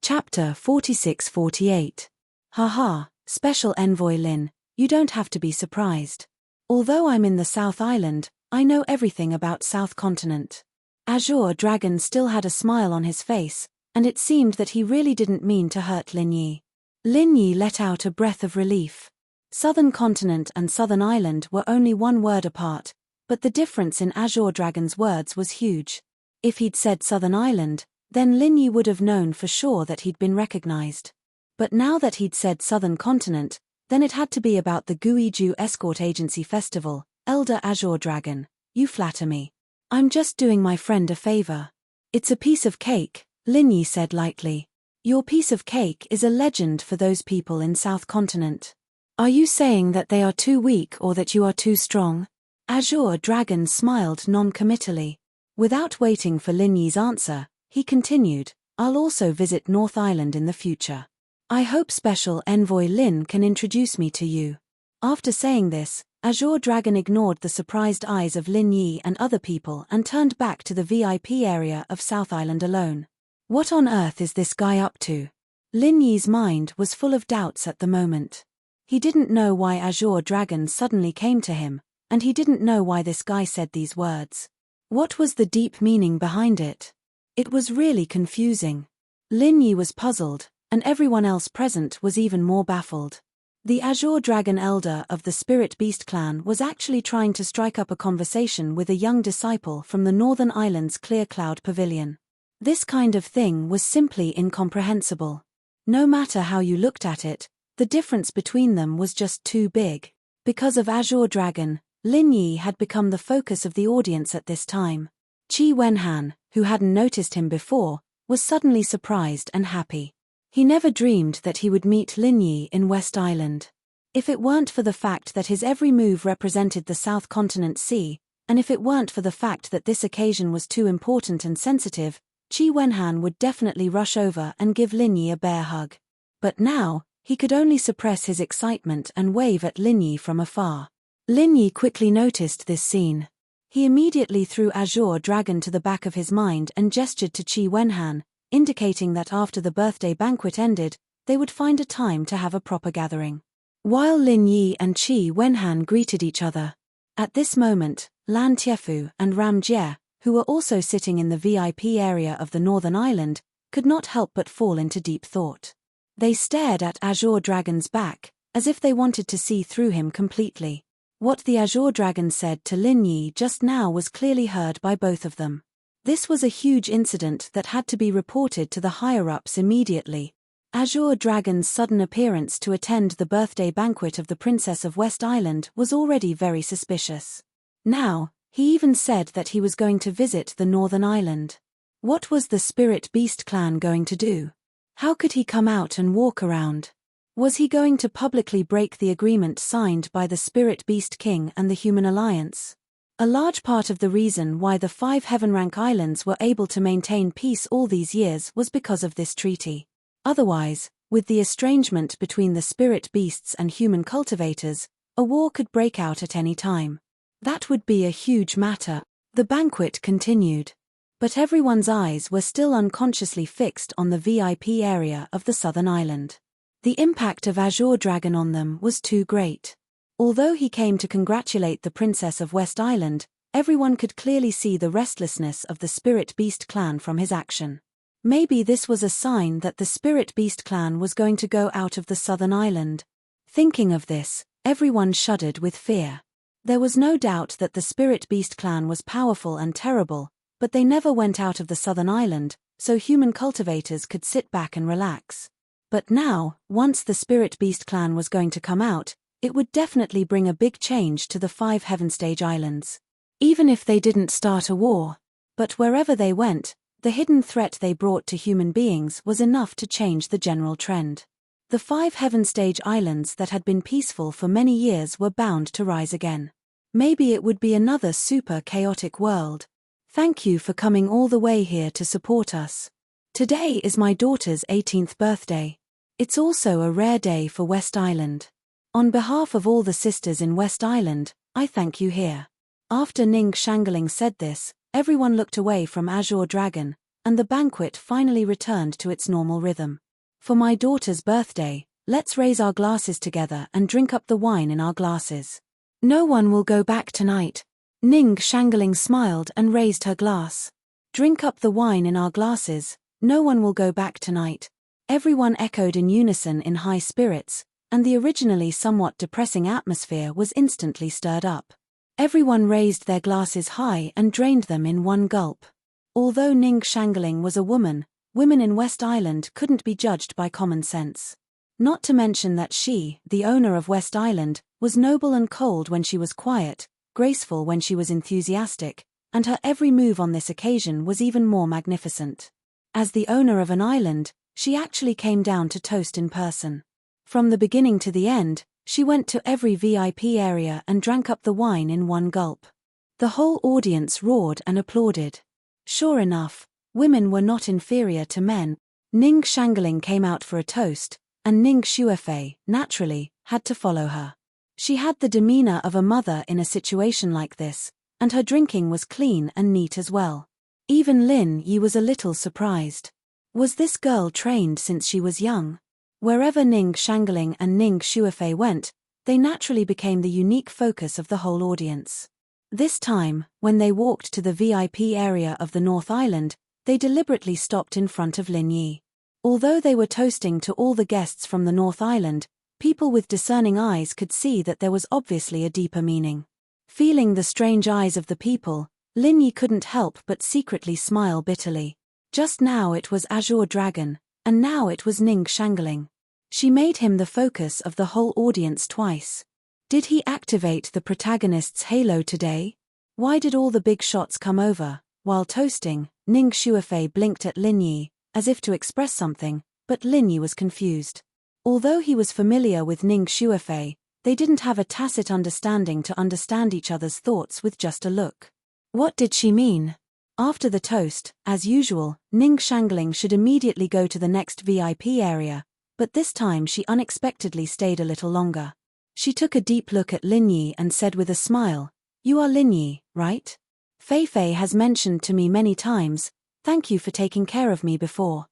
Chapter 46-48. Haha, Special Envoy Lin, you don't have to be surprised. Although I'm in the South Island, I know everything about South Continent. Azure Dragon still had a smile on his face, and it seemed that he really didn't mean to hurt Lin Yi. Lin Yi let out a breath of relief. Southern Continent and Southern Island were only one word apart, but the difference in Azure Dragon's words was huge. If he'd said Southern Island, then Lin Yi would have known for sure that he'd been recognized. But now that he'd said Southern Continent, then it had to be about the Guiju Escort Agency Festival. Elder Azure Dragon, you flatter me. I'm just doing my friend a favor. It's a piece of cake, Lin Yi said lightly. Your piece of cake is a legend for those people in South Continent. Are you saying that they are too weak or that you are too strong? Azure Dragon smiled non-committally. Without waiting for Lin Yi's answer, he continued, I'll also visit North Island in the future. I hope Special Envoy Lin can introduce me to you. After saying this, Azure Dragon ignored the surprised eyes of Lin Yi and other people and turned back to the VIP area of South Island alone. What on earth is this guy up to? Lin Yi's mind was full of doubts at the moment. He didn't know why Azure Dragon suddenly came to him, and he didn't know why this guy said these words. What was the deep meaning behind it? It was really confusing. Lin Yi was puzzled, and everyone else present was even more baffled. The Azure Dragon Elder of the Spirit Beast clan was actually trying to strike up a conversation with a young disciple from the Northern Island's Clear Cloud Pavilion. This kind of thing was simply incomprehensible. No matter how you looked at it, the difference between them was just too big. Because of Azure Dragon, Lin Yi had become the focus of the audience at this time. Qi Wenhan, who hadn't noticed him before, was suddenly surprised and happy. He never dreamed that he would meet Lin Yi in West Island. If it weren't for the fact that his every move represented the South Continent Sea, and if it weren't for the fact that this occasion was too important and sensitive, Qi Wenhan would definitely rush over and give Lin Yi a bear hug. But now, he could only suppress his excitement and wave at Lin Yi from afar. Lin Yi quickly noticed this scene. He immediately threw Azure Dragon to the back of his mind and gestured to Qi Wenhan, indicating that after the birthday banquet ended, they would find a time to have a proper gathering. While Lin Yi and Qi Wenhan greeted each other. At this moment, Lan Tiefu and Ram Jie, who were also sitting in the VIP area of the Northern Island, could not help but fall into deep thought. They stared at Azure Dragon's back, as if they wanted to see through him completely. What the Azure Dragon said to Lin Yi just now was clearly heard by both of them. This was a huge incident that had to be reported to the higher-ups immediately. Azure Dragon's sudden appearance to attend the birthday banquet of the Princess of West Island was already very suspicious. Now, he even said that he was going to visit the Northern Island. What was the Spirit Beast clan going to do? How could he come out and walk around? Was he going to publicly break the agreement signed by the Spirit Beast King and the Human Alliance? A large part of the reason why the 5 Heaven-rank islands were able to maintain peace all these years was because of this treaty. Otherwise, with the estrangement between the Spirit Beasts and human cultivators, a war could break out at any time. That would be a huge matter. The banquet continued. But everyone's eyes were still unconsciously fixed on the VIP area of the Southern Island. The impact of Azure Dragon on them was too great. Although he came to congratulate the Princess of West Island, everyone could clearly see the restlessness of the Spirit Beast clan from his action. Maybe this was a sign that the Spirit Beast clan was going to go out of the Southern Island. Thinking of this, everyone shuddered with fear. There was no doubt that the Spirit Beast clan was powerful and terrible, but they never went out of the Southern Island, so human cultivators could sit back and relax. But now, once the Spirit Beast clan was going to come out, it would definitely bring a big change to the 5 Heaven Stage Islands. Even if they didn't start a war. But wherever they went, the hidden threat they brought to human beings was enough to change the general trend. The 5 Heaven Stage Islands that had been peaceful for many years were bound to rise again. Maybe it would be another super chaotic world. Thank you for coming all the way here to support us. Today is my daughter's 18th birthday. It's also a rare day for West Island. On behalf of all the sisters in West Island, I thank you here. After Ning Shangling said this, everyone looked away from Azure Dragon, and the banquet finally returned to its normal rhythm. For my daughter's birthday, let's raise our glasses together and drink up the wine in our glasses. No one will go back tonight. Ning Shangling smiled and raised her glass. Drink up the wine in our glasses, no one will go back tonight. Everyone echoed in unison in high spirits, and the originally somewhat depressing atmosphere was instantly stirred up. Everyone raised their glasses high and drained them in one gulp. Although Ning Shangling was a woman, women in West Island couldn't be judged by common sense. Not to mention that she, the owner of West Island, was noble and cold when she was quiet, graceful when she was enthusiastic, and her every move on this occasion was even more magnificent. As the owner of an island, she actually came down to toast in person. From the beginning to the end, she went to every VIP area and drank up the wine in one gulp. The whole audience roared and applauded. Sure enough, women were not inferior to men. Ning Shangling came out for a toast, and Ning Shuefei, naturally, had to follow her. She had the demeanor of a mother in a situation like this, and her drinking was clean and neat as well. Even Lin Yi was a little surprised. Was this girl trained since she was young? Wherever Ning Shangling and Ning Shuefei went, they naturally became the unique focus of the whole audience. This time, when they walked to the VIP area of the North Island, they deliberately stopped in front of Lin Yi. Although they were toasting to all the guests from the North Island, people with discerning eyes could see that there was obviously a deeper meaning. Feeling the strange eyes of the people, Lin Yi couldn't help but secretly smile bitterly. Just now it was Azure Dragon, and now it was Ning Shangling. She made him the focus of the whole audience twice. Did he activate the protagonist's halo today? Why did all the big shots come over? While toasting, Ning Shuefei blinked at Lin Yi, as if to express something, but Lin Yi was confused. Although he was familiar with Ning Shuefei, they didn't have a tacit understanding to understand each other's thoughts with just a look. What did she mean? After the toast, as usual, Ning Shangling should immediately go to the next VIP area, but this time she unexpectedly stayed a little longer. She took a deep look at Lin Yi and said with a smile, "You are Lin Yi, right? Fei Fei has mentioned to me many times, thank you for taking care of me before."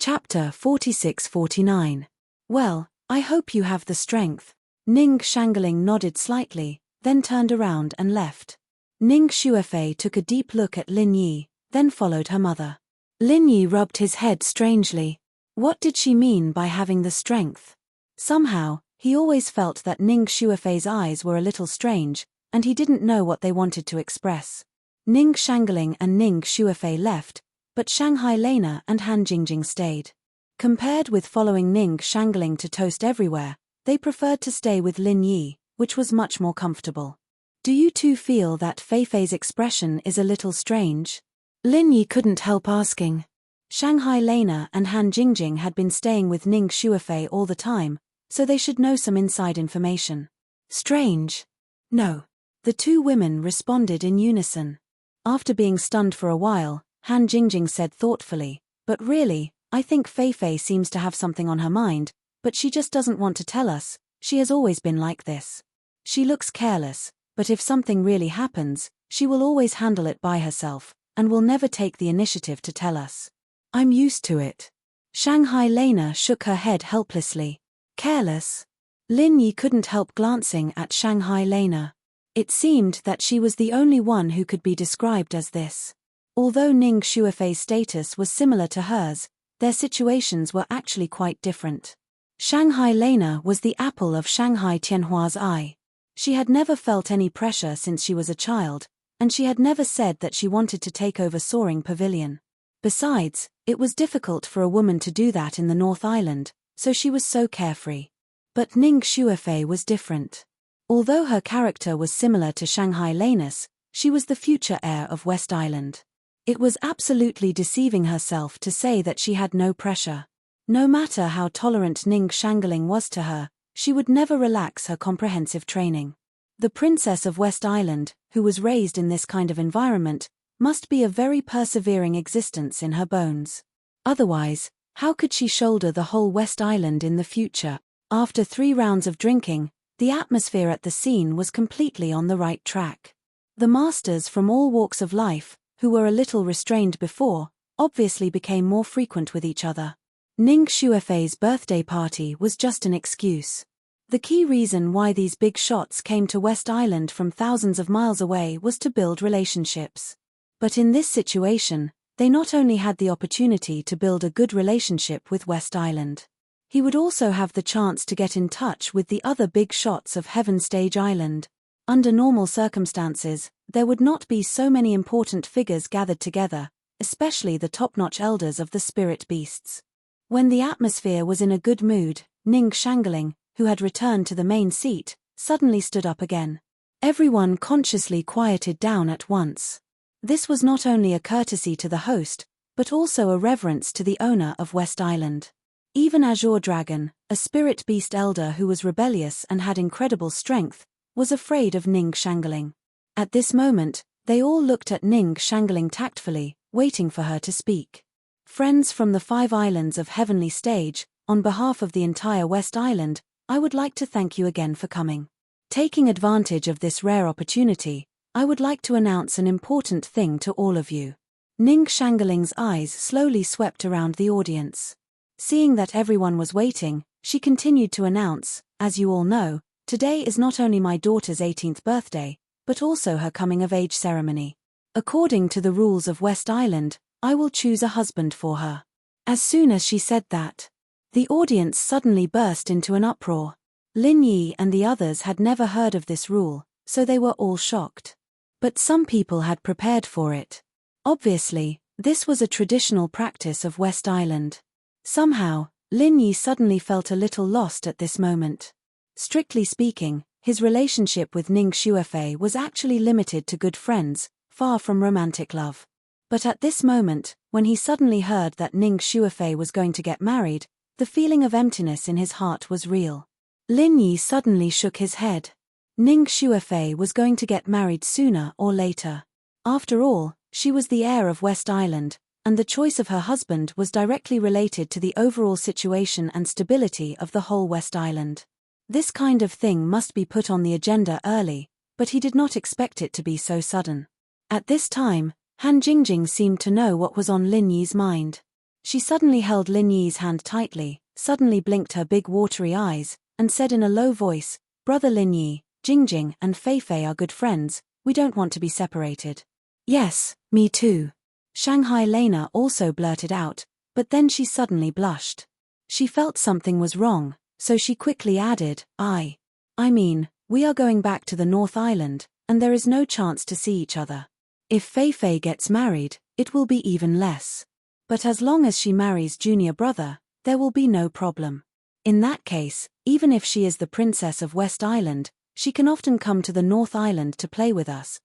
Chapter 46-49. Well, I hope you have the strength. Ning Shangling nodded slightly, then turned around and left. Ning Shuefei took a deep look at Lin Yi, then followed her mother. Lin Yi rubbed his head strangely. What did she mean by having the strength? Somehow, he always felt that Ning Shuefei's eyes were a little strange, and he didn't know what they wanted to express. Ning Shangling and Ning Shuefei left, but Shanghai Lena and Han Jingjing stayed. Compared with following Ning Shangling to toast everywhere, they preferred to stay with Lin Yi, which was much more comfortable. Do you two feel that Fei Fei's expression is a little strange? Lin Yi couldn't help asking. Shanghai Lena and Han Jingjing had been staying with Ning Shuefei all the time, so they should know some inside information. Strange? No. The two women responded in unison. After being stunned for a while, Han Jingjing said thoughtfully, "But really, I think Fei Fei seems to have something on her mind, but she just doesn't want to tell us. She has always been like this. She looks careless, but if something really happens, she will always handle it by herself, and will never take the initiative to tell us. I'm used to it." Shanghai Lena shook her head helplessly. Careless? Lin Yi couldn't help glancing at Shanghai Lena. It seemed that she was the only one who could be described as this. Although Ning Shuefei's status was similar to hers, their situations were actually quite different. Shanghai Lena was the apple of Shanghai Tianhua's eye. She had never felt any pressure since she was a child, and she had never said that she wanted to take over Soaring Pavilion. Besides, it was difficult for a woman to do that in the North Island, so she was so carefree. But Ning Shuefei was different. Although her character was similar to Shanghai Lena's, she was the future heir of West Island. It was absolutely deceiving herself to say that she had no pressure. No matter how tolerant Ning Shangling was to her, she would never relax her comprehensive training. The princess of West Island, who was raised in this kind of environment, must be a very persevering existence in her bones. Otherwise, how could she shoulder the whole West Island in the future? After 3 rounds of drinking, the atmosphere at the scene was completely on the right track. The masters from all walks of life, who were a little restrained before, obviously became more frequent with each other. Ning Shuefei's birthday party was just an excuse. The key reason why these big shots came to West Island from thousands of miles away was to build relationships. But in this situation, they not only had the opportunity to build a good relationship with West Island. He would also have the chance to get in touch with the other big shots of Heaven Stage Island. Under normal circumstances, there would not be so many important figures gathered together, especially the top-notch elders of the spirit beasts. When the atmosphere was in a good mood, Ning Shangling, who had returned to the main seat, suddenly stood up again. Everyone consciously quieted down at once. This was not only a courtesy to the host, but also a reverence to the owner of West Island. Even Azure Dragon, a spirit beast elder who was rebellious and had incredible strength, was afraid of Ning Shangling. At this moment, they all looked at Ning Shangling tactfully, waiting for her to speak. Friends from the 5 islands of Heavenly Stage, on behalf of the entire West Island, I would like to thank you again for coming. Taking advantage of this rare opportunity, I would like to announce an important thing to all of you. Ning Shangling's eyes slowly swept around the audience. Seeing that everyone was waiting, she continued to announce, as you all know, today is not only my daughter's 18th birthday, but also her coming-of-age ceremony. According to the rules of West Island, I will choose a husband for her. As soon as she said that, the audience suddenly burst into an uproar. Lin Yi and the others had never heard of this rule, so they were all shocked. But some people had prepared for it. Obviously, this was a traditional practice of West Island. Somehow, Lin Yi suddenly felt a little lost at this moment. Strictly speaking, his relationship with Ning Shuefei was actually limited to good friends, far from romantic love. But at this moment, when he suddenly heard that Ning Shuefei was going to get married, the feeling of emptiness in his heart was real. Lin Yi suddenly shook his head. Ning Shuefei was going to get married sooner or later. After all, she was the heir of West Island, and the choice of her husband was directly related to the overall situation and stability of the whole West Island. This kind of thing must be put on the agenda early, but he did not expect it to be so sudden. At this time, Han Jingjing seemed to know what was on Lin Yi's mind. She suddenly held Lin Yi's hand tightly, suddenly blinked her big watery eyes, and said in a low voice, "Brother Lin Yi, Jingjing and Fei Fei are good friends, we don't want to be separated." "Yes, me too." Shanghai Lena also blurted out, but then she suddenly blushed. She felt something was wrong, so she quickly added, I mean, we are going back to the North Island, and there is no chance to see each other. If Fei Fei gets married, it will be even less. But as long as she marries junior brother, there will be no problem. In that case, even if she is the princess of West Island, she can often come to the North Island to play with us.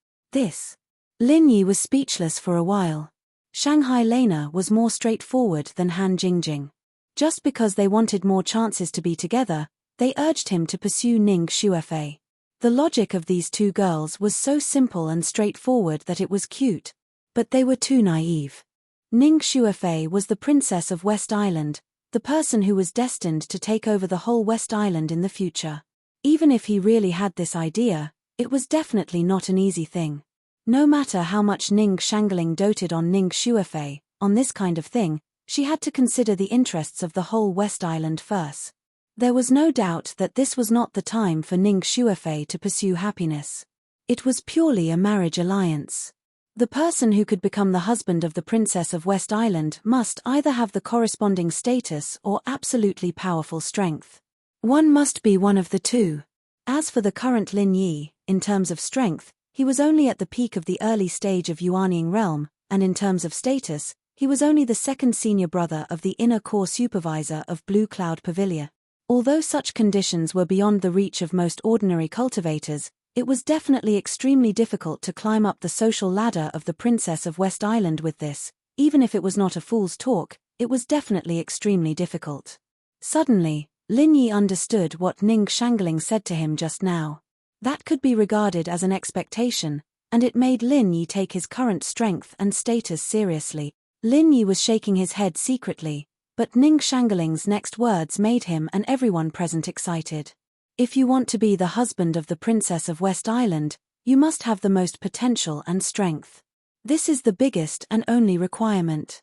Lin Yi was speechless for a while. Shanghai Lena was more straightforward than Han Jingjing. Just because they wanted more chances to be together, they urged him to pursue Ning Shuefei. The logic of these two girls was so simple and straightforward that it was cute. But they were too naive. Ning Shuefei was the princess of West Island, the person who was destined to take over the whole West Island in the future. Even if he really had this idea, it was definitely not an easy thing. No matter how much Ning Shangling doted on Ning Shuefei, on this kind of thing, she had to consider the interests of the whole West Island first. There was no doubt that this was not the time for Ning Shuefei to pursue happiness. It was purely a marriage alliance. The person who could become the husband of the Princess of West Island must either have the corresponding status or absolutely powerful strength. One must be one of the two. As for the current Lin Yi, in terms of strength, he was only at the peak of the early stage of Yuanying realm, and in terms of status, he was only the second senior brother of the inner core supervisor of Blue Cloud Pavilion. Although such conditions were beyond the reach of most ordinary cultivators, it was definitely extremely difficult to climb up the social ladder of the Princess of West Island with this. Even if it was not a fool's talk, it was definitely extremely difficult. Suddenly, Lin Yi understood what Ning Shangling said to him just now. That could be regarded as an expectation, and it made Lin Yi take his current strength and status seriously. Lin Yi was shaking his head secretly, but Ning Shangling's next words made him and everyone present excited. If you want to be the husband of the Princess of West Island, you must have the most potential and strength. This is the biggest and only requirement.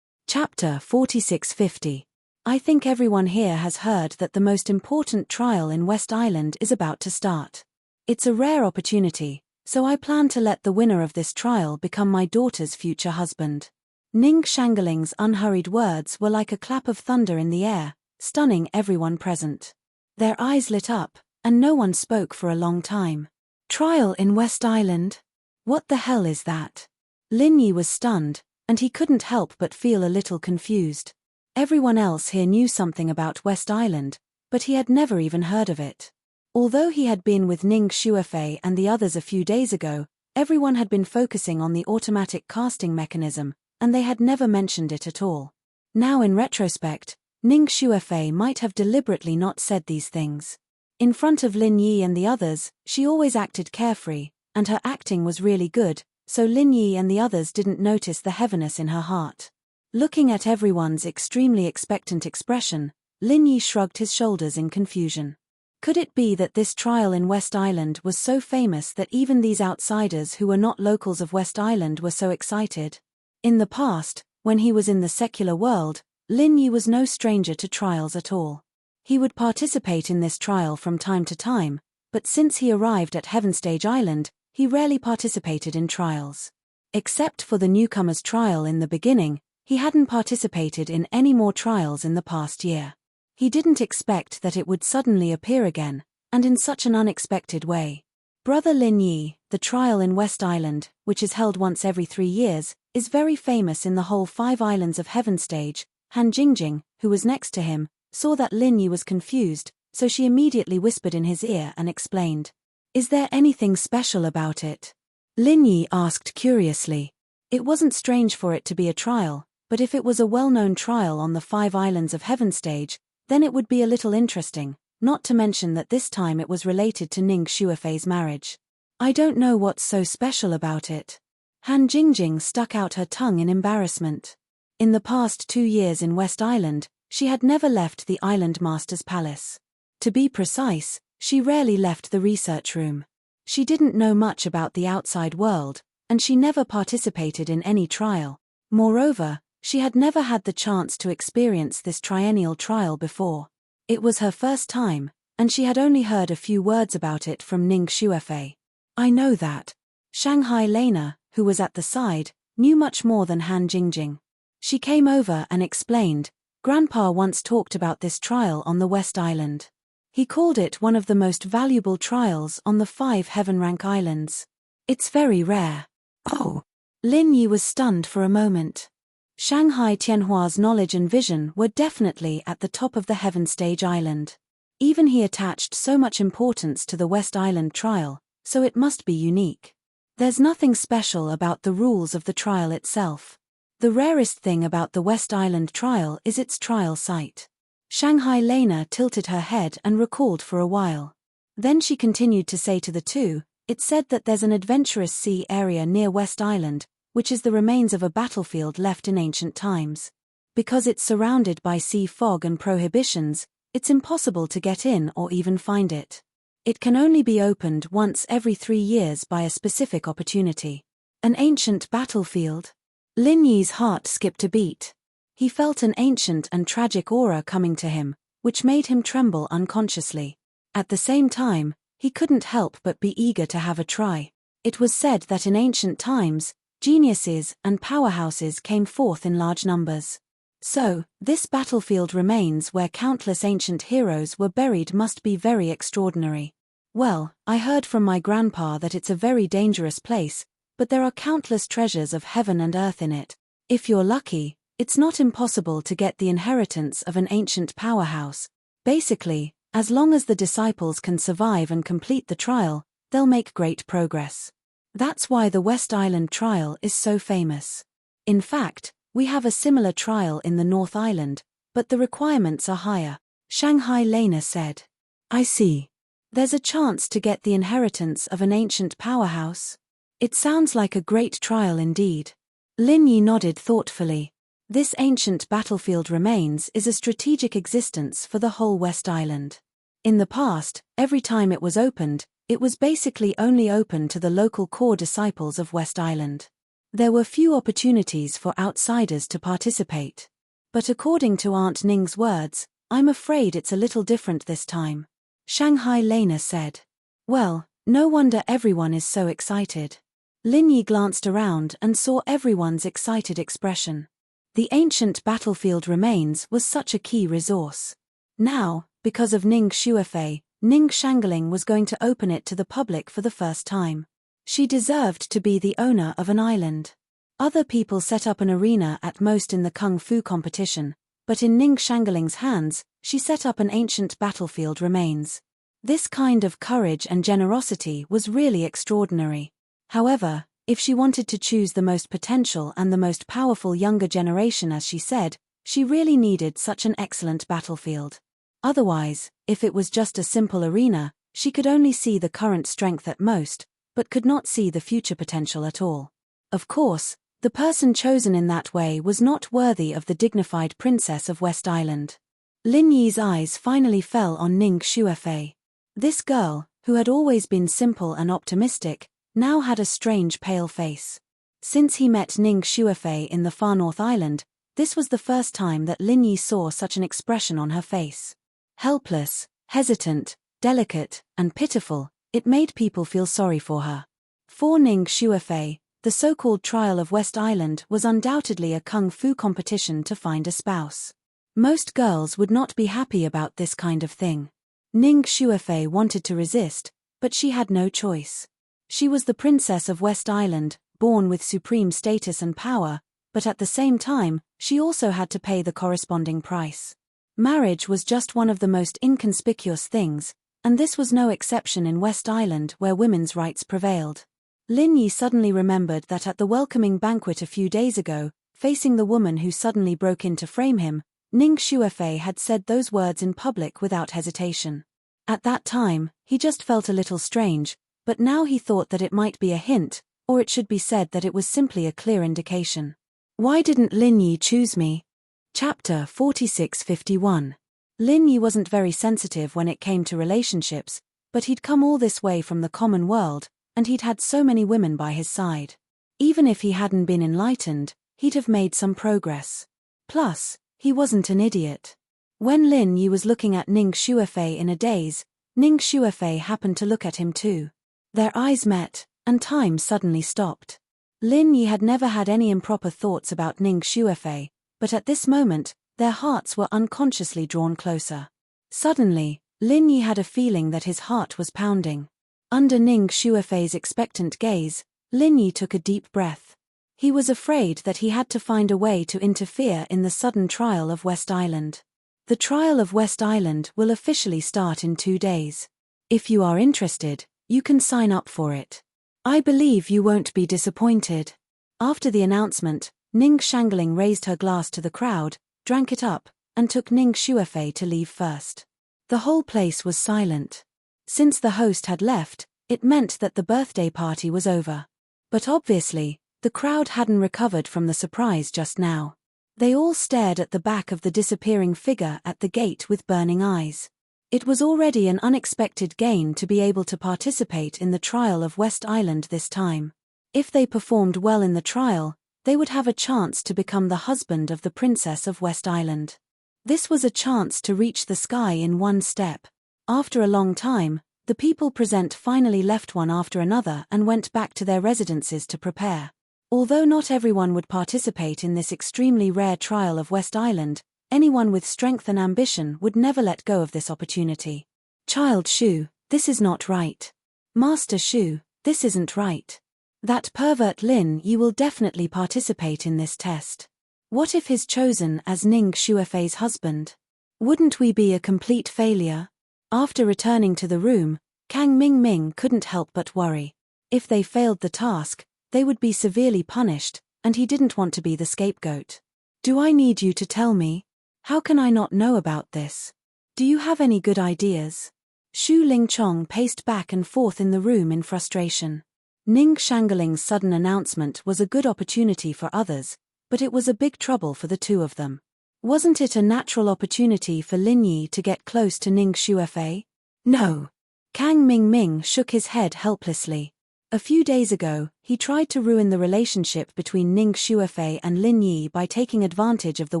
Chapter 4650. I think everyone here has heard that the most important trial in West Island is about to start. It's a rare opportunity, so I plan to let the winner of this trial become my daughter's future husband. Ning Shangaling's unhurried words were like a clap of thunder in the air, stunning everyone present. Their eyes lit up, and no one spoke for a long time. Trial in West Island? What the hell is that? Lin Yi was stunned, and he couldn't help but feel a little confused. Everyone else here knew something about West Island, but he had never even heard of it. Although he had been with Ning Shuofei and the others a few days ago, everyone had been focusing on the automatic casting mechanism, and they had never mentioned it at all. Now in retrospect, Ning Shuofei might have deliberately not said these things. In front of Lin Yi and the others, she always acted carefree, and her acting was really good, so Lin Yi and the others didn't notice the heaviness in her heart. Looking at everyone's extremely expectant expression, Lin Yi shrugged his shoulders in confusion. Could it be that this trial in West Island was so famous that even these outsiders who were not locals of West Island were so excited? In the past, when he was in the secular world, Lin Yi was no stranger to trials at all. He would participate in this trial from time to time, but since he arrived at Heavenstage Island, he rarely participated in trials. Except for the newcomer's trial in the beginning, he hadn't participated in any more trials in the past year. He didn't expect that it would suddenly appear again, and in such an unexpected way. Brother Lin Yi, the trial in West Island, which is held once every 3 years, is very famous in the whole 5 islands of Heavenstage. Han Jingjing, who was next to him, saw that Lin Yi was confused, so she immediately whispered in his ear and explained. Is there anything special about it? Lin Yi asked curiously. It wasn't strange for it to be a trial, but if it was a well-known trial on the 5 islands of Heavenstage, then it would be a little interesting, not to mention that this time it was related to Ning Shuofei's marriage. I don't know what's so special about it. Han Jingjing stuck out her tongue in embarrassment. In the past 2 years in West Island, she had never left the Island Master's palace. To be precise, she rarely left the research room. She didn't know much about the outside world, and she never participated in any trial. Moreover, she had never had the chance to experience this triennial trial before. It was her first time, and she had only heard a few words about it from Ning Shuofei. I know that. Shanghai Lena, who was at the side, knew much more than Han Jingjing. She came over and explained, Grandpa once talked about this trial on the West Island. He called it one of the most valuable trials on the 5 Heaven Rank Islands. It's very rare. Oh. Lin Yi was stunned for a moment. Shanghai Tianhua's knowledge and vision were definitely at the top of the Heavenstage Island. Even he attached so much importance to the West Island trial, so it must be unique. There's nothing special about the rules of the trial itself. The rarest thing about the West Island trial is its trial site. Shanghai Lena tilted her head and recalled for a while. Then she continued to say to the two, it's said that there's an adventurous sea area near West Island, which is the remains of a battlefield left in ancient times. Because it's surrounded by sea fog and prohibitions, it's impossible to get in or even find it. It can only be opened once every 3 years by a specific opportunity. An ancient battlefield? Lin Yi's heart skipped a beat. He felt an ancient and tragic aura coming to him, which made him tremble unconsciously. At the same time, he couldn't help but be eager to have a try. It was said that in ancient times, geniuses and powerhouses came forth in large numbers. So, this battlefield remains where countless ancient heroes were buried must be very extraordinary. Well, I heard from my grandpa that it's a very dangerous place, but there are countless treasures of heaven and earth in it. If you're lucky, it's not impossible to get the inheritance of an ancient powerhouse. Basically, as long as the disciples can survive and complete the trial, they'll make great progress. That's why the West Island trial is so famous. In fact, we have a similar trial in the North Island, but the requirements are higher, Shanghai Lena said. I see. There's a chance to get the inheritance of an ancient powerhouse. It sounds like a great trial indeed. Lin Yi nodded thoughtfully. This ancient battlefield remains is a strategic existence for the whole West Island. In the past, every time it was opened, it was basically only open to the local core disciples of West Island. There were few opportunities for outsiders to participate. But according to Aunt Ning's words, I'm afraid it's a little different this time. Shanghai Lena said. Well, no wonder everyone is so excited. Lin Yi glanced around and saw everyone's excited expression. The ancient battlefield remains was such a key resource. Now, because of Ning Shuefei, Ning Shangling was going to open it to the public for the first time. She deserved to be the owner of an island. Other people set up an arena at most in the Kung Fu competition, but in Ning Shangling's hands, she set up an ancient battlefield remains. This kind of courage and generosity was really extraordinary. However, if she wanted to choose the most potential and the most powerful younger generation, as she said, she really needed such an excellent battlefield. Otherwise, if it was just a simple arena, she could only see the current strength at most, but could not see the future potential at all. Of course, the person chosen in that way was not worthy of the dignified princess of West Island. Lin Yi's eyes finally fell on Ning Shuefei. This girl, who had always been simple and optimistic, now had a strange pale face. Since he met Ning Shuefei in the far North Island, this was the first time that Lin Yi saw such an expression on her face. Helpless, hesitant, delicate, and pitiful, it made people feel sorry for her. For Ning Shuefei, the so-called trial of West Island was undoubtedly a kung fu competition to find a spouse. Most girls would not be happy about this kind of thing. Ning Shuefei wanted to resist, but she had no choice. She was the princess of West Island, born with supreme status and power, but at the same time, she also had to pay the corresponding price. Marriage was just one of the most inconspicuous things, and this was no exception in West Island where women's rights prevailed. Lin Yi suddenly remembered that at the welcoming banquet a few days ago, facing the woman who suddenly broke in to frame him, Ning Shuefei had said those words in public without hesitation. At that time, he just felt a little strange, but now he thought that it might be a hint, or it should be said that it was simply a clear indication. Why didn't Lin Yi choose me? Chapter 4651. Lin Yi wasn't very sensitive when it came to relationships, but he'd come all this way from the common world, and he'd had so many women by his side. Even if he hadn't been enlightened, he'd have made some progress. Plus, he wasn't an idiot. When Lin Yi was looking at Ning Shuefei in a daze, Ning Shuefei happened to look at him too. Their eyes met, and time suddenly stopped. Lin Yi had never had any improper thoughts about Ning Shuefei, but at this moment, their hearts were unconsciously drawn closer. Suddenly, Lin Yi had a feeling that his heart was pounding. Under Ning Shuefei's expectant gaze, Lin Yi took a deep breath. He was afraid that he had to find a way to interfere in the sudden trial of West Island. The trial of West Island will officially start in 2 days. If you are interested, you can sign up for it. I believe you won't be disappointed. After the announcement, Ning Shangling raised her glass to the crowd, drank it up, and took Ning Shuefei to leave first. The whole place was silent. Since the host had left, it meant that the birthday party was over. But obviously, the crowd hadn't recovered from the surprise just now. They all stared at the back of the disappearing figure at the gate with burning eyes. It was already an unexpected gain to be able to participate in the trial of West Island this time. If they performed well in the trial, they would have a chance to become the husband of the princess of West Island. This was a chance to reach the sky in one step. After a long time, the people present finally left one after another and went back to their residences to prepare. Although not everyone would participate in this extremely rare trial of West Island, anyone with strength and ambition would never let go of this opportunity. Child Shu, this is not right. Master Shu, this isn't right. That pervert Lin Yi will definitely participate in this test. What if he's chosen as Ning Shuefei's husband? Wouldn't we be a complete failure? After returning to the room, Kang Mingming couldn't help but worry. If they failed the task, they would be severely punished, and he didn't want to be the scapegoat. Do I need you to tell me? How can I not know about this? Do you have any good ideas? Shu Lingchong paced back and forth in the room in frustration. Ning Shangling's sudden announcement was a good opportunity for others, but it was a big trouble for the two of them. Wasn't it a natural opportunity for Lin Yi to get close to Ning Shuefei? No. Kang Mingming shook his head helplessly. A few days ago, he tried to ruin the relationship between Ning Shuofei and Lin Yi by taking advantage of the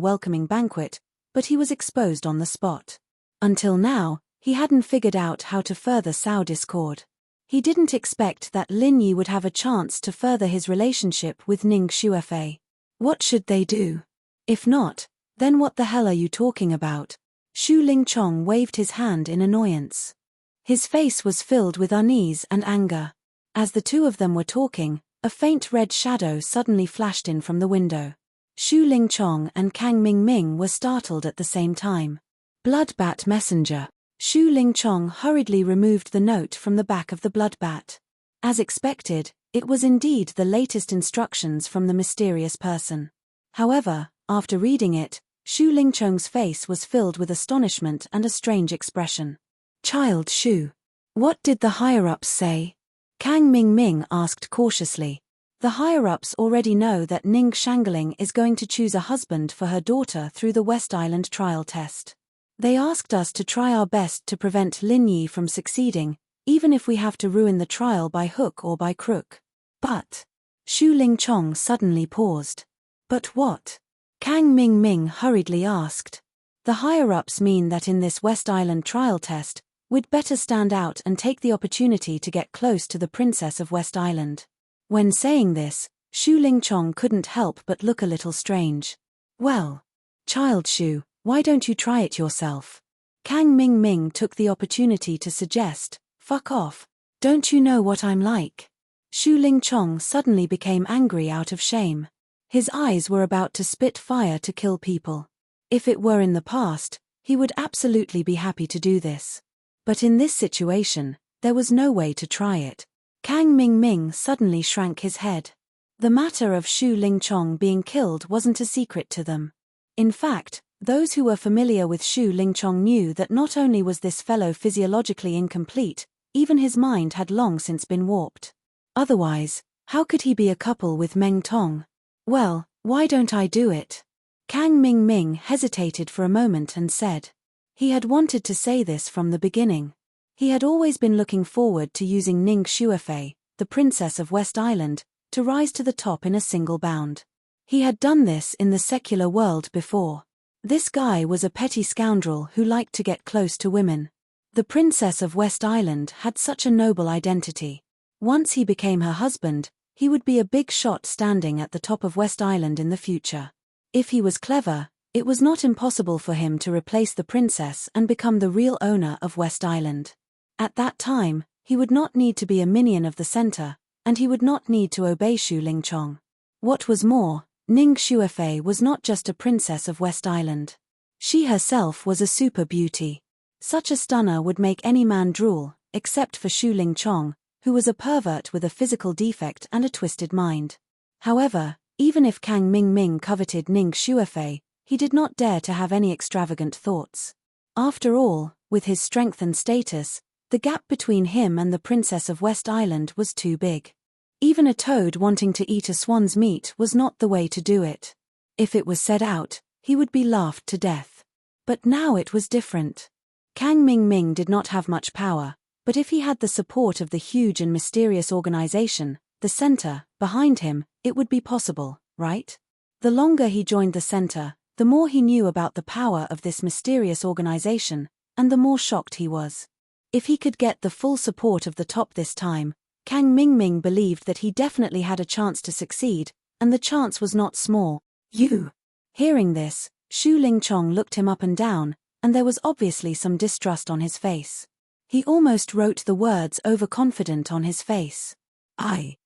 welcoming banquet, but he was exposed on the spot. Until now, he hadn't figured out how to further sow discord. He didn't expect that Lin Yi would have a chance to further his relationship with Ning Shuofei. What should they do? If not, then what the hell are you talking about? Shu Lingchong waved his hand in annoyance. His face was filled with unease and anger. As the two of them were talking, a faint red shadow suddenly flashed in from the window. Shu Lingchong and Kang Mingming were startled at the same time. Bloodbat messenger. Shu Lingchong hurriedly removed the note from the back of the bloodbat. As expected, it was indeed the latest instructions from the mysterious person. However, after reading it, Shu Lingchong's face was filled with astonishment and a strange expression. Child Shu. What did the higher-ups say? Kang Mingming asked cautiously. The higher-ups already know that Ning Shangling is going to choose a husband for her daughter through the West Island trial test. They asked us to try our best to prevent Lin Yi from succeeding, even if we have to ruin the trial by hook or by crook. But Shu Lingchong suddenly paused. But what? Kang Mingming hurriedly asked. The higher-ups mean that in this West Island trial test, we'd better stand out and take the opportunity to get close to the Princess of West Island. When saying this, Shu Lingchong couldn't help but look a little strange. Well, child Shu, why don't you try it yourself? Kang Mingming took the opportunity to suggest, fuck off. Don't you know what I'm like? Shu Lingchong suddenly became angry out of shame. His eyes were about to spit fire to kill people. If it were in the past, he would absolutely be happy to do this. But in this situation, there was no way to try it. Kang Mingming suddenly shrank his head. The matter of Shu Lingchong being killed wasn't a secret to them. In fact, those who were familiar with Shu Lingchong knew that not only was this fellow physiologically incomplete, even his mind had long since been warped. Otherwise, how could he be a couple with Meng Tong? Well, why don't I do it? Kang Mingming hesitated for a moment and said. He had wanted to say this from the beginning. He had always been looking forward to using Ning Shuofei, the Princess of West Island, to rise to the top in a single bound. He had done this in the secular world before. This guy was a petty scoundrel who liked to get close to women. The Princess of West Island had such a noble identity. Once he became her husband, he would be a big shot standing at the top of West Island in the future. If he was clever, it was not impossible for him to replace the princess and become the real owner of West Island. At that time, he would not need to be a minion of the center, and he would not need to obey Shu Lingchong. What was more, Ning Shuofei was not just a princess of West Island. She herself was a super beauty. Such a stunner would make any man drool, except for Shu Lingchong, who was a pervert with a physical defect and a twisted mind. However, even if Kang Mingming coveted Ning Shuofei, he did not dare to have any extravagant thoughts. After all, with his strength and status, the gap between him and the Princess of West Island was too big. Even a toad wanting to eat a swan's meat was not the way to do it. If it was said out, he would be laughed to death. But now it was different. Kang Mingming did not have much power, but if he had the support of the huge and mysterious organization, the center, behind him, it would be possible, right? The longer he joined the center, the more he knew about the power of this mysterious organization, and the more shocked he was. If he could get the full support of the top this time, Kang Mingming believed that he definitely had a chance to succeed, and the chance was not small. You. Hearing this, Shu Lingchong looked him up and down, and there was obviously some distrust on his face. He almost wrote the words overconfident on his face. I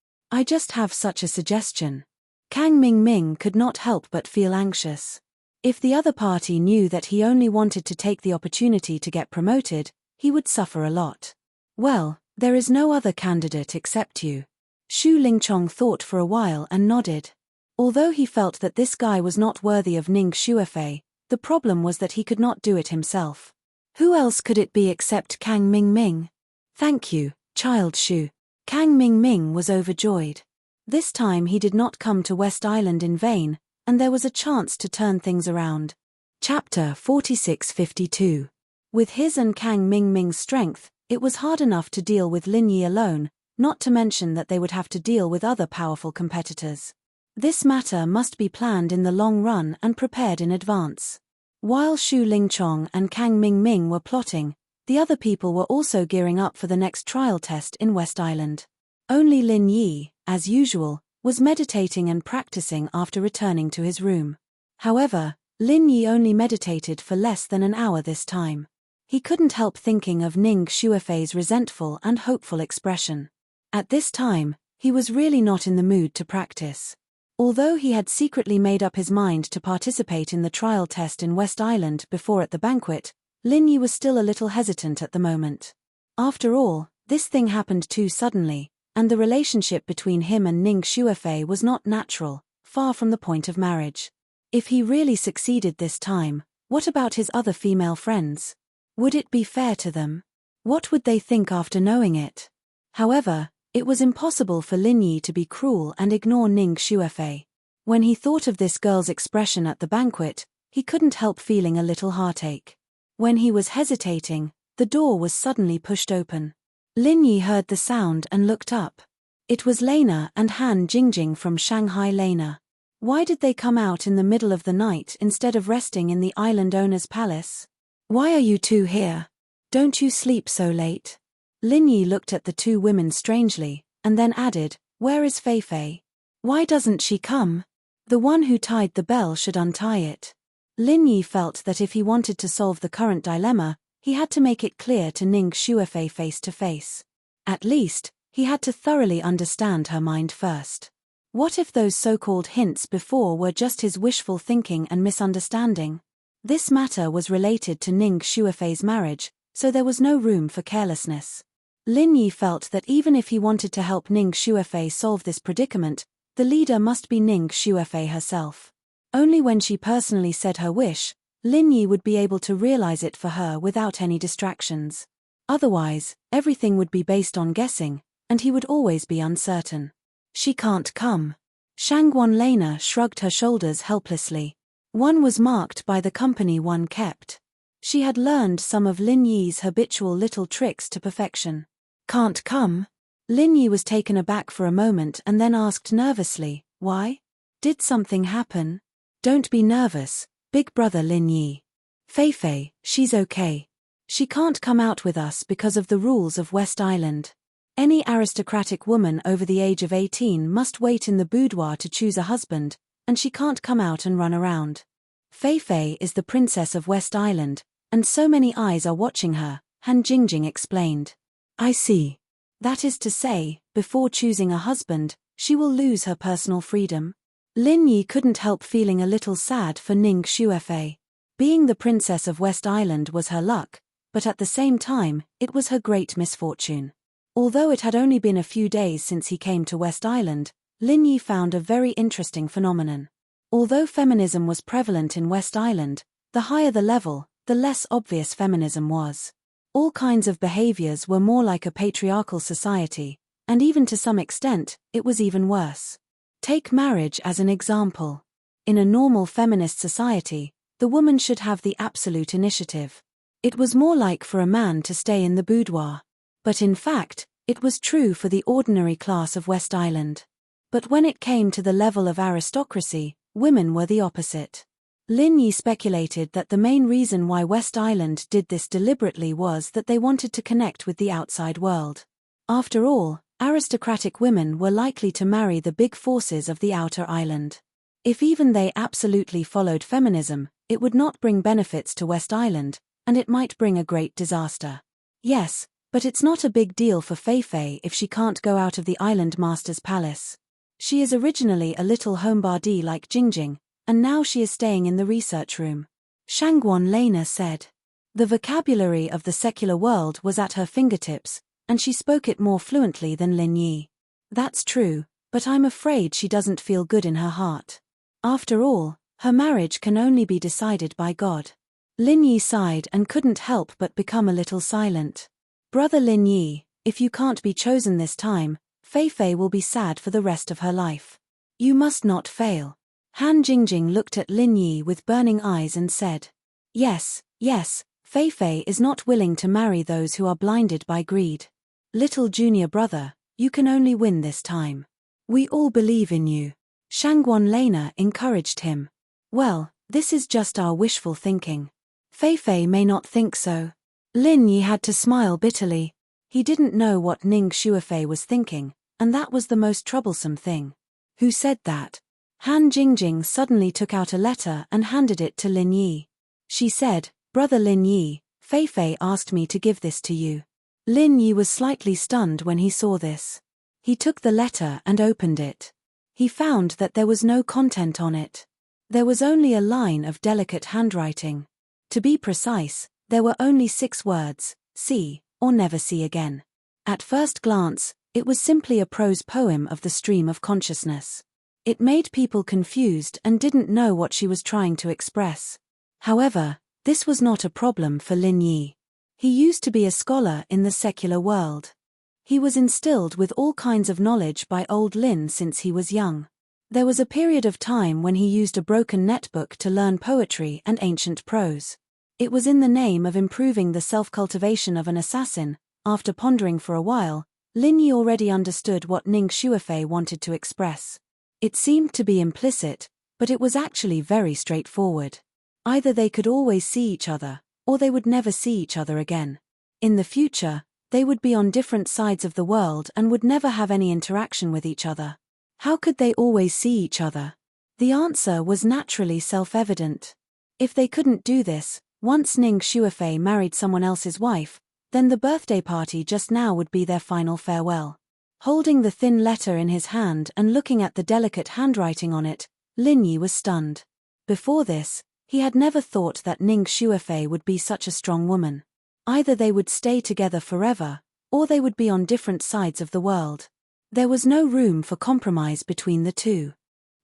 just have such a suggestion. Kang Mingming could not help but feel anxious. If the other party knew that he only wanted to take the opportunity to get promoted, he would suffer a lot. Well, there is no other candidate except you. Shu Lingchong thought for a while and nodded. Although he felt that this guy was not worthy of Ning Shuofei, the problem was that he could not do it himself. Who else could it be except Kang Mingming? Thank you, child Shu. Kang Mingming was overjoyed. This time he did not come to West Island in vain, and there was a chance to turn things around. Chapter 4652. With his and Kang Mingming's strength, it was hard enough to deal with Lin Yi alone, not to mention that they would have to deal with other powerful competitors. This matter must be planned in the long run and prepared in advance. While Xu Lingchong and Kang Mingming were plotting, the other people were also gearing up for the next trial test in West Island. Only Lin Yi, as usual, was meditating and practicing after returning to his room. However, Lin Yi only meditated for less than an hour this time. He couldn't help thinking of Ning Xuefei's resentful and hopeful expression. At this time, he was really not in the mood to practice. Although he had secretly made up his mind to participate in the trial test in West Island before at the banquet, Lin Yi was still a little hesitant at the moment. After all, this thing happened too suddenly, and the relationship between him and Ning Xuefei was not natural, far from the point of marriage. If he really succeeded this time, what about his other female friends? Would it be fair to them? What would they think after knowing it? However, it was impossible for Lin Yi to be cruel and ignore Ning Xuefei. When he thought of this girl's expression at the banquet, he couldn't help feeling a little heartache. When he was hesitating, the door was suddenly pushed open. Lin Yi heard the sound and looked up. It was Lena and Han Jingjing from Shanghai Lena. Why did they come out in the middle of the night instead of resting in the island owner's palace? Why are you two here? Don't you sleep so late? Lin Yi looked at the two women strangely, and then added, "Where is Fei Fei? Why doesn't she come? The one who tied the bell should untie it." Lin Yi felt that if he wanted to solve the current dilemma, he had to make it clear to Ning Xuefei face to face. At least, he had to thoroughly understand her mind first. What if those so-called hints before were just his wishful thinking and misunderstanding? This matter was related to Ning Xuefei's marriage, so there was no room for carelessness. Lin Yi felt that even if he wanted to help Ning Xuefei solve this predicament, the leader must be Ning Xuefei herself. Only when she personally said her wish, Lin Yi would be able to realize it for her without any distractions. Otherwise, everything would be based on guessing, and he would always be uncertain. She can't come. Shangguan Lena shrugged her shoulders helplessly. One was marked by the company one kept. She had learned some of Lin Yi's habitual little tricks to perfection. Can't come? Lin Yi was taken aback for a moment and then asked nervously, "Why? Did something happen?" "Don't be nervous, big brother Lin Yi. Fei Fei, she's okay. She can't come out with us because of the rules of West Island. Any aristocratic woman over the age of 18 must wait in the boudoir to choose a husband, and she can't come out and run around. Fei Fei is the princess of West Island, and so many eyes are watching her," Han Jingjing explained. "I see. That is to say, before choosing a husband, she will lose her personal freedom." Lin Yi couldn't help feeling a little sad for Ning Xuefei. Being the princess of West Island was her luck, but at the same time, it was her great misfortune. Although it had only been a few days since he came to West Island, Lin Yi found a very interesting phenomenon. Although feminism was prevalent in West Island, the higher the level, the less obvious feminism was. All kinds of behaviors were more like a patriarchal society, and even to some extent, it was even worse. Take marriage as an example. In a normal feminist society, the woman should have the absolute initiative. It was more like for a man to stay in the boudoir. But in fact, it was true for the ordinary class of West Island. But when it came to the level of aristocracy, women were the opposite. Lin Yi speculated that the main reason why West Island did this deliberately was that they wanted to connect with the outside world. After all, aristocratic women were likely to marry the big forces of the outer island. If even they absolutely followed feminism, it would not bring benefits to West Island, and it might bring a great disaster. Yes, but it's not a big deal for Fei Fei if she can't go out of the island master's palace. She is originally a little homebody like Jingjing, and now she is staying in the research room. Shangguan Lena said. The vocabulary of the secular world was at her fingertips, and she spoke it more fluently than Lin Yi. That's true, but I'm afraid she doesn't feel good in her heart. After all, her marriage can only be decided by God. Lin Yi sighed and couldn't help but become a little silent. Brother Lin Yi, if you can't be chosen this time, Fei Fei will be sad for the rest of her life. You must not fail. Han Jingjing looked at Lin Yi with burning eyes and said, Yes, Fei Fei is not willing to marry those who are blinded by greed. Little junior brother, You can only win this time. We all believe in you. Shangguan Lena encouraged him. Well, this is just our wishful thinking. Fei may not think so. Lin Yi had to smile bitterly. He didn't know what Ning Shuafei was thinking, and that was the most troublesome thing. Who said that? Han Jingjing suddenly took out a letter and handed it to Lin Yi. She said, "Brother Lin Yi, Fei asked me to give this to you." Lin Yi was slightly stunned when he saw this. He took the letter and opened it. He found that there was no content on it. There was only a line of delicate handwriting. To be precise, there were only 6 words: see, or never see again. At first glance, it was simply a prose poem of the stream of consciousness. It made people confused and didn't know what she was trying to express. However, this was not a problem for Lin Yi. He used to be a scholar in the secular world. He was instilled with all kinds of knowledge by old Lin since he was young. There was a period of time when he used a broken netbook to learn poetry and ancient prose. It was in the name of improving the self-cultivation of an assassin. After pondering for a while, Lin Yi already understood what Ning Shuafei wanted to express. It seemed to be implicit, but it was actually very straightforward. Either they could always see each other, or they would never see each other again. In the future, they would be on different sides of the world and would never have any interaction with each other. How could they always see each other? The answer was naturally self-evident. If they couldn't do this, once Ning Shuafei married someone else's wife, then the birthday party just now would be their final farewell. Holding the thin letter in his hand and looking at the delicate handwriting on it, Lin Yi was stunned. Before this, he had never thought that Ning Shuafei would be such a strong woman. Either they would stay together forever, or they would be on different sides of the world. There was no room for compromise between the two.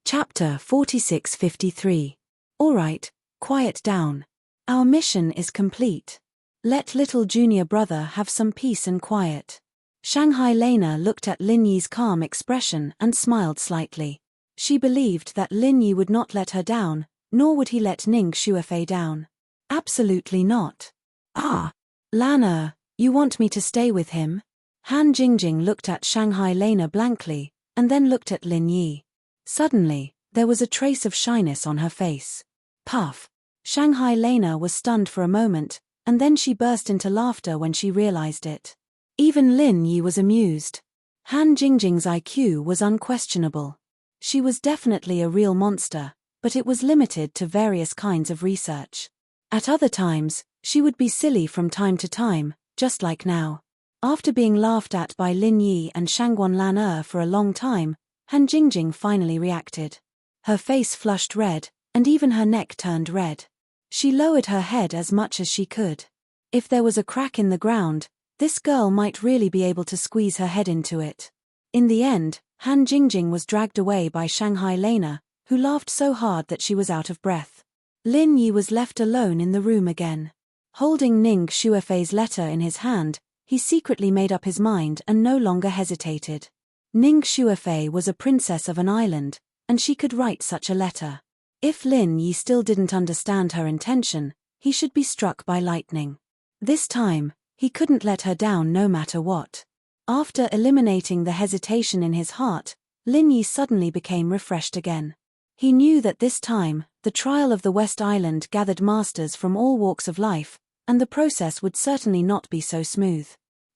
Chapter 46-53. All right, quiet down. Our mission is complete. Let little junior brother have some peace and quiet. Shanghai Lena looked at Lin Yi's calm expression and smiled slightly. She believed that Lin Yi would not let her down, nor would he let Ning Shuafei down. Absolutely not. Ah, Lana, you want me to stay with him? Han Jingjing looked at Shanghai Lena blankly, and then looked at Lin Yi. Suddenly, there was a trace of shyness on her face. Puff. Shanghai Lena was stunned for a moment, and then she burst into laughter when she realized it. Even Lin Yi was amused. Han Jingjing's IQ was unquestionable. She was definitely a real monster, but it was limited to various kinds of research. At other times, she would be silly from time to time, just like now. After being laughed at by Lin Yi and Shangguan Lan for a long time, Han Jingjing finally reacted. Her face flushed red, and even her neck turned red. She lowered her head as much as she could. If there was a crack in the ground, this girl might really be able to squeeze her head into it. In the end, Han Jingjing was dragged away by Shanghai Lena, who laughed so hard that she was out of breath. Lin Yi was left alone in the room again. Holding Ning Shuafei's letter in his hand, he secretly made up his mind and no longer hesitated. Ning Shuafei was a princess of an island, and she could write such a letter. If Lin Yi still didn't understand her intention, he should be struck by lightning. This time, he couldn't let her down no matter what. After eliminating the hesitation in his heart, Lin Yi suddenly became refreshed again. He knew that this time, the trial of the West Island gathered masters from all walks of life, and the process would certainly not be so smooth.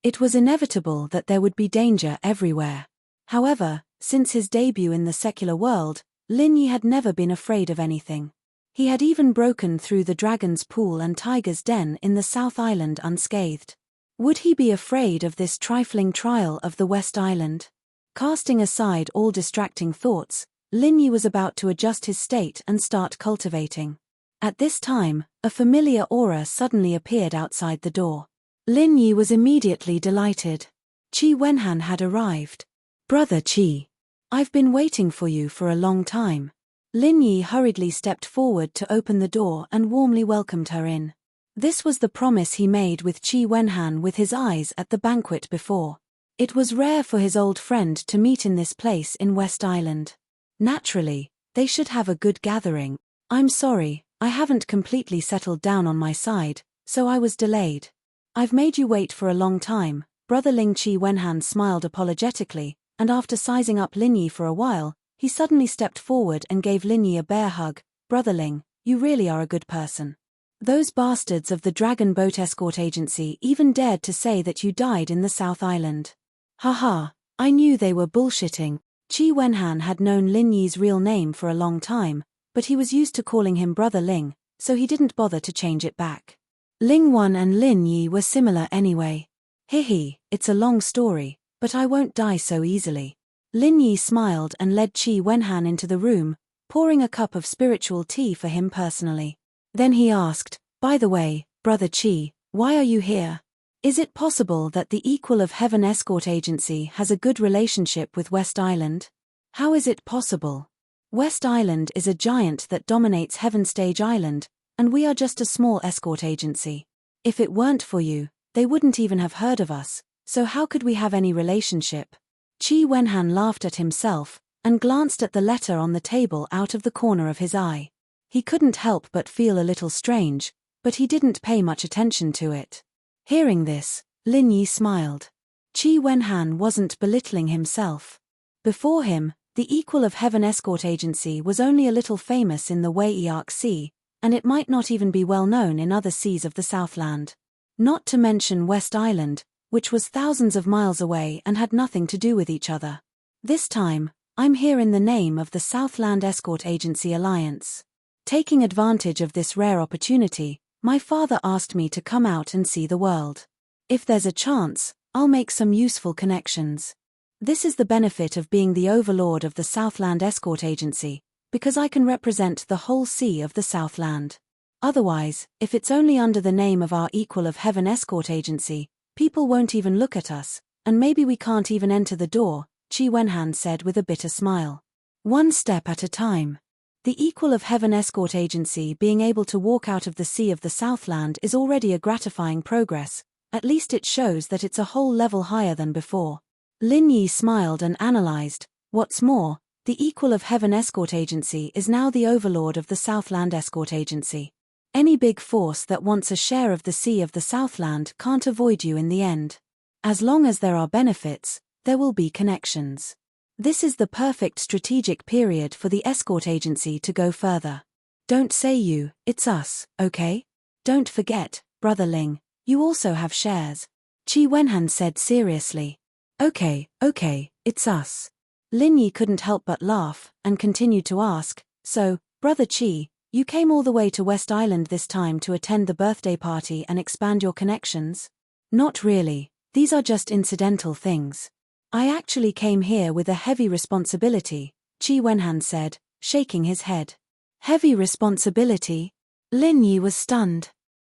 It was inevitable that there would be danger everywhere. However, since his debut in the secular world, Lin Yi had never been afraid of anything. He had even broken through the dragon's pool and tiger's den in the South Island unscathed. Would he be afraid of this trifling trial of the West Island? Casting aside all distracting thoughts, Lin Yi was about to adjust his state and start cultivating. At this time, a familiar aura suddenly appeared outside the door. Lin Yi was immediately delighted. Qi Wenhan had arrived. "Brother Qi, I've been waiting for you for a long time." Lin Yi hurriedly stepped forward to open the door and warmly welcomed her in. This was the promise he made with Qi Wenhan with his eyes at the banquet before. It was rare for his old friend to meet in this place in West Island. Naturally, they should have a good gathering. "I'm sorry, I haven't completely settled down on my side, so I was delayed. I've made you wait for a long time, Brother Ling. Qi Wenhan smiled apologetically, and after sizing up Lin Yi for a while, he suddenly stepped forward and gave Lin Yi a bear hug. Brother Ling, you really are a good person. Those bastards of the Dragon Boat Escort Agency even dared to say that you died in the South Island. Haha, I knew they were bullshitting. Qi Wenhan had known Lin Yi's real name for a long time, but he was used to calling him Brother Ling, so he didn't bother to change it back. Ling Wan and Lin Yi were similar anyway. Hihi, it's a long story, but I won't die so easily. Lin Yi smiled and led Qi Wenhan into the room, pouring a cup of spiritual tea for him personally. Then he asked, by the way, Brother Qi, why are you here? Is it possible that the Equal of Heaven Escort Agency has a good relationship with West Island? How is it possible? West Island is a giant that dominates Heaven Stage Island, and we are just a small escort agency. If it weren't for you, they wouldn't even have heard of us, so how could we have any relationship? Qi Wenhan laughed at himself, and glanced at the letter on the table out of the corner of his eye. He couldn't help but feel a little strange, but he didn't pay much attention to it. Hearing this, Lin Yi smiled. Qi Wenhan wasn't belittling himself. Before him, the Equal of Heaven Escort Agency was only a little famous in the Wei-Arc Sea, and it might not even be well known in other seas of the Southland. Not to mention West Island, which was thousands of miles away and had nothing to do with each other. This time, I'm here in the name of the Southland Escort Agency Alliance. Taking advantage of this rare opportunity, my father asked me to come out and see the world. If there's a chance, I'll make some useful connections. This is the benefit of being the overlord of the Southland Escort Agency, because I can represent the whole sea of the Southland. Otherwise, if it's only under the name of our Equal of Heaven Escort Agency, people won't even look at us, and maybe we can't even enter the door, Qi Wenhan said with a bitter smile. One step at a time. The Equal of Heaven Escort Agency being able to walk out of the sea of the Southland is already a gratifying progress, at least it shows that it's a whole level higher than before. Lin Yi smiled and analyzed, what's more, the Equal of Heaven Escort Agency is now the overlord of the Southland Escort Agency. Any big force that wants a share of the sea of the Southland can't avoid you in the end. As long as there are benefits, there will be connections. This is the perfect strategic period for the escort agency to go further. Don't say you, it's us, okay? Don't forget, Brother Ling, you also have shares. Qi Wenhan said seriously. Okay, it's us. Lin Yi couldn't help but laugh, and continued to ask, so, Brother Qi, you came all the way to West Island this time to attend the birthday party and expand your connections? Not really, these are just incidental things. I actually came here with a heavy responsibility, Qi Wenhan said, shaking his head. Heavy responsibility? Lin Yi was stunned.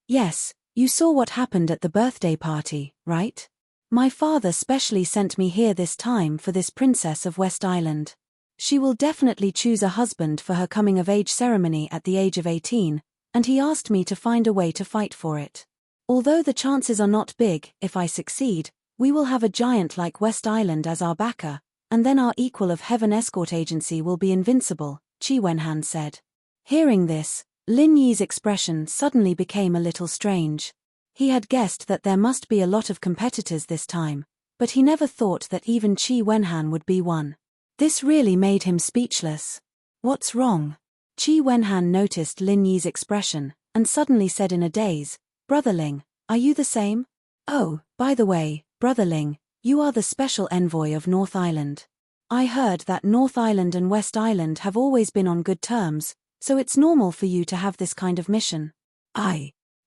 Yes, you saw what happened at the birthday party, right? My father specially sent me here this time for this princess of West Island. She will definitely choose a husband for her coming-of-age ceremony at the age of 18, and he asked me to find a way to fight for it. Although the chances are not big, if I succeed, we will have a giant like West Island as our backer, and then our Equal of Heaven Escort Agency will be invincible, Qi Wenhan said. Hearing this, Lin Yi's expression suddenly became a little strange. He had guessed that there must be a lot of competitors this time, but he never thought that even Qi Wenhan would be one. This really made him speechless. What's wrong? Qi Wenhan noticed Lin Yi's expression, and suddenly said in a daze, Brother Ling, are you the same? Oh, by the way, Brother Ling, you are the special envoy of North Island. I heard that North Island and West Island have always been on good terms, so it's normal for you to have this kind of mission.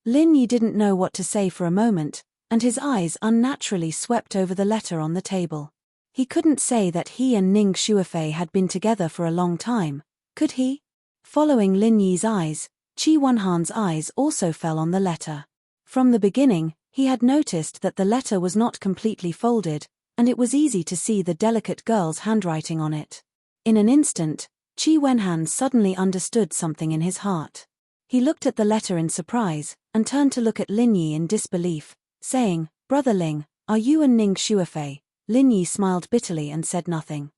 Lin Yi didn't know what to say for a moment, and his eyes unnaturally swept over the letter on the table. He couldn't say that he and Ning Shuofei had been together for a long time, could he? Following Lin Yi's eyes, Qi Wenhan's eyes also fell on the letter. From the beginning, he had noticed that the letter was not completely folded, and it was easy to see the delicate girl's handwriting on it. In an instant, Qi Wenhan suddenly understood something in his heart. He looked at the letter in surprise, and turned to look at Lin Yi in disbelief, saying, Brother Ling, are you and Ning Shuofei? Lin Yi smiled bitterly and said nothing.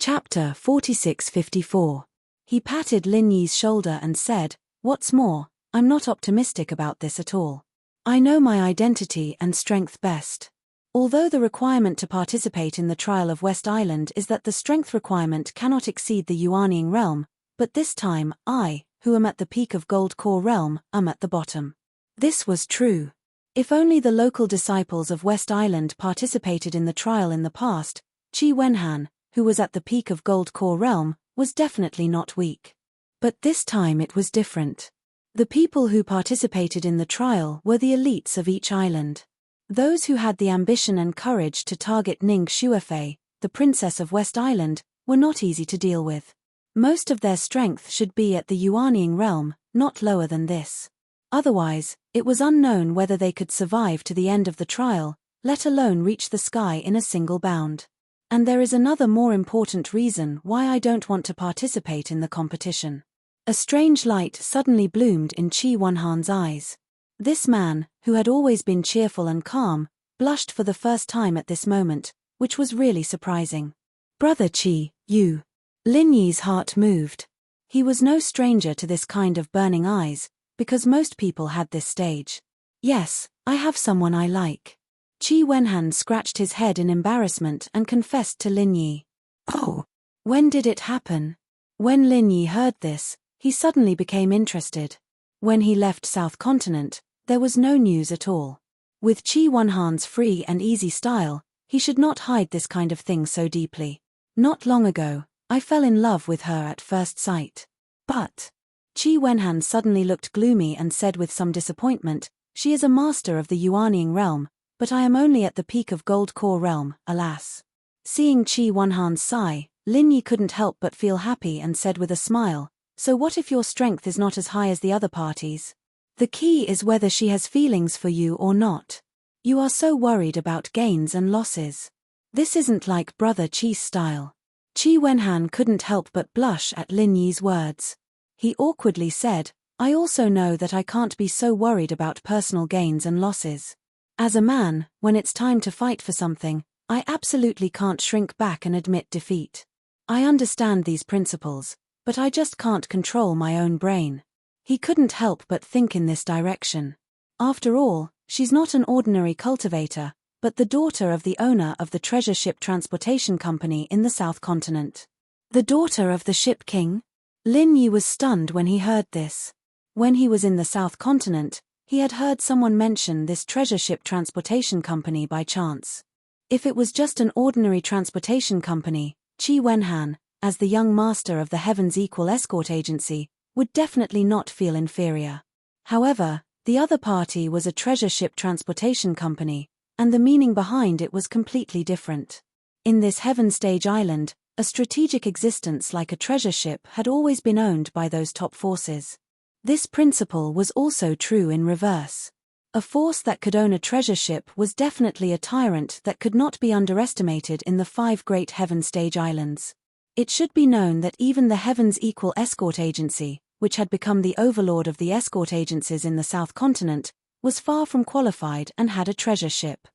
Chapter 46-54. He patted Lin Yi's shoulder and said, What's more, I'm not optimistic about this at all. I know my identity and strength best. Although the requirement to participate in the trial of West Island is that the strength requirement cannot exceed the Yuanying realm, but this time, I, who am at the peak of Gold Core realm, am at the bottom. This was true. If only the local disciples of West Island participated in the trial in the past, Qi Wenhan, who was at the peak of Gold Core realm, was definitely not weak. But this time it was different. The people who participated in the trial were the elites of each island. Those who had the ambition and courage to target Ning Xuefei, the princess of West Island, were not easy to deal with. Most of their strength should be at the Yuanying realm, not lower than this. Otherwise, it was unknown whether they could survive to the end of the trial, let alone reach the sky in a single bound. And there is another more important reason why I don't want to participate in the competition. A strange light suddenly bloomed in Qi Wenhan's eyes. This man, who had always been cheerful and calm, blushed for the first time at this moment, which was really surprising. Brother Qi, you. Lin Yi's heart moved. He was no stranger to this kind of burning eyes, because most people had this stage. Yes, I have someone I like. Qi Wenhan scratched his head in embarrassment and confessed to Lin Yi. Oh, when did it happen? When Lin Yi heard this, he suddenly became interested. When he left South Continent, there was no news at all. With Qi Wenhan's free and easy style, he should not hide this kind of thing so deeply. Not long ago, I fell in love with her at first sight. But Qi Wenhan suddenly looked gloomy and said with some disappointment, she is a master of the Yuanying realm, but I am only at the peak of Gold Core realm, alas. Seeing Qi Wenhan's sigh, Lin Yi couldn't help but feel happy and said with a smile, so what if your strength is not as high as the other parties? The key is whether she has feelings for you or not. You are so worried about gains and losses. This isn't like Brother Qi's style. Qi Wenhan couldn't help but blush at Lin Yi's words. He awkwardly said, I also know that I can't be so worried about personal gains and losses. As a man, when it's time to fight for something, I absolutely can't shrink back and admit defeat. I understand these principles, but I just can't control my own brain. He couldn't help but think in this direction. After all, she's not an ordinary cultivator, but the daughter of the owner of the treasure ship transportation company in the South Continent. The daughter of the ship king? Lin Yi was stunned when he heard this. When he was in the South Continent, he had heard someone mention this treasure ship transportation company by chance. If it was just an ordinary transportation company, Qi Wenhan, as the young master of the Heaven's Equal Escort Agency, would definitely not feel inferior. However, the other party was a treasure ship transportation company, and the meaning behind it was completely different. In this Heaven Stage Island, a strategic existence like a treasure ship had always been owned by those top forces. This principle was also true in reverse. A force that could own a treasure ship was definitely a tyrant that could not be underestimated in the 5 great Heaven Stage Islands. It should be known that even the Heaven's Equal Escort Agency, which had become the overlord of the escort agencies in the South Continent, was far from qualified and had a treasure ship.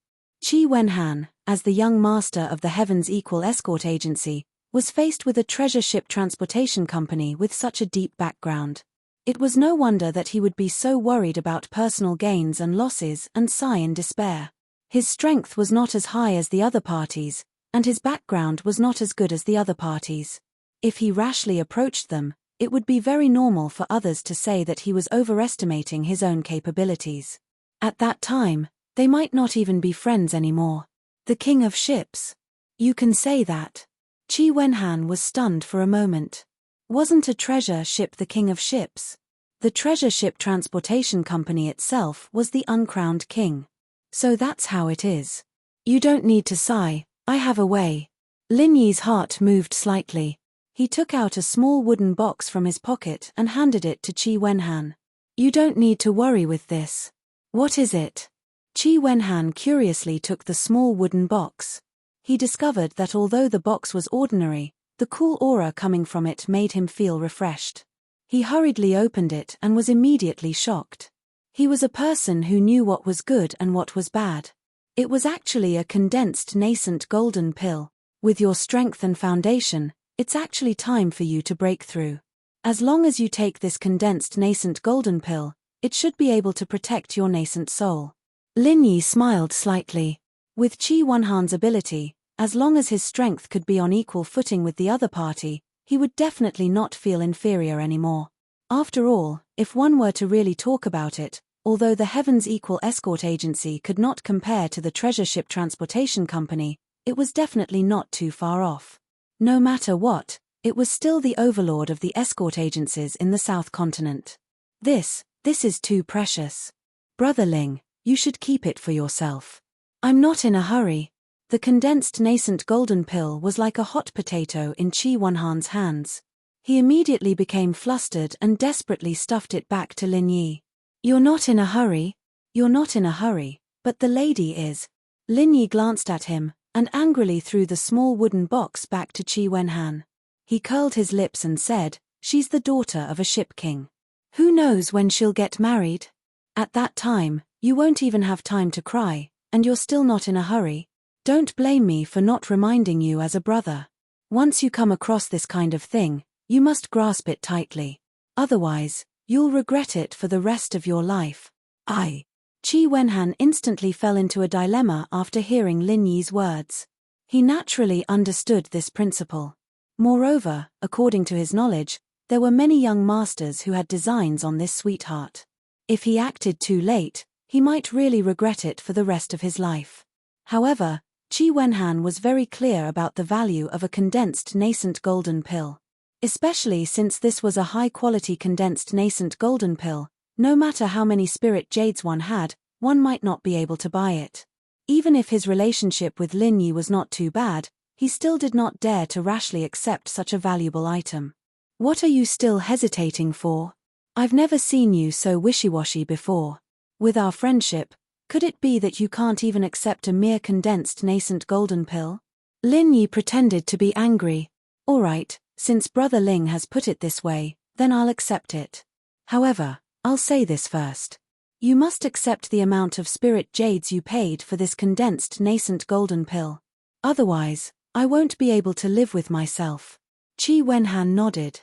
Qi Wenhan, as the young master of the Heaven's Equal Escort Agency, was faced with a treasure ship transportation company with such a deep background. It was no wonder that he would be so worried about personal gains and losses and sigh in despair. His strength was not as high as the other parties, and his background was not as good as the other parties. If he rashly approached them, it would be very normal for others to say that he was overestimating his own capabilities. At that time, they might not even be friends anymore. The king of ships. You can say that. Qi Wenhan was stunned for a moment. Wasn't a treasure ship the king of ships? The treasure ship transportation company itself was the uncrowned king. So that's how it is. You don't need to sigh, I have a way. Lin Yi's heart moved slightly. He took out a small wooden box from his pocket and handed it to Qi Wenhan. You don't need to worry with this. What is it? Qi Wenhan curiously took the small wooden box. He discovered that although the box was ordinary, the cool aura coming from it made him feel refreshed. He hurriedly opened it and was immediately shocked. He was a person who knew what was good and what was bad. It was actually a condensed nascent golden pill. With your strength and foundation, it's actually time for you to break through. As long as you take this condensed nascent golden pill, it should be able to protect your nascent soul. Lin Yi smiled slightly. With Qi Wenhan's ability, as long as his strength could be on equal footing with the other party, he would definitely not feel inferior anymore. After all, if one were to really talk about it, although the Heaven's Equal Escort Agency could not compare to the Treasure Ship Transportation Company, it was definitely not too far off. No matter what, it was still the overlord of the escort agencies in the South Continent. This is too precious. Brother Ling, you should keep it for yourself. I'm not in a hurry. The condensed nascent golden pill was like a hot potato in Qi Wenhan's hands. He immediately became flustered and desperately stuffed it back to Lin Yi. You're not in a hurry? You're not in a hurry, but the lady is. Lin Yi glanced at him, and angrily threw the small wooden box back to Qi Wenhan. He curled his lips and said, she's the daughter of a ship king. Who knows when she'll get married? At that time, you won't even have time to cry, and you're still not in a hurry. Don't blame me for not reminding you as a brother. Once you come across this kind of thing, you must grasp it tightly. Otherwise, you'll regret it for the rest of your life. Qi Wenhan instantly fell into a dilemma after hearing Lin Yi's words. He naturally understood this principle. Moreover, according to his knowledge, there were many young masters who had designs on this sweetheart. If he acted too late, he might really regret it for the rest of his life. However, Qi Wenhan was very clear about the value of a condensed nascent golden pill. Especially since this was a high-quality condensed nascent golden pill, no matter how many spirit jades one had, one might not be able to buy it. Even if his relationship with Lin Yi was not too bad, he still did not dare to rashly accept such a valuable item. What are you still hesitating for? I've never seen you so wishy-washy before. With our friendship, could it be that you can't even accept a mere condensed nascent golden pill? Lin Yi pretended to be angry. All right, since Brother Ling has put it this way, then I'll accept it. However, I'll say this first. You must accept the amount of spirit jades you paid for this condensed nascent golden pill. Otherwise, I won't be able to live with myself. Qi Wenhan nodded.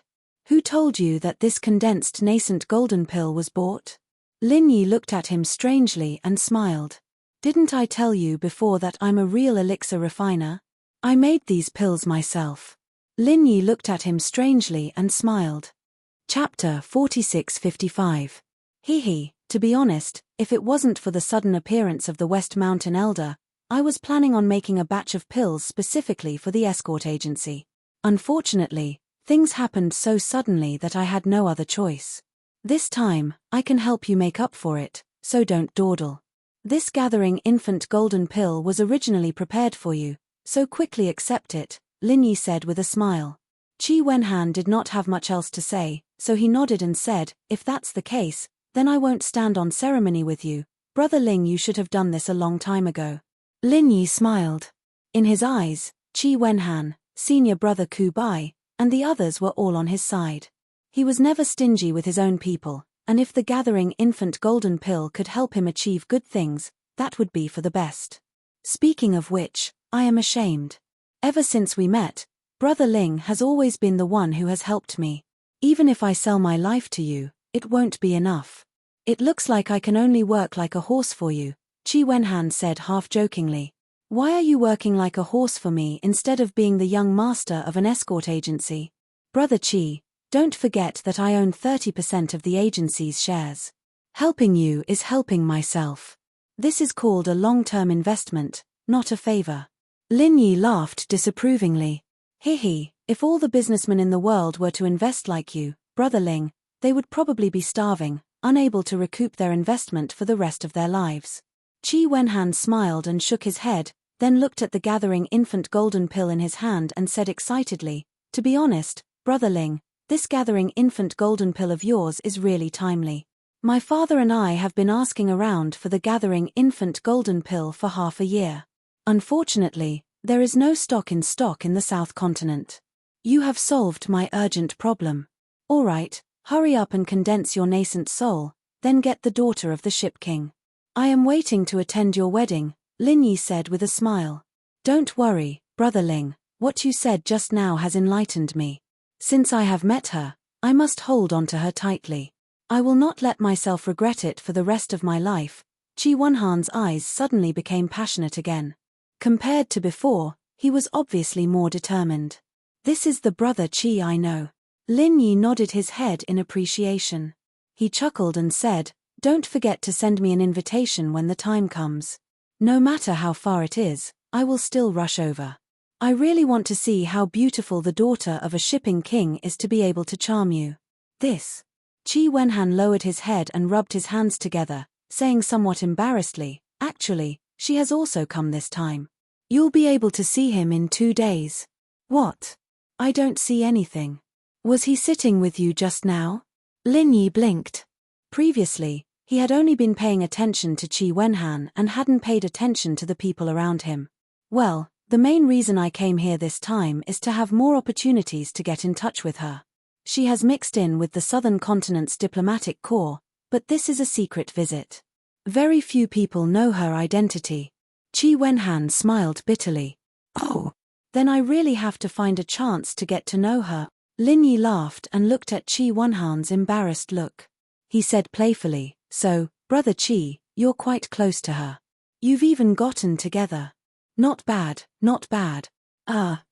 Who told you that this condensed nascent golden pill was bought? Lin Yi looked at him strangely and smiled. Didn't I tell you before that I'm a real elixir refiner? I made these pills myself. Lin Yi looked at him strangely and smiled. Chapter 4655. To be honest, if it wasn't for the sudden appearance of the West Mountain Elder, I was planning on making a batch of pills specifically for the escort agency. Unfortunately, things happened so suddenly that I had no other choice. This time, I can help you make up for it, so don't dawdle. This gathering infant golden pill was originally prepared for you, so quickly accept it, Lin Yi said with a smile. Qi Wenhan did not have much else to say, so he nodded and said, if that's the case, then I won't stand on ceremony with you. Brother Ling, you should have done this a long time ago. Lin Yi smiled. In his eyes, Qi Wenhan, senior brother Ku Bai, and the others were all on his side. He was never stingy with his own people, and if the gathering infant golden pill could help him achieve good things, that would be for the best. Speaking of which, I am ashamed. Ever since we met, Brother Ling has always been the one who has helped me. Even if I sell my life to you, it won't be enough. It looks like I can only work like a horse for you, Qi Wenhan said half-jokingly. Why are you working like a horse for me instead of being the young master of an escort agency? Brother Qi, don't forget that I own 30% of the agency's shares. Helping you is helping myself. This is called a long-term investment, not a favor. Lin Yi laughed disapprovingly. If all the businessmen in the world were to invest like you, Brother Ling, they would probably be starving, unable to recoup their investment for the rest of their lives. Qi Wenhan smiled and shook his head, then looked at the gathering infant golden pill in his hand and said excitedly, to be honest, Brother Ling, this gathering infant golden pill of yours is really timely. My father and I have been asking around for the gathering infant golden pill for half a year. Unfortunately, there is no stock in the South Continent. You have solved my urgent problem. All right, hurry up and condense your nascent soul, then get the daughter of the ship king. I am waiting to attend your wedding, Lin Yi said with a smile. Don't worry, Brother Ling, what you said just now has enlightened me. Since I have met her, I must hold on to her tightly. I will not let myself regret it for the rest of my life. Qi Wenhan's eyes suddenly became passionate again. Compared to before, he was obviously more determined. This is the brother Chi I know. Lin Yi nodded his head in appreciation. He chuckled and said, "Don't forget to send me an invitation when the time comes. No matter how far it is, I will still rush over. I really want to see how beautiful the daughter of a shipping king is to be able to charm you." This. Qi Wenhan lowered his head and rubbed his hands together, saying somewhat embarrassedly, "Actually, she has also come this time. You'll be able to see him in 2 days." "What? I don't see anything. Was he sitting with you just now?" Lin Yi blinked. Previously, he had only been paying attention to Qi Wenhan and hadn't paid attention to the people around him. "Well, the main reason I came here this time is to have more opportunities to get in touch with her. She has mixed in with the southern continent's diplomatic corps, but this is a secret visit. Very few people know her identity." Qi Wenhan smiled bitterly. "Oh, then I really have to find a chance to get to know her." Lin Yi laughed and looked at Qi Wenhan's embarrassed look. He said playfully, "So, Brother Qi, you're quite close to her. You've even gotten together. Not bad, not bad."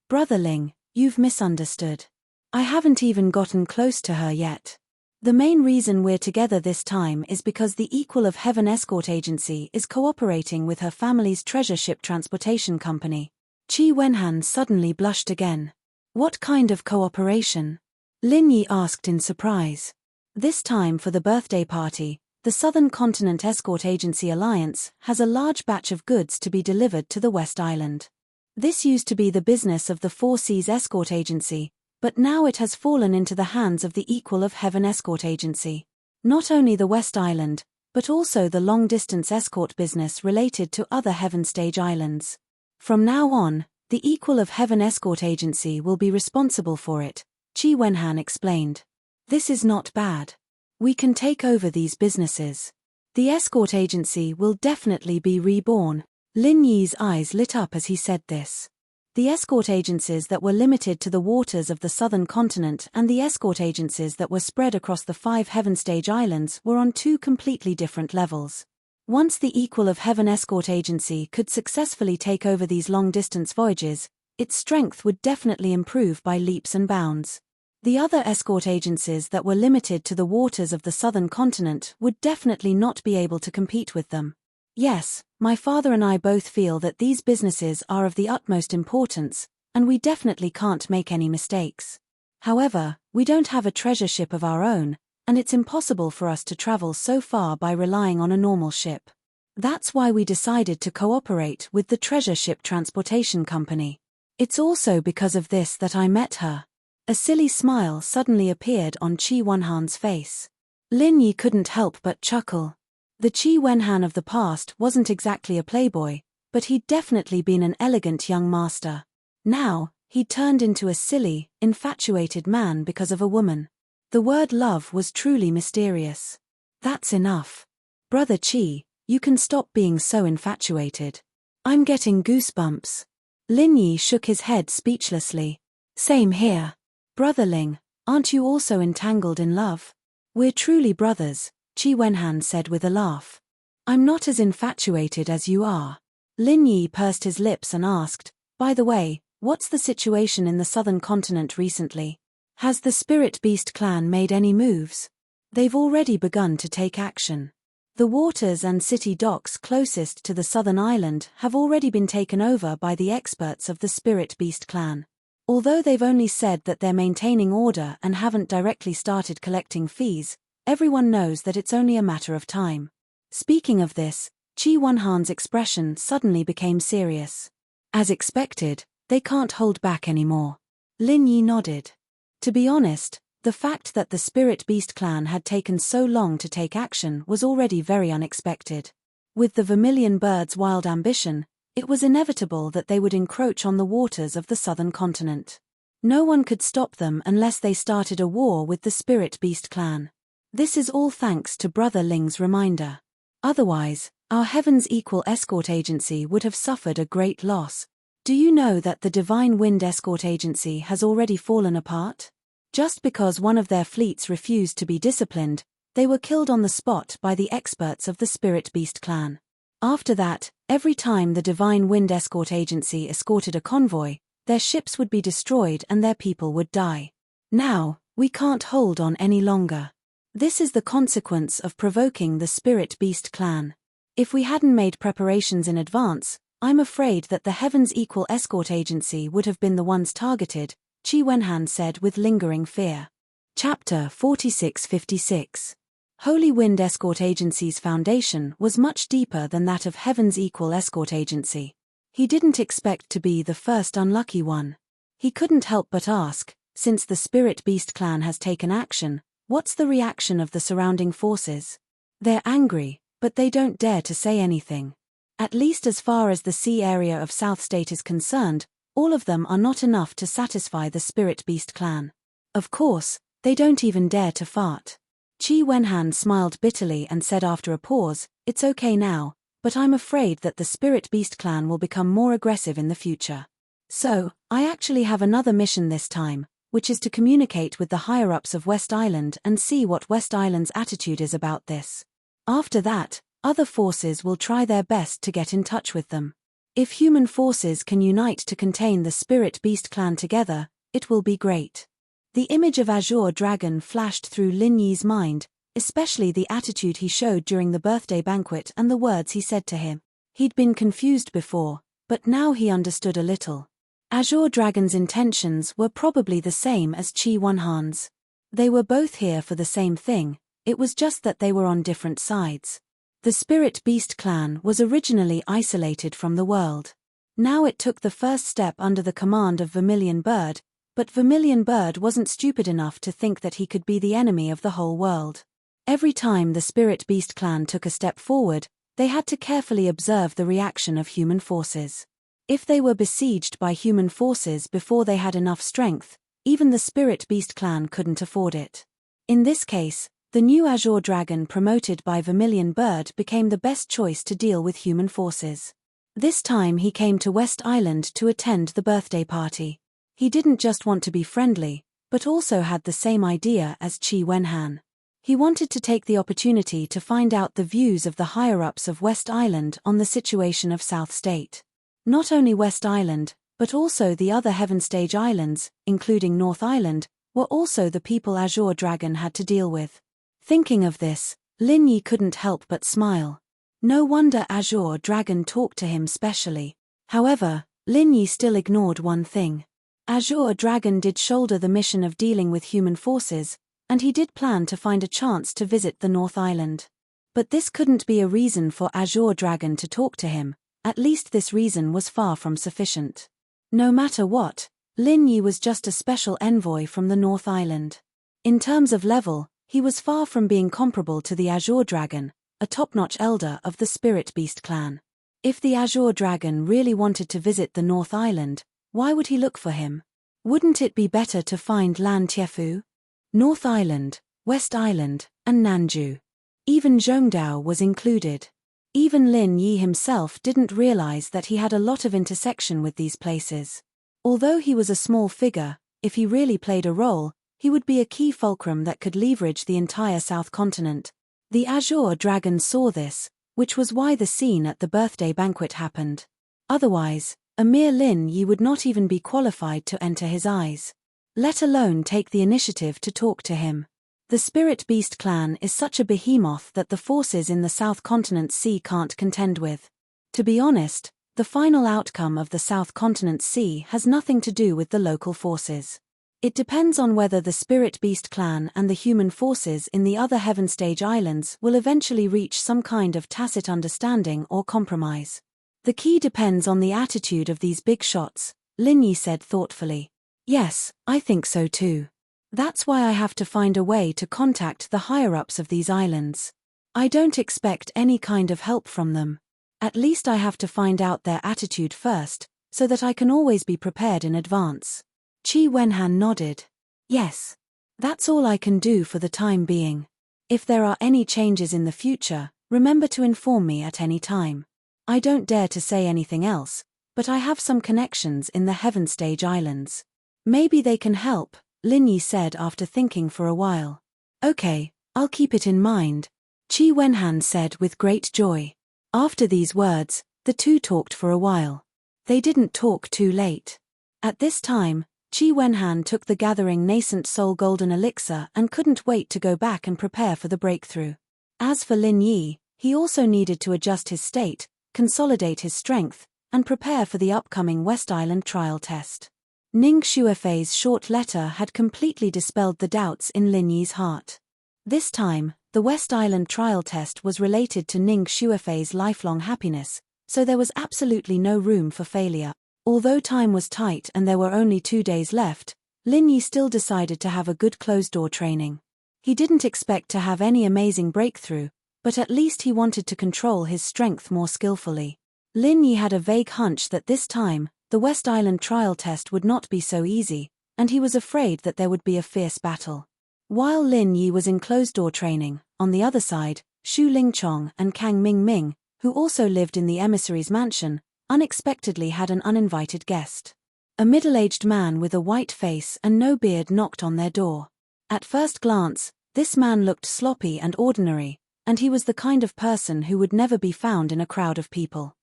Brother Ling, you've misunderstood. I haven't even gotten close to her yet. The main reason we're together this time is because the Equal of Heaven Escort Agency is cooperating with her family's treasure ship transportation company." Qi Wenhan suddenly blushed again. "What kind of cooperation?" Lin Yi asked in surprise. This time for the birthday party, the Southern Continent Escort Agency Alliance has a large batch of goods to be delivered to the West Island. This used to be the business of the Four Seas Escort Agency, but now it has fallen into the hands of the Equal of Heaven Escort Agency. Not only the West Island, but also the long-distance escort business related to other Heaven Stage islands. From now on, the Equal of Heaven Escort Agency will be responsible for it, Qi Wenhan explained. "This is not bad. We can take over these businesses. The escort agency will definitely be reborn." Lin Yi's eyes lit up as he said this. The escort agencies that were limited to the waters of the southern continent and the escort agencies that were spread across the 5 Heaven Stage islands were on 2 completely different levels. Once the Equal of Heaven Escort Agency could successfully take over these long-distance voyages, its strength would definitely improve by leaps and bounds. The other escort agencies that were limited to the waters of the southern continent would definitely not be able to compete with them. Yes, my father and I both feel that these businesses are of the utmost importance, and we definitely can't make any mistakes. However, we don't have a treasure ship of our own, and it's impossible for us to travel so far by relying on a normal ship. That's why we decided to cooperate with the treasure ship transportation company. It's also because of this that I met her." A silly smile suddenly appeared on Qi Wenhan's face. Lin Yi couldn't help but chuckle. The Qi Wenhan of the past wasn't exactly a playboy, but he'd definitely been an elegant young master. Now, he'd turned into a silly, infatuated man because of a woman. The word love was truly mysterious. "That's enough. Brother Qi, you can stop being so infatuated. I'm getting goosebumps." Lin Yi shook his head speechlessly. "Same here. Brother Ling, aren't you also entangled in love?" "We're truly brothers," Qi Wenhan said with a laugh. "I'm not as infatuated as you are." Lin Yi pursed his lips and asked, "By the way, what's the situation in the southern continent recently? Has the Spirit Beast clan made any moves?" "They've already begun to take action. The waters and city docks closest to the southern island have already been taken over by the experts of the Spirit Beast clan. Although they've only said that they're maintaining order and haven't directly started collecting fees, everyone knows that it's only a matter of time." Speaking of this, Qi Wenhan's expression suddenly became serious. "As expected, they can't hold back anymore." Lin Yi nodded. To be honest, the fact that the Spirit Beast clan had taken so long to take action was already very unexpected. With the Vermilion Bird's wild ambition, it was inevitable that they would encroach on the waters of the southern continent. No one could stop them unless they started a war with the Spirit Beast clan. This is all thanks to Brother Ling's reminder. Otherwise, our Heaven's Equal Escort Agency would have suffered a great loss. Do you know that the Divine Wind Escort Agency has already fallen apart? Just because one of their fleets refused to be disciplined, they were killed on the spot by the experts of the Spirit Beast clan. After that, every time the Divine Wind Escort Agency escorted a convoy, their ships would be destroyed and their people would die. Now, we can't hold on any longer. This is the consequence of provoking the Spirit Beast clan. If we hadn't made preparations in advance, I'm afraid that the Heaven's Equal Escort Agency would have been the ones targeted, Qi Wenhan said with lingering fear. Chapter 4656. Holy Wind Escort Agency's foundation was much deeper than that of Heaven's Equal Escort Agency. He didn't expect to be the first unlucky one. He couldn't help but ask, since the Spirit Beast clan has taken action, what's the reaction of the surrounding forces? They're angry, but they don't dare to say anything. At least as far as the sea area of South State is concerned, all of them are not enough to satisfy the Spirit Beast clan. Of course, they don't even dare to fart. Qi Wenhan smiled bitterly and said after a pause, "It's okay now, but I'm afraid that the Spirit Beast clan will become more aggressive in the future. So, I actually have another mission this time, which is to communicate with the higher-ups of West Island and see what West Island's attitude is about this. After that, other forces will try their best to get in touch with them. If human forces can unite to contain the Spirit Beast clan together, it will be great." The image of Azure Dragon flashed through Lin Yi's mind, especially the attitude he showed during the birthday banquet and the words he said to him. He'd been confused before, but now he understood a little. Azure Dragon's intentions were probably the same as Qi Wenhan's. They were both here for the same thing, it was just that they were on different sides. The Spirit Beast clan was originally isolated from the world. Now it took the first step under the command of Vermilion Bird, but Vermilion Bird wasn't stupid enough to think that he could be the enemy of the whole world. Every time the Spirit Beast clan took a step forward, they had to carefully observe the reaction of human forces. If they were besieged by human forces before they had enough strength, even the Spirit Beast clan couldn't afford it. In this case, the new Azure Dragon promoted by Vermilion Bird became the best choice to deal with human forces. This time he came to West Island to attend the birthday party. He didn't just want to be friendly, but also had the same idea as Qi Wenhan. He wanted to take the opportunity to find out the views of the higher-ups of West Island on the situation of South State. Not only West Island, but also the other Heaven Stage Islands, including North Island, were also the people Azure Dragon had to deal with. Thinking of this, Lin Yi couldn't help but smile. No wonder Azure Dragon talked to him specially. However, Lin Yi still ignored one thing. Azure Dragon did shoulder the mission of dealing with human forces, and he did plan to find a chance to visit the North Island. But this couldn't be a reason for Azure Dragon to talk to him, at least this reason was far from sufficient. No matter what, Lin Yi was just a special envoy from the North Island. In terms of level, he was far from being comparable to the Azure Dragon, a top-notch elder of the Spirit Beast clan. If the Azure Dragon really wanted to visit the North Island, why would he look for him? Wouldn't it be better to find Lan Tiefu? North Island, West Island, and Nanju. Even Zhongdao was included. Even Lin Yi himself didn't realize that he had a lot of intersection with these places. Although he was a small figure, if he really played a role, he would be a key fulcrum that could leverage the entire South Continent. The Azure Dragon saw this, which was why the scene at the birthday banquet happened. Otherwise, a mere Lin Yi would not even be qualified to enter his eyes, let alone take the initiative to talk to him. The Spirit Beast clan is such a behemoth that the forces in the South Continent Sea can't contend with. To be honest, the final outcome of the South Continent Sea has nothing to do with the local forces. It depends on whether the Spirit Beast clan and the human forces in the other Heaven Stage Islands will eventually reach some kind of tacit understanding or compromise. The key depends on the attitude of these big shots, Lin Yi said thoughtfully. Yes, I think so too. That's why I have to find a way to contact the higher-ups of these islands. I don't expect any kind of help from them. At least I have to find out their attitude first, so that I can always be prepared in advance. Qi Wenhan nodded. Yes. That's all I can do for the time being. If there are any changes in the future, remember to inform me at any time. I don't dare to say anything else, but I have some connections in the Heaven Stage Islands. Maybe they can help, Lin Yi said after thinking for a while. Okay, I'll keep it in mind, Qi Wenhan said with great joy. After these words, the two talked for a while. They didn't talk too late. At this time, Qi Wenhan took the gathering nascent soul golden elixir and couldn't wait to go back and prepare for the breakthrough. As for Lin Yi, he also needed to adjust his state, consolidate his strength, and prepare for the upcoming West Island trial test. Ning Xuefei's short letter had completely dispelled the doubts in Lin Yi's heart. This time, the West Island trial test was related to Ning Xuefei's lifelong happiness, so there was absolutely no room for failure. Although time was tight and there were only 2 days left, Lin Yi still decided to have a good closed-door training. He didn't expect to have any amazing breakthrough, but at least he wanted to control his strength more skillfully. Lin Yi had a vague hunch that this time, the West Island trial test would not be so easy, and he was afraid that there would be a fierce battle. While Lin Yi was in closed-door training, on the other side, Xu Lingchong and Kang Mingming, who also lived in the emissary's mansion, unexpectedly had an uninvited guest. A middle-aged man with a white face and no beard knocked on their door. At first glance, this man looked sloppy and ordinary, and he was the kind of person who would never be found in a crowd of people.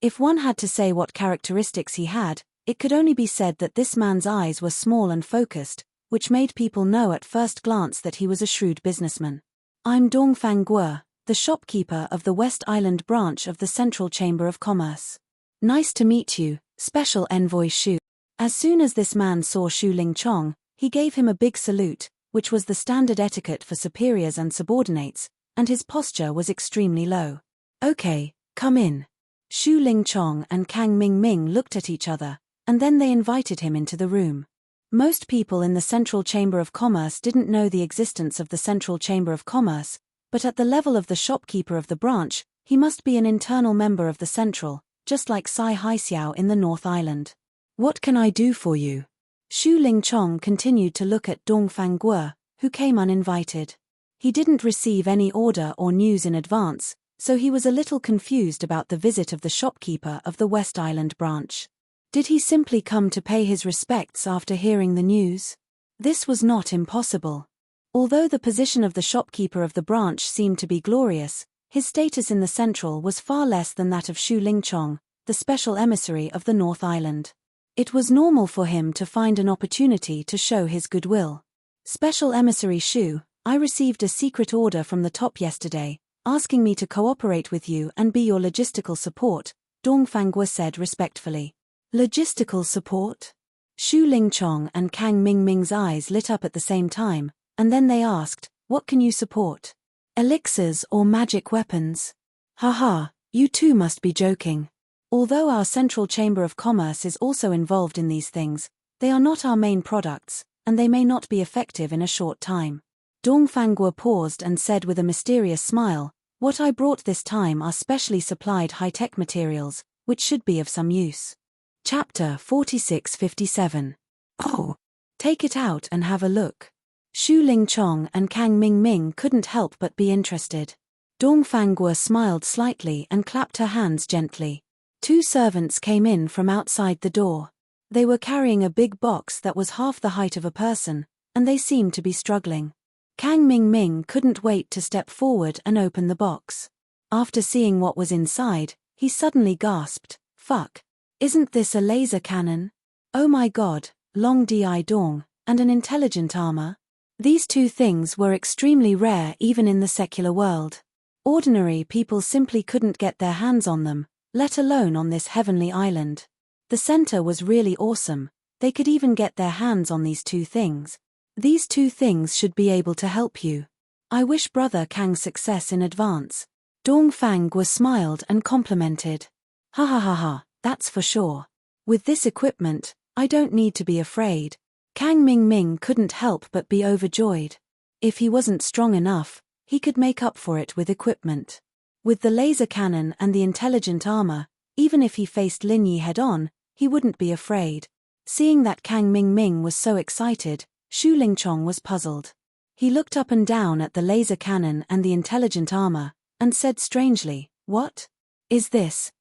If one had to say what characteristics he had, it could only be said that this man's eyes were small and focused, which made people know at first glance that he was a shrewd businessman. "I'm Dongfang Guo, the shopkeeper of the West Island branch of the Central Chamber of Commerce. Nice to meet you, Special Envoy Xu." As soon as this man saw Xu Lingchong, he gave him a big salute, which was the standard etiquette for superiors and subordinates, and his posture was extremely low. "Okay, come in." Xu Lingchong and Kang Mingming looked at each other, and then they invited him into the room. Most people in the Central Chamber of Commerce didn't know the existence of the Central Chamber of Commerce, but at the level of the shopkeeper of the branch, he must be an internal member of the Central, just like Sai Haixiao in the North Island. "What can I do for you?" Xu Lingchong continued to look at Dongfang Guo, who came uninvited. He didn't receive any order or news in advance, so he was a little confused about the visit of the shopkeeper of the West Island branch. Did he simply come to pay his respects after hearing the news? This was not impossible. Although the position of the shopkeeper of the branch seemed to be glorious, his status in the Central was far less than that of Xu Lingchong, the special emissary of the North Island. It was normal for him to find an opportunity to show his goodwill. "Special Emissary Xu, I received a secret order from the top yesterday, asking me to cooperate with you and be your logistical support," Dongfang Guo said respectfully. "Logistical support?" Xu Lingchong and Kang Mingming's eyes lit up at the same time, and then they asked, "What can you support? Elixirs or magic weapons?" "Haha, you two must be joking. Although our Central Chamber of Commerce is also involved in these things, they are not our main products, and they may not be effective in a short time." Dongfang Guo paused and said with a mysterious smile, "What I brought this time are specially supplied high-tech materials, which should be of some use." Chapter 4657. "Oh, take it out and have a look." Xu Lingchong and Kang Mingming couldn't help but be interested. Dongfang Guo smiled slightly and clapped her hands gently. 2 servants came in from outside the door. They were carrying a big box that was half the height of a person, and they seemed to be struggling. Kang Mingming couldn't wait to step forward and open the box. After seeing what was inside, he suddenly gasped, "Fuck! Isn't this a laser cannon? Oh my god, Long Di Dong, and an intelligent armor?" These two things were extremely rare even in the secular world. Ordinary people simply couldn't get their hands on them, let alone on this heavenly island. The center was really awesome. They could even get their hands on these two things. These two things should be able to help you. I wish Brother Kang success in advance. Dongfang Guo smiled and complimented. Ha ha ha ha, that's for sure. With this equipment, I don't need to be afraid. Kang Mingming couldn't help but be overjoyed. If he wasn't strong enough, he could make up for it with equipment. With the laser cannon and the intelligent armor, even if he faced Lin Yi head-on, he wouldn't be afraid. Seeing that Kang Mingming was so excited, Xu Lingchong was puzzled. He looked up and down at the laser cannon and the intelligent armor, and said strangely, "What? Is this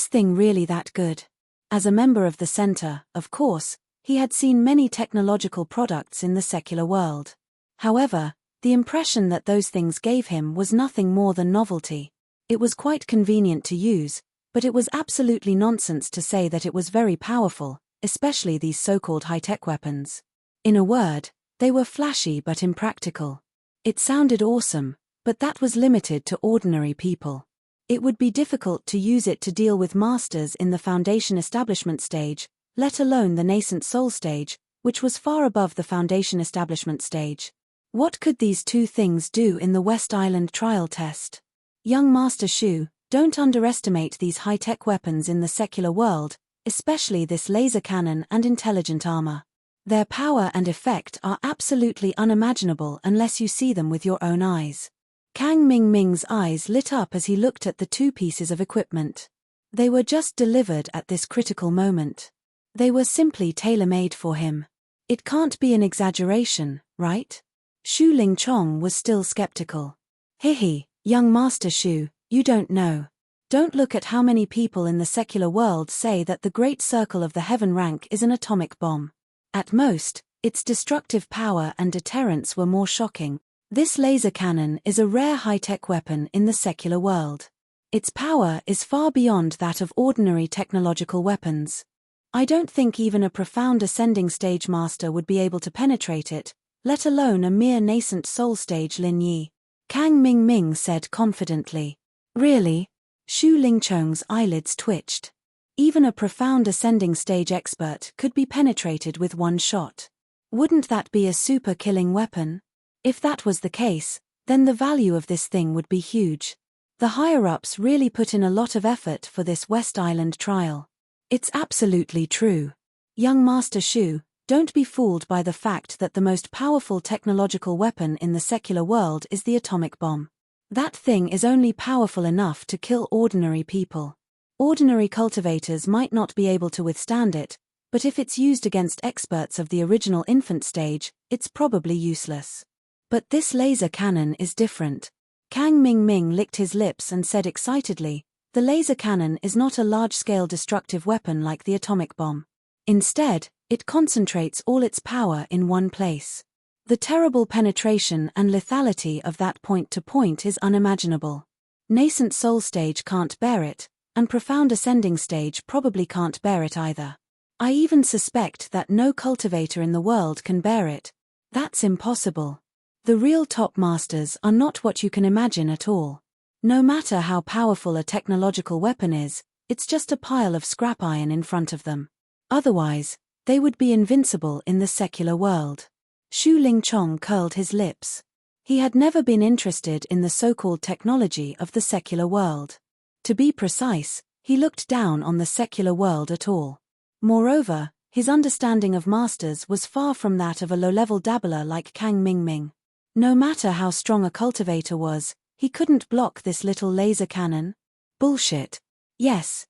thing really that good?" As a member of the center, of course, he had seen many technological products in the secular world. However, the impression that those things gave him was nothing more than novelty. It was quite convenient to use, but it was absolutely nonsense to say that it was very powerful, especially these so-called high-tech weapons. In a word, they were flashy but impractical. It sounded awesome, but that was limited to ordinary people. It would be difficult to use it to deal with masters in the foundation establishment stage, let alone the nascent soul stage, which was far above the foundation establishment stage. What could these two things do in the West Island trial test? Young Master Shu, don't underestimate these high-tech weapons in the secular world, especially this laser cannon and intelligent armor. Their power and effect are absolutely unimaginable unless you see them with your own eyes. Kang Ming's eyes lit up as he looked at the two pieces of equipment. They were just delivered at this critical moment. They were simply tailor-made for him. It can't be an exaggeration, right? Shu Lingchong was still skeptical. Hihi, young Master Shu, you don't know. Don't look at how many people in the secular world say that the Great Circle of the Heaven rank is an atomic bomb. At most, its destructive power and deterrence were more shocking. This laser cannon is a rare high-tech weapon in the secular world. Its power is far beyond that of ordinary technological weapons. I don't think even a profound ascending stage master would be able to penetrate it, let alone a mere nascent soul stage Lin Yi. Kang Ming said confidently. Really? Shu Lingchong's eyelids twitched. Even a profound ascending stage expert could be penetrated with one shot. Wouldn't that be a super killing weapon? If that was the case, then the value of this thing would be huge. The higher-ups really put in a lot of effort for this West Island trial. It's absolutely true. Young Master Shu, don't be fooled by the fact that the most powerful technological weapon in the secular world is the atomic bomb. That thing is only powerful enough to kill ordinary people. Ordinary cultivators might not be able to withstand it, but if it's used against experts of the original infant stage, it's probably useless. But this laser cannon is different. Kang Ming licked his lips and said excitedly, the laser cannon is not a large-scale destructive weapon like the atomic bomb. Instead, it concentrates all its power in one place. The terrible penetration and lethality of that point-to-point is unimaginable. Nascent soul stage can't bear it, and profound ascending stage probably can't bear it either. I even suspect that no cultivator in the world can bear it. That's impossible. The real top masters are not what you can imagine at all. No matter how powerful a technological weapon is, it's just a pile of scrap iron in front of them. Otherwise, they would be invincible in the secular world. Shu Lingchong curled his lips. He had never been interested in the so-called technology of the secular world. To be precise, he looked down on the secular world at all. Moreover, his understanding of masters was far from that of a low-level dabbler like Kang Ming. No matter how strong a cultivator was, he couldn't block this little laser cannon. Bullshit. Yes,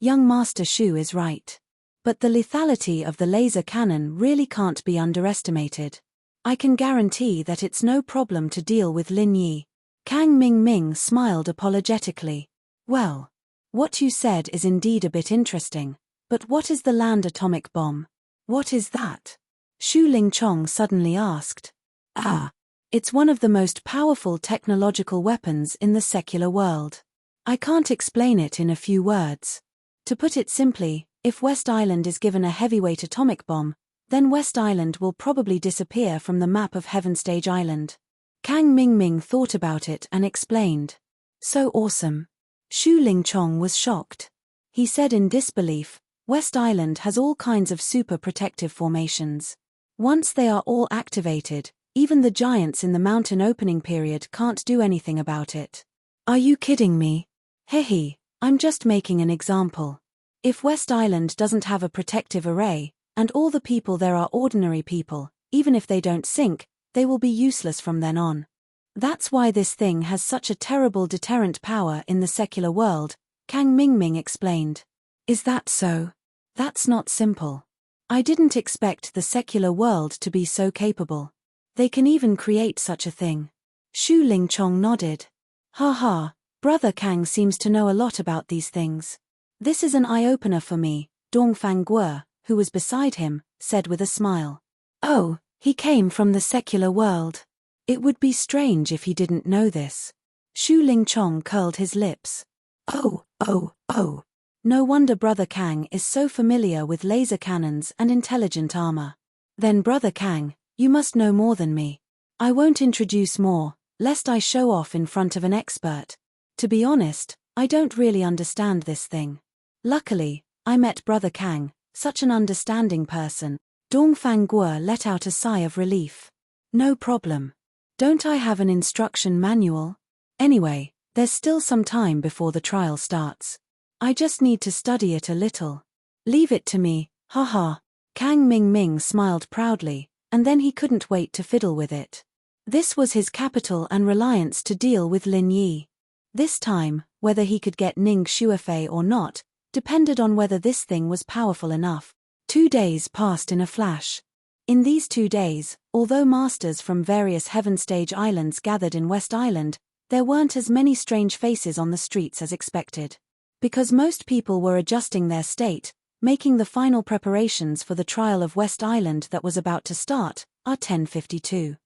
young Master Shu is right. But the lethality of the laser cannon really can't be underestimated. I can guarantee that it's no problem to deal with Lin Yi. Kang Ming smiled apologetically. Well, what you said is indeed a bit interesting, but what is the land atomic bomb? What is that? Shu Lingchong suddenly asked. It's one of the most powerful technological weapons in the secular world. I can't explain it in a few words. To put it simply, if West Island is given a heavyweight atomic bomb, then West Island will probably disappear from the map of Heaven Stage Island. Kang Ming thought about it and explained. So awesome. Shu Lingchong was shocked. He said in disbelief, West Island has all kinds of super protective formations. Once they are all activated, even the giants in the mountain opening period can't do anything about it. Are you kidding me? Hehe, I'm just making an example. If West Island doesn't have a protective array, and all the people there are ordinary people, even if they don't sink, they will be useless from then on. That's why this thing has such a terrible deterrent power in the secular world, Kang Ming explained. Is that so? That's not simple. I didn't expect the secular world to be so capable. They can even create such a thing. Shu Lingchong nodded. Ha, Brother Kang seems to know a lot about these things. This is an eye-opener for me, Dongfang Guo, who was beside him, said with a smile. Oh, he came from the secular world. It would be strange if he didn't know this. Shu Lingchong curled his lips. Oh, oh, oh. No wonder Brother Kang is so familiar with laser cannons and intelligent armor. Then Brother Kang, you must know more than me. I won't introduce more, lest I show off in front of an expert. To be honest, I don't really understand this thing. Luckily, I met Brother Kang, such an understanding person. Dongfang Guo let out a sigh of relief. No problem. Don't I have an instruction manual? Anyway, there's still some time before the trial starts. I just need to study it a little. Leave it to me, haha. Kang Ming smiled proudly, and then he couldn't wait to fiddle with it. This was his capital and reliance to deal with Lin Yi. This time, whether he could get Ning Shuifei or not, depended on whether this thing was powerful enough. 2 days passed in a flash. In these 2 days, although masters from various Heaven Stage islands gathered in West Island, there weren't as many strange faces on the streets as expected. Because most people were adjusting their state, making the final preparations for the trial of West Island that was about to start, R1052.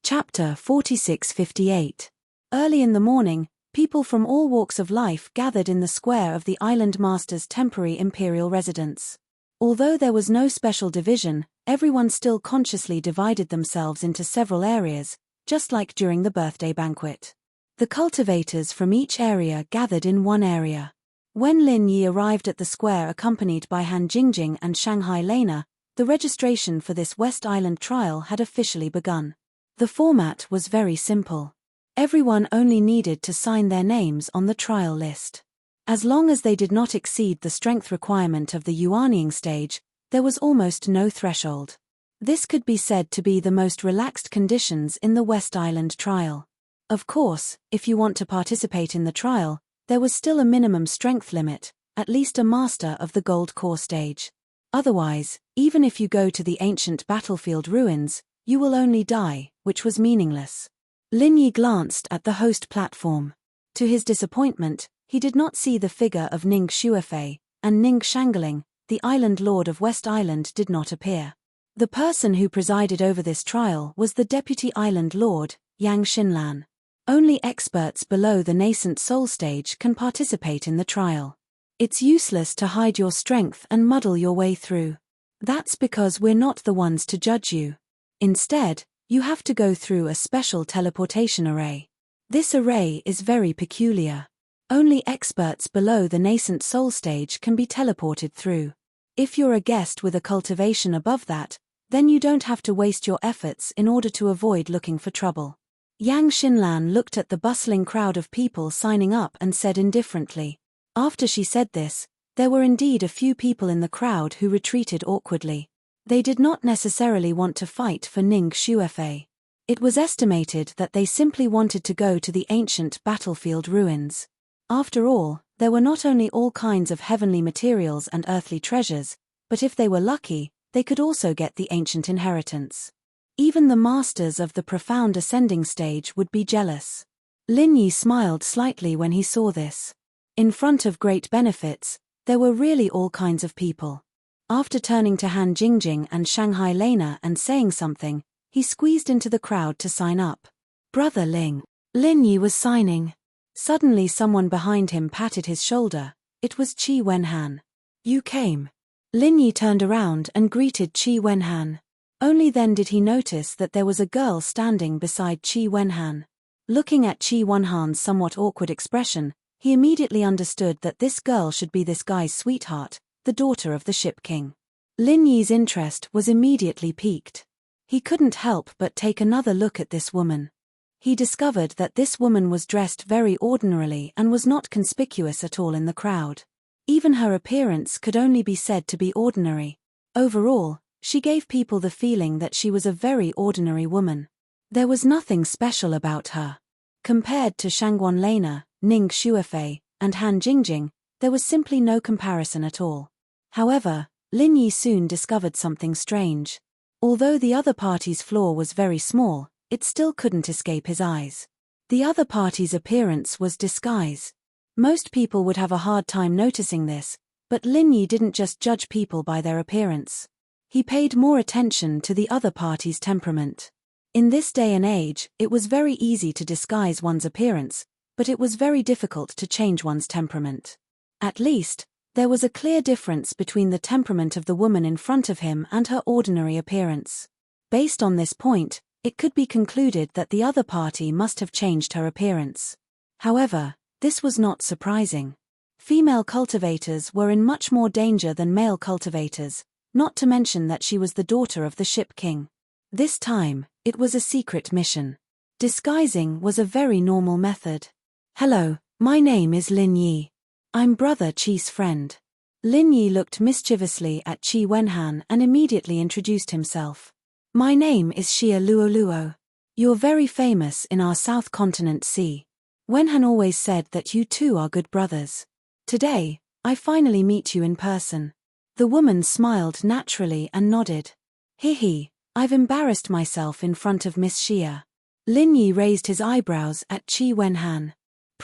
Chapter 4658. Early in the morning, people from all walks of life gathered in the square of the island master's temporary imperial residence. Although there was no special division, everyone still consciously divided themselves into several areas, just like during the birthday banquet. The cultivators from each area gathered in one area. When Lin Yi arrived at the square accompanied by Han Jingjing and Shanghai Lena, the registration for this West Island trial had officially begun. The format was very simple. Everyone only needed to sign their names on the trial list. As long as they did not exceed the strength requirement of the Yuanying stage, there was almost no threshold. This could be said to be the most relaxed conditions in the West Island trial. Of course, if you want to participate in the trial, there was still a minimum strength limit, at least a master of the Gold Core stage. Otherwise, even if you go to the ancient battlefield ruins, you will only die, which was meaningless. Lin Yi glanced at the host platform. To his disappointment, he did not see the figure of Ning Shuifei, and Ning Shangling, the island lord of West Island, did not appear. The person who presided over this trial was the deputy island lord, Yang Xinlan. Only experts below the nascent soul stage can participate in the trial. It's useless to hide your strength and muddle your way through. That's because we're not the ones to judge you. Instead, you have to go through a special teleportation array. This array is very peculiar. Only experts below the nascent soul stage can be teleported through. If you're a guest with a cultivation above that, then you don't have to waste your efforts in order to avoid looking for trouble. Yang Xinlan looked at the bustling crowd of people signing up and said indifferently. After she said this, there were indeed a few people in the crowd who retreated awkwardly. They did not necessarily want to fight for Ning Shuifei. It was estimated that they simply wanted to go to the ancient battlefield ruins. After all, there were not only all kinds of heavenly materials and earthly treasures, but if they were lucky, they could also get the ancient inheritance. Even the masters of the profound ascending stage would be jealous. Lin Yi smiled slightly when he saw this. In front of great benefits, there were really all kinds of people. After turning to Han Jingjing and Shanghai Lena and saying something, he squeezed into the crowd to sign up. Brother Ling. Lin Yi was signing. Suddenly someone behind him patted his shoulder. It was Qi Wenhan. You came. Lin Yi turned around and greeted Qi Wenhan. Only then did he notice that there was a girl standing beside Qi Wenhan. Looking at Qi Wenhan's somewhat awkward expression, he immediately understood that this girl should be this guy's sweetheart, the daughter of the ship king. Lin Yi's interest was immediately piqued. He couldn't help but take another look at this woman. He discovered that this woman was dressed very ordinarily and was not conspicuous at all in the crowd. Even her appearance could only be said to be ordinary. Overall, she gave people the feeling that she was a very ordinary woman. There was nothing special about her. Compared to Shangguan Lena, Ning Shuifei, and Han Jingjing, there was simply no comparison at all. However, Lin Yi soon discovered something strange. Although the other party's floor was very small, it still couldn't escape his eyes. The other party's appearance was disguise. Most people would have a hard time noticing this, but Lin Yi didn't just judge people by their appearance. He paid more attention to the other party's temperament. In this day and age, it was very easy to disguise one's appearance, but it was very difficult to change one's temperament. At least, there was a clear difference between the temperament of the woman in front of him and her ordinary appearance. Based on this point, it could be concluded that the other party must have changed her appearance. However, this was not surprising. Female cultivators were in much more danger than male cultivators, not to mention that she was the daughter of the ship king. This time, it was a secret mission. Disguising was a very normal method. "Hello, my name is Lin Yi. I'm Brother Qi's friend." Lin Yi looked mischievously at Qi Wenhan and immediately introduced himself. "My name is Xia Luoluo. You're very famous in our South Continent Sea. Wenhan always said that you two are good brothers. Today, I finally meet you in person." The woman smiled naturally and nodded. "He, I've embarrassed myself in front of Miss Xia." Lin Yi raised his eyebrows at Qi Wenhan.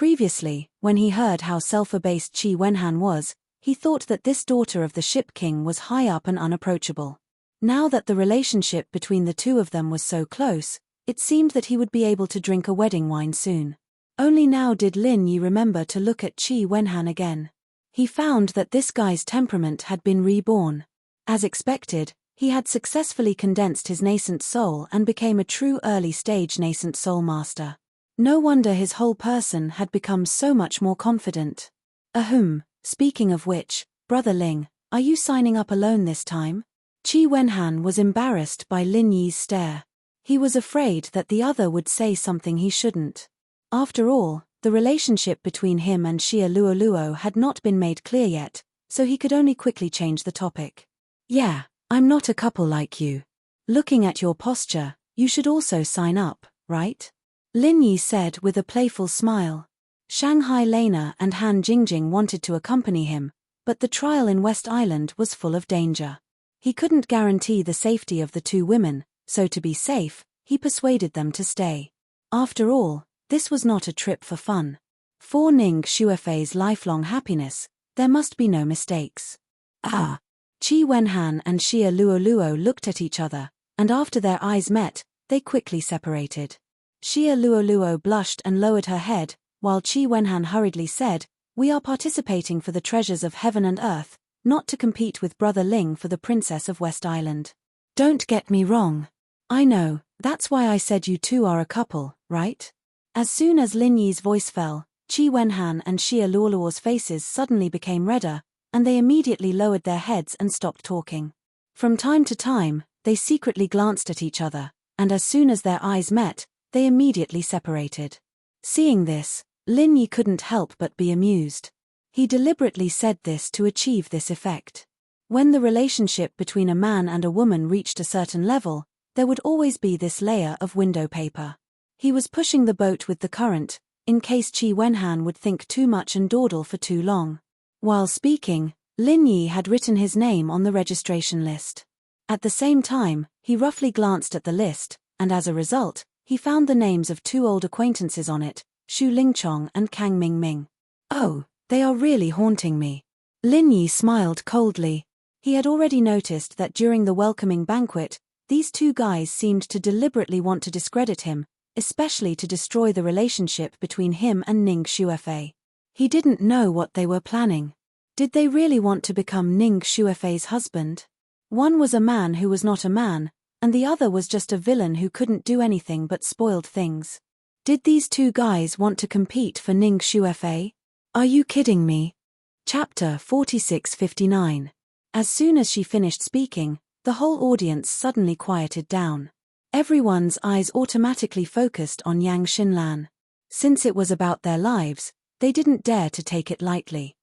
Previously, when he heard how self-abased Qi Wenhan was, he thought that this daughter of the ship king was high up and unapproachable. Now that the relationship between the two of them was so close, it seemed that he would be able to drink a wedding wine soon. Only now did Lin Yi remember to look at Qi Wenhan again. He found that this guy's temperament had been reborn. As expected, he had successfully condensed his nascent soul and became a true early-stage nascent soul master. No wonder his whole person had become so much more confident. Speaking of which, Brother Ling, are you signing up alone this time? Qi Wenhan was embarrassed by Lin Yi's stare. He was afraid that the other would say something he shouldn't. After all, the relationship between him and Xia Luoluo had not been made clear yet, so he could only quickly change the topic. "Yeah, I'm not a couple like you. Looking at your posture, you should also sign up, right?" Lin Yi said with a playful smile. Shanghai Lena and Han Jingjing wanted to accompany him, but the trial in West Island was full of danger. He couldn't guarantee the safety of the two women, so to be safe, he persuaded them to stay. After all, this was not a trip for fun. For Ning Xuefei's lifelong happiness, there must be no mistakes. Qi Wenhan and Xia Luoluo looked at each other, and after their eyes met, they quickly separated. Xia Luoluo blushed and lowered her head, while Qi Wenhan hurriedly said, "We are participating for the treasures of heaven and earth, not to compete with Brother Ling for the Princess of West Island." "Don't get me wrong. I know, that's why I said you two are a couple, right?" As soon as Lin Yi's voice fell, Qi Wenhan and Xia Luoluo's faces suddenly became redder, and they immediately lowered their heads and stopped talking. From time to time, they secretly glanced at each other, and as soon as their eyes met, they immediately separated. Seeing this, Lin Yi couldn't help but be amused. He deliberately said this to achieve this effect. When the relationship between a man and a woman reached a certain level, there would always be this layer of window paper. He was pushing the boat with the current, in case Qi Wenhan would think too much and dawdle for too long. While speaking, Lin Yi had written his name on the registration list. At the same time, he roughly glanced at the list, and as a result, he found the names of two old acquaintances on it, Xu Lingchong and Kang Mingming. "Oh, they are really haunting me." Lin Yi smiled coldly. He had already noticed that during the welcoming banquet, these two guys seemed to deliberately want to discredit him, especially to destroy the relationship between him and Ning Xuefei. He didn't know what they were planning. Did they really want to become Ning Xuefei's husband? One was a man who was not a man, and the other was just a villain who couldn't do anything but spoiled things. Did these two guys want to compete for Ning Xuefei? Are you kidding me? Chapter 46-59. As soon as she finished speaking, the whole audience suddenly quieted down. Everyone's eyes automatically focused on Yang Xinlan. Since it was about their lives, they didn't dare to take it lightly.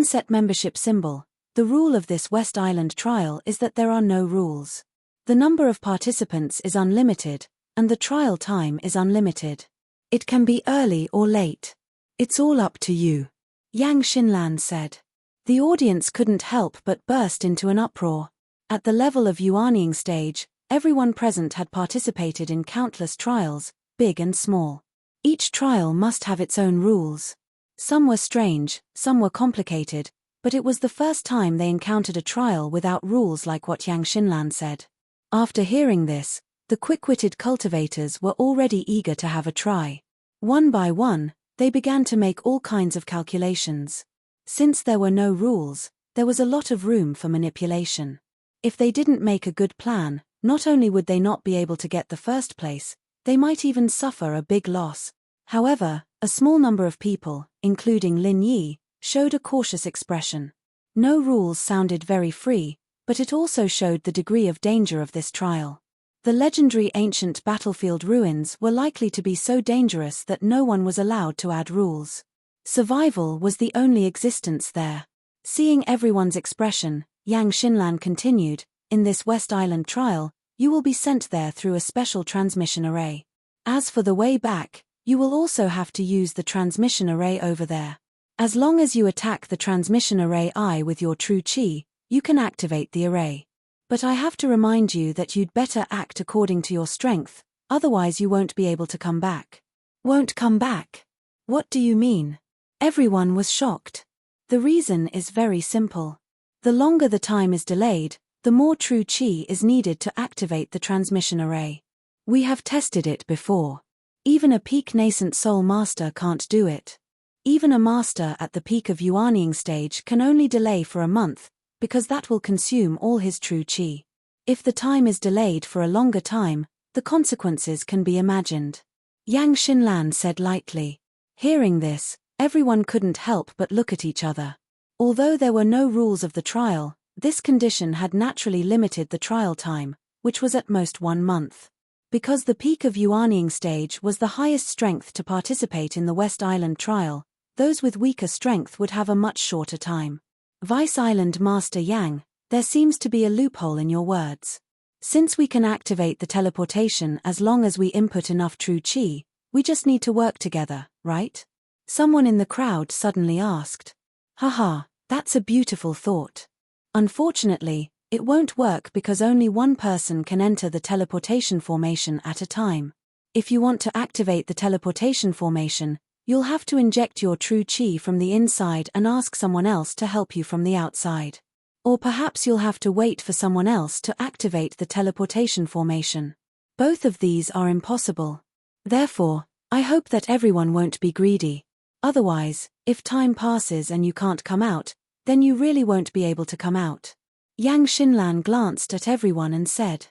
Set membership symbol. The rule of this West Island trial is that there are no rules. The number of participants is unlimited, and the trial time is unlimited. It can be early or late. It's all up to you, Yang Xinlan said. The audience couldn't help but burst into an uproar. At the level of Yuanying stage, everyone present had participated in countless trials, big and small. Each trial must have its own rules. Some were strange, some were complicated, but it was the first time they encountered a trial without rules like what Yang Xinlan said. After hearing this, the quick-witted cultivators were already eager to have a try. One by one, They began to make all kinds of calculations. Since there were no rules, there was a lot of room for manipulation. If they didn't make a good plan, not only would they not be able to get the first place, they might even suffer a big loss. However, a small number of people, including Lin Yi, showed a cautious expression. No rules sounded very free, but it also showed the degree of danger of this trial. The legendary ancient battlefield ruins were likely to be so dangerous that no one was allowed to add rules. Survival was the only existence there. Seeing everyone's expression, Yang Xinlan continued, "In this West Island trial, you will be sent there through a special transmission array. As for the way back, you will also have to use the transmission array over there. As long as you attack the transmission array I with your true qi, you can activate the array. But I have to remind you that you'd better act according to your strength, otherwise you won't be able to come back." "Won't come back? What do you mean?" Everyone was shocked. The reason is very simple. The longer the time is delayed, the more true qi is needed to activate the transmission array. We have tested it before. Even a peak nascent soul master can't do it. Even a master at the peak of Yuanying stage can only delay for a month, because that will consume all his true qi. If the time is delayed for a longer time, the consequences can be imagined. Yang Xinlan said lightly. Hearing this, everyone couldn't help but look at each other. Although there were no rules of the trial, this condition had naturally limited the trial time, which was at most 1 month. Because the peak of Yuanying stage was the highest strength to participate in the West Island trial, those with weaker strength would have a much shorter time. Vice Island Master Yang, there seems to be a loophole in your words. Since we can activate the teleportation as long as we input enough true qi, we just need to work together, right? Someone in the crowd suddenly asked. Haha, that's a beautiful thought. Unfortunately, it won't work because only one person can enter the teleportation formation at a time. If you want to activate the teleportation formation, you'll have to inject your true qi from the inside and ask someone else to help you from the outside. Or perhaps you'll have to wait for someone else to activate the teleportation formation. Both of these are impossible. Therefore, I hope that everyone won't be greedy. Otherwise, if time passes and you can't come out, then you really won't be able to come out. Yang Xinlan glanced at everyone and said.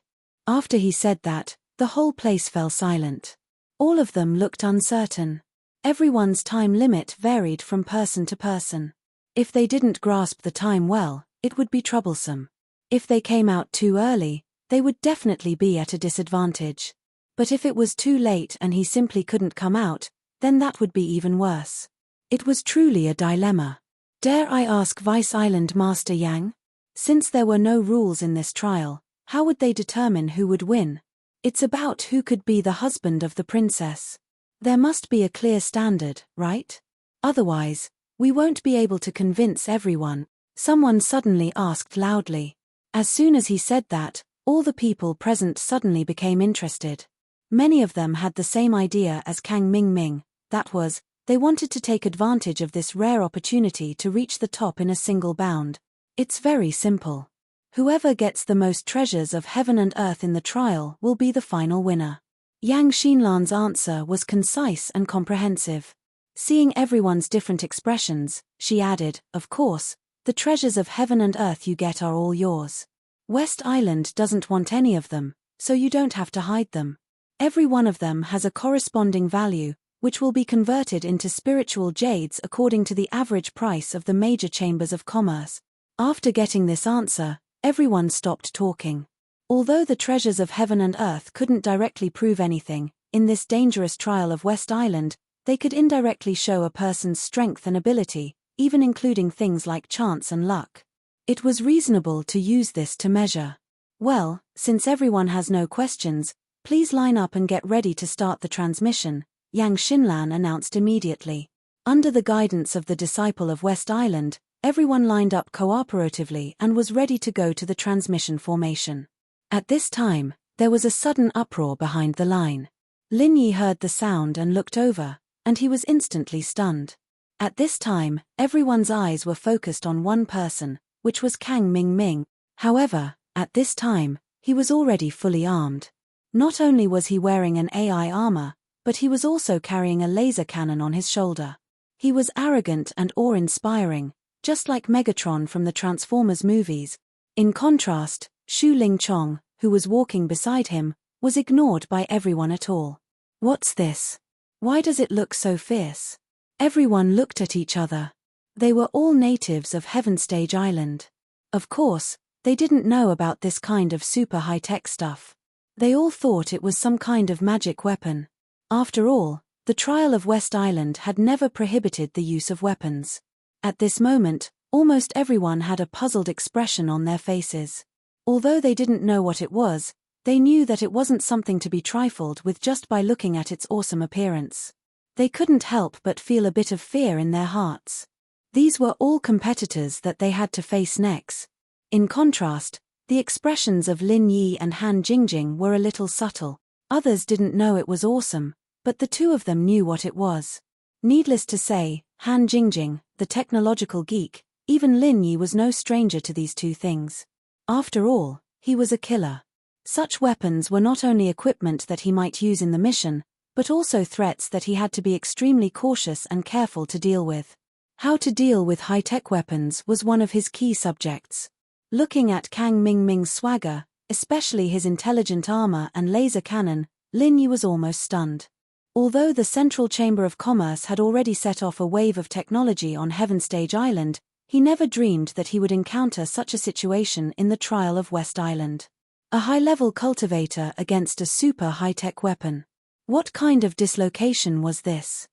After he said that, the whole place fell silent. All of them looked uncertain. Everyone's time limit varied from person to person. If they didn't grasp the time well, it would be troublesome. If they came out too early, they would definitely be at a disadvantage. But if it was too late and he simply couldn't come out, then that would be even worse. It was truly a dilemma. Dare I ask Vice Island Master Yang? Since there were no rules in this trial, how would they determine who would win? It's about who could be the husband of the princess. There must be a clear standard, right? Otherwise, we won't be able to convince everyone. Someone suddenly asked loudly. As soon as he said that, all the people present suddenly became interested. Many of them had the same idea as Kang Mingming, that was, they wanted to take advantage of this rare opportunity to reach the top in a single bound. It's very simple. Whoever gets the most treasures of heaven and earth in the trial will be the final winner. Yang Xinlan's answer was concise and comprehensive. Seeing everyone's different expressions, she added, of course, the treasures of heaven and earth you get are all yours. West Island doesn't want any of them, so you don't have to hide them. Every one of them has a corresponding value, which will be converted into spiritual jades according to the average price of the major chambers of commerce. After getting this answer, everyone stopped talking. Although the treasures of heaven and earth couldn't directly prove anything, in this dangerous trial of West Island, they could indirectly show a person's strength and ability, even including things like chance and luck. It was reasonable to use this to measure. Well, since everyone has no questions, please line up and get ready to start the transmission, Yang Xinlan announced immediately. Under the guidance of the disciple of West Island, everyone lined up cooperatively and was ready to go to the transmission formation. At this time, there was a sudden uproar behind the line. Lin Yi heard the sound and looked over, and he was instantly stunned. At this time, everyone's eyes were focused on one person, which was Kang Mingming. However, at this time, he was already fully armed. Not only was he wearing an AI armor, but he was also carrying a laser cannon on his shoulder. He was arrogant and awe-inspiring, just like Megatron from the Transformers movies. In contrast, Shu Ling Chong, who was walking beside him, was ignored by everyone at all. What's this? Why does it look so fierce? Everyone looked at each other. They were all natives of Heaven Stage Island. Of course, they didn't know about this kind of super high-tech stuff. They all thought it was some kind of magic weapon. After all, the trial of West Island had never prohibited the use of weapons. At this moment, almost everyone had a puzzled expression on their faces. Although they didn't know what it was, they knew that it wasn't something to be trifled with just by looking at its awesome appearance. They couldn't help but feel a bit of fear in their hearts. These were all competitors that they had to face next. In contrast, the expressions of Lin Yi and Han Jingjing were a little subtle. Others didn't know it was awesome, but the two of them knew what it was. Needless to say, Han Jingjing, the technological geek, even Lin Yi was no stranger to these two things. After all, he was a killer. Such weapons were not only equipment that he might use in the mission, but also threats that he had to be extremely cautious and careful to deal with. How to deal with high-tech weapons was one of his key subjects. Looking at Kang Mingming's swagger, especially his intelligent armor and laser cannon, Lin Yi was almost stunned. Although the Central Chamber of Commerce had already set off a wave of technology on Heaven Stage Island, he never dreamed that he would encounter such a situation in the trial of West Island. A high-level cultivator against a super high-tech weapon. What kind of dislocation was this?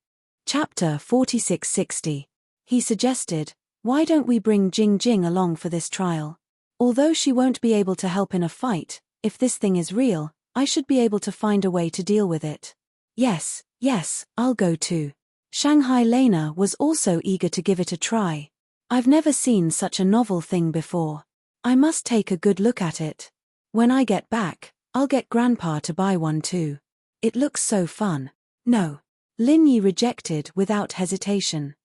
Chapter 4660. He suggested, "Why don't we bring Jing Jing along for this trial? Although she won't be able to help in a fight, if this thing is real, I should be able to find a way to deal with it." Yes, I'll go too. Shanghai Lena was also eager to give it a try. "I've never seen such a novel thing before. I must take a good look at it. When I get back, I'll get Grandpa to buy one too. It looks so fun." No. Lin Yi rejected without hesitation.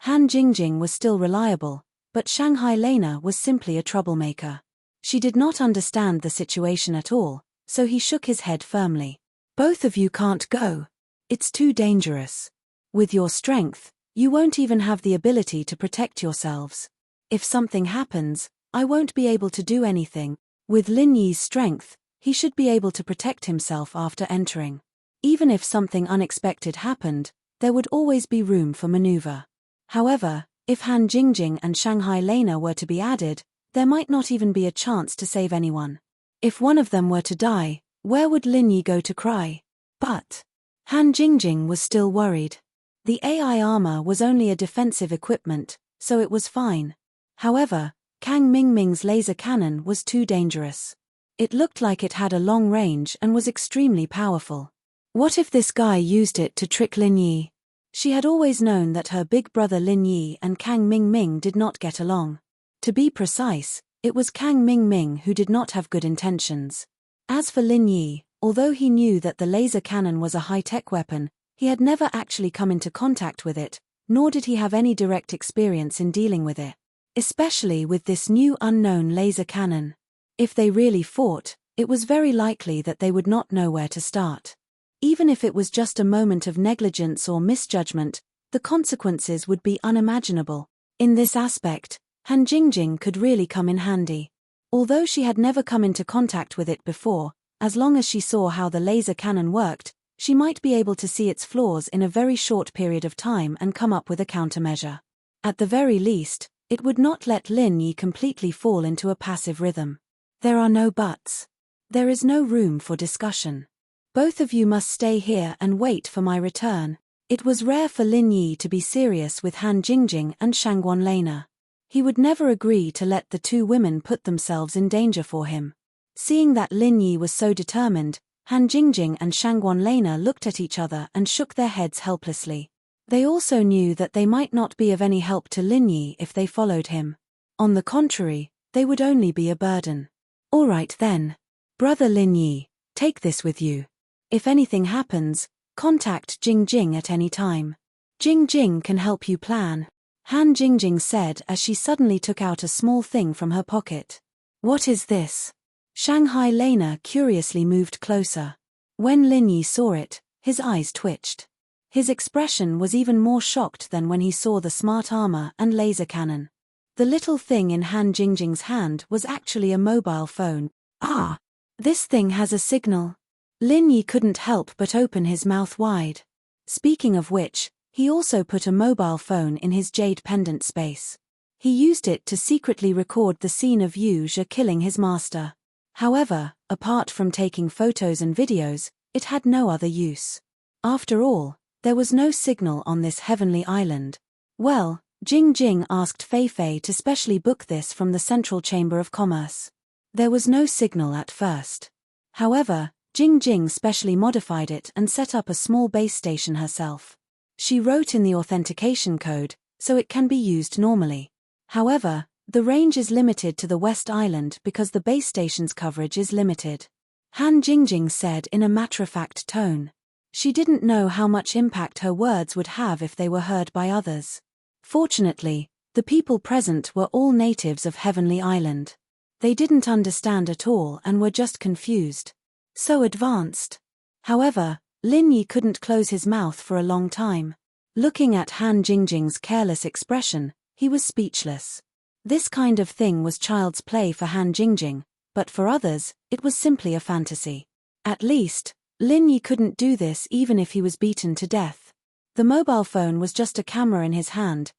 Han Jingjing was still reliable, but Shanghai Lena was simply a troublemaker. She did not understand the situation at all, so he shook his head firmly. "Both of you can't go. It's too dangerous. With your strength, you won't even have the ability to protect yourselves. If something happens, I won't be able to do anything." With Lin Yi's strength, he should be able to protect himself after entering. Even if something unexpected happened, there would always be room for maneuver. However, if Han Jingjing and Shanghai Lena were to be added, there might not even be a chance to save anyone. If one of them were to die, where would Lin Yi go to cry? But Han Jingjing was still worried. The AI armor was only a defensive equipment, so it was fine. However, Kang Mingming's laser cannon was too dangerous. It looked like it had a long range and was extremely powerful. What if this guy used it to trick Lin Yi? She had always known that her big brother Lin Yi and Kang Mingming did not get along. To be precise, it was Kang Mingming who did not have good intentions. As for Lin Yi, although he knew that the laser cannon was a high-tech weapon, he had never actually come into contact with it, nor did he have any direct experience in dealing with it. Especially with this new unknown laser cannon. If they really fought, it was very likely that they would not know where to start. Even if it was just a moment of negligence or misjudgment, the consequences would be unimaginable. In this aspect, Han Jingjing could really come in handy. Although she had never come into contact with it before, as long as she saw how the laser cannon worked, she might be able to see its flaws in a very short period of time and come up with a countermeasure. At the very least, it would not let Lin Yi completely fall into a passive rhythm. There are no buts. There is no room for discussion. Both of you must stay here and wait for my return. It was rare for Lin Yi to be serious with Han Jingjing and Shangguan Lena. He would never agree to let the two women put themselves in danger for him. Seeing that Lin Yi was so determined, Han Jingjing and Shangguan Lena looked at each other and shook their heads helplessly. They also knew that they might not be of any help to Lin Yi if they followed him. On the contrary, they would only be a burden. "All right then. Brother Lin Yi, take this with you. If anything happens, contact Jing Jing at any time. Jing Jing can help you plan," Han Jingjing said as she suddenly took out a small thing from her pocket. "What is this?" Shanghai Lena curiously moved closer. When Lin Yi saw it, His eyes twitched. His expression was even more shocked than when he saw the smart armor and laser cannon. The little thing in Han Jingjing's hand was actually a mobile phone. Ah! This thing has a signal. Lin Yi couldn't help but open his mouth wide. Speaking of which, he also put a mobile phone in his jade pendant space. He used it to secretly record the scene of Yu Zhe killing his master. However, apart from taking photos and videos, it had no other use. After all, there was no signal on this heavenly island. Well, Jing Jing asked Fei Fei to specially book this from the Central Chamber of Commerce. There was no signal at first. However, Jing Jing specially modified it and set up a small base station herself. She wrote in the authentication code, so it can be used normally. However, the range is limited to the West Island because the base station's coverage is limited. Han Jingjing said in a matter-of-fact tone. She didn't know how much impact her words would have if they were heard by others. Fortunately, the people present were all natives of Heavenly Island. They didn't understand at all and were just confused. So advanced. However, Lin Yi couldn't close his mouth for a long time. Looking at Han Jingjing's careless expression, he was speechless. This kind of thing was child's play for Han Jingjing, but for others, it was simply a fantasy. At least, Lin Yi couldn't do this even if he was beaten to death. The mobile phone was just a camera in his hand.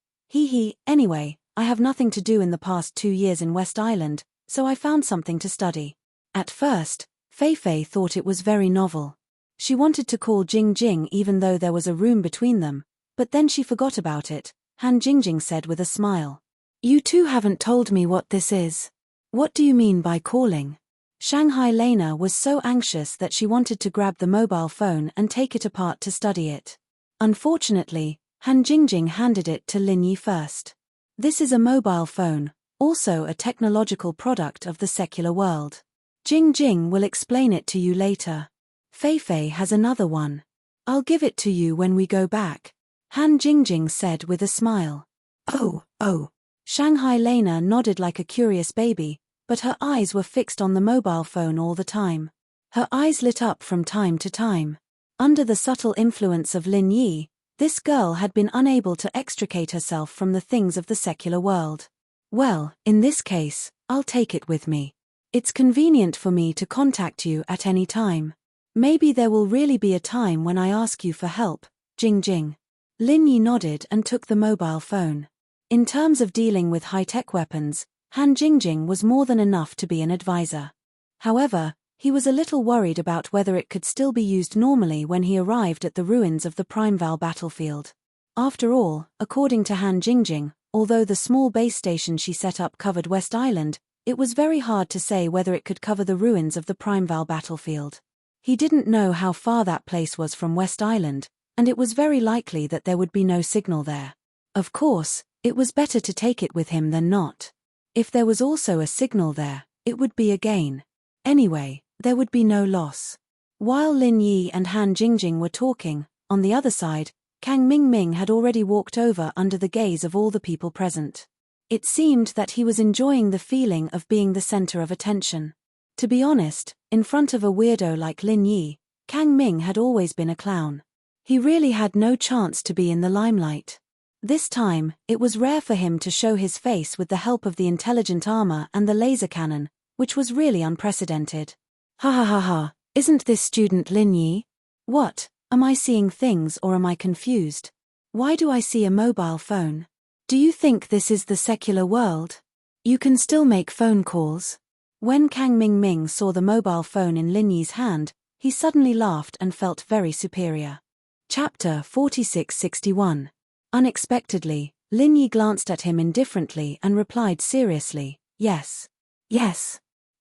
Anyway, I have nothing to do in the past 2 years in West Island, so I found something to study. At first, Fei Fei thought it was very novel. She wanted to call Jing Jing even though there was a room between them, but then she forgot about it. Han Jingjing said with a smile. You two haven't told me what this is. What do you mean by calling? Shanghai Lena was so anxious that she wanted to grab the mobile phone and take it apart to study it. Unfortunately, Han Jingjing handed it to Lin Yi first. This is a mobile phone, also a technological product of the secular world. Jing Jing will explain it to you later. Fei Fei has another one. I'll give it to you when we go back. Han Jingjing said with a smile. Oh. Shanghai Lena nodded like a curious baby, but her eyes were fixed on the mobile phone all the time. Her eyes lit up from time to time. Under the subtle influence of Lin Yi, this girl had been unable to extricate herself from the things of the secular world. Well, in this case, I'll take it with me. It's convenient for me to contact you at any time. Maybe there will really be a time when I ask you for help, Jing Jing. Lin Yi nodded and took the mobile phone. In terms of dealing with high-tech weapons, Han Jingjing was more than enough to be an advisor. However, he was a little worried about whether it could still be used normally when he arrived at the ruins of the Primeval battlefield. After all, according to Han Jingjing, although the small base station she set up covered West Island, it was very hard to say whether it could cover the ruins of the Primeval battlefield. He didn't know how far that place was from West Island, and it was very likely that there would be no signal there. Of course, it was better to take it with him than not. If there was also a signal there, it would be a gain. Anyway, there would be no loss. While Lin Yi and Han Jingjing were talking, on the other side, Kang Mingming had already walked over under the gaze of all the people present. It seemed that he was enjoying the feeling of being the center of attention. To be honest, in front of a weirdo like Lin Yi, Kang Ming had always been a clown. He really had no chance to be in the limelight. This time, it was rare for him to show his face with the help of the intelligent armor and the laser cannon, which was really unprecedented. Ha, isn't this student Lin Yi? What, am I seeing things or am I confused? Why do I see a mobile phone? Do you think this is the secular world? You can still make phone calls. When Kang Mingming saw the mobile phone in Lin Yi's hand, he suddenly laughed and felt very superior. Chapter 4661. Unexpectedly, Lin Yi glanced at him indifferently and replied seriously, Yes.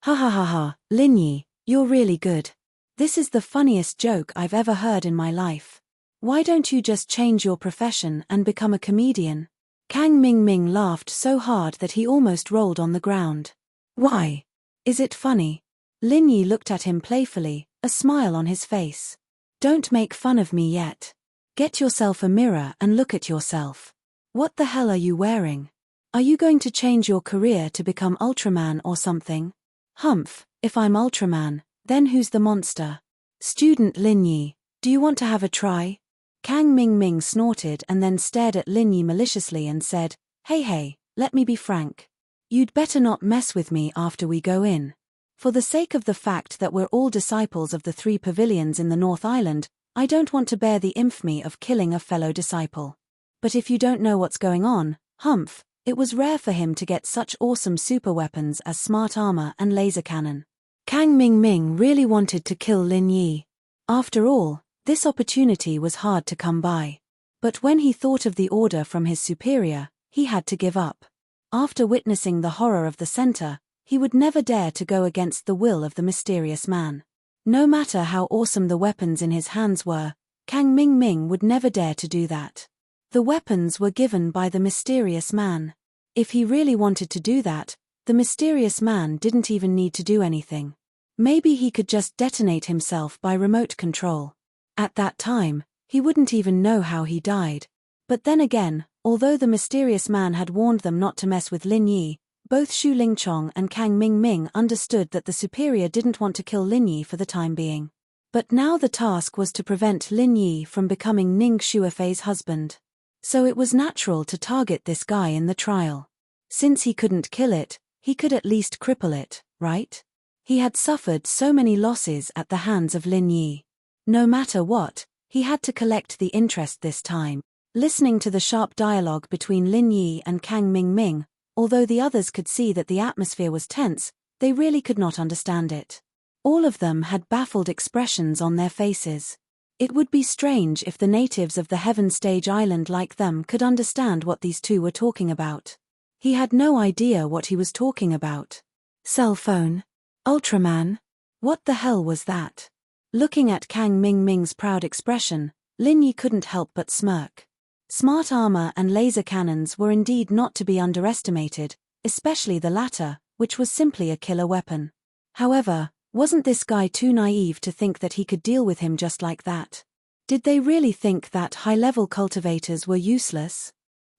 Ha, Lin Yi, you're really good. This is the funniest joke I've ever heard in my life. Why don't you just change your profession and become a comedian? Kang Mingming laughed so hard that he almost rolled on the ground. Why? Is it funny? Lin Yi looked at him playfully, a smile on his face. Don't make fun of me yet. Get yourself a mirror and look at yourself. What the hell are you wearing? Are you going to change your career to become Ultraman or something? Humph, if I'm Ultraman, then who's the monster? Student Lin Yi, Do you want to have a try? Kang Ming snorted and then stared at Lin Yi maliciously and said, Hey, let me be frank. You'd better not mess with me after we go in. For the sake of the fact that we're all disciples of the 3 pavilions in the North Island, I don't want to bear the infamy of killing a fellow disciple. But if you don't know what's going on, Humph, it was rare for him to get such awesome super weapons as smart armor and laser cannon. Kang Ming really wanted to kill Lin Yi. After all, this opportunity was hard to come by. But when he thought of the order from his superior, he had to give up. After witnessing the horror of the center, he would never dare to go against the will of the mysterious man. No matter how awesome the weapons in his hands were, Kang Ming would never dare to do that. The weapons were given by the mysterious man. If he really wanted to do that, the mysterious man didn't even need to do anything. Maybe he could just detonate himself by remote control. At that time, he wouldn't even know how he died. But then again, although the mysterious man had warned them not to mess with Lin Yi, both Xu Lingchong and Kang Ming understood that the superior didn't want to kill Lin Yi for the time being. But now the task was to prevent Lin Yi from becoming Ning Xuefei's husband. So it was natural to target this guy in the trial. Since he couldn't kill it, he could at least cripple it, right? He had suffered so many losses at the hands of Lin Yi. No matter what, he had to collect the interest this time. Listening to the sharp dialogue between Lin Yi and Kang Ming, although the others could see that the atmosphere was tense, they really could not understand it. All of them had baffled expressions on their faces. It would be strange if the natives of the Heaven Stage Island like them could understand what these two were talking about. He had no idea what he was talking about. Cell phone? Ultraman? What the hell was that? Looking at Kang Ming's proud expression, Lin Yi couldn't help but smirk. Smart armor and laser cannons were indeed not to be underestimated, especially the latter, which was simply a killer weapon. However, wasn't this guy too naive to think that he could deal with him just like that? Did they really think that high-level cultivators were useless?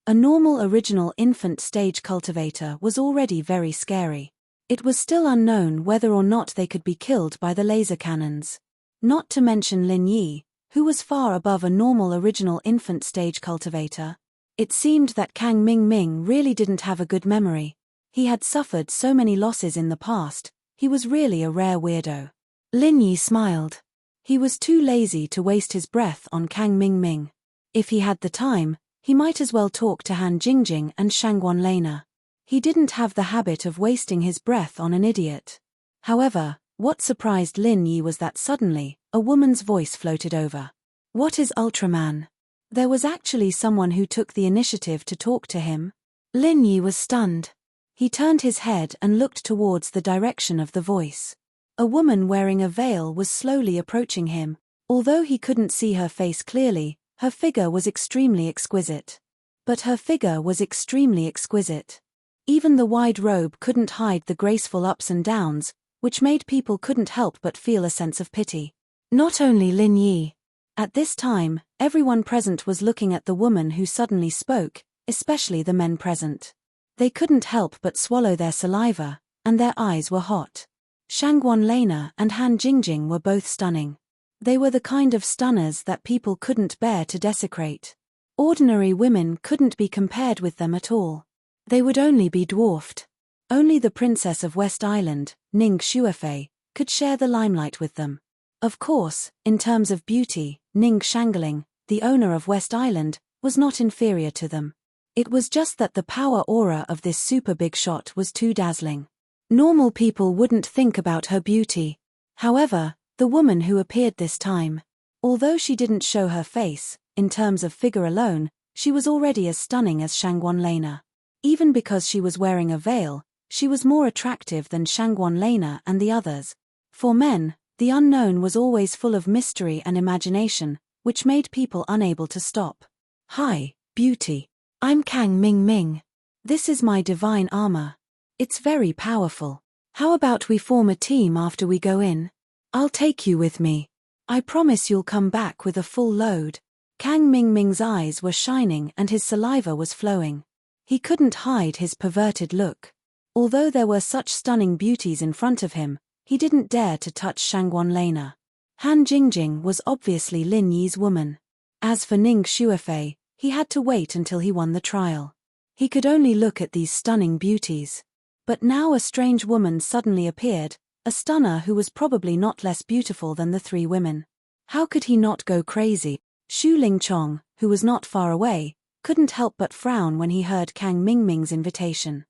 A normal original infant stage cultivator was already very scary. It was still unknown whether or not they could be killed by the laser cannons. Not to mention Lin Yi, who was far above a normal original infant stage cultivator. It seemed that Kang Ming really didn't have a good memory. He had suffered so many losses in the past, he was really a rare weirdo. Lin Yi smiled. He was too lazy to waste his breath on Kang Ming. If he had the time, he might as well talk to Han Jingjing and Shangguan Lena. He didn't have the habit of wasting his breath on an idiot. However, what surprised Lin Yi was that suddenly, a woman's voice floated over. What is Ultraman? There was actually someone who took the initiative to talk to him. Lin Yi was stunned. He turned his head and looked towards the direction of the voice. A woman wearing a veil was slowly approaching him. Although he couldn't see her face clearly, her figure was extremely exquisite. But her figure was extremely exquisite. Even the wide robe couldn't hide the graceful ups and downs, which made people couldn't help but feel a sense of pity. Not only Lin Yi. At this time, everyone present was looking at the woman who suddenly spoke, especially the men present. They couldn't help but swallow their saliva, and their eyes were hot. Shangguan Lena and Han Jingjing were both stunning. They were the kind of stunners that people couldn't bear to desecrate. Ordinary women couldn't be compared with them at all. They would only be dwarfed. Only the princess of West Island, Ning Xuefei, could share the limelight with them. Of course, in terms of beauty, Ning Shangling, the owner of West Island, was not inferior to them. It was just that the power aura of this super big shot was too dazzling. Normal people wouldn't think about her beauty. However, the woman who appeared this time, although she didn't show her face, in terms of figure alone, she was already as stunning as Shangguan Lena. Even because she was wearing a veil, she was more attractive than Shangguan Lena and the others. For men, the unknown was always full of mystery and imagination, which made people unable to stop. Hi, beauty. I'm Kang Ming. This is my divine armor. It's very powerful. How about we form a team after we go in? I'll take you with me. I promise you'll come back with a full load. Kang Ming's eyes were shining and his saliva was flowing. He couldn't hide his perverted look. Although there were such stunning beauties in front of him, he didn't dare to touch Shangguan Lena. Han Jingjing was obviously Lin Yi's woman. As for Ning Shuefei, he had to wait until he won the trial. He could only look at these stunning beauties. But now a strange woman suddenly appeared, a stunner who was probably not less beautiful than the three women. How could he not go crazy? Xu Lingchong, who was not far away, couldn't help but frown when he heard Kang Mingming's invitation.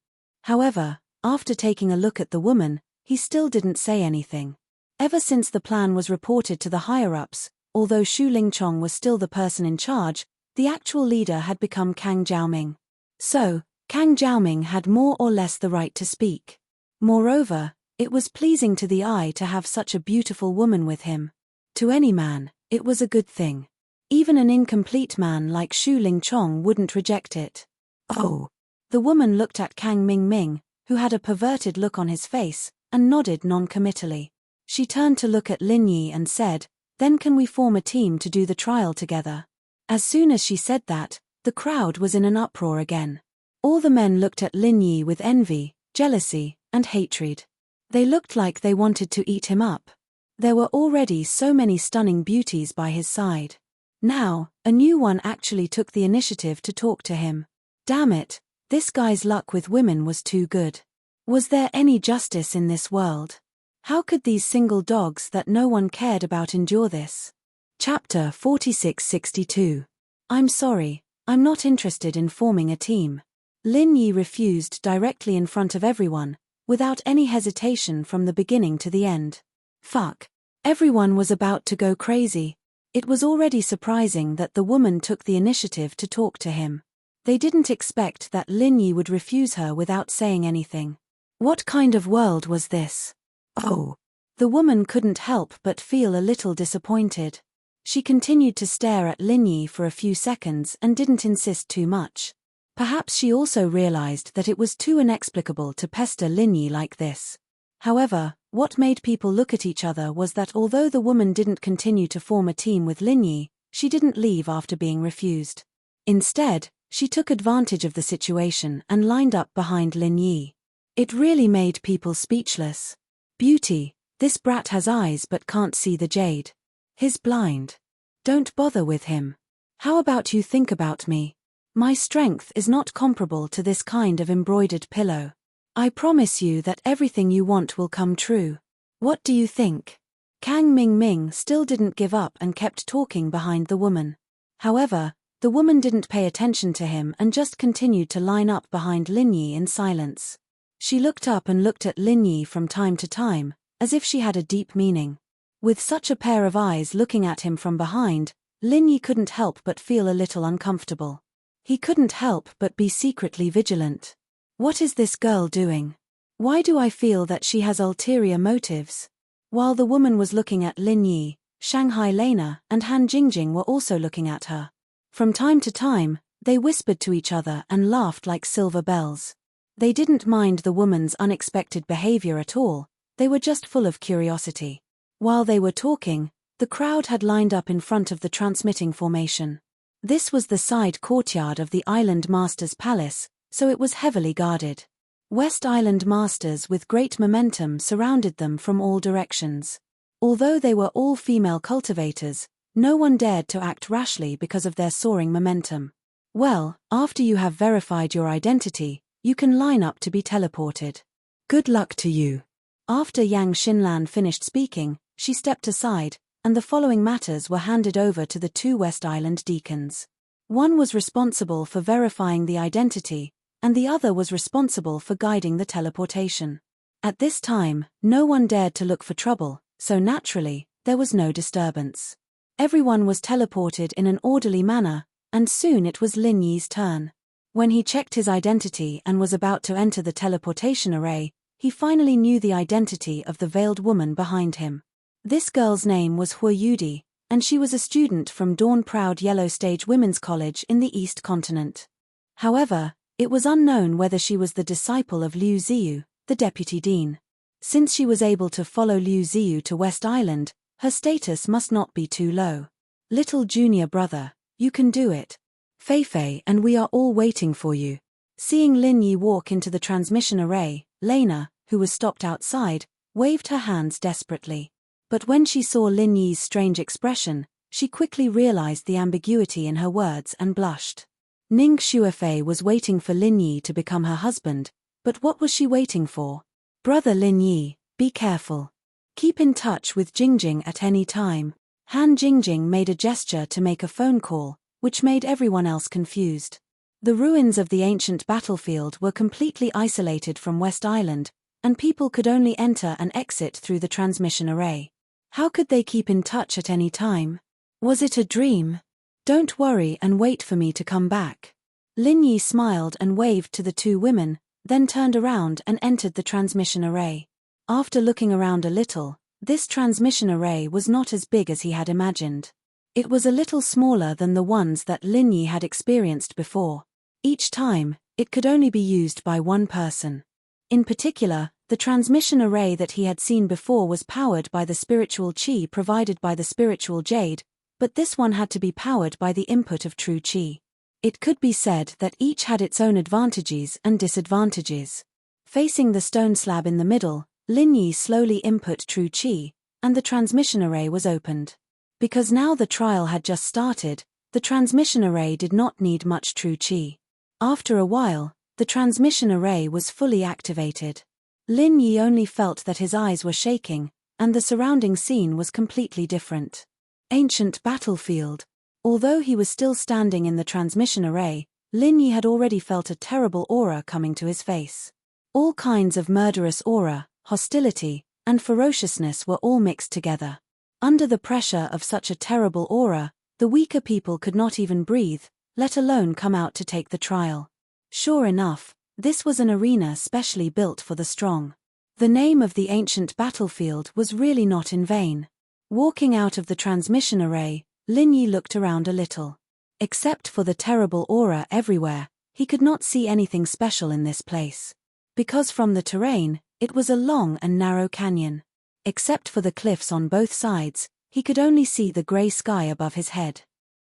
However, after taking a look at the woman, he still didn't say anything. Ever since the plan was reported to the higher-ups, although Xu Lingchong was still the person in charge, the actual leader had become Kang Jiaoming. So, Kang Jiaoming had more or less the right to speak. Moreover, it was pleasing to the eye to have such a beautiful woman with him. To any man, it was a good thing. Even an incomplete man like Xu Lingchong wouldn't reject it. Oh! The woman looked at Kang Mingming, who had a perverted look on his face, and nodded non-committally. She turned to look at Lin Yi and said, "Then can we form a team to do the trial together?" As soon as she said that, the crowd was in an uproar again. All the men looked at Lin Yi with envy, jealousy, and hatred. They looked like they wanted to eat him up. There were already so many stunning beauties by his side. Now, a new one actually took the initiative to talk to him. Damn it, this guy's luck with women was too good. Was there any justice in this world? How could these single dogs that no one cared about endure this? Chapter 4662. I'm sorry, I'm not interested in forming a team. Lin Yi refused directly in front of everyone, without any hesitation from the beginning to the end. Fuck. Everyone was about to go crazy. It was already surprising that the woman took the initiative to talk to him. They didn't expect that Lin Yi would refuse her without saying anything. What kind of world was this? Oh. The woman couldn't help but feel a little disappointed. She continued to stare at Lin Yi for a few seconds and didn't insist too much. Perhaps she also realized that it was too inexplicable to pester Lin Yi like this. However, what made people look at each other was that although the woman didn't continue to form a team with Lin Yi, she didn't leave after being refused. Instead, she took advantage of the situation and lined up behind Lin Yi. It really made people speechless. Beauty, this brat has eyes but can't see the jade. He's blind. Don't bother with him. How about you think about me? My strength is not comparable to this kind of embroidered pillow. I promise you that everything you want will come true. What do you think? Kang Mingming still didn't give up and kept talking behind the woman. However, the woman didn't pay attention to him and just continued to line up behind Lin Yi in silence. She looked up and looked at Lin Yi from time to time, as if she had a deep meaning. With such a pair of eyes looking at him from behind, Lin Yi couldn't help but feel a little uncomfortable. He couldn't help but be secretly vigilant. What is this girl doing? Why do I feel that she has ulterior motives? While the woman was looking at Lin Yi, Shanghai Lena and Han Jingjing were also looking at her. From time to time, they whispered to each other and laughed like silver bells. They didn't mind the woman's unexpected behavior at all, they were just full of curiosity. While they were talking, the crowd had lined up in front of the transmitting formation. This was the side courtyard of the Island Master's palace, so it was heavily guarded. West Island Masters with great momentum surrounded them from all directions. Although they were all female cultivators, no one dared to act rashly because of their soaring momentum. Well, after you have verified your identity, you can line up to be teleported. Good luck to you. After Yang Xinlan finished speaking, she stepped aside, and the following matters were handed over to the two West Island deacons. One was responsible for verifying the identity, and the other was responsible for guiding the teleportation. At this time, no one dared to look for trouble, so naturally, there was no disturbance. Everyone was teleported in an orderly manner, and soon it was Lin Yi's turn. When he checked his identity and was about to enter the teleportation array, he finally knew the identity of the veiled woman behind him. This girl's name was Hu Yudi, and she was a student from Dawn Proud Yellow Stage Women's College in the East Continent. However, it was unknown whether she was the disciple of Liu Ziyu, the deputy dean. Since she was able to follow Liu Ziyu to West Island, her status must not be too low. Little junior brother, you can do it. Feifei and we are all waiting for you. Seeing Lin Yi walk into the transmission array, Lena, who was stopped outside, waved her hands desperately. But when she saw Lin Yi's strange expression, she quickly realized the ambiguity in her words and blushed. Ning Xuefei was waiting for Lin Yi to become her husband, but what was she waiting for? Brother Lin Yi, be careful. Keep in touch with Jingjing at any time. Han Jingjing made a gesture to make a phone call, which made everyone else confused. The ruins of the ancient battlefield were completely isolated from West Island, and people could only enter and exit through the transmission array. How could they keep in touch at any time? Was it a dream? Don't worry and wait for me to come back. Lin Yi smiled and waved to the two women, then turned around and entered the transmission array. After looking around a little, this transmission array was not as big as he had imagined. It was a little smaller than the ones that Lin Yi had experienced before. Each time, it could only be used by one person. In particular, the transmission array that he had seen before was powered by the spiritual qi provided by the spiritual jade, but this one had to be powered by the input of true qi. It could be said that each had its own advantages and disadvantages. Facing the stone slab in the middle, Lin Yi slowly input true qi, and the transmission array was opened. Because now the trial had just started, the transmission array did not need much true qi. After a while, the transmission array was fully activated. Lin Yi only felt that his eyes were shaking, and the surrounding scene was completely different. Ancient battlefield. Although he was still standing in the transmission array, Lin Yi had already felt a terrible aura coming to his face. All kinds of murderous aura, hostility, and ferociousness were all mixed together. Under the pressure of such a terrible aura, the weaker people could not even breathe, let alone come out to take the trial. Sure enough, this was an arena specially built for the strong. The name of the ancient battlefield was really not in vain. Walking out of the transmission array, Lin Yi looked around a little. Except for the terrible aura everywhere, he could not see anything special in this place. Because from the terrain, it was a long and narrow canyon. Except for the cliffs on both sides, he could only see the grey sky above his head.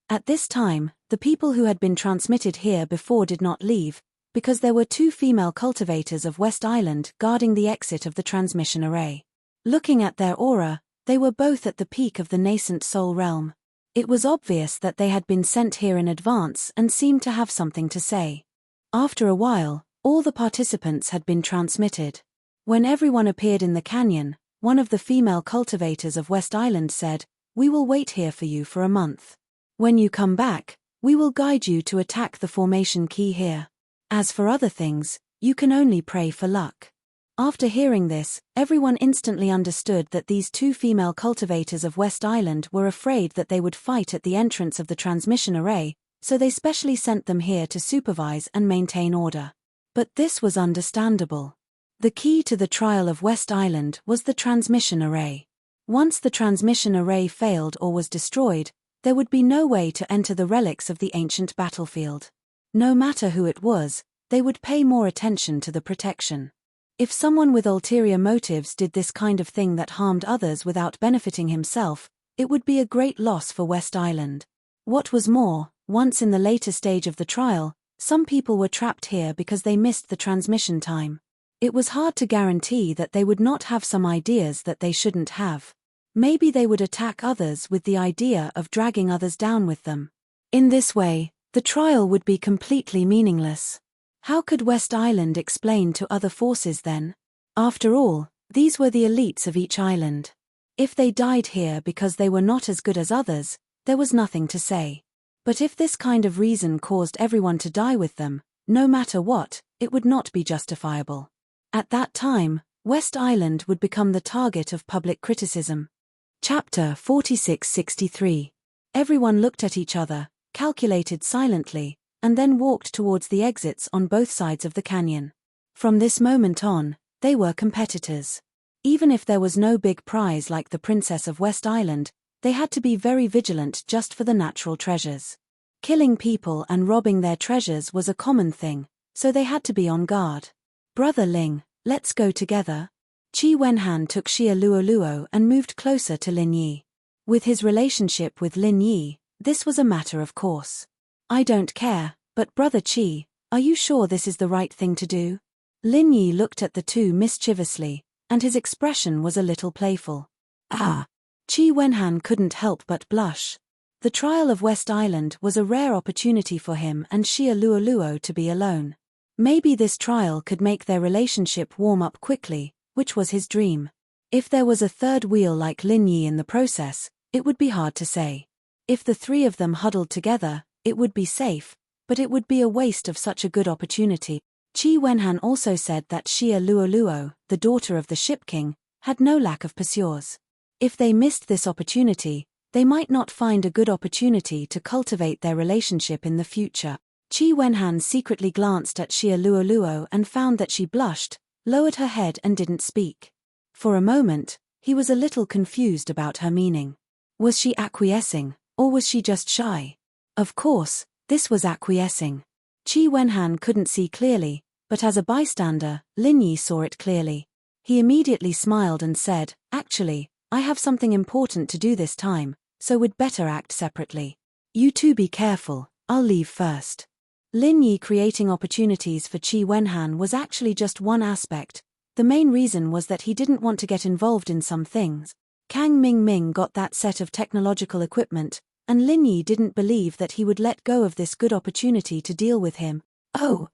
At this time, the people who had been transmitted here before did not leave, because there were two female cultivators of West Island guarding the exit of the transmission array. Looking at their aura, they were both at the peak of the nascent soul realm. It was obvious that they had been sent here in advance and seemed to have something to say. After a while, all the participants had been transmitted. When everyone appeared in the canyon, one of the female cultivators of West Island said, "We will wait here for you for a month. When you come back, we will guide you to attack the formation key here. As for other things, you can only pray for luck." After hearing this, everyone instantly understood that these two female cultivators of West Island were afraid that they would fight at the entrance of the transmission array, so they specially sent them here to supervise and maintain order. But this was understandable. The key to the trial of West Island was the transmission array. Once the transmission array failed or was destroyed, there would be no way to enter the relics of the ancient battlefield. No matter who it was, they would pay more attention to the protection. If someone with ulterior motives did this kind of thing that harmed others without benefiting himself, it would be a great loss for West Island. What was more, once in the later stage of the trial, some people were trapped here because they missed the transmission time. It was hard to guarantee that they would not have some ideas that they shouldn't have. Maybe they would attack others with the idea of dragging others down with them. In this way, the trial would be completely meaningless. How could West Island explain to other forces then? After all, these were the elites of each island. If they died here because they were not as good as others, there was nothing to say. But if this kind of reason caused everyone to die with them, no matter what, it would not be justifiable. At that time, West Island would become the target of public criticism. Chapter 4663. Everyone looked at each other, calculated silently, and then walked towards the exits on both sides of the canyon. From this moment on, they were competitors. Even if there was no big prize like the Princess of West Island, they had to be very vigilant just for the natural treasures. Killing people and robbing their treasures was a common thing, so they had to be on guard. "Brother Ling, let's go together." Qi Wenhan took Xia Luoluo and moved closer to Lin Yi. With his relationship with Lin Yi, this was a matter of course. "I don't care, but Brother Qi, are you sure this is the right thing to do?" Lin Yi looked at the two mischievously, and his expression was a little playful. "Ah, Qi Wenhan couldn't help but blush. The trial of West Island was a rare opportunity for him and Xia Luoluo to be alone. Maybe this trial could make their relationship warm up quickly, which was his dream. If there was a third wheel like Lin Yi in the process, it would be hard to say. If the three of them huddled together, it would be safe, but it would be a waste of such a good opportunity. Qi Wenhan also said that Xia Luoluo, the daughter of the Ship King, had no lack of pursuers. If they missed this opportunity, they might not find a good opportunity to cultivate their relationship in the future. Qi Wenhan secretly glanced at Xia Luoluo and found that she blushed, lowered her head and didn't speak. For a moment, he was a little confused about her meaning. Was she acquiescing, or was she just shy? Of course, this was acquiescing. Qi Wenhan couldn't see clearly, but as a bystander, Lin Yi saw it clearly. He immediately smiled and said, "Actually, I have something important to do this time, so we'd better act separately. You two be careful, I'll leave first." Lin Yi creating opportunities for Qi Wenhan was actually just one aspect. The main reason was that he didn't want to get involved in some things. Kang Ming got that set of technological equipment, and Lin Yi didn't believe that he would let go of this good opportunity to deal with him. Oh,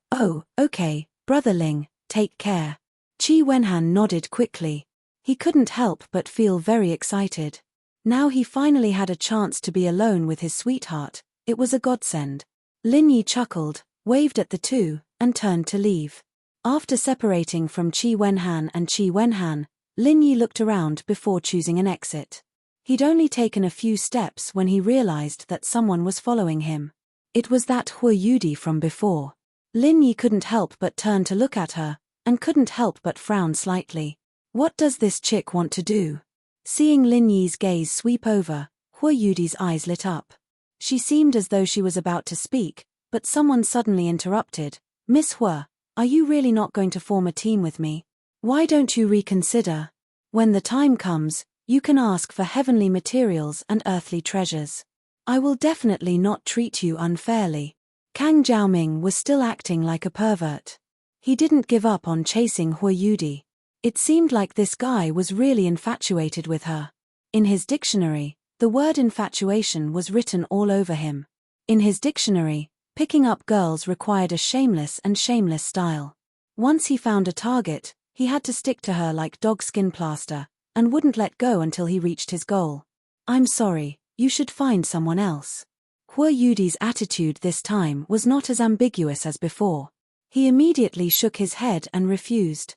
okay, Brother Ling, take care." Qi Wenhan nodded quickly. He couldn't help but feel very excited. Now he finally had a chance to be alone with his sweetheart. It was a godsend. Lin Yi chuckled, waved at the two, and turned to leave. After separating from Qi Wenhan and Qi Wenhan, Lin Yi looked around before choosing an exit. He'd only taken a few steps when he realized that someone was following him. It was that Hui Yudi from before. Lin Yi couldn't help but turn to look at her, and couldn't help but frown slightly. What does this chick want to do? Seeing Lin Yi's gaze sweep over, Hui Yudi's eyes lit up. She seemed as though she was about to speak, but someone suddenly interrupted. "Miss Hui, are you really not going to form a team with me? Why don't you reconsider? When the time comes, you can ask for heavenly materials and earthly treasures. I will definitely not treat you unfairly." Kang Jiaoming was still acting like a pervert. He didn't give up on chasing Hui Yudi. It seemed like this guy was really infatuated with her. In his dictionary, the word infatuation was written all over him. In his dictionary, picking up girls required a shameless style. Once he found a target, he had to stick to her like dog skin plaster, and wouldn't let go until he reached his goal. "I'm sorry, you should find someone else." Hui Yudi's attitude this time was not as ambiguous as before. He immediately shook his head and refused.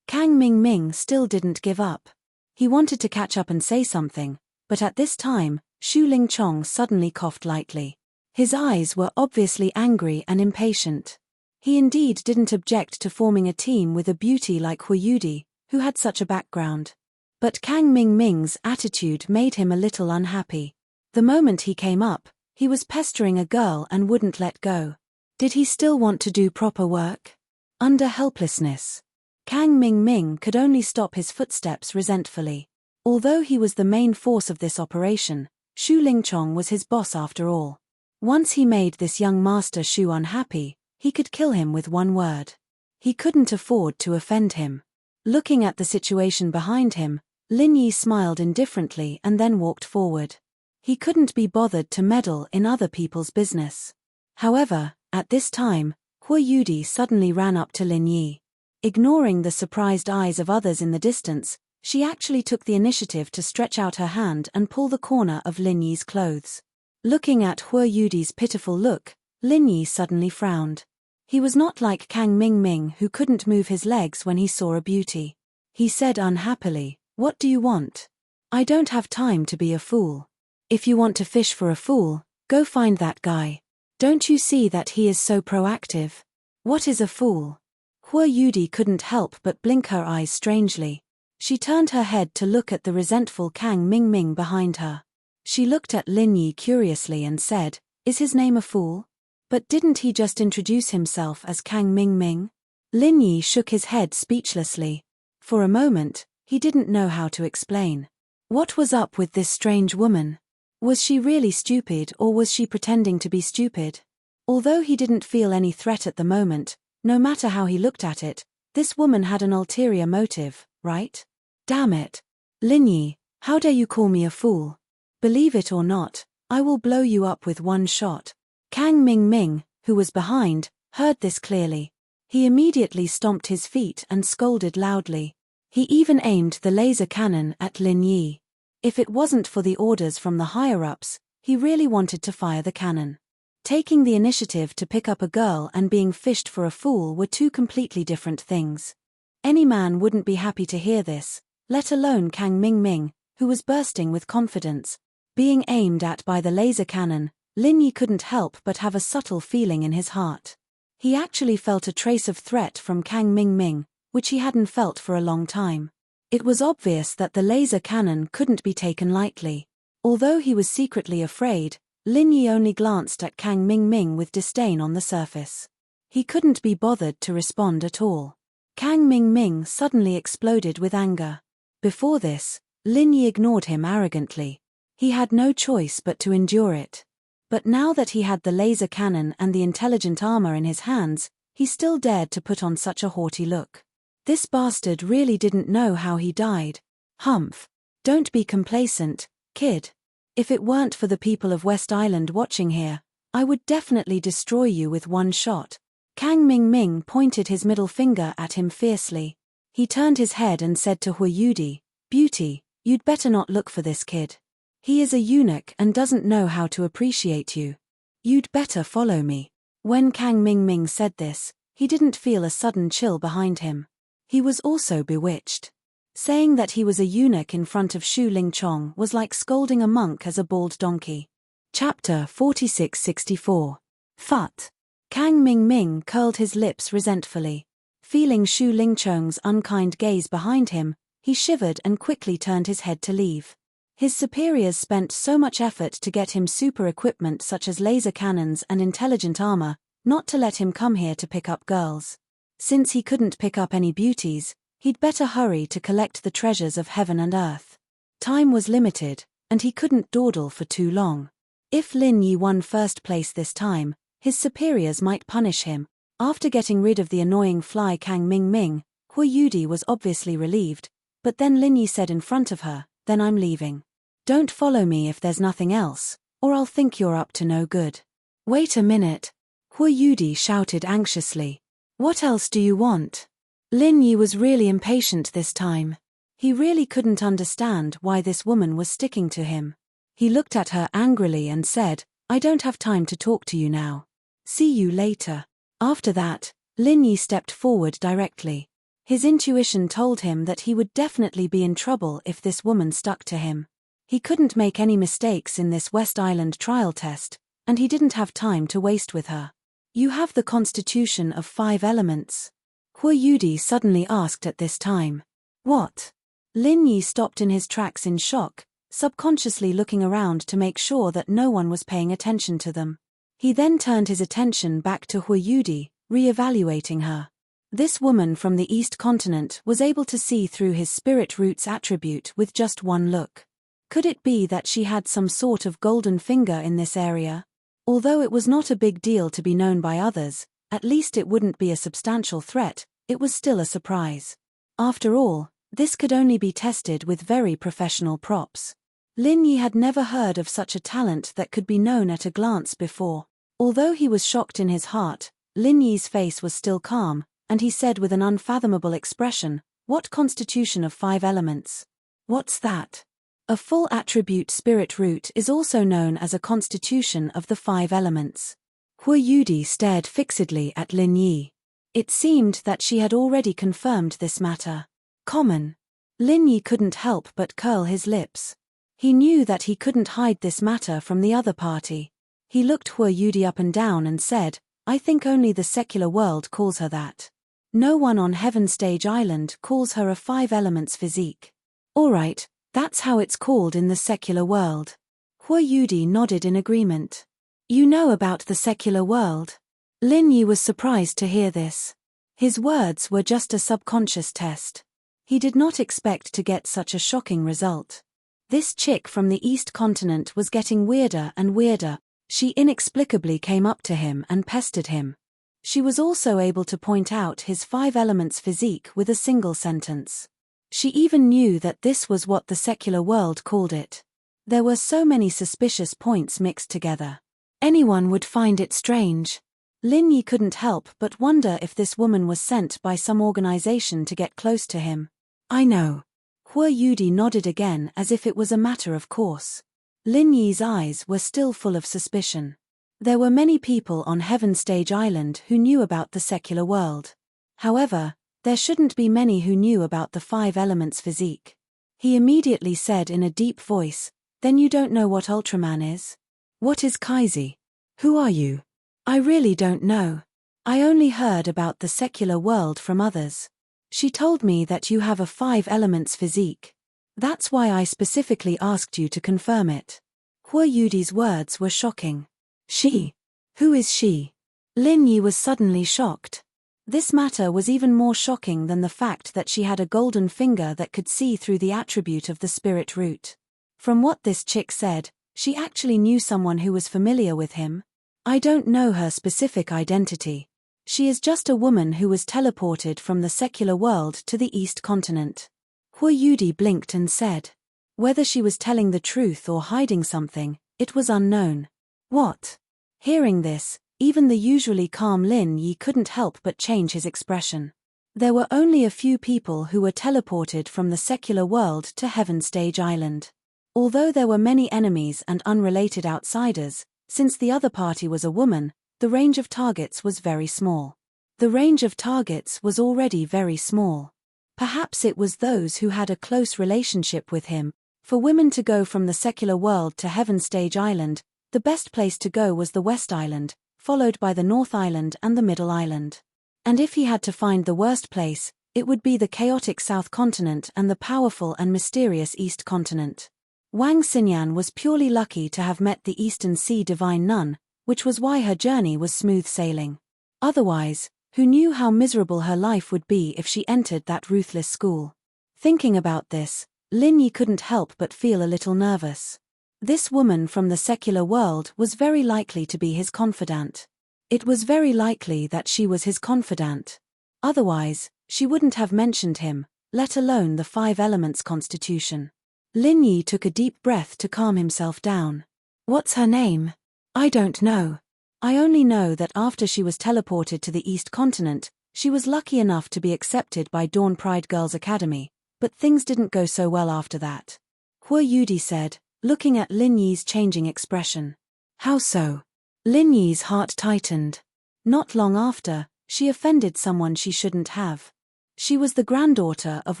Kang Ming still didn't give up. He wanted to catch up and say something, but at this time, Xu Lingchong suddenly coughed lightly. His eyes were obviously angry and impatient. He indeed didn't object to forming a team with a beauty like Hui Yudi, who had such a background. But Kang Ming's attitude made him a little unhappy. The moment he came up, he was pestering a girl and wouldn't let go. Did he still want to do proper work? Under helplessness, Kang Ming could only stop his footsteps resentfully. Although he was the main force of this operation, Xu Lingchong was his boss after all. Once he made this young master Xu unhappy, he could kill him with one word. He couldn't afford to offend him. Looking at the situation behind him, Lin Yi smiled indifferently and then walked forward. He couldn't be bothered to meddle in other people's business. However, at this time, Hui Yudi suddenly ran up to Lin Yi. Ignoring the surprised eyes of others in the distance, she actually took the initiative to stretch out her hand and pull the corner of Lin Yi's clothes. Looking at Hui Yudi's pitiful look, Lin Yi suddenly frowned. He was not like Kang Ming who couldn't move his legs when he saw a beauty. He said unhappily, "What do you want? I don't have time to be a fool. If you want to fish for a fool, go find that guy. Don't you see that he is so proactive? What is a fool?" Hui Yudi couldn't help but blink her eyes strangely. She turned her head to look at the resentful Kang Ming behind her. She looked at Lin Yi curiously and said, "Is his name a fool? But didn't he just introduce himself as Kang Ming?" Lin Yi shook his head speechlessly. For a moment, he didn't know how to explain. What was up with this strange woman? Was she really stupid or was she pretending to be stupid? Although he didn't feel any threat at the moment, no matter how he looked at it, this woman had an ulterior motive, right? Damn it. Lin Yi, How dare you call me a fool? Believe it or not, I will blow you up with one shot. Kang Ming Ming, who was behind, heard this clearly. He immediately stomped his feet and scolded loudly. He even aimed the laser cannon at Lin Yi. If it wasn't for the orders from the higher-ups, he really wanted to fire the cannon. Taking the initiative to pick up a girl and being fished for a fool were two completely different things. Any man wouldn't be happy to hear this, let alone Kang Ming Ming, who was bursting with confidence. Being aimed at by the laser cannon, Lin Yi couldn't help but have a subtle feeling in his heart. He actually felt a trace of threat from Kang Ming Ming, which he hadn't felt for a long time. It was obvious that the laser cannon couldn't be taken lightly. Although he was secretly afraid, Lin Yi only glanced at Kang Ming Ming with disdain on the surface. He couldn't be bothered to respond at all. Kang Ming Ming suddenly exploded with anger. Before this, Lin Yi ignored him arrogantly. He had no choice but to endure it. But now that he had the laser cannon and the intelligent armor in his hands, he still dared to put on such a haughty look. This bastard really didn't know how he died. Humph. Don't be complacent, kid. If it weren't for the people of West Island watching here, I would definitely destroy you with one shot. Kang Ming Ming pointed his middle finger at him fiercely. He turned his head and said to Hui Yudi, "Beauty, you'd better not look for this kid. He is a eunuch and doesn't know how to appreciate you. You'd better follow me." When Kang Ming Ming said this, he didn't feel a sudden chill behind him. He was also bewitched. Saying that he was a eunuch in front of Shu Ling Chong was like scolding a monk as a bald donkey. Chapter 46-64. Phut. Kang Ming Ming curled his lips resentfully. Feeling Shu Ling Chong's unkind gaze behind him, he shivered and quickly turned his head to leave. His superiors spent so much effort to get him super equipment such as laser cannons and intelligent armor, not to let him come here to pick up girls. Since he couldn't pick up any beauties, he'd better hurry to collect the treasures of heaven and earth. Time was limited, and he couldn't dawdle for too long. If Lin Yi won first place this time, his superiors might punish him. After getting rid of the annoying fly Kang Ming Ming, Hui Yudi was obviously relieved, but then Lin Yi said in front of her, "Then I'm leaving. Don't follow me if there's nothing else, or I'll think you're up to no good." "Wait a minute," Hui Yudi shouted anxiously. "What else do you want?" Lin Yi was really impatient this time. He really couldn't understand why this woman was sticking to him. He looked at her angrily and said, "I don't have time to talk to you now. See you later." After that, Lin Yi stepped forward directly. His intuition told him that he would definitely be in trouble if this woman stuck to him. He couldn't make any mistakes in this West Island trial test, and he didn't have time to waste with her. "You have the constitution of 5 elements?" Hui Yudi suddenly asked at this time. "What?" Lin Yi stopped in his tracks in shock, subconsciously looking around to make sure that no one was paying attention to them. He then turned his attention back to Hui Yudi, re-evaluating her. This woman from the East Continent was able to see through his spirit roots attribute with just one look. Could it be that she had some sort of golden finger in this area? Although it was not a big deal to be known by others, at least it wouldn't be a substantial threat, it was still a surprise. After all, this could only be tested with very professional props. Lin Yi had never heard of such a talent that could be known at a glance before. Although he was shocked in his heart, Lin Yi's face was still calm, and he said with an unfathomable expression, "What constitution of 5 elements? What's that?" A full attribute spirit root is also known as a constitution of the 5 elements. Hui Yudi stared fixedly at Lin Yi. It seemed that she had already confirmed this matter. Common. Lin Yi couldn't help but curl his lips. He knew that he couldn't hide this matter from the other party. He looked Hui Yudi up and down and said, "I think only the secular world calls her that. No one on Heaven Stage Island calls her a 5 elements physique." "Alright, that's how it's called in the secular world." Hui Yudi nodded in agreement. "You know about the secular world?" Lin Yi was surprised to hear this. His words were just a subconscious test. He did not expect to get such a shocking result. This chick from the East Continent was getting weirder and weirder. She inexplicably came up to him and pestered him. She was also able to point out his 5 elements physique with a single sentence. She even knew that this was what the secular world called it. There were so many suspicious points mixed together. Anyone would find it strange. Lin Yi couldn't help but wonder if this woman was sent by some organization to get close to him. I know. Hua Yudi nodded again as if it was a matter of course. Lin Yi's eyes were still full of suspicion. There were many people on Heaven Stage Island who knew about the secular world. However, there shouldn't be many who knew about the 5 elements physique. He immediately said in a deep voice, "Then you don't know what Ultraman is? What is Kaisi? Who are you?" "I really don't know. I only heard about the secular world from others. She told me that you have a 5 elements physique. That's why I specifically asked you to confirm it." Hua Yudi's words were shocking. She? Who is she? Lin Yi was suddenly shocked. This matter was even more shocking than the fact that she had a golden finger that could see through the attribute of the spirit root. From what this chick said, she actually knew someone who was familiar with him. "I don't know her specific identity. She is just a woman who was teleported from the secular world to the East continent." Hua Yudi blinked and said. Whether she was telling the truth or hiding something, it was unknown. What? Hearing this, even the usually calm Lin Yi couldn't help but change his expression. There were only a few people who were teleported from the secular world to Heaven Stage Island. Although there were many enemies and unrelated outsiders, since the other party was a woman, the range of targets was very small. The range of targets was already very small. Perhaps it was those who had a close relationship with him. For women to go from the secular world to Heaven Stage Island, the best place to go was the West Island, followed by the North Island and the Middle Island. And if he had to find the worst place, it would be the chaotic South Continent and the powerful and mysterious East Continent. Wang Xinyan was purely lucky to have met the Eastern Sea Divine Nun, which was why her journey was smooth sailing. Otherwise, who knew how miserable her life would be if she entered that ruthless school? Thinking about this, Lin Yi couldn't help but feel a little nervous. This woman from the secular world was very likely to be his confidant. It was very likely that she was his confidant. Otherwise, she wouldn't have mentioned him, let alone the 5 elements constitution. Lin Yi took a deep breath to calm himself down. What's her name? I don't know. I only know that after she was teleported to the East Continent, she was lucky enough to be accepted by Dawn Pride Girls Academy, but things didn't go so well after that. Hua Yudi said, looking at Lin Yi's changing expression. How so? Lin Yi's heart tightened. Not long after, she offended someone she shouldn't have. She was the granddaughter of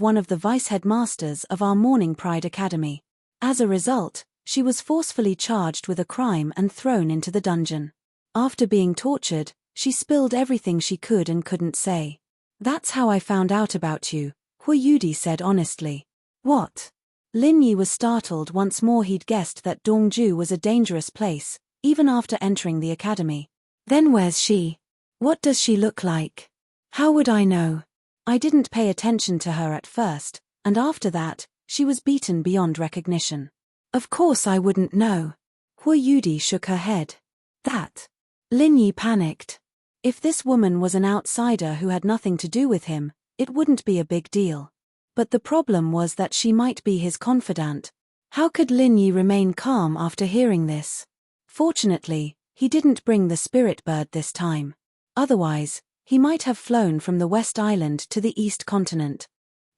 one of the vice-headmasters of our Morning Pride Academy. As a result, she was forcefully charged with a crime and thrown into the dungeon. After being tortured, she spilled everything she could and couldn't say. That's how I found out about you, Hua Yudi said honestly. What? Lin Yi was startled once more. He'd guessed that Dongju was a dangerous place, even after entering the academy. Then where's she? What does she look like? How would I know? I didn't pay attention to her at first, and after that, she was beaten beyond recognition. Of course I wouldn't know. Hua Yudi shook her head. That. Lin Yi panicked. If this woman was an outsider who had nothing to do with him, it wouldn't be a big deal. But the problem was that she might be his confidant. How could Lin Yi remain calm after hearing this? Fortunately, he didn't bring the spirit bird this time. Otherwise, he might have flown from the West Island to the East Continent.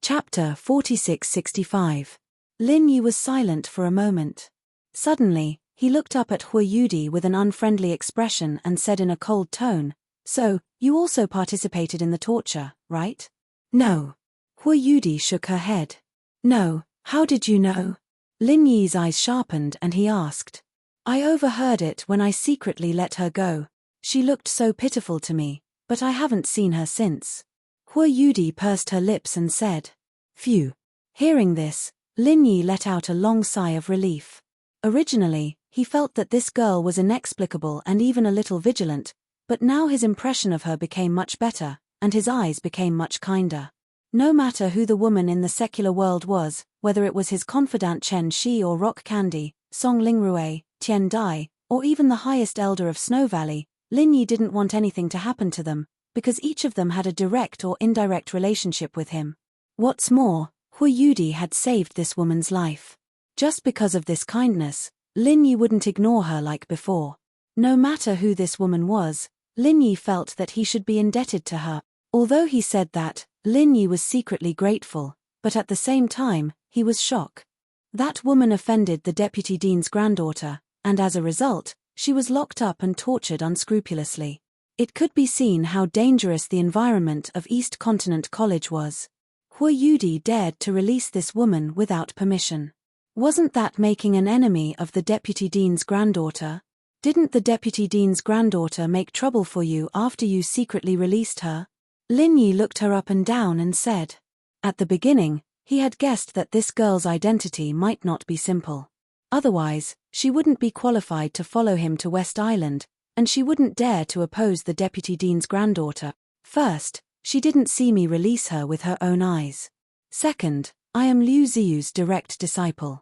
Chapter 4665. Lin Yi was silent for a moment. Suddenly, he looked up at Hua Yudi with an unfriendly expression and said in a cold tone, "So, you also participated in the torture, right?" "No." Hua Yudi shook her head. "No, how did you know?" Lin Yi's eyes sharpened and he asked. "I overheard it when I secretly let her go. She looked so pitiful to me, but I haven't seen her since." Hua Yudi pursed her lips and said, "Phew." Hearing this, Lin Yi let out a long sigh of relief. Originally, he felt that this girl was inexplicable and even a little vigilant, but now his impression of her became much better, and his eyes became much kinder. No matter who the woman in the secular world was, whether it was his confidant Chen Shi or Rock Candy, Song Lingrui, Tian Dai, or even the highest elder of Snow Valley, Lin Yi didn't want anything to happen to them, because each of them had a direct or indirect relationship with him. What's more, Hua Hui Yudi had saved this woman's life. Just because of this kindness, Lin Yi wouldn't ignore her like before. No matter who this woman was, Lin Yi felt that he should be indebted to her. Although he said that, Lin Yi was secretly grateful, but at the same time, he was shocked. That woman offended the deputy dean's granddaughter, and as a result, she was locked up and tortured unscrupulously. It could be seen how dangerous the environment of East Continent College was. Hui Yudi dared to release this woman without permission. Wasn't that making an enemy of the deputy dean's granddaughter? Didn't the deputy dean's granddaughter make trouble for you after you secretly released her? Lin Yi looked her up and down and said. At the beginning, he had guessed that this girl's identity might not be simple. Otherwise, she wouldn't be qualified to follow him to West Island, and she wouldn't dare to oppose the deputy dean's granddaughter. First, she didn't see me release her with her own eyes. Second, I am Liu Ziyu's direct disciple.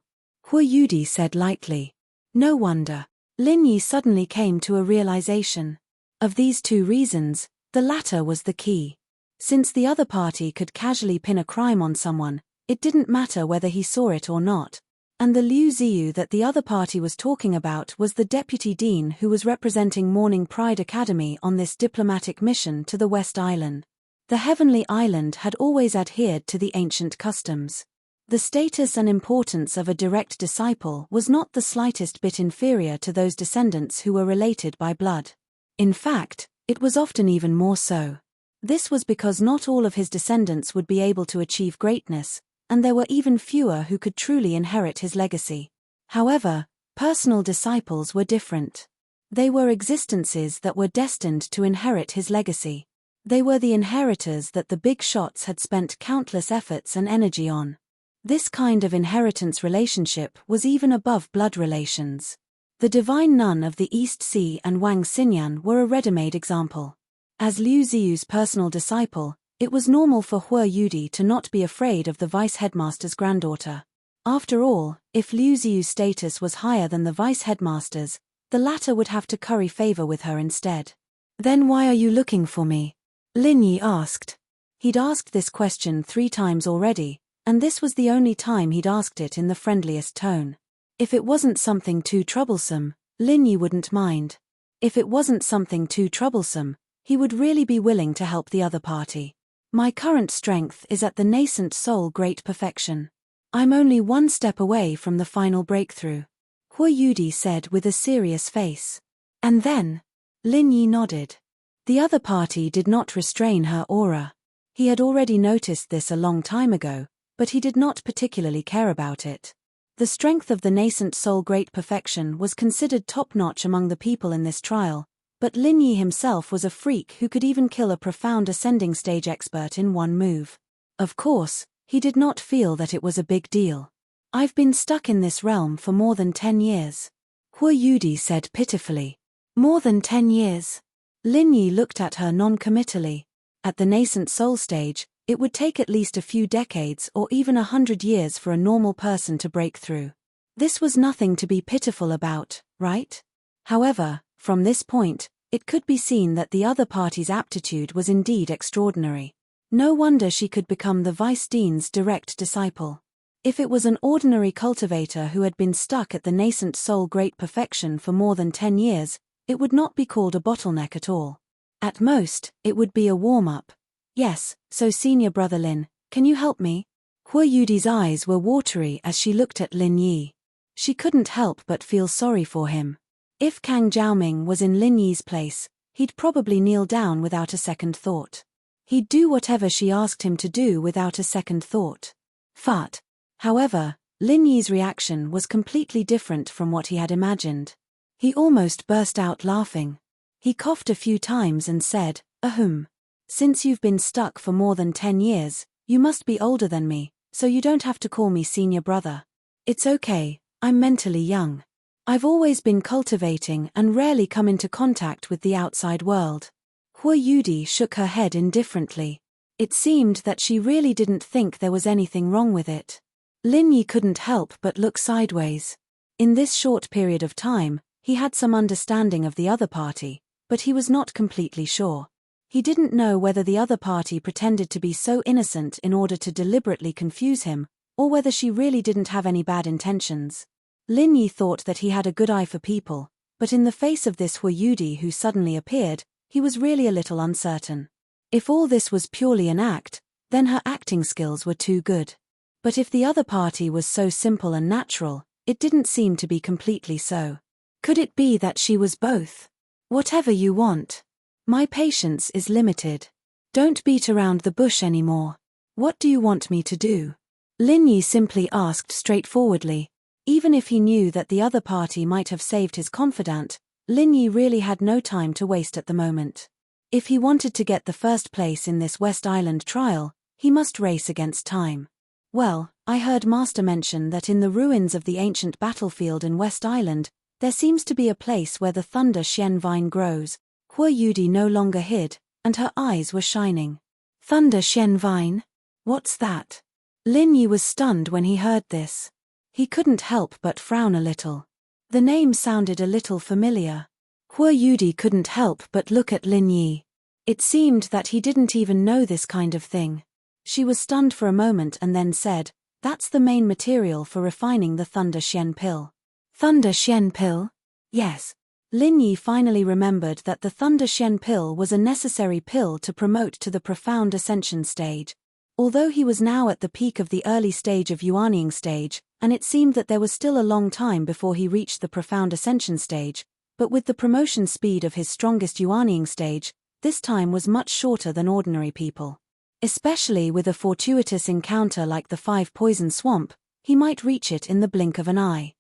Hui Yudi said lightly. No wonder. Lin Yi suddenly came to a realization. Of these two reasons, the latter was the key. Since the other party could casually pin a crime on someone, it didn't matter whether he saw it or not. And the Liu Ziyu that the other party was talking about was the deputy dean who was representing Morning Pride Academy on this diplomatic mission to the West Island. The Heavenly Island had always adhered to the ancient customs. The status and importance of a direct disciple was not the slightest bit inferior to those descendants who were related by blood. In fact, it was often even more so. This was because not all of his descendants would be able to achieve greatness, and there were even fewer who could truly inherit his legacy. However, personal disciples were different. They were existences that were destined to inherit his legacy. They were the inheritors that the big shots had spent countless efforts and energy on. This kind of inheritance relationship was even above blood relations. The divine nun of the East Sea and Wang Xinyan were a ready-made example. As Liu Ziyu's personal disciple, it was normal for Hui Yudi to not be afraid of the vice-headmaster's granddaughter. After all, if Liu Ziyu's status was higher than the vice-headmaster's, the latter would have to curry favor with her instead. Then why are you looking for me? Lin Yi asked. He'd asked this question 3 times already, and this was the only time he'd asked it in the friendliest tone. If it wasn't something too troublesome, Lin Yi wouldn't mind. If it wasn't something too troublesome, he would really be willing to help the other party. My current strength is at the nascent soul great perfection. I'm only 1 step away from the final breakthrough. Hui Yudi said with a serious face. And then? Lin Yi nodded. The other party did not restrain her aura. He had already noticed this a long time ago, but he did not particularly care about it. The strength of the nascent soul great perfection was considered top-notch among the people in this trial, but Lin Yi himself was a freak who could even kill a profound ascending stage expert in 1 move. Of course, he did not feel that it was a big deal. I've been stuck in this realm for more than 10 years. Hui Yudi said pitifully. More than 10 years. Lin Yi looked at her non-committally. At the nascent soul stage, it would take at least a few decades or even 100 years for a normal person to break through. This was nothing to be pitiful about, right? However, from this point, it could be seen that the other party's aptitude was indeed extraordinary. No wonder she could become the vice dean's direct disciple. If it was an ordinary cultivator who had been stuck at the nascent soul great perfection for more than 10 years, it would not be called a bottleneck at all. At most, it would be a warm-up. Yes, so senior brother Lin, can you help me? Hui Yudi's eyes were watery as she looked at Lin Yi. She couldn't help but feel sorry for him. If Kang Jiaoming was in Lin Yi's place, he'd probably kneel down without a second thought. He'd do whatever she asked him to do without a second thought. Fart. However, Lin Yi's reaction was completely different from what he had imagined. He almost burst out laughing. He coughed a few times and said, "Ahem. Since you've been stuck for more than 10 years, you must be older than me, so you don't have to call me senior brother. It's okay, I'm mentally young. I've always been cultivating and rarely come into contact with the outside world." Hui Yudi shook her head indifferently. It seemed that she really didn't think there was anything wrong with it. Lin Yi couldn't help but look sideways. In this short period of time, he had some understanding of the other party, but he was not completely sure. He didn't know whether the other party pretended to be so innocent in order to deliberately confuse him, or whether she really didn't have any bad intentions. Lin Yi thought that he had a good eye for people, but in the face of this Hua Yudi who suddenly appeared, he was really a little uncertain. If all this was purely an act, then her acting skills were too good. But if the other party was so simple and natural, it didn't seem to be completely so. Could it be that she was both? Whatever you want. My patience is limited. Don't beat around the bush anymore. What do you want me to do? Lin Yi simply asked straightforwardly. Even if he knew that the other party might have saved his confidant, Lin Yi really had no time to waste at the moment. If he wanted to get the first place in this West Island trial, he must race against time. Well, I heard Master mention that in the ruins of the ancient battlefield in West Island, there seems to be a place where the thunder Xian vine grows. Hua Yudi no longer hid, and her eyes were shining. Thunder Xian vine? What's that? Lin Yi was stunned when he heard this. He couldn't help but frown a little. The name sounded a little familiar. Hua Yudi couldn't help but look at Lin Yi. It seemed that he didn't even know this kind of thing. She was stunned for a moment and then said, "That's the main material for refining the Thunder Xian pill." Thunder Xian pill? Yes. Lin Yi finally remembered that the Thunder Xian pill was a necessary pill to promote to the profound ascension stage. Although he was now at the peak of the early stage of Yuanying stage, and it seemed that there was still a long time before he reached the profound ascension stage, but with the promotion speed of his strongest Yuanying stage, this time was much shorter than ordinary people. Especially with a fortuitous encounter like the 5-poison swamp, he might reach it in the blink of an eye.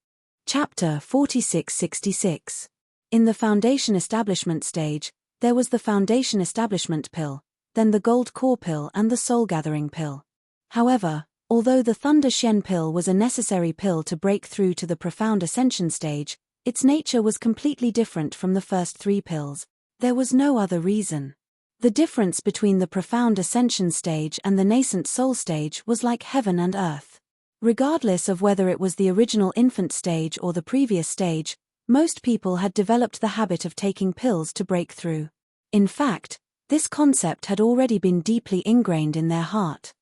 Chapter 4666. In the Foundation Establishment stage, there was the Foundation Establishment pill, then the Gold Core pill and the Soul Gathering pill. However, although the Thunder Xian pill was a necessary pill to break through to the Profound Ascension stage, its nature was completely different from the first 3 pills. There was no other reason. The difference between the Profound Ascension stage and the Nascent Soul stage was like heaven and earth. Regardless of whether it was the original infant stage or the previous stage, most people had developed the habit of taking pills to break through. In fact, this concept had already been deeply ingrained in their heart.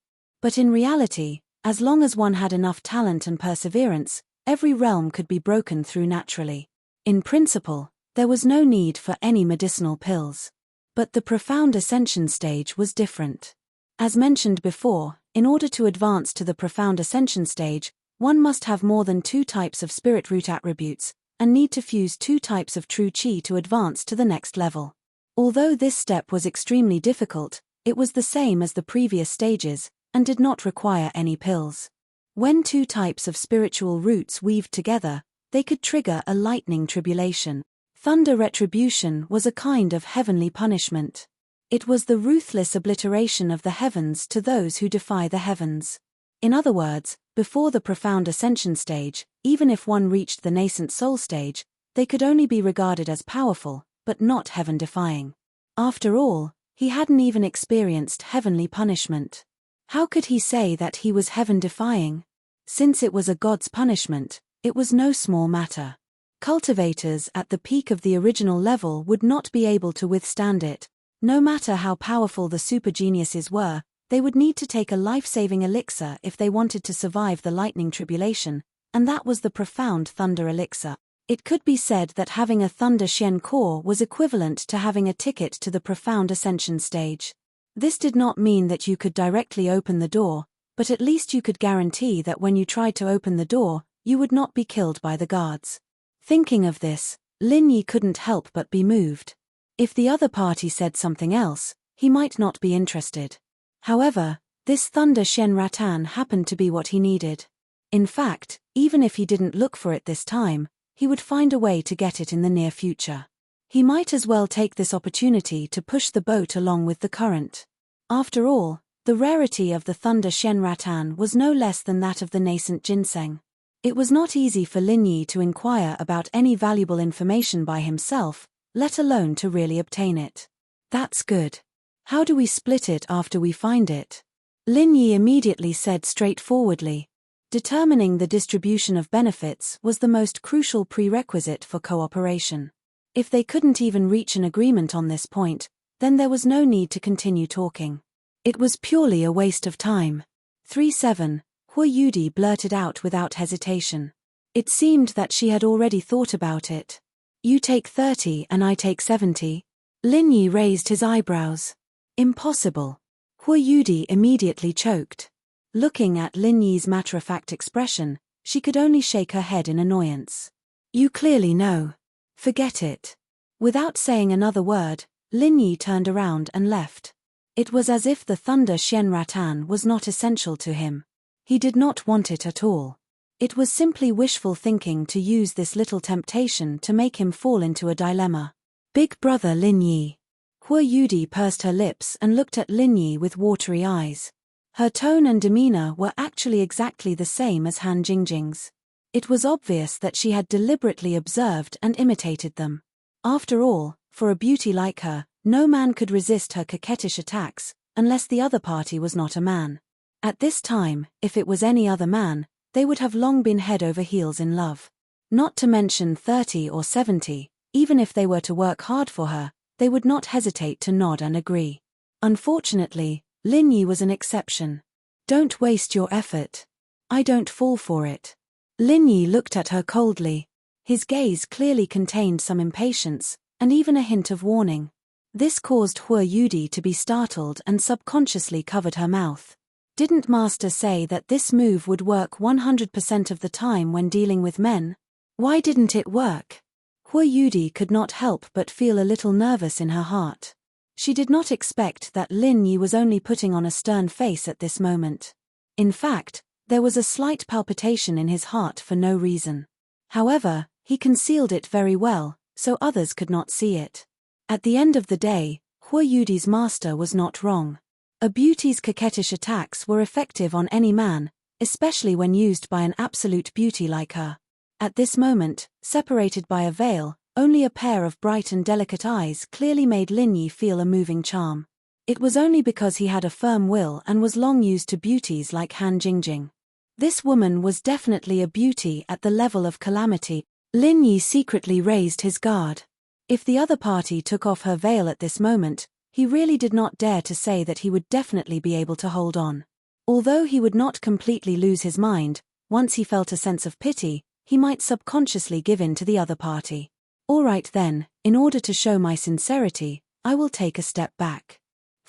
But in reality, as long as one had enough talent and perseverance, every realm could be broken through naturally. In principle, there was no need for any medicinal pills. But the Profound Ascension stage was different. As mentioned before, in order to advance to the Profound Ascension stage, one must have more than 2 types of spirit root attributes, and need to fuse 2 types of true qi to advance to the next level. Although this step was extremely difficult, it was the same as the previous stages, and did not require any pills. When 2 types of spiritual roots weaved together, they could trigger a lightning tribulation. Thunder retribution was a kind of heavenly punishment. It was the ruthless obliteration of the heavens to those who defy the heavens. In other words, before the Profound Ascension stage, even if one reached the Nascent Soul stage, they could only be regarded as powerful, but not heaven-defying. After all, he hadn't even experienced heavenly punishment. How could he say that he was heaven-defying? Since it was a god's punishment, it was no small matter. Cultivators at the peak of the original level would not be able to withstand it. No matter how powerful the super geniuses were, they would need to take a life-saving elixir if they wanted to survive the lightning tribulation, and that was the Profound Thunder Elixir. It could be said that having a Thunder Xian core was equivalent to having a ticket to the Profound Ascension stage. This did not mean that you could directly open the door, but at least you could guarantee that when you tried to open the door, you would not be killed by the guards. Thinking of this, Lin Yi couldn't help but be moved. If the other party said something else, he might not be interested. However, this Thunder Xian Rattan happened to be what he needed. In fact, even if he didn't look for it this time, he would find a way to get it in the near future. He might as well take this opportunity to push the boat along with the current. After all, the rarity of the Thunder Xian Rattan was no less than that of the nascent ginseng. It was not easy for Lin Yi to inquire about any valuable information by himself, let alone to really obtain it. That's good. How do we split it after we find it? Lin Yi immediately said straightforwardly. Determining the distribution of benefits was the most crucial prerequisite for cooperation. If they couldn't even reach an agreement on this point, then there was no need to continue talking. It was purely a waste of time. 3-7, Hua Yudi blurted out without hesitation. It seemed that she had already thought about it. You take 30 and I take 70? Lin Yi raised his eyebrows. Impossible. Hua Yudi immediately choked. Looking at Lin Yi's matter-of-fact expression, she could only shake her head in annoyance. You clearly know. Forget it. Without saying another word, Lin Yi turned around and left. It was as if the thunder Xian Ratan was not essential to him. He did not want it at all. It was simply wishful thinking to use this little temptation to make him fall into a dilemma. Big brother Lin Yi. Hua Yudi pursed her lips and looked at Lin Yi with watery eyes. Her tone and demeanor were actually exactly the same as Han Jingjing's. It was obvious that she had deliberately observed and imitated them. After all, for a beauty like her, no man could resist her coquettish attacks, unless the other party was not a man. At this time, if it was any other man, they would have long been head over heels in love. Not to mention 30 or 70, even if they were to work hard for her, they would not hesitate to nod and agree. Unfortunately, Lin Yi was an exception. Don't waste your effort. I don't fall for it. Lin Yi looked at her coldly. His gaze clearly contained some impatience, and even a hint of warning. This caused Hua Yudi to be startled and subconsciously covered her mouth. Didn't Master say that this move would work 100% of the time when dealing with men? Why didn't it work? Hua Yudi could not help but feel a little nervous in her heart. She did not expect that Lin Yi was only putting on a stern face at this moment. In fact, there was a slight palpitation in his heart for no reason. However, he concealed it very well, so others could not see it. At the end of the day, Hua Yudi's master was not wrong. A beauty's coquettish attacks were effective on any man, especially when used by an absolute beauty like her. At this moment, separated by a veil, only a pair of bright and delicate eyes clearly made Lin Yi feel a moving charm. It was only because he had a firm will and was long used to beauties like Han Jingjing. This woman was definitely a beauty at the level of calamity. Lin Yi secretly raised his guard. If the other party took off her veil at this moment, he really did not dare to say that he would definitely be able to hold on. Although he would not completely lose his mind, once he felt a sense of pity, he might subconsciously give in to the other party. All right then, in order to show my sincerity, I will take a step back.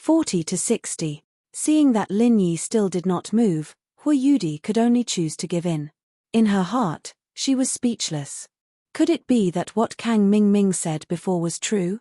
40-60. Seeing that Lin Yi still did not move, Hua Yudi could only choose to give in. In her heart, she was speechless. Could it be that what Kang Mingming said before was true?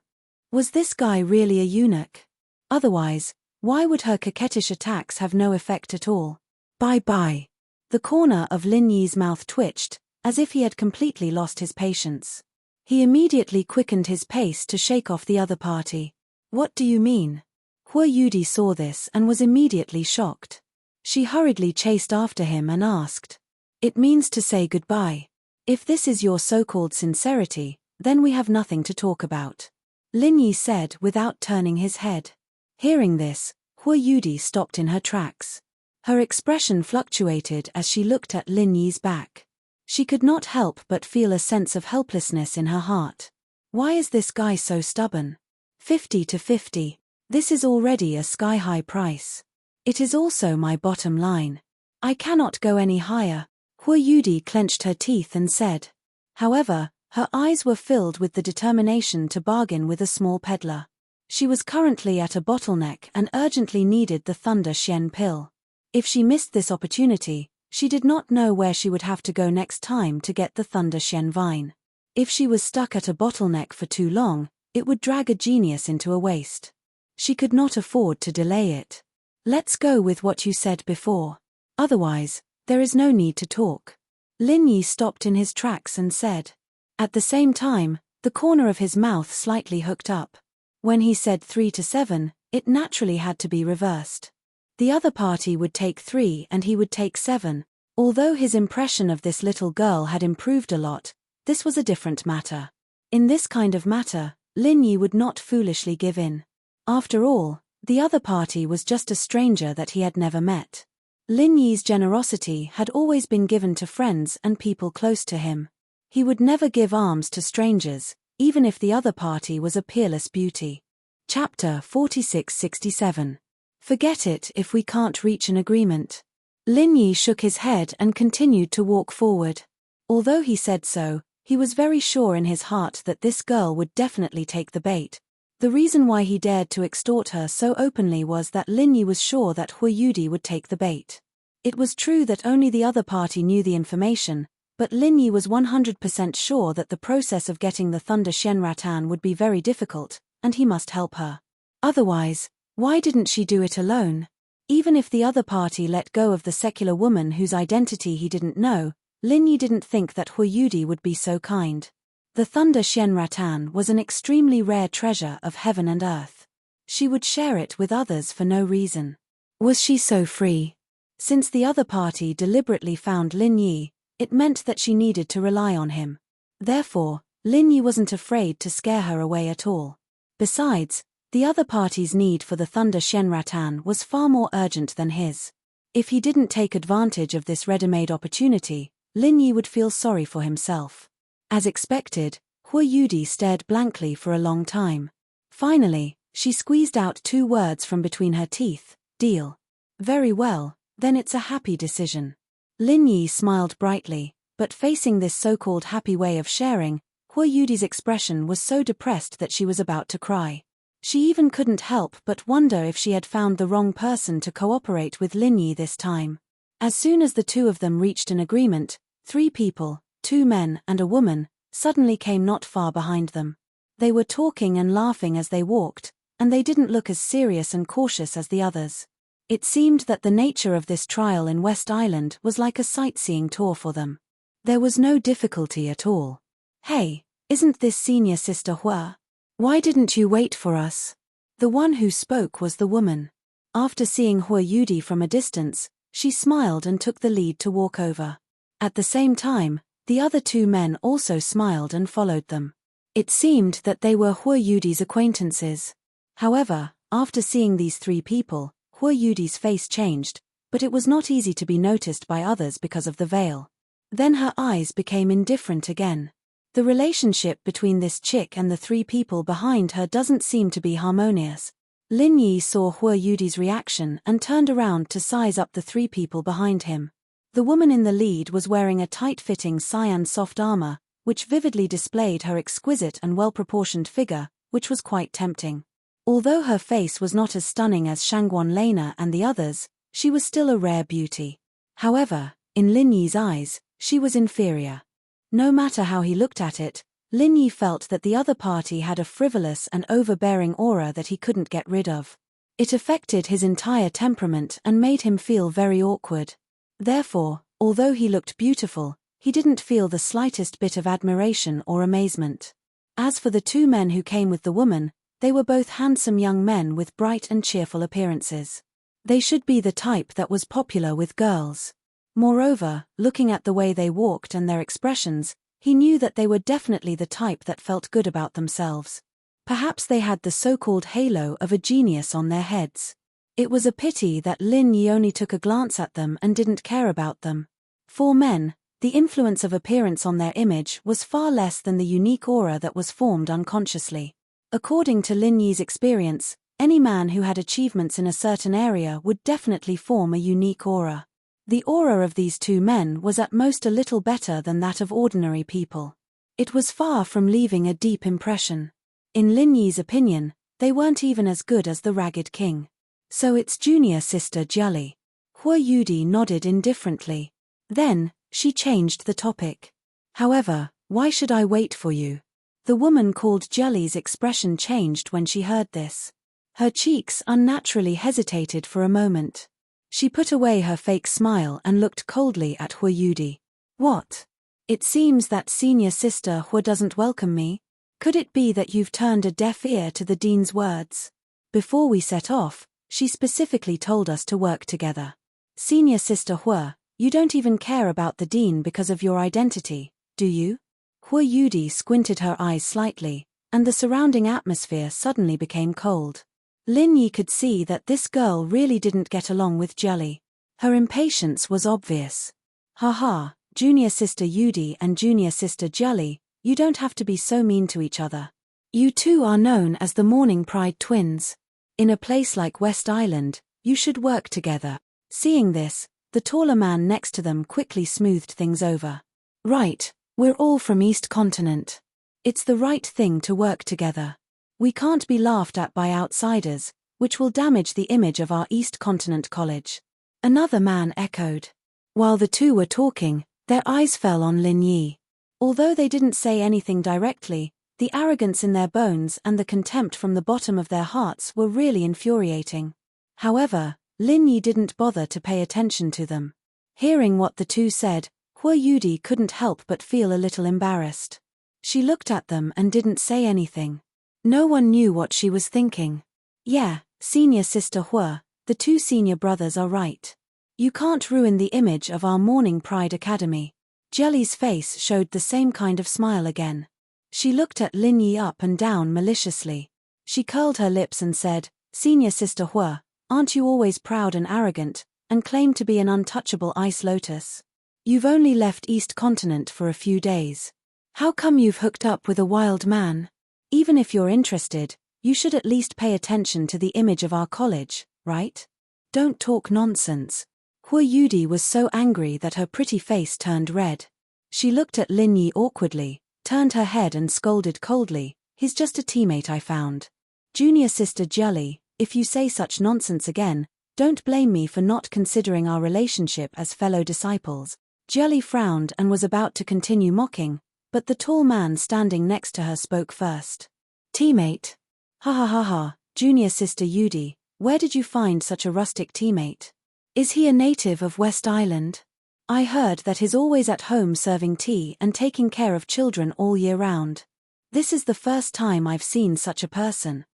Was this guy really a eunuch? Otherwise, why would her coquettish attacks have no effect at all? Bye-bye. The corner of Lin Yi's mouth twitched, as if he had completely lost his patience. He immediately quickened his pace to shake off the other party. What do you mean? Hua Yudi saw this and was immediately shocked. She hurriedly chased after him and asked, "It means to say goodbye. If this is your so-called sincerity, then we have nothing to talk about," Lin Yi said without turning his head. Hearing this, Hua Yudi stopped in her tracks. Her expression fluctuated as she looked at Lin Yi's back. She could not help but feel a sense of helplessness in her heart. Why is this guy so stubborn? 50-50. This is already a sky-high price. It is also my bottom line. I cannot go any higher. Hua Yudi clenched her teeth and said. However, her eyes were filled with the determination to bargain with a small peddler. She was currently at a bottleneck and urgently needed the Thunder Xian pill. If she missed this opportunity, she did not know where she would have to go next time to get the Thunder Xian vine. If she was stuck at a bottleneck for too long, it would drag a genius into a waste. She could not afford to delay it. Let's go with what you said before. Otherwise, there is no need to talk. Lin Yi stopped in his tracks and said. At the same time, the corner of his mouth slightly hooked up. When he said 3-7, it naturally had to be reversed. The other party would take 3 and he would take 7. Although his impression of this little girl had improved a lot, this was a different matter. In this kind of matter, Lin Yi would not foolishly give in. After all, the other party was just a stranger that he had never met. Lin Yi's generosity had always been given to friends and people close to him. He would never give alms to strangers, even if the other party was a peerless beauty. Chapter 46-67. Forget it if we can't reach an agreement. Lin Yi shook his head and continued to walk forward. Although he said so, he was very sure in his heart that this girl would definitely take the bait. The reason why he dared to extort her so openly was that Lin Yi was sure that Hu Yudi would take the bait. It was true that only the other party knew the information, but Lin Yi was 100% sure that the process of getting the Thunder Shenratan would be very difficult, and he must help her. Otherwise, why didn't she do it alone? Even if the other party let go of the secular woman whose identity he didn't know, Lin Yi didn't think that Hu Yudi would be so kind. The Thunder Shenratan was an extremely rare treasure of heaven and earth. She would share it with others for no reason. Was she so free? Since the other party deliberately found Lin Yi, it meant that she needed to rely on him. Therefore, Lin Yi wasn't afraid to scare her away at all. Besides, the other party's need for the Thunder Shenratan was far more urgent than his. If he didn't take advantage of this ready-made opportunity, Lin Yi would feel sorry for himself. As expected, Hu Yudi stared blankly for a long time. Finally, she squeezed out 2 words from between her teeth, "Deal." "Very well, then it's a happy decision." Lin Yi smiled brightly, but facing this so-called happy way of sharing, Hu Yudi's expression was so depressed that she was about to cry. She even couldn't help but wonder if she had found the wrong person to cooperate with Lin Yi this time. As soon as the 2 of them reached an agreement, 3 people, 2 men and a woman, suddenly came not far behind them. They were talking and laughing as they walked, and they didn't look as serious and cautious as the others. It seemed that the nature of this trial in West Island was like a sightseeing tour for them. There was no difficulty at all. "Hey, isn't this senior sister Hua? Why didn't you wait for us?" The one who spoke was the woman. After seeing Hu Yudi from a distance, she smiled and took the lead to walk over. At the same time, the other 2 men also smiled and followed them. It seemed that they were Hu Yudi's acquaintances. However, after seeing these 3 people, Hu Yudi's face changed, but it was not easy to be noticed by others because of the veil. Then her eyes became indifferent again. The relationship between this chick and the 3 people behind her doesn't seem to be harmonious. Lin Yi saw Hu Yudi's reaction and turned around to size up the 3 people behind him. The woman in the lead was wearing a tight-fitting cyan soft armor, which vividly displayed her exquisite and well-proportioned figure, which was quite tempting. Although her face was not as stunning as Shangguan Lena and the others, she was still a rare beauty. However, in Lin Yi's eyes, she was inferior. No matter how he looked at it, Lin Yi felt that the other party had a frivolous and overbearing aura that he couldn't get rid of. It affected his entire temperament and made him feel very awkward. Therefore, although he looked beautiful, he didn't feel the slightest bit of admiration or amazement. As for the 2 men who came with the woman, they were both handsome young men with bright and cheerful appearances. They should be the type that was popular with girls. Moreover, looking at the way they walked and their expressions, he knew that they were definitely the type that felt good about themselves. Perhaps they had the so-called halo of a genius on their heads. It was a pity that Lin Yi only took a glance at them and didn't care about them. For men, the influence of appearance on their image was far less than the unique aura that was formed unconsciously. According to Lin Yi's experience, any man who had achievements in a certain area would definitely form a unique aura. The aura of these 2 men was at most a little better than that of ordinary people. It was far from leaving a deep impression. In Lin Yi's opinion, they weren't even as good as the Ragged King. "So it's junior sister Jelly." Hu Yudi nodded indifferently. Then, she changed the topic. "However, why should I wait for you?" The woman called Jelly's expression changed when she heard this. Her cheeks unnaturally hesitated for a moment. She put away her fake smile and looked coldly at Hu Yudi. "What? It seems that senior sister Hu doesn't welcome me? Could it be that you've turned a deaf ear to the dean's words? Before we set off, she specifically told us to work together. Senior sister Hu, you don't even care about the dean because of your identity, do you?" Hu Yudi squinted her eyes slightly, and the surrounding atmosphere suddenly became cold. Lin Yi could see that this girl really didn't get along with Jelly. Her impatience was obvious. "Haha, junior sister Yudi and junior sister Jelly, you don't have to be so mean to each other. You two are known as the Morning Pride twins. In a place like West Island, you should work together. Seeing this, the taller man next to them quickly smoothed things over. Right, we're all from East Continent. It's the right thing to work together. We can't be laughed at by outsiders, which will damage the image of our East Continent college. Another man echoed. While the two were talking, their eyes fell on Lin Yi. Although they didn't say anything directly, the arrogance in their bones and the contempt from the bottom of their hearts were really infuriating. However, Lin Yi didn't bother to pay attention to them. Hearing what the two said, Hua Yudi couldn't help but feel a little embarrassed. She looked at them and didn't say anything. No one knew what she was thinking. Yeah, senior sister Hua, the two senior brothers are right. You can't ruin the image of our Morning Pride Academy. Jelly's face showed the same kind of smile again. She looked at Lin Yi up and down maliciously. She curled her lips and said, Senior sister Hua, aren't you always proud and arrogant, and claim to be an untouchable ice lotus? You've only left East Continent for a few days. How come you've hooked up with a wild man? Even if you're interested, you should at least pay attention to the image of our college, right? Don't talk nonsense. Hua Yudi was so angry that her pretty face turned red. She looked at Lin Yi awkwardly, turned her head and scolded coldly, He's just a teammate I found. Junior sister Jelly, if you say such nonsense again, don't blame me for not considering our relationship as fellow disciples. Jelly frowned and was about to continue mocking, but the tall man standing next to her spoke first. Teammate? Ha ha ha ha, junior sister Yudi, where did you find such a rustic teammate? Is he a native of West Island? I heard that he's always at home serving tea and taking care of children all year round. This is the first time I've seen such a person.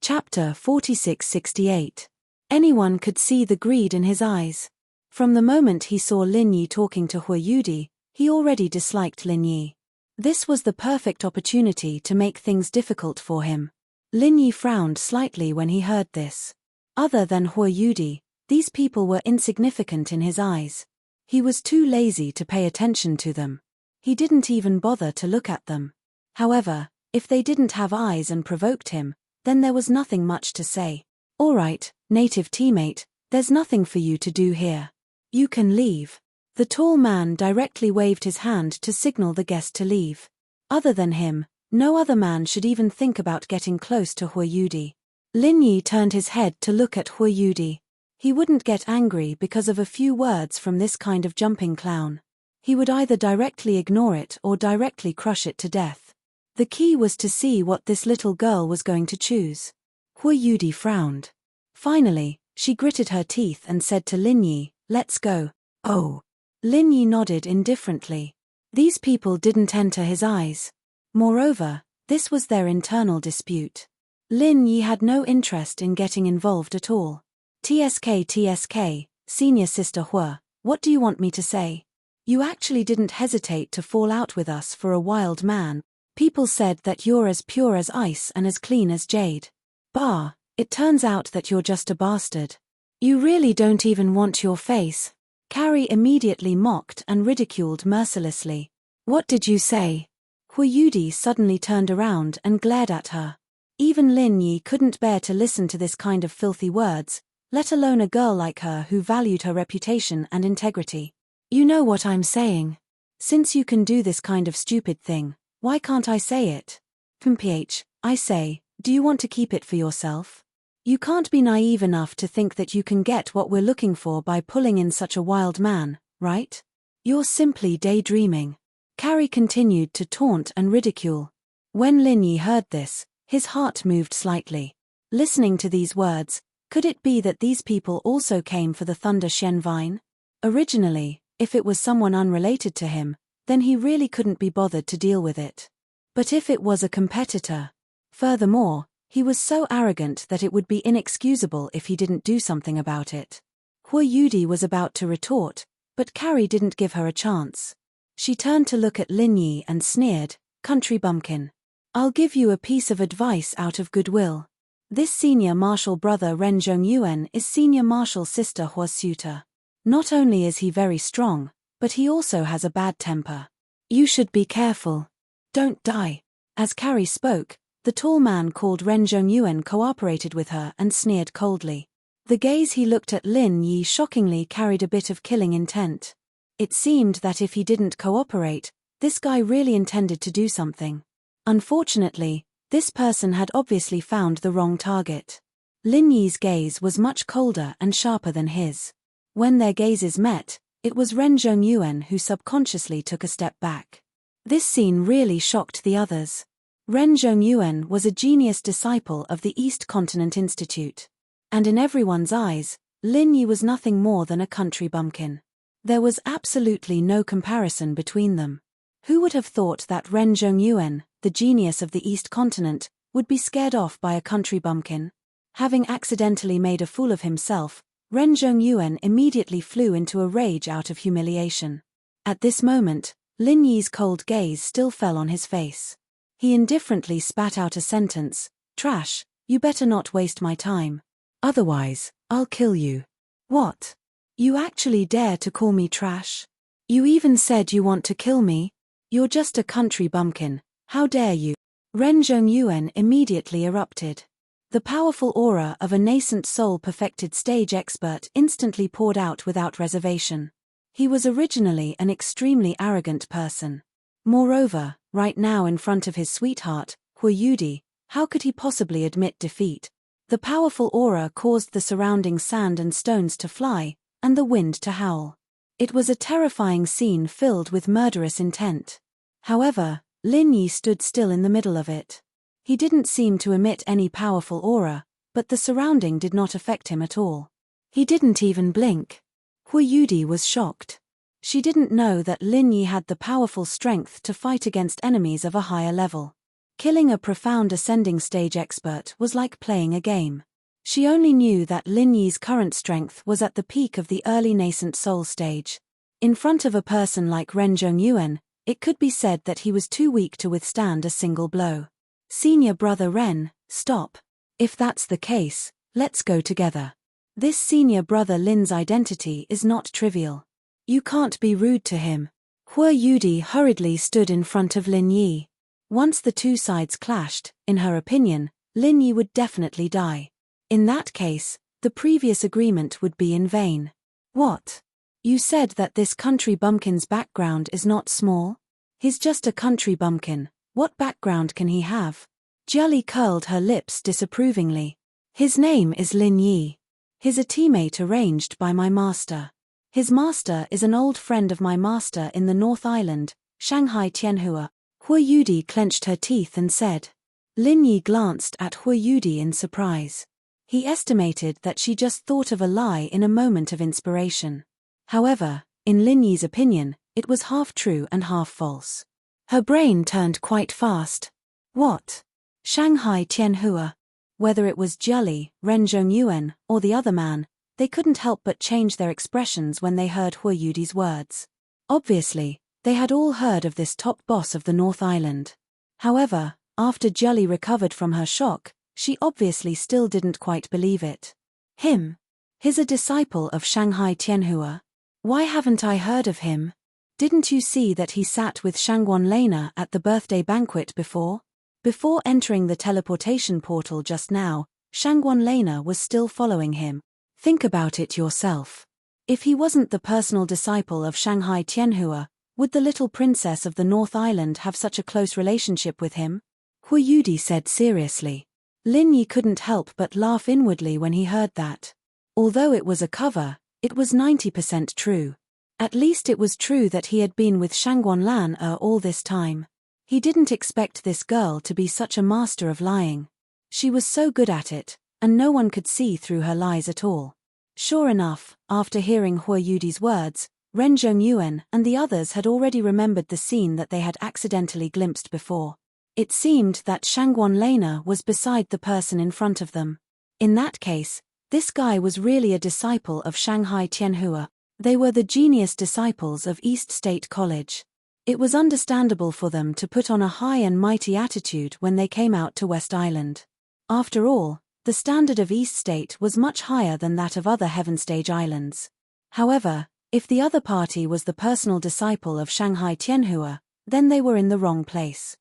Chapter 4668. Anyone could see the greed in his eyes. From the moment he saw Lin Yi talking to Hua Yudi, he already disliked Lin Yi. This was the perfect opportunity to make things difficult for him. Lin Yi frowned slightly when he heard this. Other than Hua Yudi, these people were insignificant in his eyes. He was too lazy to pay attention to them. He didn't even bother to look at them. However, if they didn't have eyes and provoked him, then there was nothing much to say. All right, native teammate, there's nothing for you to do here. You can leave. The tall man directly waved his hand to signal the guest to leave. Other than him, no other man should even think about getting close to Hua Yudi. Lin Yi turned his head to look at Hua Yudi. He wouldn't get angry because of a few words from this kind of jumping clown. He would either directly ignore it or directly crush it to death. The key was to see what this little girl was going to choose. Hua Yudi frowned. Finally, she gritted her teeth and said to Lin Yi, "Let's go." Oh. Lin Yi nodded indifferently. These people didn't enter his eyes. Moreover, this was their internal dispute. Lin Yi had no interest in getting involved at all. TSK, senior sister Hua, what do you want me to say? You actually didn't hesitate to fall out with us for a wild man. People said that you're as pure as ice and as clean as jade. Bah, it turns out that you're just a bastard. You really don't even want your face. Carrie immediately mocked and ridiculed mercilessly. What did you say? Hua Yudi suddenly turned around and glared at her. Even Lin Yi couldn't bear to listen to this kind of filthy words, let alone a girl like her who valued her reputation and integrity. You know what I'm saying. Since you can do this kind of stupid thing, why can't I say it? PH, I say, do you want to keep it for yourself? You can't be naive enough to think that you can get what we're looking for by pulling in such a wild man, right? You're simply daydreaming. Carrie continued to taunt and ridicule. When Lin Yi heard this, his heart moved slightly. Listening to these words, could it be that these people also came for the Thunder Shen Vine? Originally, if it was someone unrelated to him, then he really couldn't be bothered to deal with it. But if it was a competitor? Furthermore, he was so arrogant that it would be inexcusable if he didn't do something about it. Hua Yudi was about to retort, but Carrie didn't give her a chance. She turned to look at Lin Yi and sneered, "Country bumpkin. I'll give you a piece of advice out of goodwill. This senior martial brother Ren Zhongyuan is senior martial sister Hua's suitor. Not only is he very strong, but he also has a bad temper. You should be careful. Don't die." As Carrie spoke, The tall man called Ren Zhongyuan cooperated with her and sneered coldly. The gaze he looked at Lin Yi shockingly carried a bit of killing intent. It seemed that if he didn't cooperate, this guy really intended to do something. Unfortunately, this person had obviously found the wrong target. Lin Yi's gaze was much colder and sharper than his. When their gazes met, it was Ren Zhongyuan who subconsciously took a step back. This scene really shocked the others. Ren Zhongyuan was a genius disciple of the East Continent Institute. And in everyone's eyes, Lin Yi was nothing more than a country bumpkin. There was absolutely no comparison between them. Who would have thought that Ren Zhongyuan, the genius of the East Continent, would be scared off by a country bumpkin? Having accidentally made a fool of himself, Ren Zhongyuan immediately flew into a rage out of humiliation. At this moment, Lin Yi's cold gaze still fell on his face. He indifferently spat out a sentence, "Trash, you better not waste my time. Otherwise, I'll kill you." "What? You actually dare to call me trash? You even said you want to kill me? You're just a country bumpkin, how dare you?" Ren Zhongyuan immediately erupted. The powerful aura of a nascent soul-perfected stage expert instantly poured out without reservation. He was originally an extremely arrogant person. Moreover, right now in front of his sweetheart, Hu Yudi, how could he possibly admit defeat? The powerful aura caused the surrounding sand and stones to fly, and the wind to howl. It was a terrifying scene filled with murderous intent. However, Lin Yi stood still in the middle of it. He didn't seem to emit any powerful aura, but the surrounding did not affect him at all. He didn't even blink. Hu Yudi was shocked. She didn't know that Lin Yi had the powerful strength to fight against enemies of a higher level. Killing a profound ascending stage expert was like playing a game. She only knew that Lin Yi's current strength was at the peak of the early nascent soul stage. In front of a person like Ren Zhongyuan, it could be said that he was too weak to withstand a single blow. "Senior brother Ren, stop. If that's the case, let's go together. This senior brother Lin's identity is not trivial. You can't be rude to him." Hu Yudi hurriedly stood in front of Lin Yi. Once the two sides clashed, in her opinion, Lin Yi would definitely die. In that case, the previous agreement would be in vain. "What? You said that this country bumpkin's background is not small? He's just a country bumpkin, what background can he have?" Jiali curled her lips disapprovingly. "His name is Lin Yi. He's a teammate arranged by my master. His master is an old friend of my master in the North Island, Shanghai Tianhua." Hu Yudi clenched her teeth and said. Lin Yi glanced at Hu Yudi in surprise. He estimated that she just thought of a lie in a moment of inspiration. However, in Lin Yi's opinion, it was half true and half false. Her brain turned quite fast. What? Shanghai Tianhua? Whether it was Jiali, Ren Zhongyuan, or the other man, they couldn't help but change their expressions when they heard Hu Yudi's words. Obviously, they had all heard of this top boss of the North Island. However, after Jiali recovered from her shock, she obviously still didn't quite believe it. Him? He's a disciple of Shanghai Tianhua. Why haven't I heard of him? Didn't you see that he sat with Shangguan Lena at the birthday banquet before? Before entering the teleportation portal just now, Shangguan Lena was still following him. Think about it yourself. If he wasn't the personal disciple of Shanghai Tianhua, would the little princess of the North Island have such a close relationship with him? Hu Yudi said seriously. Lin Yi couldn't help but laugh inwardly when he heard that. Although it was a cover, it was 90% true. At least it was true that he had been with Shangguan Lan all this time. He didn't expect this girl to be such a master of lying. She was so good at it, and no one could see through her lies at all. Sure enough, after hearing Hu Yudi's words, Ren Zhongyuan and the others had already remembered the scene that they had accidentally glimpsed before. It seemed that Shangguan Lena was beside the person in front of them. In that case, this guy was really a disciple of Shanghai Tianhua. They were the genius disciples of East State College. It was understandable for them to put on a high and mighty attitude when they came out to West Island. After all, the standard of East State was much higher than that of other Heaven Stage islands. However, if the other party was the personal disciple of Shanghai Tianhua, then they were in the wrong place.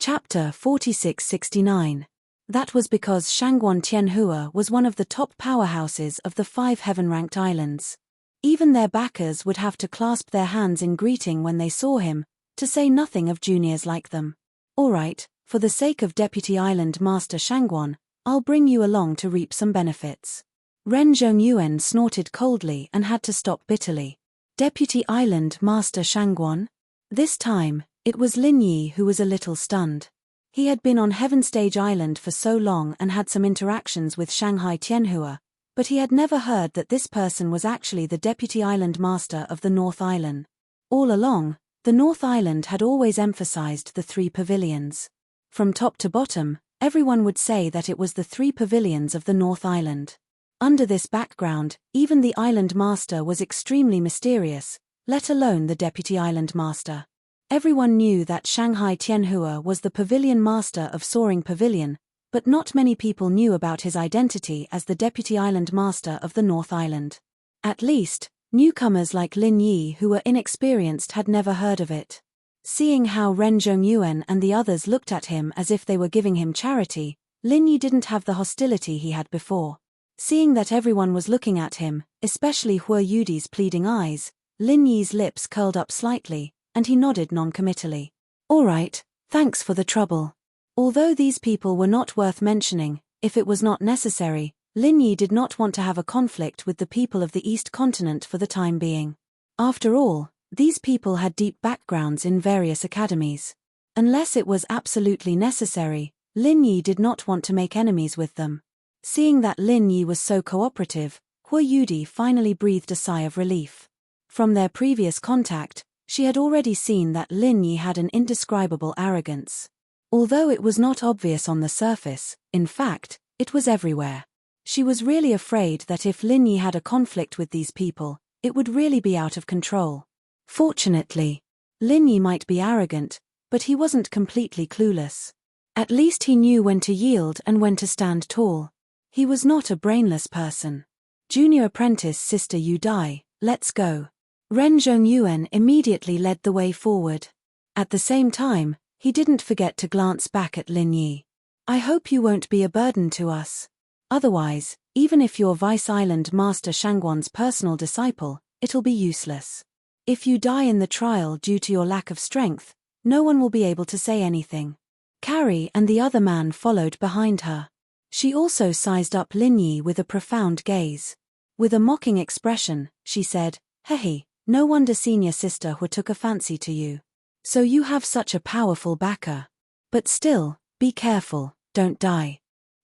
Chapter 4669. That was because Shangguan Tianhua was one of the top powerhouses of the 5 heaven-ranked islands. Even their backers would have to clasp their hands in greeting when they saw him, to say nothing of juniors like them. All right, for the sake of Deputy Island Master Shangguan, I'll bring you along to reap some benefits. Ren Zhongyuan snorted coldly and had to stop bitterly. Deputy Island Master Shangguan? This time, it was Lin Yi who was a little stunned. He had been on Heaven Stage Island for so long and had some interactions with Shanghai Tianhua, but he had never heard that this person was actually the Deputy Island Master of the North Island. All along, the North Island had always emphasized the 3 pavilions. From top to bottom, everyone would say that it was the 3 pavilions of the North Island. Under this background, even the Island Master was extremely mysterious, let alone the Deputy Island Master. Everyone knew that Shanghai Tianhua was the Pavilion Master of Soaring Pavilion, but not many people knew about his identity as the Deputy Island Master of the North Island. At least, newcomers like Lin Yi who were inexperienced had never heard of it. Seeing how Ren Zhongyuan and the others looked at him as if they were giving him charity, Lin Yi didn't have the hostility he had before. Seeing that everyone was looking at him, especially Hua Yudi's pleading eyes, Lin Yi's lips curled up slightly, and he nodded non-committally. All right, thanks for the trouble. Although these people were not worth mentioning, if it was not necessary, Lin Yi did not want to have a conflict with the people of the East Continent for the time being. After all, these people had deep backgrounds in various academies. Unless it was absolutely necessary, Lin Yi did not want to make enemies with them. Seeing that Lin Yi was so cooperative, Hua Yudi finally breathed a sigh of relief. From their previous contact, she had already seen that Lin Yi had an indescribable arrogance. Although it was not obvious on the surface, in fact, it was everywhere. She was really afraid that if Lin Yi had a conflict with these people, it would really be out of control. Fortunately, Lin Yi might be arrogant, but he wasn't completely clueless. At least he knew when to yield and when to stand tall. He was not a brainless person. Junior apprentice Sister Yu Dai, let's go. Ren Zhongyuan immediately led the way forward. At the same time, he didn't forget to glance back at Lin Yi. I hope you won't be a burden to us. Otherwise, even if you're Vice Island Master Shangguan's personal disciple, it'll be useless. If you die in the trial due to your lack of strength, no one will be able to say anything. Carrie and the other man followed behind her. She also sized up Lin Yi with a profound gaze. With a mocking expression, she said, "Hehe, no wonder senior sister Hua took a fancy to you. So you have such a powerful backer. But still, be careful, don't die."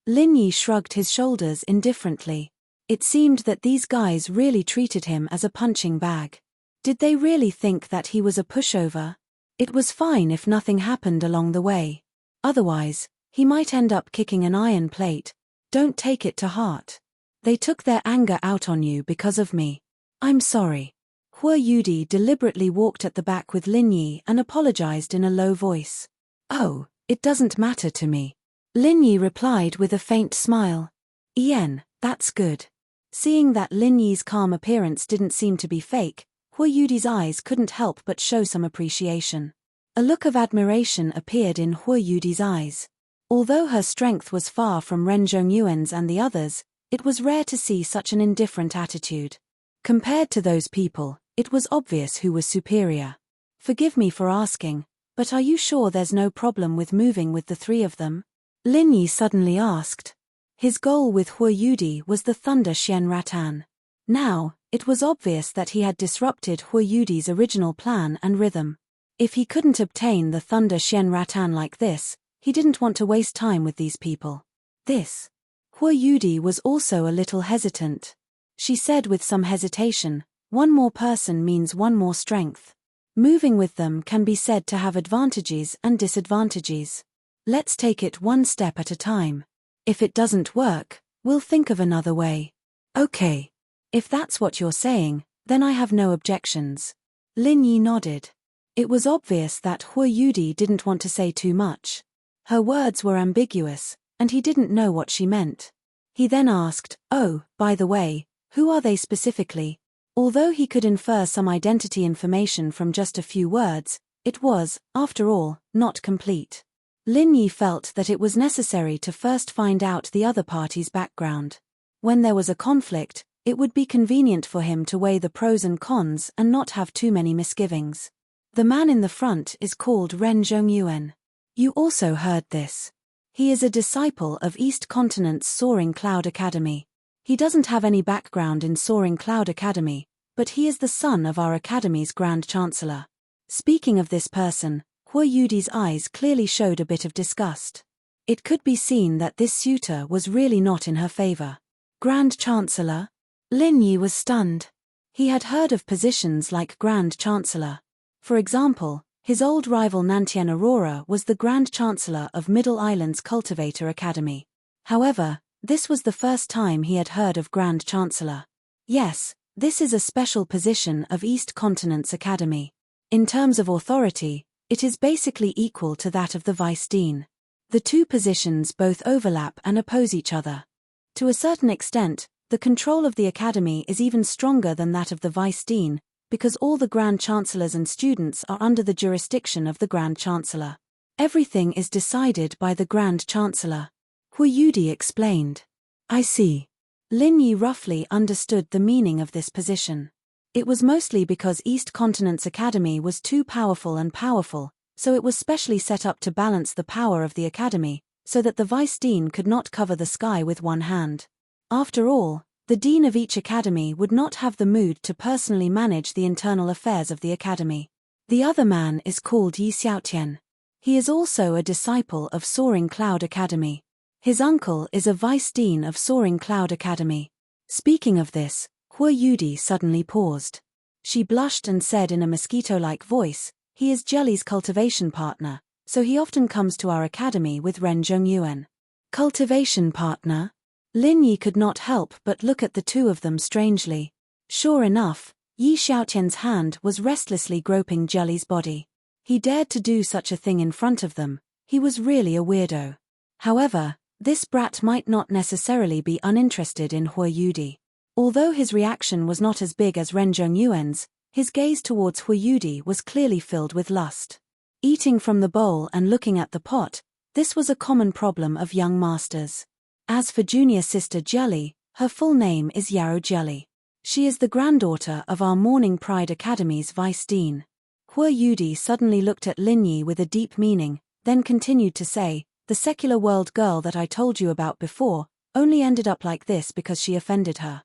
Lin Yi shrugged his shoulders indifferently. It seemed that these guys really treated him as a punching bag. Did they really think that he was a pushover? It was fine if nothing happened along the way. Otherwise, he might end up kicking an iron plate. Don't take it to heart. They took their anger out on you because of me. I'm sorry. Hua Yudi deliberately walked at the back with Lin Yi and apologized in a low voice. Oh, it doesn't matter to me. Lin Yi replied with a faint smile. Yen, that's good. Seeing that Lin Yi's calm appearance didn't seem to be fake, Hua Yudi's eyes couldn't help but show some appreciation. A look of admiration appeared in Hua Yudi's eyes. Although her strength was far from Ren Zhongyuan's and the others, it was rare to see such an indifferent attitude. Compared to those people, it was obvious who was superior. Forgive me for asking, but are you sure there's no problem with moving with the 3 of them? Lin Yi suddenly asked. His goal with Hua Yudi was the Thunder Xian Rattan. Now, it was obvious that he had disrupted Hua Yudi's original plan and rhythm. If he couldn't obtain the Thunder Xian Rattan like this, he didn't want to waste time with these people. This. Hua Yudi was also a little hesitant. She said with some hesitation, one more person means one more strength. Moving with them can be said to have advantages and disadvantages. Let's take it one step at a time. If it doesn't work, we'll think of another way. Okay. If that's what you're saying, then I have no objections. Lin Yi nodded. It was obvious that Hua Yudi didn't want to say too much. Her words were ambiguous, and he didn't know what she meant. He then asked, oh, by the way, who are they specifically? Although he could infer some identity information from just a few words, it was, after all, not complete. Lin Yi felt that it was necessary to first find out the other party's background. When there was a conflict, it would be convenient for him to weigh the pros and cons and not have too many misgivings. The man in the front is called Ren Zhongyuan. You also heard this. He is a disciple of East Continent's Soaring Cloud Academy. He doesn't have any background in Soaring Cloud Academy, but he is the son of our academy's Grand Chancellor. Speaking of this person, Hua Yudi's eyes clearly showed a bit of disgust. It could be seen that this suitor was really not in her favor. Grand Chancellor? Lin Yi was stunned. He had heard of positions like Grand Chancellor. For example, his old rival Nantian Aurora was the Grand Chancellor of Middle Island's Cultivator Academy. However, this was the first time he had heard of Grand Chancellor. Yes, this is a special position of East Continent's Academy. In terms of authority, it is basically equal to that of the Vice Dean. The two positions both overlap and oppose each other. To a certain extent, the control of the Academy is even stronger than that of the Vice Dean, because all the Grand Chancellors and students are under the jurisdiction of the Grand Chancellor. Everything is decided by the Grand Chancellor. Hua Yudi explained. I see. Lin Yi roughly understood the meaning of this position. It was mostly because East Continent's Academy was too powerful, so it was specially set up to balance the power of the Academy, so that the Vice Dean could not cover the sky with one hand. After all, the Dean of each Academy would not have the mood to personally manage the internal affairs of the Academy. The other man is called Yi Xiaotian. He is also a disciple of Soaring Cloud Academy. His uncle is a Vice Dean of Soaring Cloud Academy. Speaking of this, Hua Yudi suddenly paused. She blushed and said in a mosquito-like voice, he is Jelly's cultivation partner, so he often comes to our academy with Ren Zhongyuan. Cultivation partner? Lin Yi could not help but look at the two of them strangely. Sure enough, Yi Xiaotian's hand was restlessly groping Jelly's body. He dared to do such a thing in front of them. He was really a weirdo. However, this brat might not necessarily be uninterested in Hua Yudi. Although his reaction was not as big as Ren Zhongyuan's, his gaze towards Hua Yudi was clearly filled with lust. Eating from the bowl and looking at the pot, this was a common problem of young masters. As for junior sister Jelly, her full name is Yarrow Jelly. She is the granddaughter of our Morning Pride Academy's Vice Dean. Hua Yudi suddenly looked at Lin Yi with a deep meaning, then continued to say, the secular world girl that I told you about before, only ended up like this because she offended her.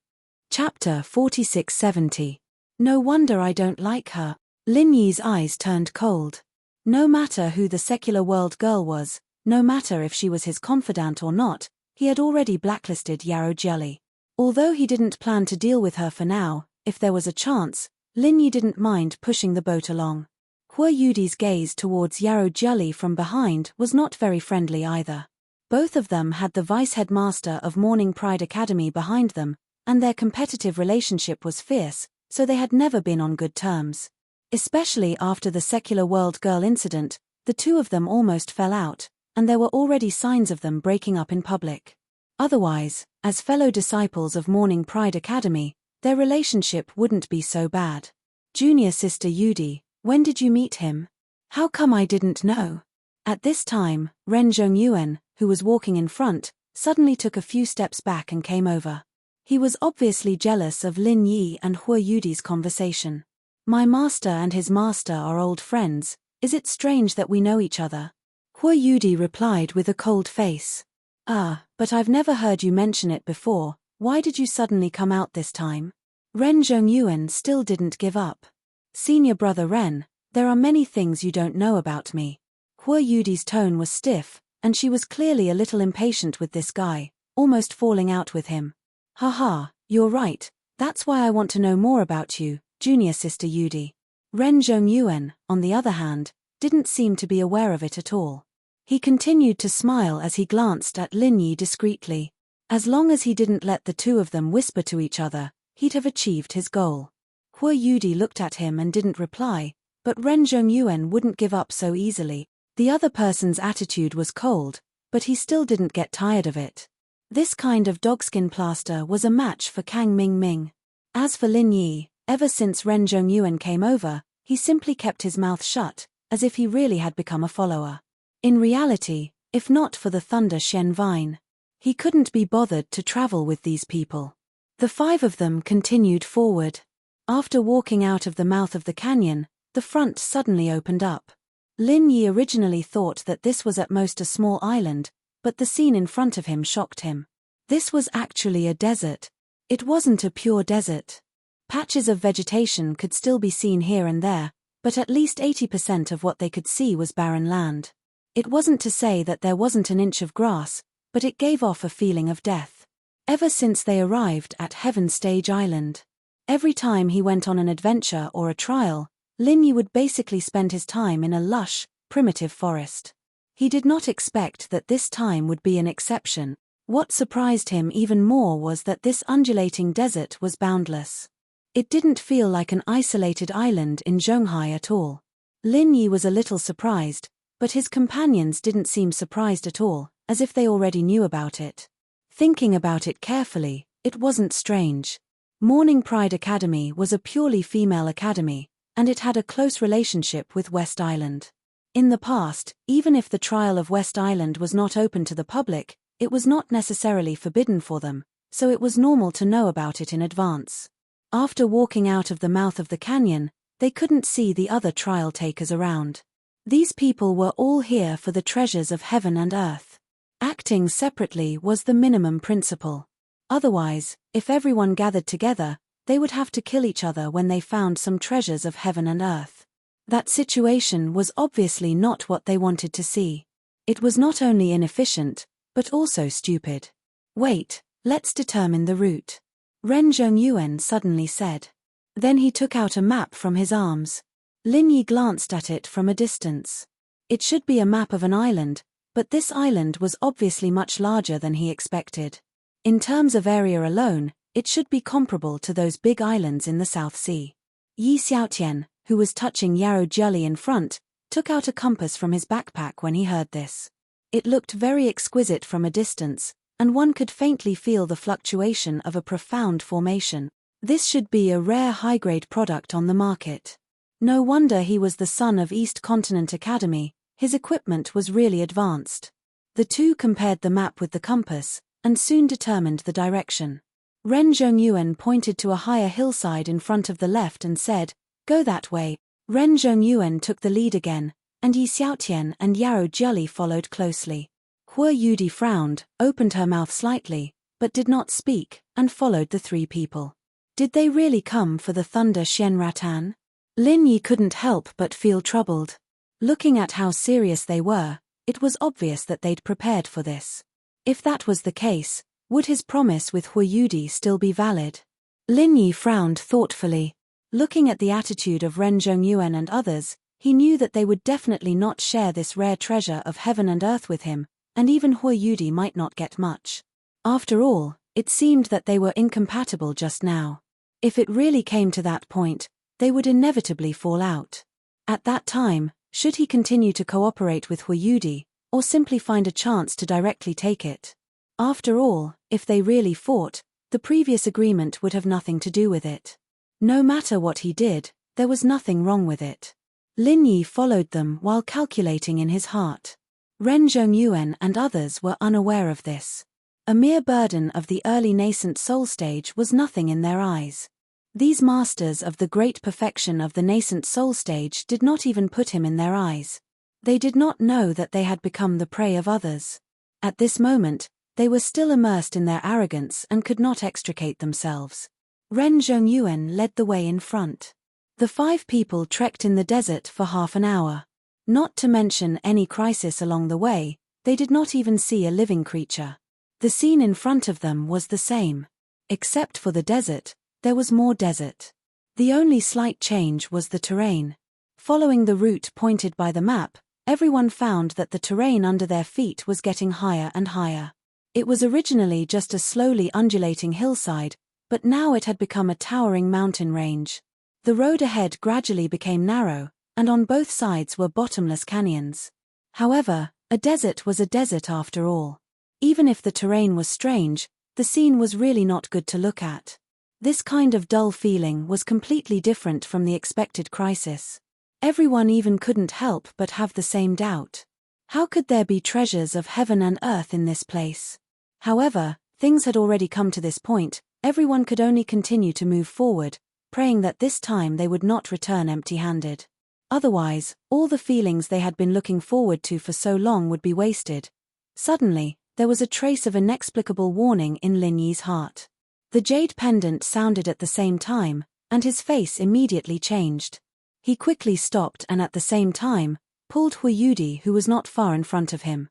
Chapter 4670. No wonder I don't like her. Lin Yi's eyes turned cold. No matter who the secular world girl was, no matter if she was his confidant or not, he had already blacklisted Yarrow Jelly. Although he didn't plan to deal with her for now, if there was a chance, Lin Yi didn't mind pushing the boat along. Hua Yudi's gaze towards Yarrow Jelly from behind was not very friendly either. Both of them had the vice headmaster of Morning Pride Academy behind them, and their competitive relationship was fierce, so they had never been on good terms. Especially after the secular world girl incident, the two of them almost fell out, and there were already signs of them breaking up in public. Otherwise, as fellow disciples of Morning Pride Academy, their relationship wouldn't be so bad. Junior sister Yudi, when did you meet him? How come I didn't know? At this time, Ren Zhongyuan, who was walking in front, suddenly took a few steps back and came over. He was obviously jealous of Lin Yi and Hua Yudi's conversation. My master and his master are old friends. Is it strange that we know each other? Hua Yudi replied with a cold face. But I've never heard you mention it before. Why did you suddenly come out this time? Ren Zhongyuan still didn't give up. Senior brother Ren, there are many things you don't know about me. Hua Yudi's tone was stiff, and she was clearly a little impatient with this guy, almost falling out with him. Haha, you're right, that's why I want to know more about you, junior sister Yudi. Ren Zhongyuan, on the other hand, didn't seem to be aware of it at all. He continued to smile as he glanced at Lin Yi discreetly. As long as he didn't let the two of them whisper to each other, he'd have achieved his goal. Hua Yudi looked at him and didn't reply, but Ren Zhongyuan wouldn't give up so easily. The other person's attitude was cold, but he still didn't get tired of it. This kind of dogskin plaster was a match for Kang Ming. As for Lin Yi, ever since Ren Zhongyuan came over, he simply kept his mouth shut, as if he really had become a follower. In reality, if not for the Thunder Shen vine, he couldn't be bothered to travel with these people. The 5 of them continued forward. After walking out of the mouth of the canyon, the front suddenly opened up. Lin Yi originally thought that this was at most a small island, but the scene in front of him shocked him. This was actually a desert. It wasn't a pure desert. Patches of vegetation could still be seen here and there, but at least 80% of what they could see was barren land. It wasn't to say that there wasn't an inch of grass, but it gave off a feeling of death. Ever since they arrived at Heaven Stage Island, every time he went on an adventure or a trial, Lin Yi would basically spend his time in a lush, primitive forest. He did not expect that this time would be an exception. What surprised him even more was that this undulating desert was boundless. It didn't feel like an isolated island in Zhonghai at all. Lin Yi was a little surprised, but his companions didn't seem surprised at all, as if they already knew about it. Thinking about it carefully, it wasn't strange. Morning Pride Academy was a purely female academy, and it had a close relationship with West Island. In the past, even if the trial of West Island was not open to the public, it was not necessarily forbidden for them, so it was normal to know about it in advance. After walking out of the mouth of the canyon, they couldn't see the other trial takers around. These people were all here for the treasures of heaven and earth. Acting separately was the minimum principle. Otherwise, if everyone gathered together, they would have to kill each other when they found some treasures of heaven and earth. That situation was obviously not what they wanted to see. It was not only inefficient, but also stupid. Wait, let's determine the route, Ren Zhongyuan suddenly said. Then he took out a map from his arms. Lin Yi glanced at it from a distance. It should be a map of an island, but this island was obviously much larger than he expected. In terms of area alone, it should be comparable to those big islands in the South Sea. Yi Xiaotian, who was touching Yarrow Jelly in front, took out a compass from his backpack when he heard this. It looked very exquisite from a distance, and one could faintly feel the fluctuation of a profound formation. This should be a rare high-grade product on the market. No wonder he was the son of East Continent Academy, his equipment was really advanced. The two compared the map with the compass, and soon determined the direction. Ren Zhongyuan pointed to a higher hillside in front of the left and said, "Go that way." Ren Zhongyuan took the lead again, and Yi Xiaotian and Yarrow Jelly followed closely. Hua Yudi frowned, opened her mouth slightly, but did not speak, and followed the 3 people. Did they really come for the Thunder Shen Rattan? Lin Yi couldn't help but feel troubled. Looking at how serious they were, it was obvious that they'd prepared for this. If that was the case, would his promise with Hua Yudi still be valid? Lin Yi frowned thoughtfully. Looking at the attitude of Ren Zhongyuan and others, he knew that they would definitely not share this rare treasure of heaven and earth with him, and even Hua Yudi might not get much. After all, it seemed that they were incompatible just now. If it really came to that point, they would inevitably fall out. At that time, should he continue to cooperate with Hua Yudi, or simply find a chance to directly take it? After all, if they really fought, the previous agreement would have nothing to do with it. No matter what he did, there was nothing wrong with it. Lin Yi followed them while calculating in his heart. Ren Zhongyuan and others were unaware of this. A mere burden of the early nascent soul stage was nothing in their eyes. These masters of the great perfection of the nascent soul stage did not even put him in their eyes. They did not know that they had become the prey of others. At this moment, they were still immersed in their arrogance and could not extricate themselves. Ren Zhongyuan led the way in front. The 5 people trekked in the desert for half an hour. Not to mention any crisis along the way, they did not even see a living creature. The scene in front of them was the same. Except for the desert, there was more desert. The only slight change was the terrain. Following the route pointed by the map, everyone found that the terrain under their feet was getting higher and higher. It was originally just a slowly undulating hillside, but now it had become a towering mountain range. The road ahead gradually became narrow, and on both sides were bottomless canyons. However, a desert was a desert after all. Even if the terrain was strange, the scene was really not good to look at. This kind of dull feeling was completely different from the expected crisis. Everyone even couldn't help but have the same doubt. How could there be treasures of heaven and earth in this place? However, things had already come to this point. Everyone could only continue to move forward, praying that this time they would not return empty-handed. Otherwise, all the feelings they had been looking forward to for so long would be wasted. Suddenly, there was a trace of inexplicable warning in Lin Yi's heart. The jade pendant sounded at the same time, and his face immediately changed. He quickly stopped and at the same time, pulled Huiyudi, who was not far in front of him.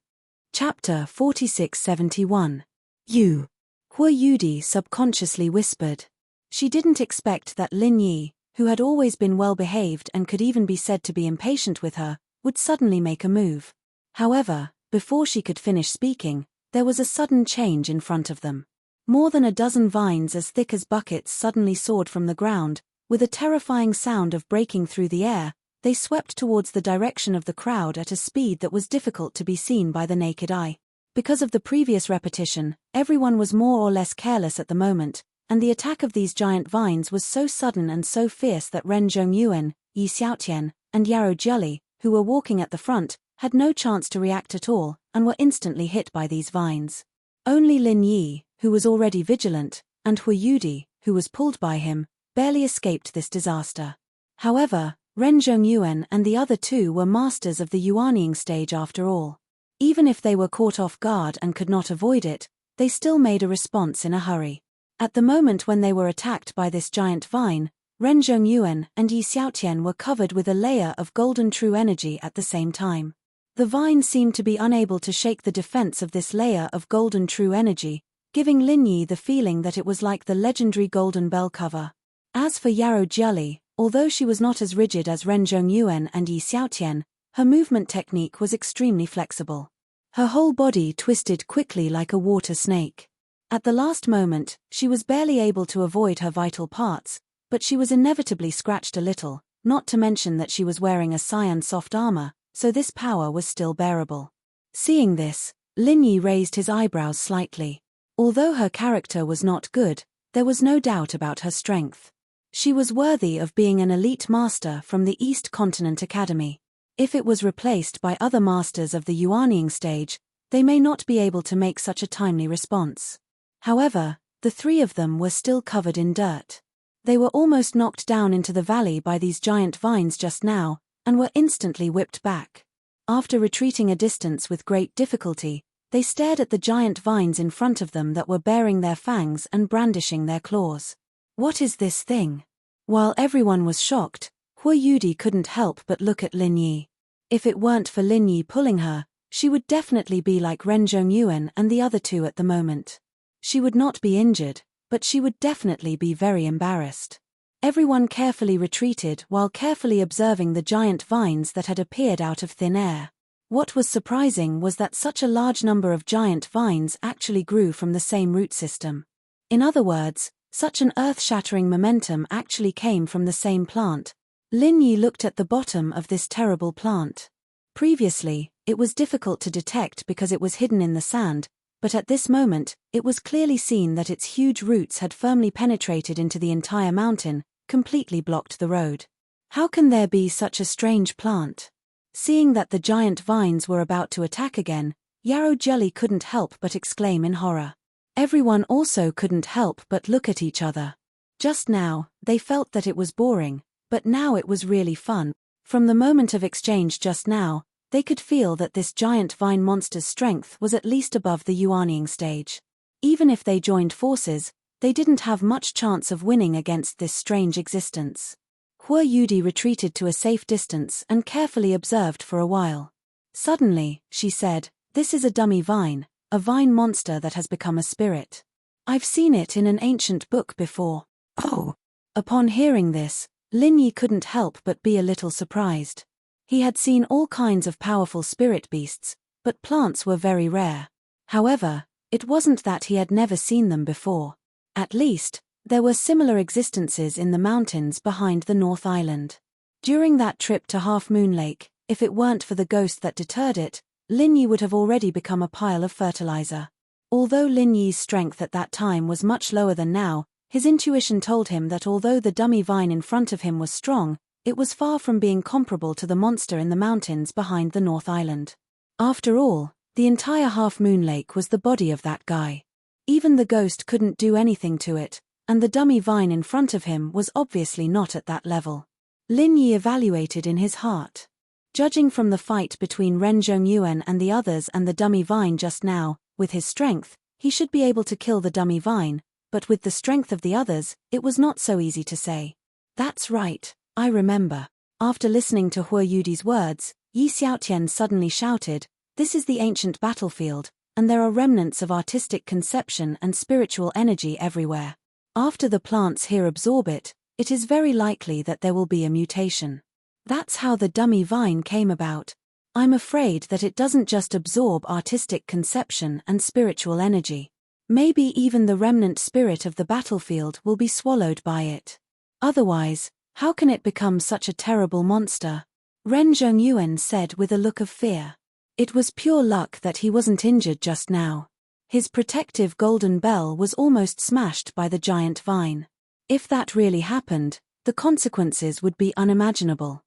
Chapter 4671. You. Huiyudi subconsciously whispered. She didn't expect that Lin Yi, who had always been well-behaved and could even be said to be impatient with her, would suddenly make a move. However, before she could finish speaking, there was a sudden change in front of them. More than a dozen vines as thick as buckets suddenly soared from the ground. With a terrifying sound of breaking through the air, they swept towards the direction of the crowd at a speed that was difficult to be seen by the naked eye. Because of the previous repetition, everyone was more or less careless at the moment, and the attack of these giant vines was so sudden and so fierce that Ren Zhongyuan, Yi Xiaotian, and Yarou Jiuli, who were walking at the front, had no chance to react at all, and were instantly hit by these vines. Only Lin Yi, who was already vigilant, and Huiyudi, who was pulled by him, barely escaped this disaster. However, Ren Zhongyuan and the other two were masters of the Yuanying stage after all. Even if they were caught off guard and could not avoid it, they still made a response in a hurry. At the moment when they were attacked by this giant vine, Ren Zhongyuan and Yi Xiaotian were covered with a layer of golden true energy at the same time. The vine seemed to be unable to shake the defense of this layer of golden true energy, giving Lin Yi the feeling that it was like the legendary golden bell cover. As for Yarou Jiuli, although she was not as rigid as Ren Zhongyuan and Yi Xiaotian, her movement technique was extremely flexible. Her whole body twisted quickly like a water snake. At the last moment, she was barely able to avoid her vital parts, but she was inevitably scratched a little, not to mention that she was wearing a cyan soft armor, so this power was still bearable. Seeing this, Lin Yi raised his eyebrows slightly. Although her character was not good, there was no doubt about her strength. She was worthy of being an elite master from the East Continent Academy. If it was replaced by other masters of the Yuanying stage, they may not be able to make such a timely response. However, the three of them were still covered in dirt. They were almost knocked down into the valley by these giant vines just now, and were instantly whipped back. After retreating a distance with great difficulty, they stared at the giant vines in front of them that were baring their fangs and brandishing their claws. What is this thing? While everyone was shocked, Huiyudi couldn't help but look at Lin Yi. If it weren't for Lin Yi pulling her, she would definitely be like Ren Zhongyuan and the other two at the moment. She would not be injured, but she would definitely be very embarrassed. Everyone carefully retreated while carefully observing the giant vines that had appeared out of thin air. What was surprising was that such a large number of giant vines actually grew from the same root system. In other words, such an earth-shattering momentum actually came from the same plant. Lin Yi looked at the bottom of this terrible plant. Previously, it was difficult to detect because it was hidden in the sand, but at this moment, it was clearly seen that its huge roots had firmly penetrated into the entire mountain, completely blocked the road. How can there be such a strange plant? Seeing that the giant vines were about to attack again, Yarou Jiuli couldn't help but exclaim in horror. Everyone also couldn't help but look at each other. Just now, they felt that it was boring, but now it was really fun. From the moment of exchange just now, they could feel that this giant vine monster's strength was at least above the Yuanying stage. Even if they joined forces, they didn't have much chance of winning against this strange existence. Huiyudi retreated to a safe distance and carefully observed for a while. Suddenly, she said, "This is a dummy vine, a vine monster that has become a spirit. I've seen it in an ancient book before." Oh! Upon hearing this, Lin Yi couldn't help but be a little surprised. He had seen all kinds of powerful spirit beasts, but plants were very rare. However, it wasn't that he had never seen them before. At least, there were similar existences in the mountains behind the North Island. During that trip to Half Moon Lake, if it weren't for the ghost that deterred it, Lin Yi would have already become a pile of fertilizer. Although Lin Yi's strength at that time was much lower than now, his intuition told him that although the dummy vine in front of him was strong, it was far from being comparable to the monster in the mountains behind the North Island. After all, the entire half-moon lake was the body of that guy. Even the ghost couldn't do anything to it, and the dummy vine in front of him was obviously not at that level. Lin Yi evaluated in his heart. Judging from the fight between Ren Zhongyuan and the others and the dummy vine just now, with his strength, he should be able to kill the dummy vine, but with the strength of the others, it was not so easy to say. That's right, I remember. After listening to Hue Yudi's words, Yi Xiaotian suddenly shouted, "This is the ancient battlefield, and there are remnants of artistic conception and spiritual energy everywhere. After the plants here absorb it, it is very likely that there will be a mutation. That's how the dummy vine came about. I'm afraid that it doesn't just absorb artistic conception and spiritual energy. Maybe even the remnant spirit of the battlefield will be swallowed by it. Otherwise, how can it become such a terrible monster?" Ren Zhongyuan said with a look of fear. It was pure luck that he wasn't injured just now. His protective golden bell was almost smashed by the giant vine. If that really happened, the consequences would be unimaginable.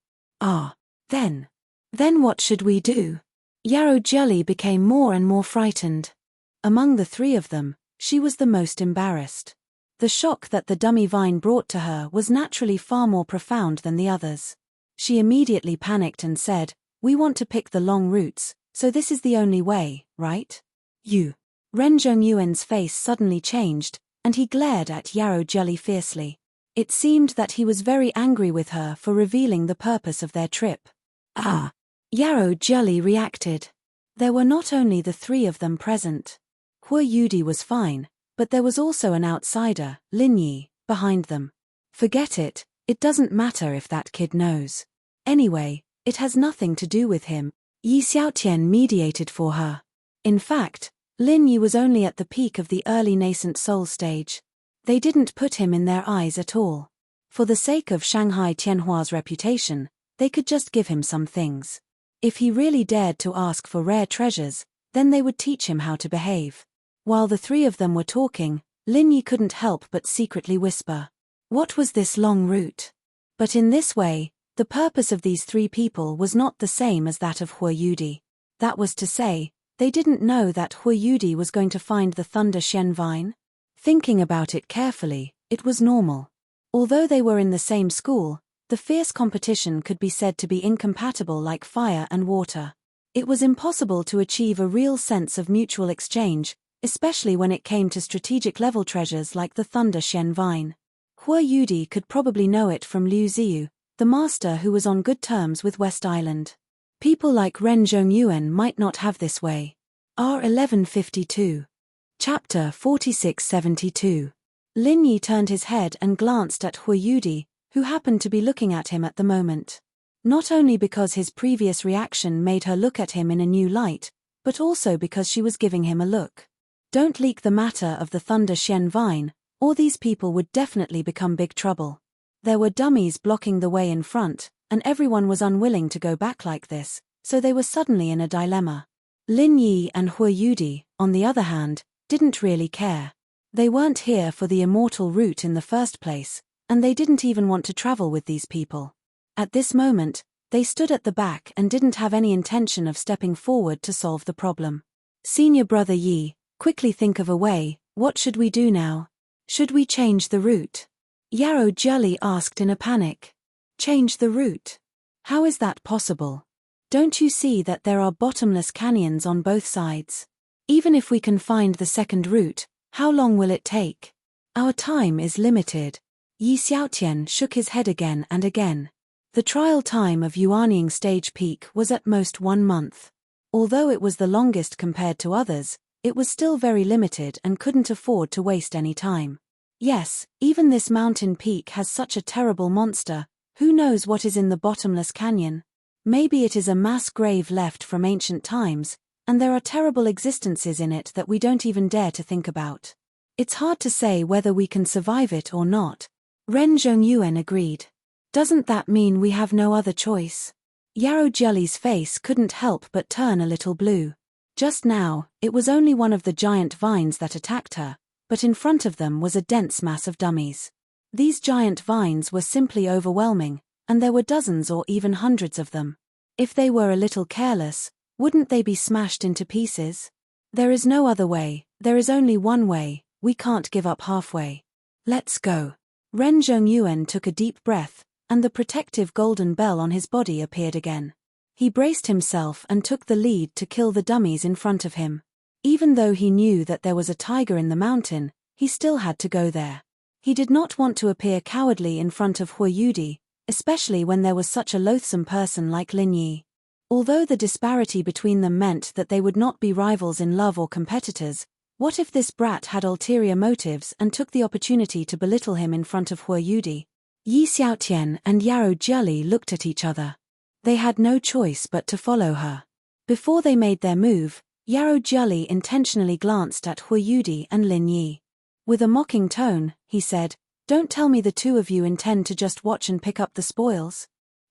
Then what should we do? Yarrow Jelly became more and more frightened. Among the three of them, she was the most embarrassed. The shock that the dummy vine brought to her was naturally far more profound than the others. She immediately panicked and said, "We want to pick the long routes, so this is the only way, right?" Ren Zhongyuan's face suddenly changed, and he glared at Yarrow Jelly fiercely. It seemed that he was very angry with her for revealing the purpose of their trip. Yarrow Jelly reacted. There were not only the three of them present. Hue Yudi was fine, but there was also an outsider, Lin Yi, behind them. Forget it, it doesn't matter if that kid knows. Anyway, it has nothing to do with him. Yi Xiaotian mediated for her. In fact, Lin Yi was only at the peak of the early nascent soul stage. They didn't put him in their eyes at all. For the sake of Shanghai Tianhua's reputation, they could just give him some things. If he really dared to ask for rare treasures, then they would teach him how to behave. While the three of them were talking, Lin Yi couldn't help but secretly whisper, "What was this long route?" But in this way, the purpose of these three people was not the same as that of Hue Yudi. That was to say, they didn't know that Hue Yudi was going to find the Thunder Shen vine. Thinking about it carefully, it was normal. Although they were in the same school, the fierce competition could be said to be incompatible like fire and water. It was impossible to achieve a real sense of mutual exchange, especially when it came to strategic level treasures like the Thunder Shen vine. Hue Yudi could probably know it from Liu Ziyu, the master who was on good terms with West Island. People like Ren Zhongyuan might not have this way. R1152. Chapter 4672. Lin Yi turned his head and glanced at Hue Yudi, who happened to be looking at him at the moment. Not only because his previous reaction made her look at him in a new light, but also because she was giving him a look. Don't leak the matter of the Thunder Shen vine, or these people would definitely become big trouble. There were dummies blocking the way in front, and everyone was unwilling to go back like this, so they were suddenly in a dilemma. Lin Yi and Hue Yudi, on the other hand, didn't really care. They weren't here for the immortal route in the first place, and they didn't even want to travel with these people. At this moment, they stood at the back and didn't have any intention of stepping forward to solve the problem. "Senior brother Yi, quickly think of a way, what should we do now? Should we change the route?" Yarrow Jelly asked in a panic. "Change the route? How is that possible? Don't you see that there are bottomless canyons on both sides? Even if we can find the second route, how long will it take? Our time is limited." Yi Xiaotian shook his head again and again. The trial time of Yuanying stage peak was at most 1 month. Although it was the longest compared to others, it was still very limited and couldn't afford to waste any time. Yes, even this mountain peak has such a terrible monster, who knows what is in the bottomless canyon? Maybe it is a mass grave left from ancient times, and there are terrible existences in it that we don't even dare to think about. It's hard to say whether we can survive it or not. Ren Zhongyuan agreed. Doesn't that mean we have no other choice? Yarrow Jelly's face couldn't help but turn a little blue. Just now, it was only one of the giant vines that attacked her, but in front of them was a dense mass of dummies. These giant vines were simply overwhelming, and there were dozens or even hundreds of them. If they were a little careless, Wouldn't they be smashed into pieces? There is no other way, there is only one way, we can't give up halfway. Let's go. Ren Zhongyuan took a deep breath, and the protective golden bell on his body appeared again. He braced himself and took the lead to kill the dummies in front of him. Even though he knew that there was a tiger in the mountain, he still had to go there. He did not want to appear cowardly in front of Hua Yudi, especially when there was such a loathsome person like Lin Yi. Although the disparity between them meant that they would not be rivals in love or competitors, what if this brat had ulterior motives and took the opportunity to belittle him in front of Hua Yudi? Yi Xiaotian and Yarrow Jelly looked at each other. They had no choice but to follow her. Before they made their move, Yarrow Jelly intentionally glanced at Hua Yudi and Lin Yi. With a mocking tone, he said, "Don't tell me the two of you intend to just watch and pick up the spoils?"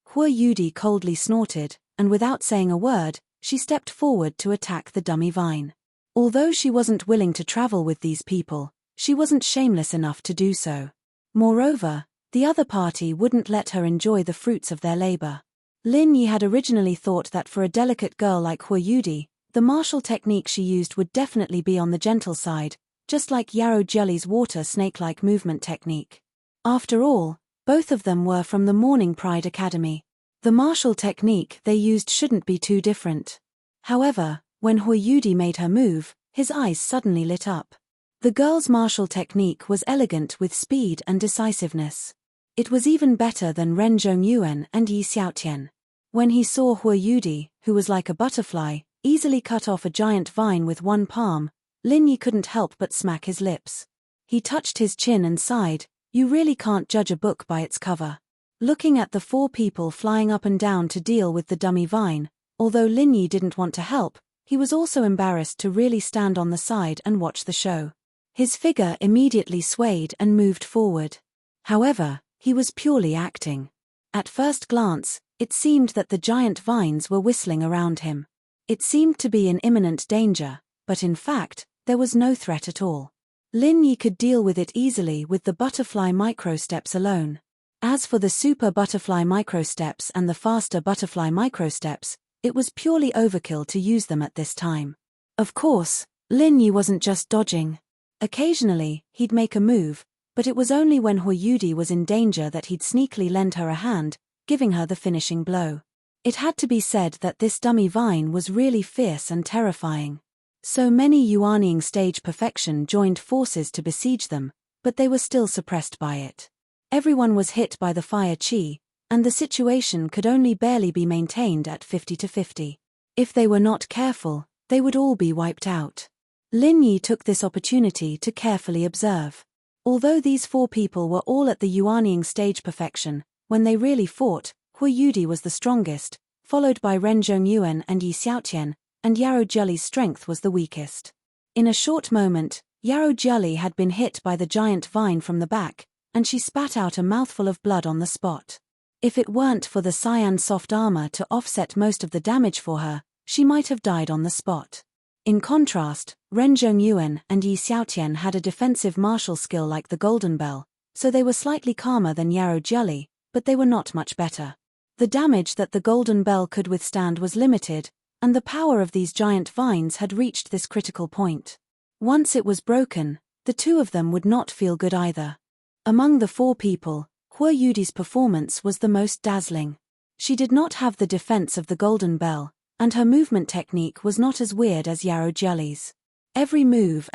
Hua Yudi coldly snorted, and without saying a word, she stepped forward to attack the dummy vine. Although she wasn't willing to travel with these people, she wasn't shameless enough to do so. Moreover, the other party wouldn't let her enjoy the fruits of their labor. Lin Yi had originally thought that for a delicate girl like Hua Yudi, the martial technique she used would definitely be on the gentle side, just like Yarrow Jelly's water snake-like movement technique. After all, both of them were from the Morning Pride Academy. The martial technique they used shouldn't be too different. However, when Hua Yudi made her move, his eyes suddenly lit up. The girl's martial technique was elegant with speed and decisiveness. It was even better than Ren Zhongyuan and Yi Xiaotian. When he saw Hua Yudi, who was like a butterfly, easily cut off a giant vine with one palm, Lin Yi couldn't help but smack his lips. He touched his chin and sighed, "You really can't judge a book by its cover." Looking at the four people flying up and down to deal with the dummy vine, although Lin Yi didn't want to help, he was also embarrassed to really stand on the side and watch the show. His figure immediately swayed and moved forward. However, he was purely acting. At first glance, it seemed that the giant vines were whistling around him. It seemed to be in imminent danger, but in fact, there was no threat at all. Lin Yi could deal with it easily with the butterfly microsteps alone. As for the super butterfly microsteps and the faster butterfly microsteps, it was purely overkill to use them at this time. Of course, Lin Yi wasn't just dodging. Occasionally, he'd make a move, but it was only when Hua Yudi was in danger that he'd sneakily lend her a hand, giving her the finishing blow. It had to be said that this dummy vine was really fierce and terrifying. So many Yuanying stage perfection joined forces to besiege them, but they were still suppressed by it. Everyone was hit by the fire chi, and the situation could only barely be maintained at 50-50. If they were not careful, they would all be wiped out. Lin Yi took this opportunity to carefully observe. Although these four people were all at the Yuanying stage perfection, when they really fought, Hua Yudi was the strongest, followed by Ren Zhongyuan and Yi Xiaotian, and Yarrow Jelly's strength was the weakest. In a short moment, Yarrow Jelly had been hit by the giant vine from the back, and she spat out a mouthful of blood on the spot. If it weren't for the cyan soft armor to offset most of the damage for her, she might have died on the spot. In contrast, Ren Zhongyuan and Yi Xiaotian had a defensive martial skill like the Golden Bell, so they were slightly calmer than Yarrow Jelly, but they were not much better. The damage that the Golden Bell could withstand was limited, and the power of these giant vines had reached this critical point. Once it was broken, the two of them would not feel good either. Among the four people, Hua Yudi's performance was the most dazzling. She did not have the defense of the Golden Bell, and her movement technique was not as weird as Yarrow Jelly's. Every move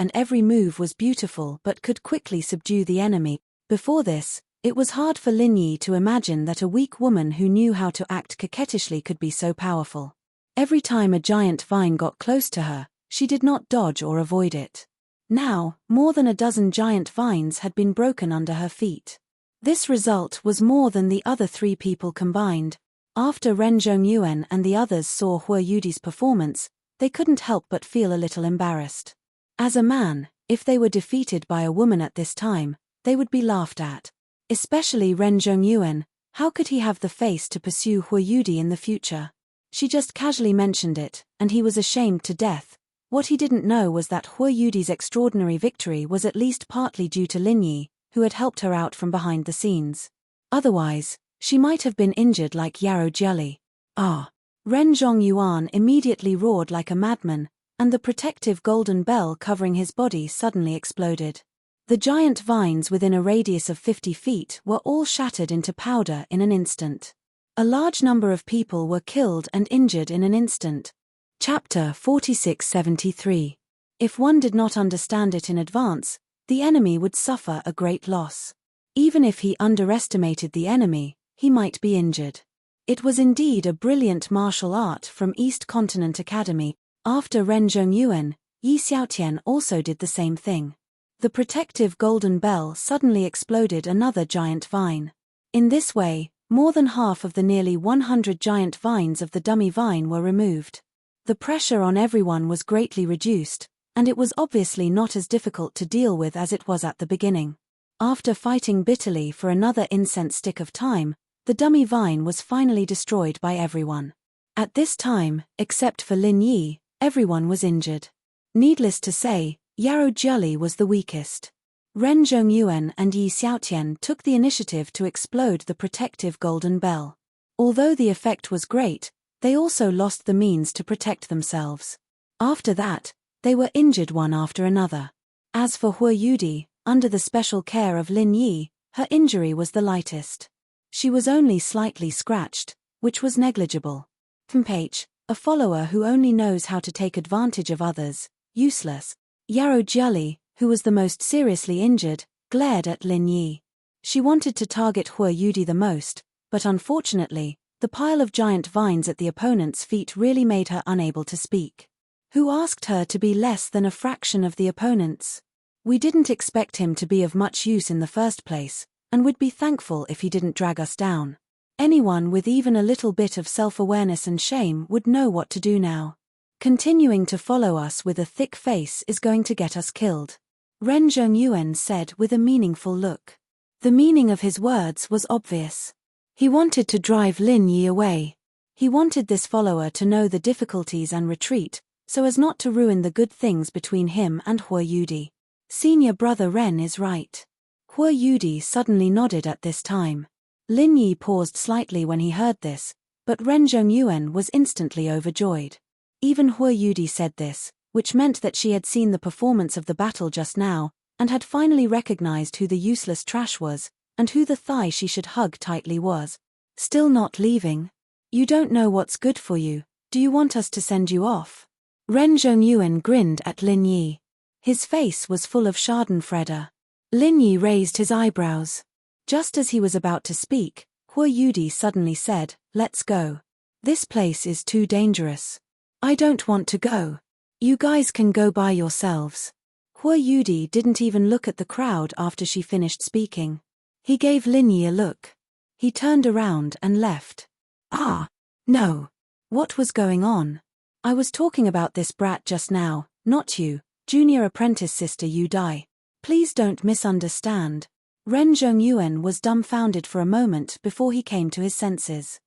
was beautiful but could quickly subdue the enemy. Before this, it was hard for Lin Yi to imagine that a weak woman who knew how to act coquettishly could be so powerful. Every time a giant vine got close to her, she did not dodge or avoid it. Now, more than a dozen giant vines had been broken under her feet. This result was more than the other three people combined. After Ren Zhongyuan and the others saw Hua Yudi's performance, they couldn't help but feel a little embarrassed. As a man, if they were defeated by a woman at this time, they would be laughed at. Especially Ren Zhongyuan, how could he have the face to pursue Hua Yudi in the future? She just casually mentioned it, and he was ashamed to death. What he didn't know was that Hua Yudi's extraordinary victory was at least partly due to Lin Yi, who had helped her out from behind the scenes. Otherwise, she might have been injured like Yarrow Jelly. Ren Zhongyuan immediately roared like a madman, and the protective golden bell covering his body suddenly exploded. The giant vines within a radius of 50 feet were all shattered into powder in an instant. A large number of people were killed and injured in an instant. Chapter 4673. If one did not understand it in advance, the enemy would suffer a great loss. Even if he underestimated the enemy, he might be injured. It was indeed a brilliant martial art from East Continent Academy. After Ren Zhongyuan, Yi Xiaotian also did the same thing. The protective golden bell suddenly exploded another giant vine. In this way, more than half of the nearly 100 giant vines of the dummy vine were removed. The pressure on everyone was greatly reduced, and it was obviously not as difficult to deal with as it was at the beginning. After fighting bitterly for another incense stick of time, the dummy vine was finally destroyed by everyone. At this time, except for Lin Yi, everyone was injured. Needless to say, Yarou Jiuli was the weakest. Ren Zhongyuan and Yi Xiaotian took the initiative to explode the protective golden bell. Although the effect was great, they also lost the means to protect themselves. After that, they were injured one after another. As for Hua Yudi, under the special care of Lin Yi, her injury was the lightest. She was only slightly scratched, which was negligible. Page, a follower who only knows how to take advantage of others, useless. Yarou Jiuli, who was the most seriously injured, glared at Lin Yi. She wanted to target Hua Yudi the most, but unfortunately, the pile of giant vines at the opponent's feet really made her unable to speak. Who asked her to be less than a fraction of the opponent's? We didn't expect him to be of much use in the first place, and would be thankful if he didn't drag us down. Anyone with even a little bit of self-awareness and shame would know what to do now. Continuing to follow us with a thick face is going to get us killed. Ren Zhongyuan said with a meaningful look. The meaning of his words was obvious. He wanted to drive Lin Yi away. He wanted this follower to know the difficulties and retreat, so as not to ruin the good things between him and Hua Yudi. Senior brother Ren is right. Hua Yudi suddenly nodded at this time. Lin Yi paused slightly when he heard this, but Ren Zhongyuan was instantly overjoyed. Even Hua Yudi said this, which meant that she had seen the performance of the battle just now, and had finally recognized who the useless trash was, and who the thigh she should hug tightly was. Still not leaving? You don't know what's good for you, do you want us to send you off? Ren Zhongyuan grinned at Lin Yi. His face was full of schadenfreude. Lin Yi raised his eyebrows. Just as he was about to speak, Hua Yudi suddenly said, "Let's go. This place is too dangerous. I don't want to go. You guys can go by yourselves." Hua Yudi didn't even look at the crowd after she finished speaking. He gave Lin Yi a look. He turned around and left. Ah, no. What was going on? I was talking about this brat just now, not you, junior apprentice sister Yu Dai. Please don't misunderstand. Ren Zhongyuan was dumbfounded for a moment before he came to his senses.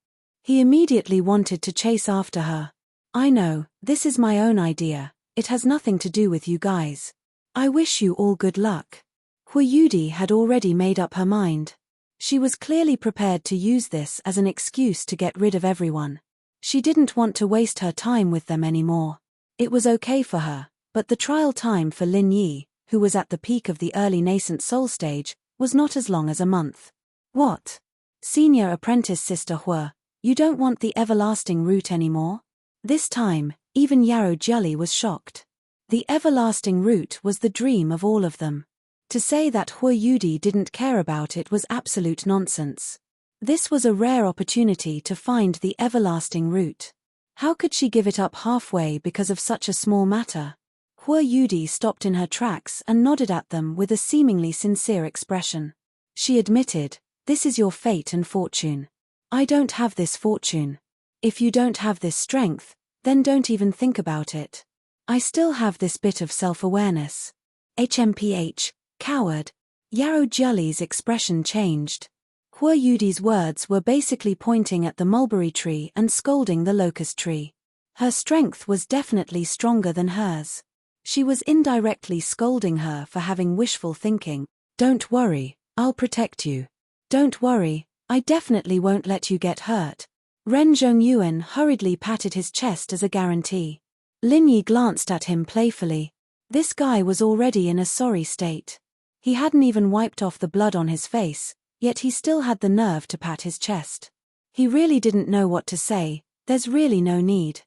He immediately wanted to chase after her. I know, this is my own idea, it has nothing to do with you guys. I wish you all good luck. Hua Yudi had already made up her mind. She was clearly prepared to use this as an excuse to get rid of everyone. She didn't want to waste her time with them anymore. It was okay for her, but the trial time for Lin Yi, who was at the peak of the early nascent soul stage, was not as long as a month. What? Senior apprentice sister Hua, you don't want the everlasting root anymore? This time, even Yarou Jiuli was shocked. The everlasting root was the dream of all of them. To say that Hua Yudi didn't care about it was absolute nonsense. This was a rare opportunity to find the everlasting root. How could she give it up halfway because of such a small matter? Hua Yudi stopped in her tracks and nodded at them with a seemingly sincere expression. She admitted, "This is your fate and fortune. I don't have this fortune. If you don't have this strength, then don't even think about it. I still have this bit of self-awareness." HMPH, coward. Yarou Jiuli's expression changed. Hua Yudi's words were basically pointing at the mulberry tree and scolding the locust tree. Her strength was definitely stronger than hers. She was indirectly scolding her for having wishful thinking. "Don't worry, I'll protect you. Don't worry, I definitely won't let you get hurt. Ren Zhongyuan hurriedly patted his chest as a guarantee. Lin Yi glanced at him playfully. This guy was already in a sorry state. He hadn't even wiped off the blood on his face, yet he still had the nerve to pat his chest. He really didn't know what to say. There's really no need.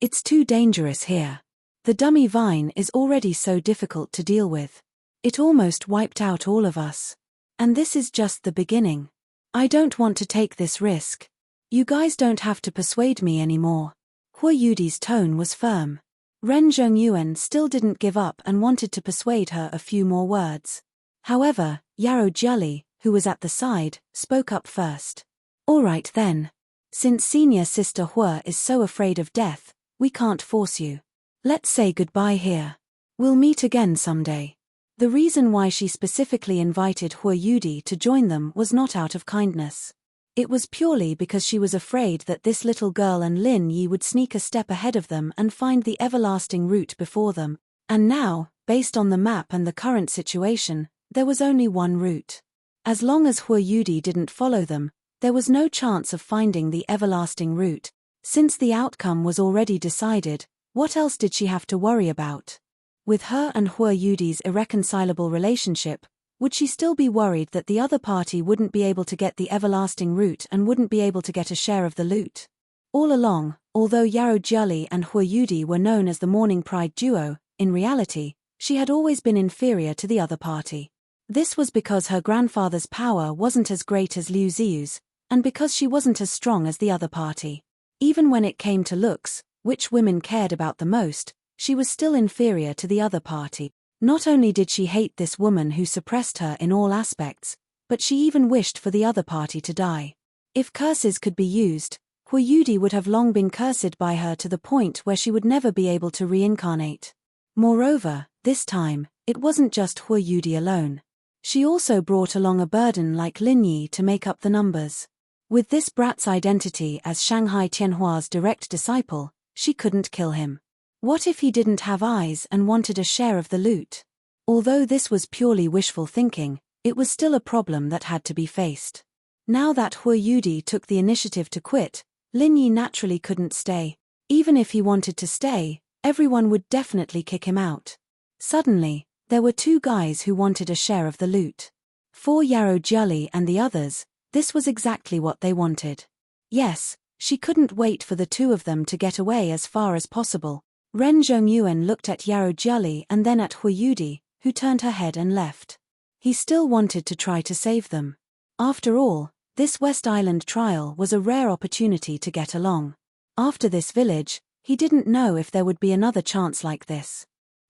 It's too dangerous here. The dummy vine is already so difficult to deal with. It almost wiped out all of us. And this is just the beginning. I don't want to take this risk. You guys don't have to persuade me anymore. Hua Yudi's tone was firm. Ren Zhongyuan still didn't give up and wanted to persuade her a few more words. However, Yarrow Jelly, who was at the side, spoke up first. All right then. Since senior sister Hua is so afraid of death, we can't force you. Let's say goodbye here. We'll meet again someday. The reason why she specifically invited Hua Yudi to join them was not out of kindness. It was purely because she was afraid that this little girl and Lin Yi would sneak a step ahead of them and find the everlasting route before them. And now, based on the map and the current situation, there was only one route. As long as Hua Yudi didn't follow them, there was no chance of finding the everlasting route. Since the outcome was already decided, what else did she have to worry about? With her and Hua Yudi's irreconcilable relationship, would she still be worried that the other party wouldn't be able to get the everlasting route and wouldn't be able to get a share of the loot? All along, although Yarrow Jelly and Hua Yudi were known as the Morning Pride duo, in reality, she had always been inferior to the other party. This was because her grandfather's power wasn't as great as Liu Ziyu's, and because she wasn't as strong as the other party. Even when it came to looks, which women cared about the most, she was still inferior to the other party. Not only did she hate this woman who suppressed her in all aspects, but she even wished for the other party to die. If curses could be used, Hua Yudi would have long been cursed by her to the point where she would never be able to reincarnate. Moreover, this time, it wasn't just Hua Yudi alone. She also brought along a burden like Lin Yi to make up the numbers. With this brat's identity as Shanghai Tianhua's direct disciple, she couldn't kill him. What if he didn't have eyes and wanted a share of the loot? Although this was purely wishful thinking, it was still a problem that had to be faced. Now that Hua Yudi took the initiative to quit, Lin Yi naturally couldn't stay. Even if he wanted to stay, everyone would definitely kick him out. Suddenly, there were two guys who wanted a share of the loot. For Yarrow Jelly and the others, this was exactly what they wanted. Yes, she couldn't wait for the two of them to get away as far as possible. Ren Zhongyuan looked at Yarrow Jelly and then at Hua Yudi, who turned her head and left. He still wanted to try to save them. After all, this West Island trial was a rare opportunity to get along. After this village, he didn't know if there would be another chance like this.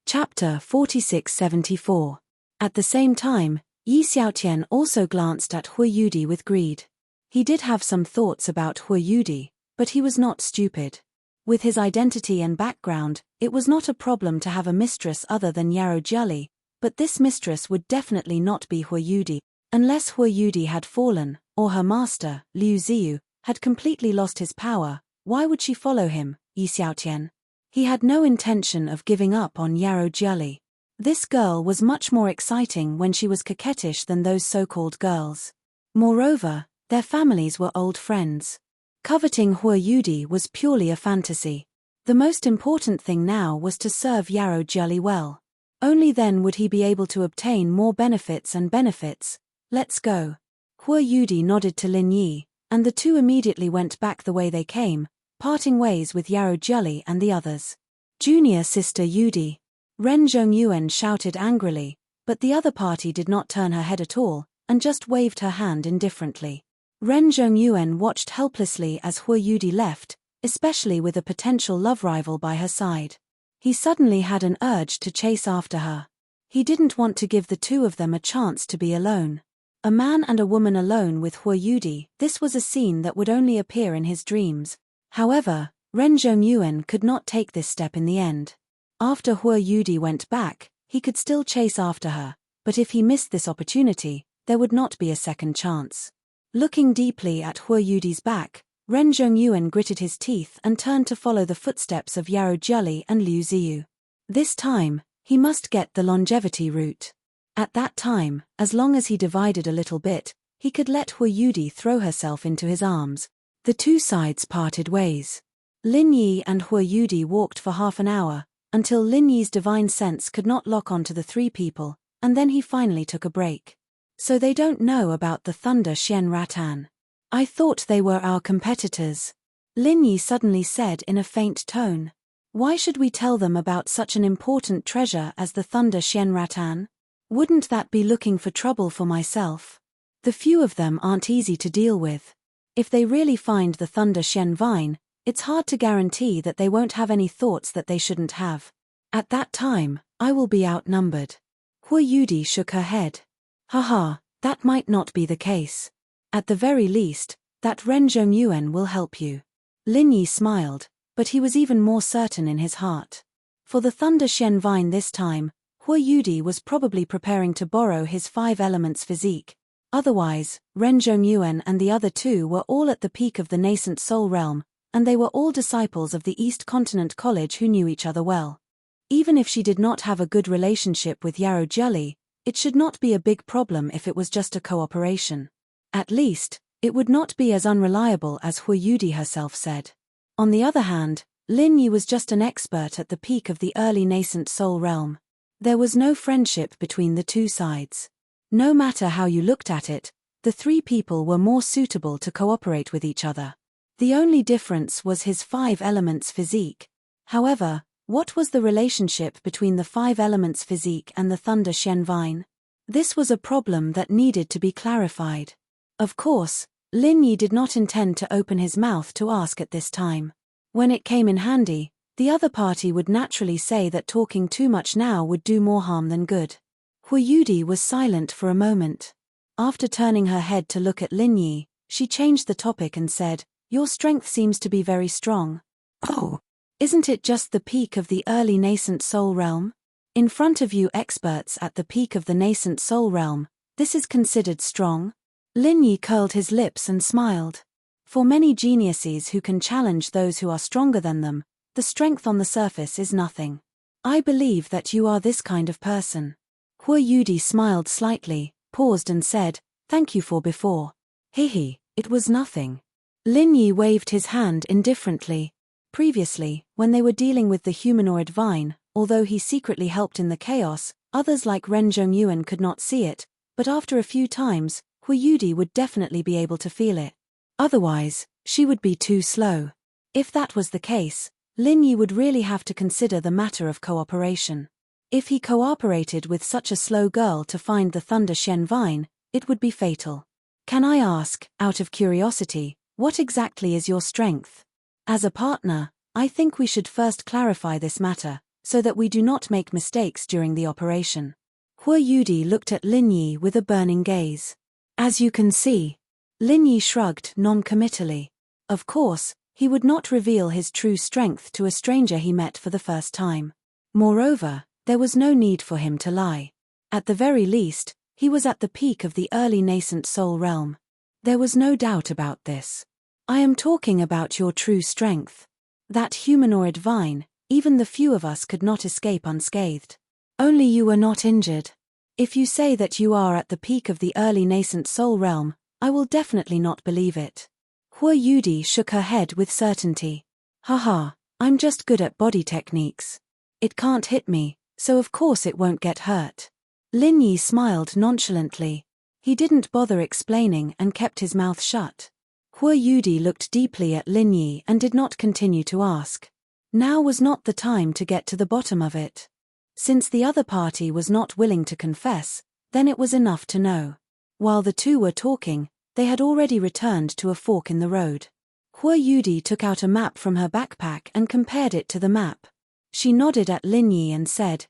Chapter 4674. At the same time, Yi Xiaotian also glanced at Hua Yudi with greed. He did have some thoughts about Hua Yudi, but he was not stupid. With his identity and background, it was not a problem to have a mistress other than Yarrow Jelly, but this mistress would definitely not be Hua Yudi. Unless Hua Yudi had fallen, or her master, Liu Ziyu, had completely lost his power, why would she follow him, Yi Xiaotian? He had no intention of giving up on Yarrow Jelly. This girl was much more exciting when she was coquettish than those so-called girls. Moreover, their families were old friends. Coveting Hua Yudi was purely a fantasy. The most important thing now was to serve Yarrow Jelly well. Only then would he be able to obtain more benefits and benefits. Let's go. Hua Yudi nodded to Lin Yi, and the two immediately went back the way they came, parting ways with Yarrow Jelly and the others. Junior sister Yudi. Ren Zhongyuan shouted angrily, but the other party did not turn her head at all, and just waved her hand indifferently. Ren Zhongyuan watched helplessly as Hua Yudi left, especially with a potential love rival by her side. He suddenly had an urge to chase after her. He didn't want to give the two of them a chance to be alone. A man and a woman alone with Hua Yudi, this was a scene that would only appear in his dreams. However, Ren Zhongyuan could not take this step in the end. After Hua Yudi went back, he could still chase after her, but if he missed this opportunity, there would not be a second chance. Looking deeply at Hua Yudi's back, Ren Zhongyuan gritted his teeth and turned to follow the footsteps of Yarrow Jelly and Liu Ziyu. This time, he must get the longevity route. At that time, as long as he divided a little bit, he could let Hua Yudi throw herself into his arms. The two sides parted ways. Lin Yi and Hua Yudi walked for half an hour, until Lin Yi's divine sense could not lock onto the three people, and then he finally took a break. So they don't know about the Thunder Xian Rattan. I thought they were our competitors. Lin Yi suddenly said in a faint tone. Why should we tell them about such an important treasure as the Thunder Xian Rattan? Wouldn't that be looking for trouble for myself? The few of them aren't easy to deal with. If they really find the Thunder Xian Vine, it's hard to guarantee that they won't have any thoughts that they shouldn't have. At that time, I will be outnumbered. Hua Yudi shook her head. Haha, that might not be the case. At the very least, that Ren Zhongyuan will help you. Lin Yi smiled, but he was even more certain in his heart. For the Thunder Xian Vine this time, Hua Yudi was probably preparing to borrow his 5 elements physique. Otherwise, Ren Zhongyuan and the other two were all at the peak of the nascent soul realm, and they were all disciples of the East Continent College who knew each other well. Even if she did not have a good relationship with Yarrow Jelly, it should not be a big problem if it was just a cooperation. At least, it would not be as unreliable as Hua Yudi herself said. On the other hand, Lin Yi was just an expert at the peak of the early nascent soul realm. There was no friendship between the two sides. No matter how you looked at it, the three people were more suitable to cooperate with each other. The only difference was his 5 elements physique. However, what was the relationship between the 5 elements physique and the Thunder Xian Vine? This was a problem that needed to be clarified. Of course, Lin Yi did not intend to open his mouth to ask at this time. When it came in handy, the other party would naturally say that talking too much now would do more harm than good. Hua Yudi was silent for a moment. After turning her head to look at Lin Yi, she changed the topic and said, Your strength seems to be very strong. Oh, isn't it just the peak of the early nascent soul realm? In front of you experts at the peak of the nascent soul realm, this is considered strong? Lin Yi curled his lips and smiled. For many geniuses who can challenge those who are stronger than them, the strength on the surface is nothing. I believe that you are this kind of person. Hua Yudi smiled slightly, paused and said, Thank you for before. Hehe, it was nothing. Lin Yi waved his hand indifferently. Previously, when they were dealing with the humanoid vine, although he secretly helped in the chaos, others like Ren Zhongyuan could not see it, but after a few times, Hua Yudi would definitely be able to feel it. Otherwise, she would be too slow. If that was the case, Lin Yi would really have to consider the matter of cooperation. If he cooperated with such a slow girl to find the Thunder Xian Vine, it would be fatal. Can I ask, out of curiosity, what exactly is your strength? As a partner, I think we should first clarify this matter, so that we do not make mistakes during the operation. Hua Yudi looked at Lin Yi with a burning gaze. As you can see, Lin Yi shrugged non-committally. Of course, he would not reveal his true strength to a stranger he met for the first time. Moreover, there was no need for him to lie. At the very least, he was at the peak of the early nascent soul realm. There was no doubt about this. I am talking about your true strength. That humanoid vine, even the few of us could not escape unscathed. Only you were not injured. If you say that you are at the peak of the early nascent soul realm, I will definitely not believe it. Hua Yudi shook her head with certainty. Haha, I'm just good at body techniques. It can't hit me, so of course it won't get hurt. Lin Yi smiled nonchalantly. He didn't bother explaining and kept his mouth shut. Hua Yudi looked deeply at Lin Yi and did not continue to ask. Now was not the time to get to the bottom of it. Since the other party was not willing to confess, then it was enough to know. While the two were talking, they had already returned to a fork in the road. Hua Yudi took out a map from her backpack and compared it to the map. She nodded at Lin Yi and said,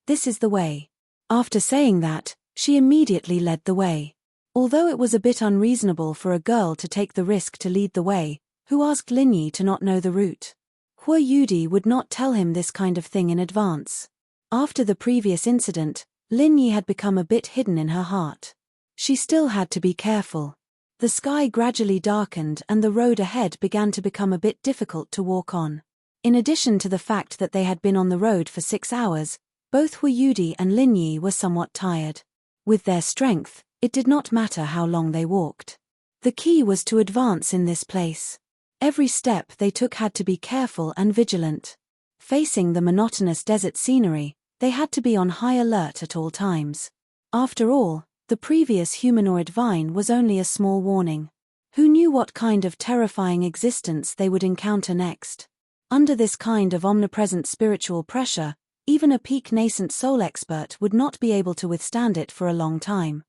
this is the way. After saying that, she immediately led the way. Although it was a bit unreasonable for a girl to take the risk to lead the way, who asked Lin Yi to not know the route? Hua Yudi would not tell him this kind of thing in advance. After the previous incident, Lin Yi had become a bit hidden in her heart. She still had to be careful. The sky gradually darkened and the road ahead began to become a bit difficult to walk on. In addition to the fact that they had been on the road for 6 hours, both Hua Yudi and Lin Yi were somewhat tired. With their strength, it did not matter how long they walked. The key was to advance in this place. Every step they took had to be careful and vigilant. Facing the monotonous desert scenery, they had to be on high alert at all times. After all, the previous humanoid vine was only a small warning. Who knew what kind of terrifying existence they would encounter next? Under this kind of omnipresent spiritual pressure, even a peak nascent soul expert would not be able to withstand it for a long time.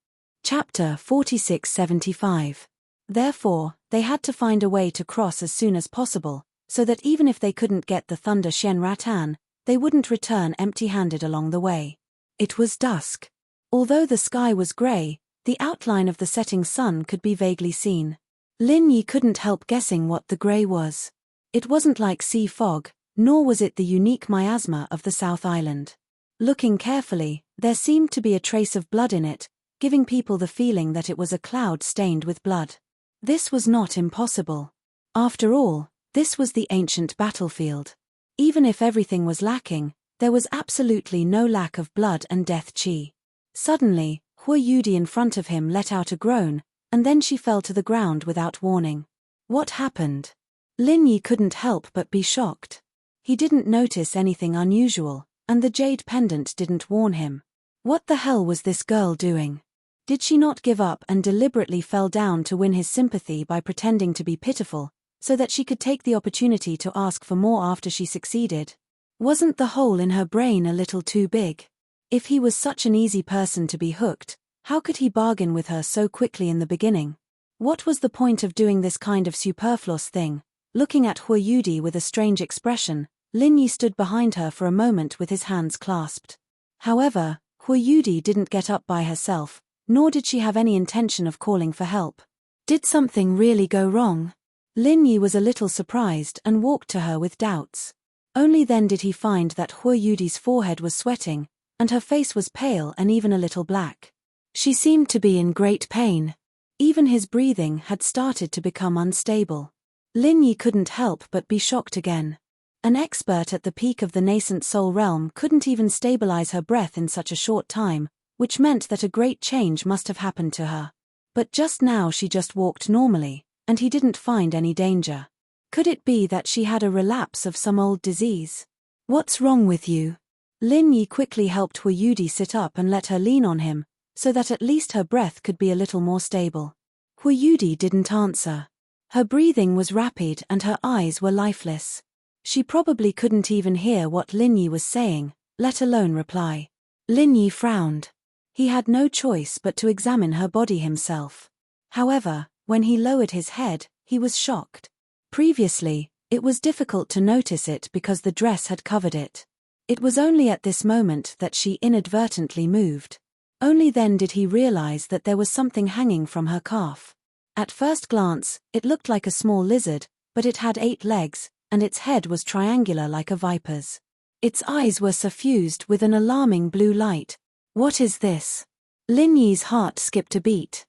Chapter 4675. Therefore, they had to find a way to cross as soon as possible, so that even if they couldn't get the Thunder Shen Rattan, they wouldn't return empty-handed along the way. It was dusk. Although the sky was grey, the outline of the setting sun could be vaguely seen. Lin Yi couldn't help guessing what the grey was. It wasn't like sea fog, nor was it the unique miasma of the South Island. Looking carefully, there seemed to be a trace of blood in it, giving people the feeling that it was a cloud stained with blood. This was not impossible. After all, this was the ancient battlefield. Even if everything was lacking, there was absolutely no lack of blood and death qi. Suddenly, Hui Yudi in front of him let out a groan, and then she fell to the ground without warning. What happened? Lin Yi couldn't help but be shocked. He didn't notice anything unusual, and the jade pendant didn't warn him. What the hell was this girl doing? Did she not give up and deliberately fell down to win his sympathy by pretending to be pitiful, so that she could take the opportunity to ask for more after she succeeded? Wasn't the hole in her brain a little too big? If he was such an easy person to be hooked, how could he bargain with her so quickly in the beginning? What was the point of doing this kind of superfluous thing? Looking at Hui Yudi with a strange expression, Lin Yi stood behind her for a moment with his hands clasped. However, Hui Yudi didn't get up by herself, nor did she have any intention of calling for help. Did something really go wrong? Lin Yi was a little surprised and walked to her with doubts. Only then did he find that Hui Yudi's forehead was sweating, and her face was pale and even a little black. She seemed to be in great pain. Even his breathing had started to become unstable. Lin Yi couldn't help but be shocked again. An expert at the peak of the nascent soul realm couldn't even stabilize her breath in such a short time, which meant that a great change must have happened to her. But just now she just walked normally, and he didn't find any danger. Could it be that she had a relapse of some old disease? What's wrong with you? Lin Yi quickly helped Hui Yudi sit up and let her lean on him, so that at least her breath could be a little more stable. Hui Yudi didn't answer. Her breathing was rapid and her eyes were lifeless. She probably couldn't even hear what Lin Yi was saying, let alone reply. Lin Yi frowned. He had no choice but to examine her body himself. However, when he lowered his head, he was shocked. Previously, it was difficult to notice it because the dress had covered it. It was only at this moment that she inadvertently moved. Only then did he realize that there was something hanging from her calf. At first glance, it looked like a small lizard, but it had 8 legs, and its head was triangular like a viper's. Its eyes were suffused with an alarming blue light. What is this? Lin Yi's heart skipped a beat.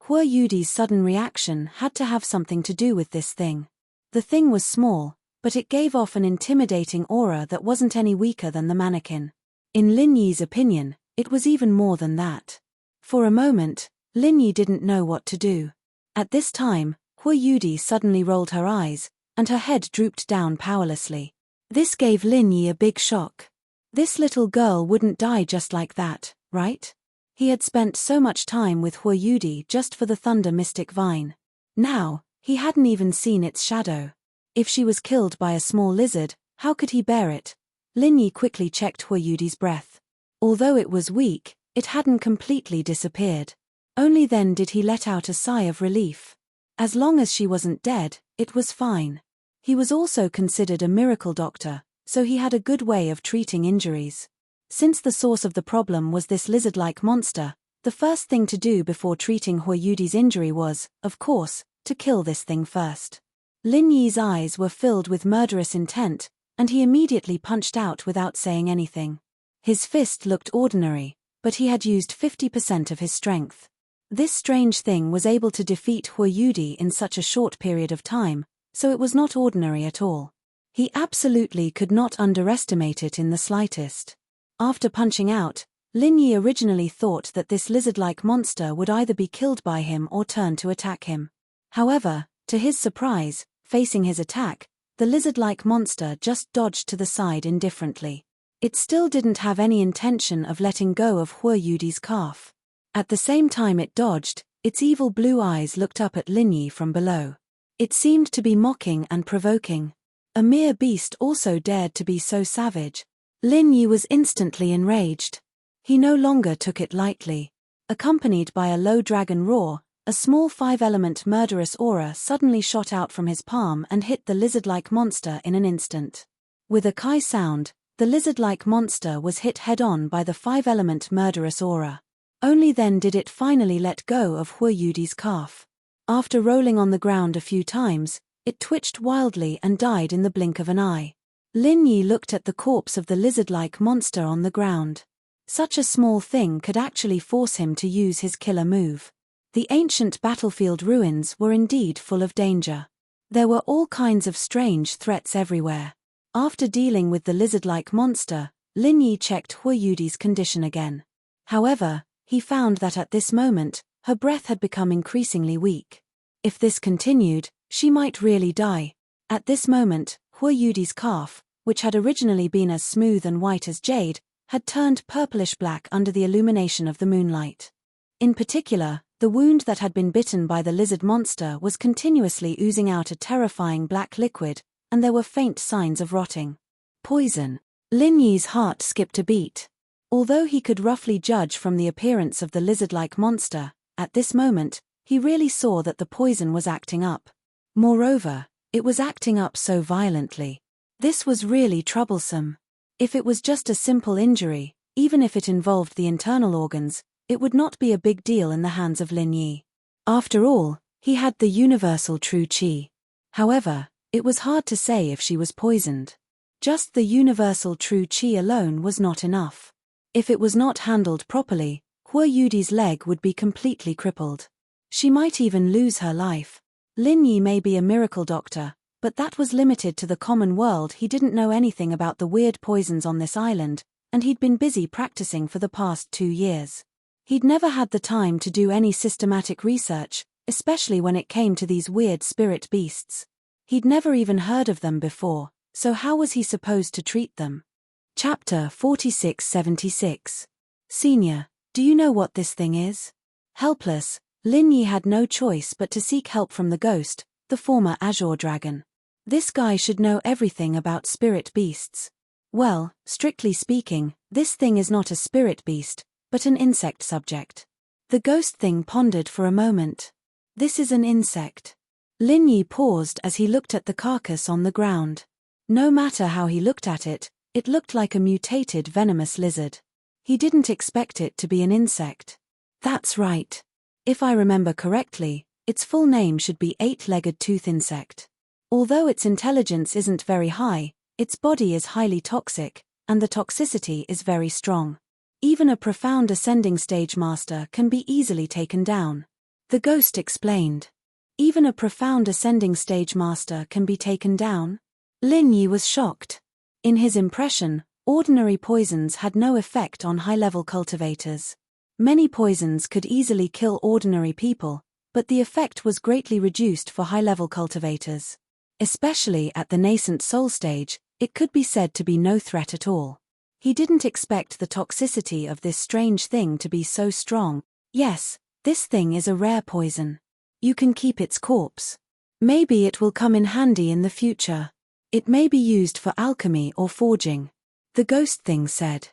Hui Yudi's sudden reaction had to have something to do with this thing. The thing was small, but it gave off an intimidating aura that wasn't any weaker than the mannequin. In Lin Yi's opinion, it was even more than that. For a moment, Lin Yi didn't know what to do. At this time, Hui Yudi suddenly rolled her eyes, and her head drooped down powerlessly. This gave Lin Yi a big shock. This little girl wouldn't die just like that, right? He had spent so much time with Hui Yudi just for the Thunder Mystic Vine. Now, he hadn't even seen its shadow. If she was killed by a small lizard, how could he bear it? Lin Yi quickly checked Hui Yudi's breath. Although it was weak, it hadn't completely disappeared. Only then did he let out a sigh of relief. As long as she wasn't dead, it was fine. He was also considered a miracle doctor, so he had a good way of treating injuries. Since the source of the problem was this lizard-like monster, the first thing to do before treating Hui Yudi's injury was, of course, to kill this thing first. Lin Yi's eyes were filled with murderous intent, and he immediately punched out without saying anything. His fist looked ordinary, but he had used 50% of his strength. This strange thing was able to defeat Hui Yudi in such a short period of time, so it was not ordinary at all. He absolutely could not underestimate it in the slightest. After punching out, Lin Yi originally thought that this lizard-like monster would either be killed by him or turn to attack him. However, to his surprise, facing his attack, the lizard-like monster just dodged to the side indifferently. It still didn't have any intention of letting go of Hua Yudi's calf. At the same time it dodged, its evil blue eyes looked up at Lin Yi from below. It seemed to be mocking and provoking. A mere beast also dared to be so savage. Lin Yi was instantly enraged. He no longer took it lightly. Accompanied by a low dragon roar, a small 5-element murderous aura suddenly shot out from his palm and hit the lizard-like monster in an instant. With a kai sound, the lizard-like monster was hit head-on by the 5-element murderous aura. Only then did it finally let go of Hua Yudi's calf. After rolling on the ground a few times, it twitched wildly and died in the blink of an eye. Lin Yi looked at the corpse of the lizard-like monster on the ground. Such a small thing could actually force him to use his killer move. The ancient battlefield ruins were indeed full of danger. There were all kinds of strange threats everywhere. After dealing with the lizard-like monster, Lin Yi checked Hua Yudi's condition again. However, he found that at this moment, her breath had become increasingly weak. If this continued, she might really die. At this moment, Hua Yudi's calf, which had originally been as smooth and white as jade, had turned purplish-black under the illumination of the moonlight. In particular, the wound that had been bitten by the lizard monster was continuously oozing out a terrifying black liquid, and there were faint signs of rotting. Poison. Lin Yi's heart skipped a beat. Although he could roughly judge from the appearance of the lizard-like monster, at this moment, he really saw that the poison was acting up. Moreover, it was acting up so violently. This was really troublesome. If it was just a simple injury, even if it involved the internal organs, it would not be a big deal in the hands of Lin Yi. After all, he had the universal true qi. However, it was hard to say if she was poisoned. Just the universal true qi alone was not enough. If it was not handled properly, Hua Yudi's leg would be completely crippled. She might even lose her life. Lin Yi may be a miracle doctor, but that was limited to the common world. He didn't know anything about the weird poisons on this island, and he'd been busy practicing for the past 2 years. He'd never had the time to do any systematic research, especially when it came to these weird spirit beasts. He'd never even heard of them before, so how was he supposed to treat them? Chapter 4676. Senior, do you know what this thing is? Helpless, Lin Yi had no choice but to seek help from the ghost, the former Azure Dragon. This guy should know everything about spirit beasts. Well, strictly speaking, this thing is not a spirit beast, but an insect subject. The ghost thing pondered for a moment. This is an insect. Lin Yi paused as he looked at the carcass on the ground. No matter how he looked at it, it looked like a mutated venomous lizard. He didn't expect it to be an insect. That's right. If I remember correctly, its full name should be 8-legged tooth insect. Although its intelligence isn't very high, its body is highly toxic, and the toxicity is very strong. Even a profound ascending stage master can be easily taken down. The ghost explained. Even a profound ascending stage master can be taken down? Lin Yi was shocked. In his impression, ordinary poisons had no effect on high-level cultivators. Many poisons could easily kill ordinary people, but the effect was greatly reduced for high-level cultivators. Especially at the nascent soul stage, it could be said to be no threat at all. He didn't expect the toxicity of this strange thing to be so strong. Yes, this thing is a rare poison. You can keep its corpse. Maybe it will come in handy in the future. It may be used for alchemy or forging. The ghost thing said.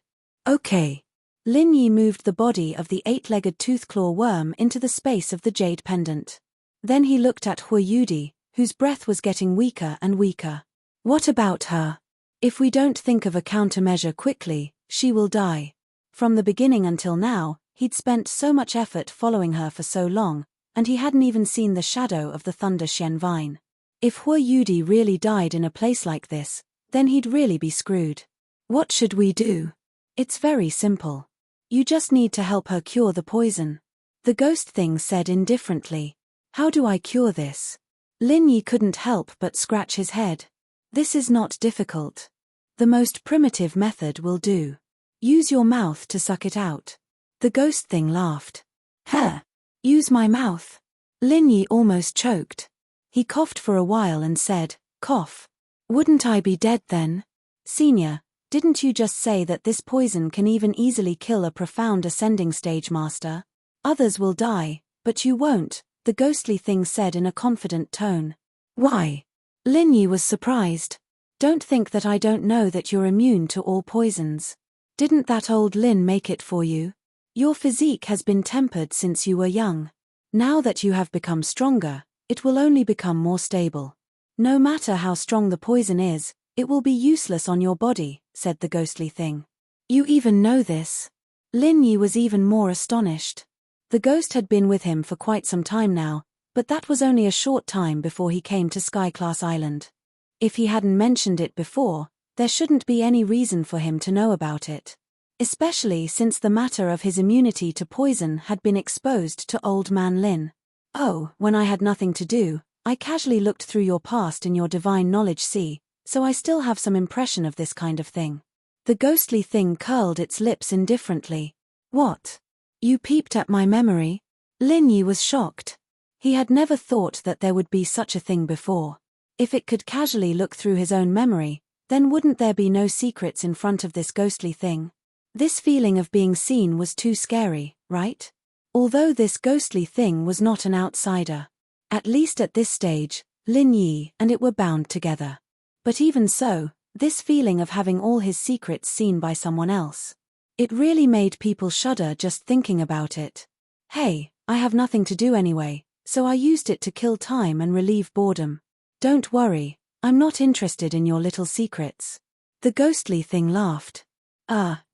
Okay. Lin Yi moved the body of the 8-legged toothclaw worm into the space of the jade pendant. Then he looked at Hua Yudi, whose breath was getting weaker and weaker. What about her? If we don't think of a countermeasure quickly, she will die. From the beginning until now, he'd spent so much effort following her for so long, and he hadn't even seen the shadow of the Thunder Shen vine. If Hua Yudi really died in a place like this, then he'd really be screwed. What should we do? It's very simple. You just need to help her cure the poison. The ghost thing said indifferently. How do I cure this? Lin Yi couldn't help but scratch his head. This is not difficult. The most primitive method will do. Use your mouth to suck it out. The ghost thing laughed. Huh? Use my mouth? Lin Yi almost choked. He coughed for a while and said, "Cough. Wouldn't I be dead then? Senior, didn't you just say that this poison can even easily kill a profound ascending stage master? Others will die, but you won't," the ghostly thing said in a confident tone. "Why?" Lin Yi was surprised. "Don't think that I don't know that you're immune to all poisons. Didn't that old Lin make it for you? Your physique has been tempered since you were young. Now that you have become stronger, it will only become more stable. No matter how strong the poison is, it will be useless on your body," said the ghostly thing. "You even know this?" Lin Yi was even more astonished. The ghost had been with him for quite some time now, but that was only a short time before he came to Sky-class Island. If he hadn't mentioned it before, there shouldn't be any reason for him to know about it. Especially since the matter of his immunity to poison had been exposed to Old Man Lin. "Oh, when I had nothing to do, I casually looked through your past in your divine knowledge sea, so I still have some impression of this kind of thing." The ghostly thing curled its lips indifferently. "What? You peeped at my memory?" Lin Yi was shocked. He had never thought that there would be such a thing before. If it could casually look through his own memory, then wouldn't there be no secrets in front of this ghostly thing? This feeling of being seen was too scary, right? Although this ghostly thing was not an outsider. At least at this stage, Lin Yi and it were bound together. But even so, this feeling of having all his secrets seen by someone else. It really made people shudder just thinking about it. "Hey, I have nothing to do anyway, so I used it to kill time and relieve boredom. Don't worry, I'm not interested in your little secrets." The ghostly thing laughed.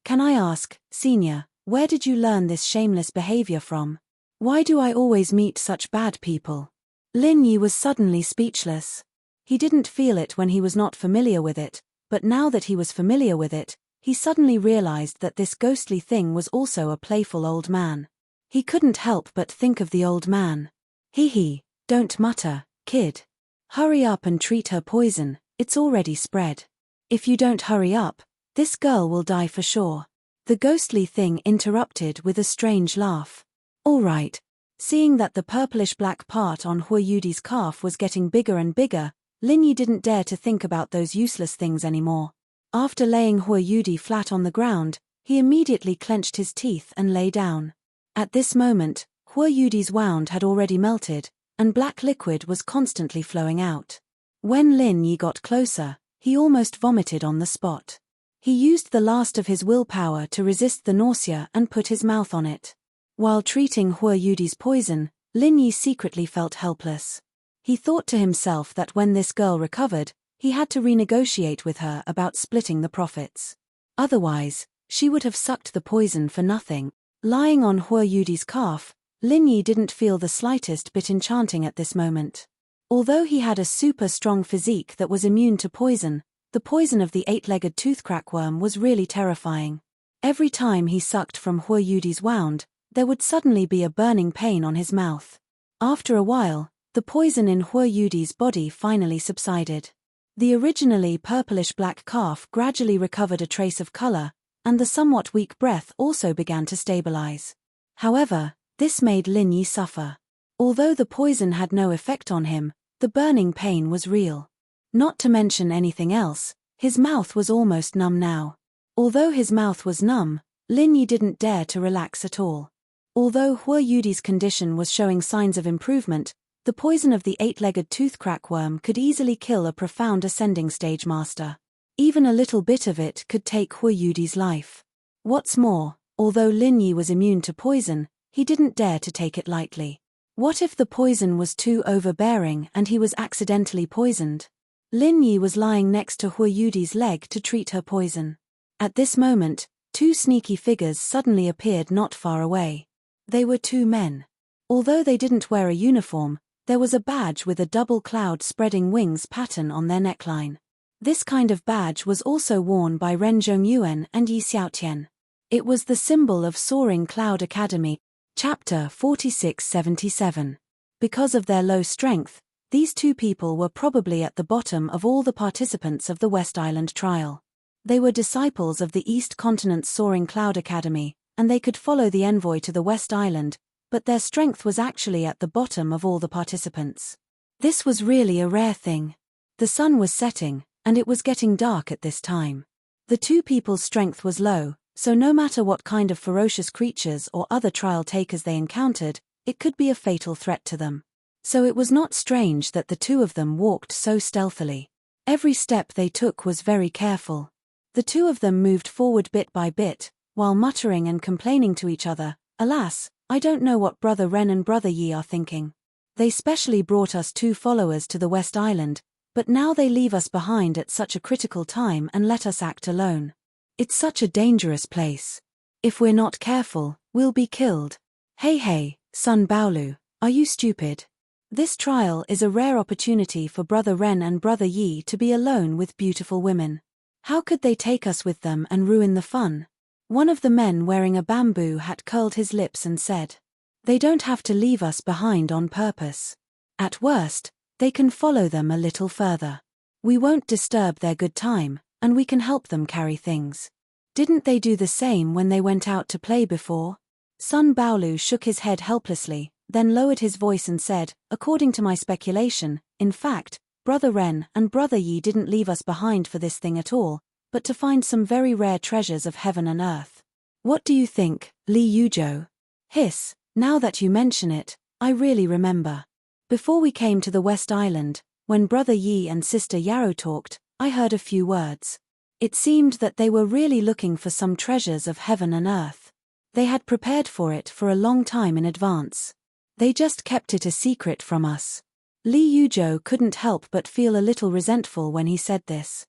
Can I ask, Senior, where did you learn this shameless behavior from? Why do I always meet such bad people?" Lin Yi was suddenly speechless. He didn't feel it when he was not familiar with it, but now that he was familiar with it, he suddenly realized that this ghostly thing was also a playful old man. He couldn't help but think of the old man. Hee, don't mutter, kid. Hurry up and treat her poison, it's already spread. If you don't hurry up, this girl will die for sure. The ghostly thing interrupted with a strange laugh. "All right." Seeing that the purplish-black part on Hua Yudi's calf was getting bigger and bigger, Lin Yi didn't dare to think about those useless things anymore. After laying Hua Yudi flat on the ground, he immediately clenched his teeth and lay down. At this moment, Hua Yudi's wound had already melted, and black liquid was constantly flowing out. When Lin Yi got closer, he almost vomited on the spot. He used the last of his willpower to resist the nausea and put his mouth on it. While treating Hua Yudi's poison, Lin Yi secretly felt helpless. He thought to himself that when this girl recovered, he had to renegotiate with her about splitting the profits. Otherwise, she would have sucked the poison for nothing. Lying on Hua Yudi's calf, Lin Yi didn't feel the slightest bit enchanting at this moment. Although he had a super strong physique that was immune to poison, the poison of the eight-legged toothcrackworm was really terrifying. Every time he sucked from Hua Yudi's wound, there would suddenly be a burning pain on his mouth. After a while, the poison in Hua Yudi's body finally subsided. The originally purplish-black calf gradually recovered a trace of color, and the somewhat weak breath also began to stabilize. However, this made Lin Yi suffer. Although the poison had no effect on him, the burning pain was real. Not to mention anything else, his mouth was almost numb now. Although his mouth was numb, Lin Yi didn't dare to relax at all. Although Hua Yudi's condition was showing signs of improvement, the poison of the eight-legged toothcrackworm could easily kill a profound ascending stage master. Even a little bit of it could take Hua Yudi's life. What's more, although Lin Yi was immune to poison, he didn't dare to take it lightly. What if the poison was too overbearing and he was accidentally poisoned? Lin Yi was lying next to Hua Yudi's leg to treat her poison. At this moment, two sneaky figures suddenly appeared not far away. They were two men. Although they didn't wear a uniform, there was a badge with a double cloud spreading wings pattern on their neckline. This kind of badge was also worn by Ren Zhongyuan and Yi Xiaotian. It was the symbol of Soaring Cloud Academy, Chapter 4677. Because of their low strength, these two people were probably at the bottom of all the participants of the West Island trial. They were disciples of the East Continent's Soaring Cloud Academy, and they could follow the envoy to the West Island, but their strength was actually at the bottom of all the participants. This was really a rare thing. The sun was setting, and it was getting dark at this time. The two people's strength was low, so no matter what kind of ferocious creatures or other trial takers they encountered, it could be a fatal threat to them. So it was not strange that the two of them walked so stealthily. Every step they took was very careful. The two of them moved forward bit by bit, while muttering and complaining to each other, "Alas, I don't know what Brother Ren and Brother Yi are thinking. They specially brought us 2 followers to the West Island, but now they leave us behind at such a critical time and let us act alone. It's such a dangerous place. If we're not careful, we'll be killed. Hey, Sun Baolu, are you stupid? This trial is a rare opportunity for Brother Ren and Brother Yi to be alone with beautiful women. How could they take us with them and ruin the fun?" One of the men wearing a bamboo hat curled his lips and said, "They don't have to leave us behind on purpose. At worst, they can follow them a little further. We won't disturb their good time, and we can help them carry things. Didn't they do the same when they went out to play before?" Sun Baolu shook his head helplessly, then lowered his voice and said, "According to my speculation, in fact, Brother Ren and Brother Yi didn't leave us behind for this thing at all, but to find some very rare treasures of heaven and earth. What do you think, Li Yuzhou?" "Hiss, now that you mention it, I really remember. Before we came to the West Island, when Brother Yi and Sister Yarrow talked, I heard a few words. It seemed that they were really looking for some treasures of heaven and earth. They had prepared for it for a long time in advance. They just kept it a secret from us." Li Yuzhou couldn't help but feel a little resentful when he said this.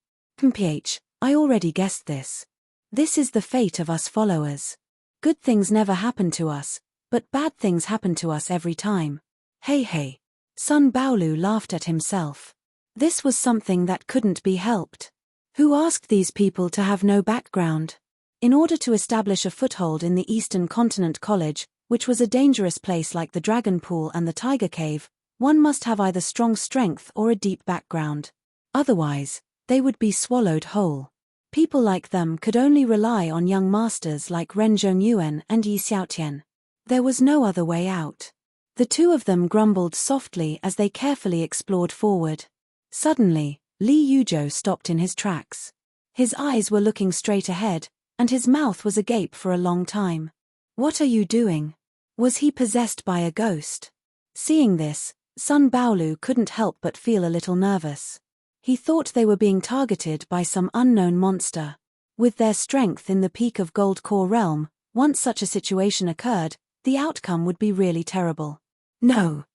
I already guessed this. This is the fate of us followers. Good things never happen to us, but bad things happen to us every time. Hey. Sun Baolu laughed at himself. This was something that couldn't be helped. Who asked these people to have no background? In order to establish a foothold in the Eastern Continent College, which was a dangerous place like the Dragon Pool and the Tiger Cave, one must have either strong strength or a deep background. Otherwise, they would be swallowed whole. People like them could only rely on young masters like Ren Zhongyuan and Yi Xiaotian. There was no other way out. The two of them grumbled softly as they carefully explored forward. Suddenly, Li Yuzhou stopped in his tracks. His eyes were looking straight ahead, and his mouth was agape for a long time. What are you doing? Was he possessed by a ghost? Seeing this, Sun Baolu couldn't help but feel a little nervous. He thought they were being targeted by some unknown monster. With their strength in the peak of Gold Core Realm, once such a situation occurred, the outcome would be really terrible. No.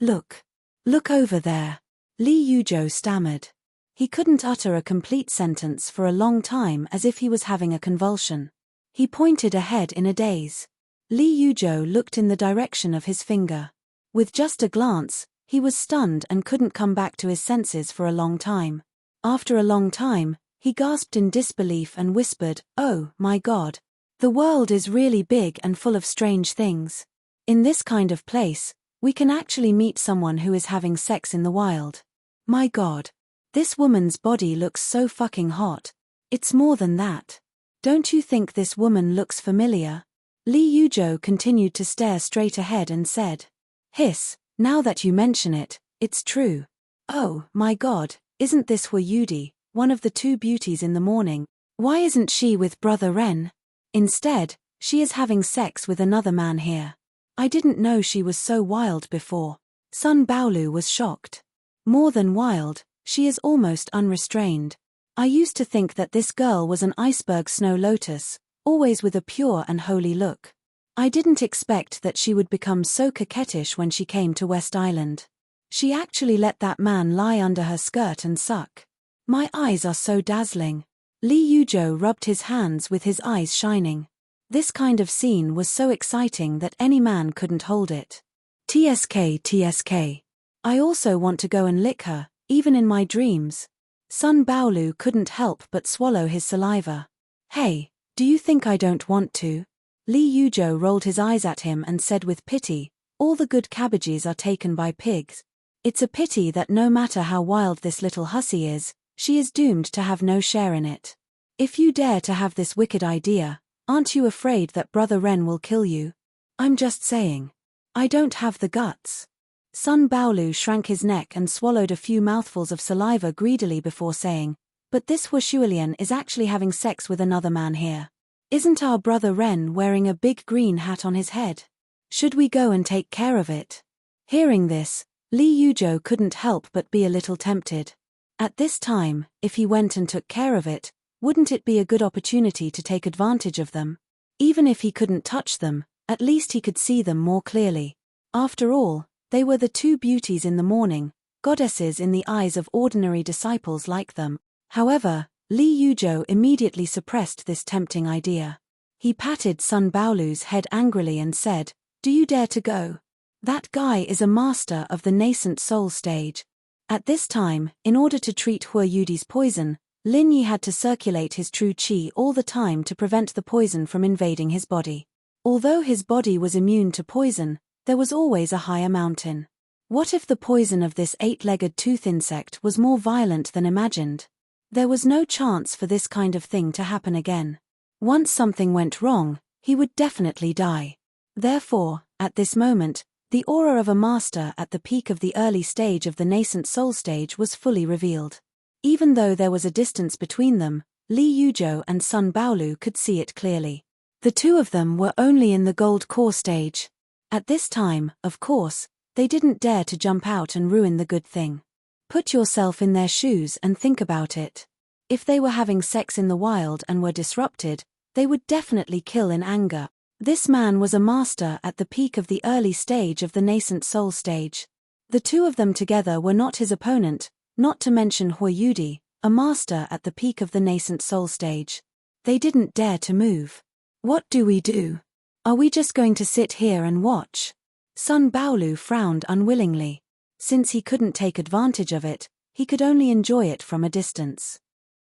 Look over there. Li Yuzhou stammered. He couldn't utter a complete sentence for a long time, as if he was having a convulsion. He pointed ahead in a daze. Li Yuzhou looked in the direction of his finger. With just a glance, he was stunned and couldn't come back to his senses for a long time. After a long time, he gasped in disbelief and whispered, "Oh, my God. The world is really big and full of strange things. In this kind of place, we can actually meet someone who is having sex in the wild. My God. This woman's body looks so fucking hot. It's more than that. Don't you think this woman looks familiar?" Li Yuzhou continued to stare straight ahead and said, "Hiss, now that you mention it, it's true. Oh, my God, isn't this Hu Yudi, one of the 2 beauties in the morning? Why isn't she with Brother Ren? Instead, she is having sex with another man here. I didn't know she was so wild before." Sun Baolu was shocked. More than wild, she is almost unrestrained. I used to think that this girl was an iceberg snow lotus, always with a pure and holy look. I didn't expect that she would become so coquettish when she came to West Island. She actually let that man lie under her skirt and suck. My eyes are so dazzling. Li Yuzhou rubbed his hands with his eyes shining. This kind of scene was so exciting that any man couldn't hold it. TSK. I also want to go and lick her, even in my dreams. Sun Baolu couldn't help but swallow his saliva. Hey, do you think I don't want to? Li Yuzhou rolled his eyes at him and said with pity, "All the good cabbages are taken by pigs. It's a pity that no matter how wild this little hussy is, she is doomed to have no share in it. If you dare to have this wicked idea, aren't you afraid that Brother Ren will kill you?" I'm just saying. I don't have the guts. Sun Baolu shrank his neck and swallowed a few mouthfuls of saliva greedily before saying, but this Huashuolian is actually having sex with another man here. Isn't our brother Ren wearing a big green hat on his head? Should we go and take care of it? Hearing this, Li Yuzhou couldn't help but be a little tempted. At this time, if he went and took care of it, wouldn't it be a good opportunity to take advantage of them? Even if he couldn't touch them, at least he could see them more clearly. After all, they were the two beauties in the morning, goddesses in the eyes of ordinary disciples like them. However, Li Yuzhou immediately suppressed this tempting idea. He patted Sun Baolu's head angrily and said, "Do you dare to go? That guy is a master of the nascent soul stage." At this time, in order to treat Huayudi's poison, Lin Yi had to circulate his true qi all the time to prevent the poison from invading his body. Although his body was immune to poison, there was always a higher mountain. What if the poison of this 8-legged tooth insect was more violent than imagined? There was no chance for this kind of thing to happen again. Once something went wrong, he would definitely die. Therefore, at this moment, the aura of a master at the peak of the early stage of the nascent soul stage was fully revealed. Even though there was a distance between them, Li Yuzhou and Sun Baolu could see it clearly. The two of them were only in the gold core stage. At this time, of course, they didn't dare to jump out and ruin the good thing. Put yourself in their shoes and think about it. If they were having sex in the wild and were disrupted, they would definitely kill in anger. This man was a master at the peak of the early stage of the nascent soul stage. The two of them together were not his opponent, not to mention Huayudi, a master at the peak of the nascent soul stage. They didn't dare to move. What do we do? Are we just going to sit here and watch? Sun Baolu frowned unwillingly. Since he couldn't take advantage of it, he could only enjoy it from a distance.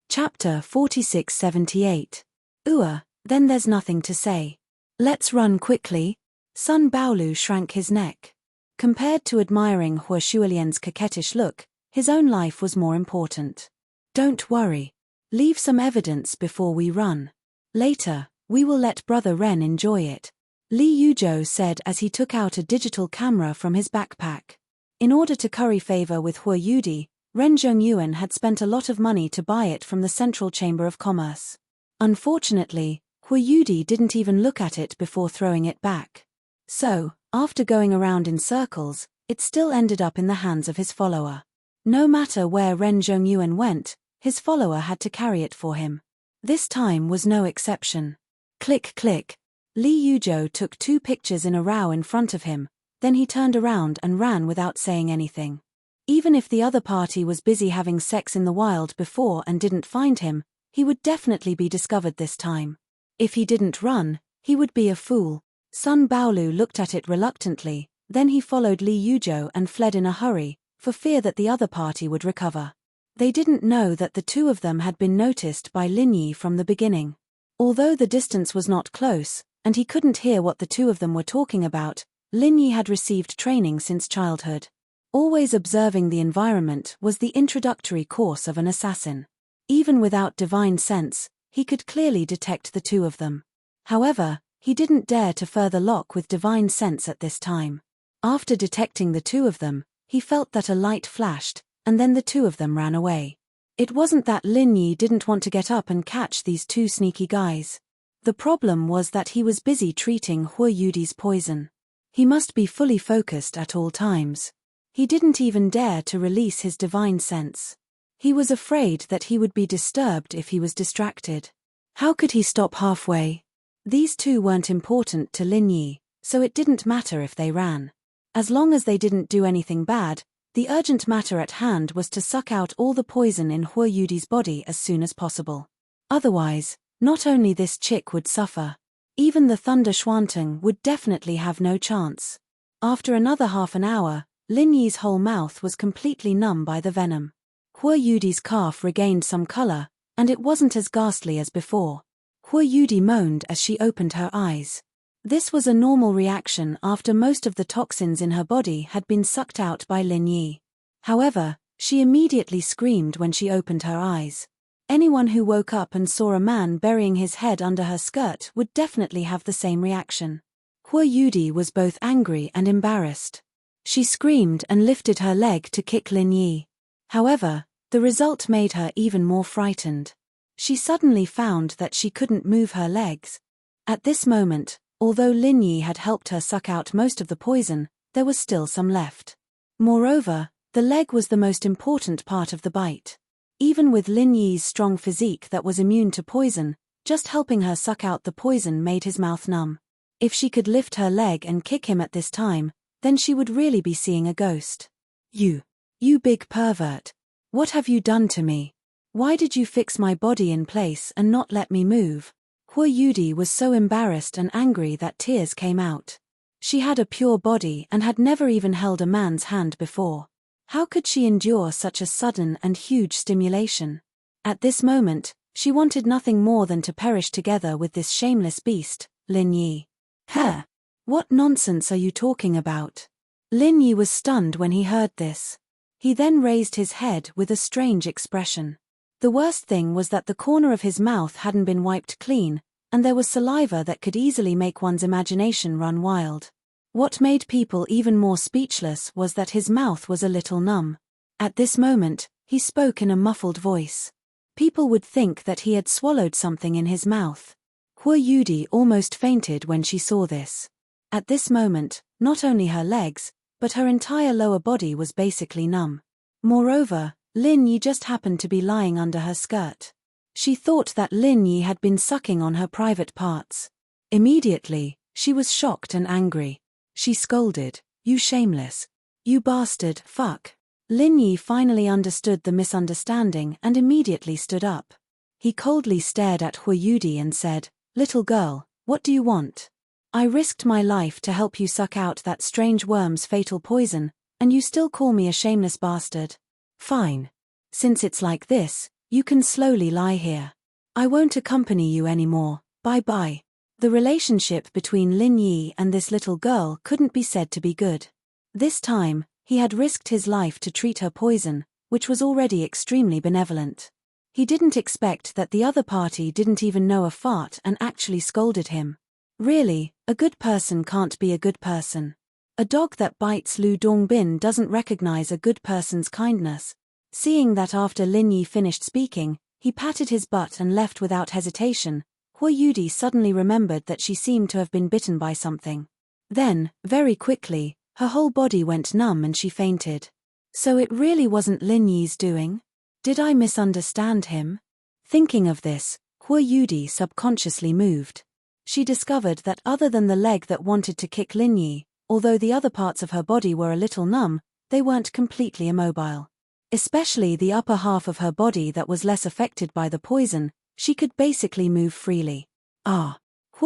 Chapter 4678. Then there's nothing to say. Let's run quickly. Sun Baolu shrank his neck. Compared to admiring Huashuolian's coquettish look, his own life was more important. Don't worry. Leave some evidence before we run. Later, we will let Brother Ren enjoy it. Li Yuzhou said as he took out a digital camera from his backpack. In order to curry favor with Huayudi, Ren Zhongyuan had spent a lot of money to buy it from the Central Chamber of Commerce. Unfortunately, Huayudi didn't even look at it before throwing it back. So, after going around in circles, it still ended up in the hands of his follower. No matter where Ren Zhongyuan went, his follower had to carry it for him. This time was no exception. Click click. Li Yuzhou took 2 pictures in a row in front of him, then he turned around and ran without saying anything. Even if the other party was busy having sex in the wild before and didn't find him, he would definitely be discovered this time. If he didn't run, he would be a fool. Sun Baolu looked at it reluctantly, then he followed Li Yuzhou and fled in a hurry, for fear that the other party would recover. They didn't know that the two of them had been noticed by Lin Yi from the beginning. Although the distance was not close, and he couldn't hear what the two of them were talking about, Lin Yi had received training since childhood. Always observing the environment was the introductory course of an assassin. Even without divine sense, he could clearly detect the two of them. However, he didn't dare to further lock with divine sense at this time. After detecting the two of them, he felt that a light flashed, and then the two of them ran away. It wasn't that Lin Yi didn't want to get up and catch these two sneaky guys. The problem was that he was busy treating Huayudi's poison. He must be fully focused at all times. He didn't even dare to release his divine sense. He was afraid that he would be disturbed if he was distracted. How could he stop halfway? These two weren't important to Lin Yi, so it didn't matter if they ran. As long as they didn't do anything bad, the urgent matter at hand was to suck out all the poison in Huayudi's body as soon as possible. Otherwise, not only this chick would suffer, even the Thunder Xuanteng would definitely have no chance. After another half an hour, Lin Yi's whole mouth was completely numb by the venom. Huayudi's calf regained some color, and it wasn't as ghastly as before. Huayudi moaned as she opened her eyes. This was a normal reaction after most of the toxins in her body had been sucked out by Lin Yi. However, she immediately screamed when she opened her eyes. Anyone who woke up and saw a man burying his head under her skirt would definitely have the same reaction. Hua Yudi was both angry and embarrassed. She screamed and lifted her leg to kick Lin Yi. However, the result made her even more frightened. She suddenly found that she couldn't move her legs. At this moment, although Lin Yi had helped her suck out most of the poison, there was still some left. Moreover, the leg was the most important part of the bite. Even with Lin Yi's strong physique that was immune to poison, just helping her suck out the poison made his mouth numb. If she could lift her leg and kick him at this time, then she would really be seeing a ghost. You big pervert. What have you done to me? Why did you fix my body in place and not let me move? Hua Yudi was so embarrassed and angry that tears came out. She had a pure body and had never even held a man's hand before. How could she endure such a sudden and huge stimulation? At this moment, she wanted nothing more than to perish together with this shameless beast, Lin Yi. Huh? What nonsense are you talking about? Lin Yi was stunned when he heard this. He then raised his head with a strange expression. The worst thing was that the corner of his mouth hadn't been wiped clean, and there was saliva that could easily make one's imagination run wild. What made people even more speechless was that his mouth was a little numb. At this moment, he spoke in a muffled voice. People would think that he had swallowed something in his mouth. Hua Yudi almost fainted when she saw this. At this moment, not only her legs, but her entire lower body was basically numb. Moreover, Lin Yi just happened to be lying under her skirt. She thought that Lin Yi had been sucking on her private parts. Immediately, she was shocked and angry. She scolded, "You shameless. You bastard, fuck." Lin Yi finally understood the misunderstanding and immediately stood up. He coldly stared at Hua Yudi and said, "Little girl, what do you want? I risked my life to help you suck out that strange worm's fatal poison, and you still call me a shameless bastard? Fine. Since it's like this, you can slowly lie here. I won't accompany you anymore, bye-bye." The relationship between Lin Yi and this little girl couldn't be said to be good. This time, he had risked his life to treat her poison, which was already extremely benevolent. He didn't expect that the other party didn't even know a fart and actually scolded him. Really, a good person can't be a good person. A dog that bites Lu Dongbin doesn't recognize a good person's kindness. Seeing that after Lin Yi finished speaking, he patted his butt and left without hesitation, Hua Yudi suddenly remembered that she seemed to have been bitten by something. Then, very quickly, her whole body went numb and she fainted. So it really wasn't Lin Yi's doing? Did I misunderstand him? Thinking of this, Hua Yudi subconsciously moved. She discovered that other than the leg that wanted to kick Lin Yi, although the other parts of her body were a little numb, they weren't completely immobile. Especially the upper half of her body that was less affected by the poison, she could basically move freely. Hua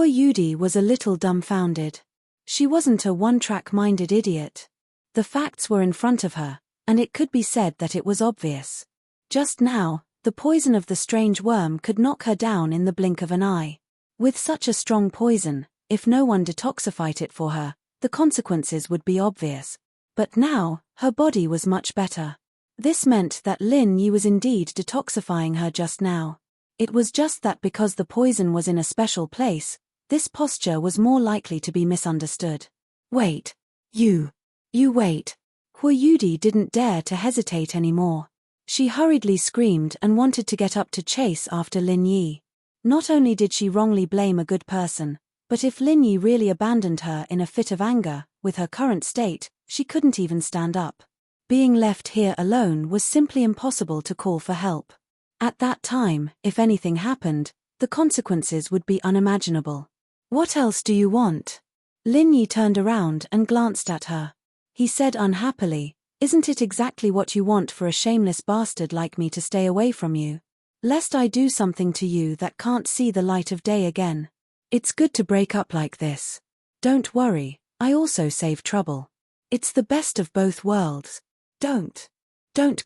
Yudi was a little dumbfounded. She wasn't a one-track-minded idiot. The facts were in front of her, and it could be said that it was obvious. Just now, the poison of the strange worm could knock her down in the blink of an eye. With such a strong poison, if no one detoxified it for her, the consequences would be obvious. But now, her body was much better. This meant that Lin Yi was indeed detoxifying her just now. It was just that because the poison was in a special place, this posture was more likely to be misunderstood. Wait. You wait. Hua Yudi didn't dare to hesitate anymore. She hurriedly screamed and wanted to get up to chase after Lin Yi. Not only did she wrongly blame a good person, but if Lin Yi really abandoned her in a fit of anger, with her current state, she couldn't even stand up. Being left here alone was simply impossible to call for help. At that time, if anything happened, the consequences would be unimaginable. What else do you want? Lin Yi turned around and glanced at her. He said unhappily, "Isn't it exactly what you want for a shameless bastard like me to stay away from you? Lest I do something to you that can't see the light of day again. It's good to break up like this. Don't worry, I also save trouble. It's the best of both worlds. Don't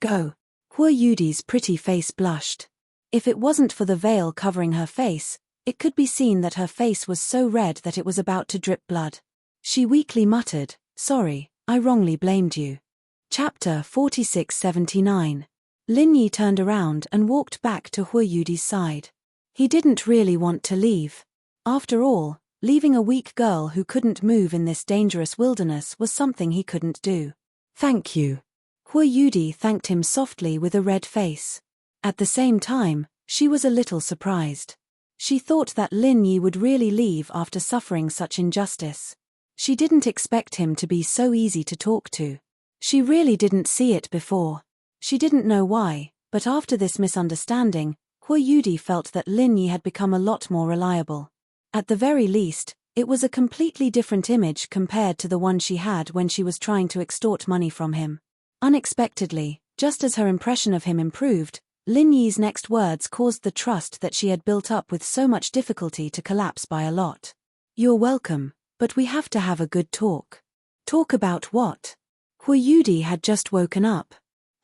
go." Hua Yudi's pretty face blushed. If it wasn't for the veil covering her face, it could be seen that her face was so red that it was about to drip blood. She weakly muttered, "Sorry, I wrongly blamed you." Chapter 4679. Lin Yi turned around and walked back to Hua Yudi's side. He didn't really want to leave. After all, Leaving a weak girl who couldn't move in this dangerous wilderness was something he couldn't do. Thank you. Hua Yudi thanked him softly with a red face. At the same time, she was a little surprised. She thought that Lin Yi would really leave after suffering such injustice. She didn't expect him to be so easy to talk to. She really didn't see it before. She didn't know why, but after this misunderstanding, Hua Yudi felt that Lin Yi had become a lot more reliable. At the very least, it was a completely different image compared to the one she had when she was trying to extort money from him. Unexpectedly, just as her impression of him improved, Lin Yi's next words caused the trust that she had built up with so much difficulty to collapse by a lot. You're welcome, but we have to have a good talk. Talk about what? Hua Yudi had just woken up.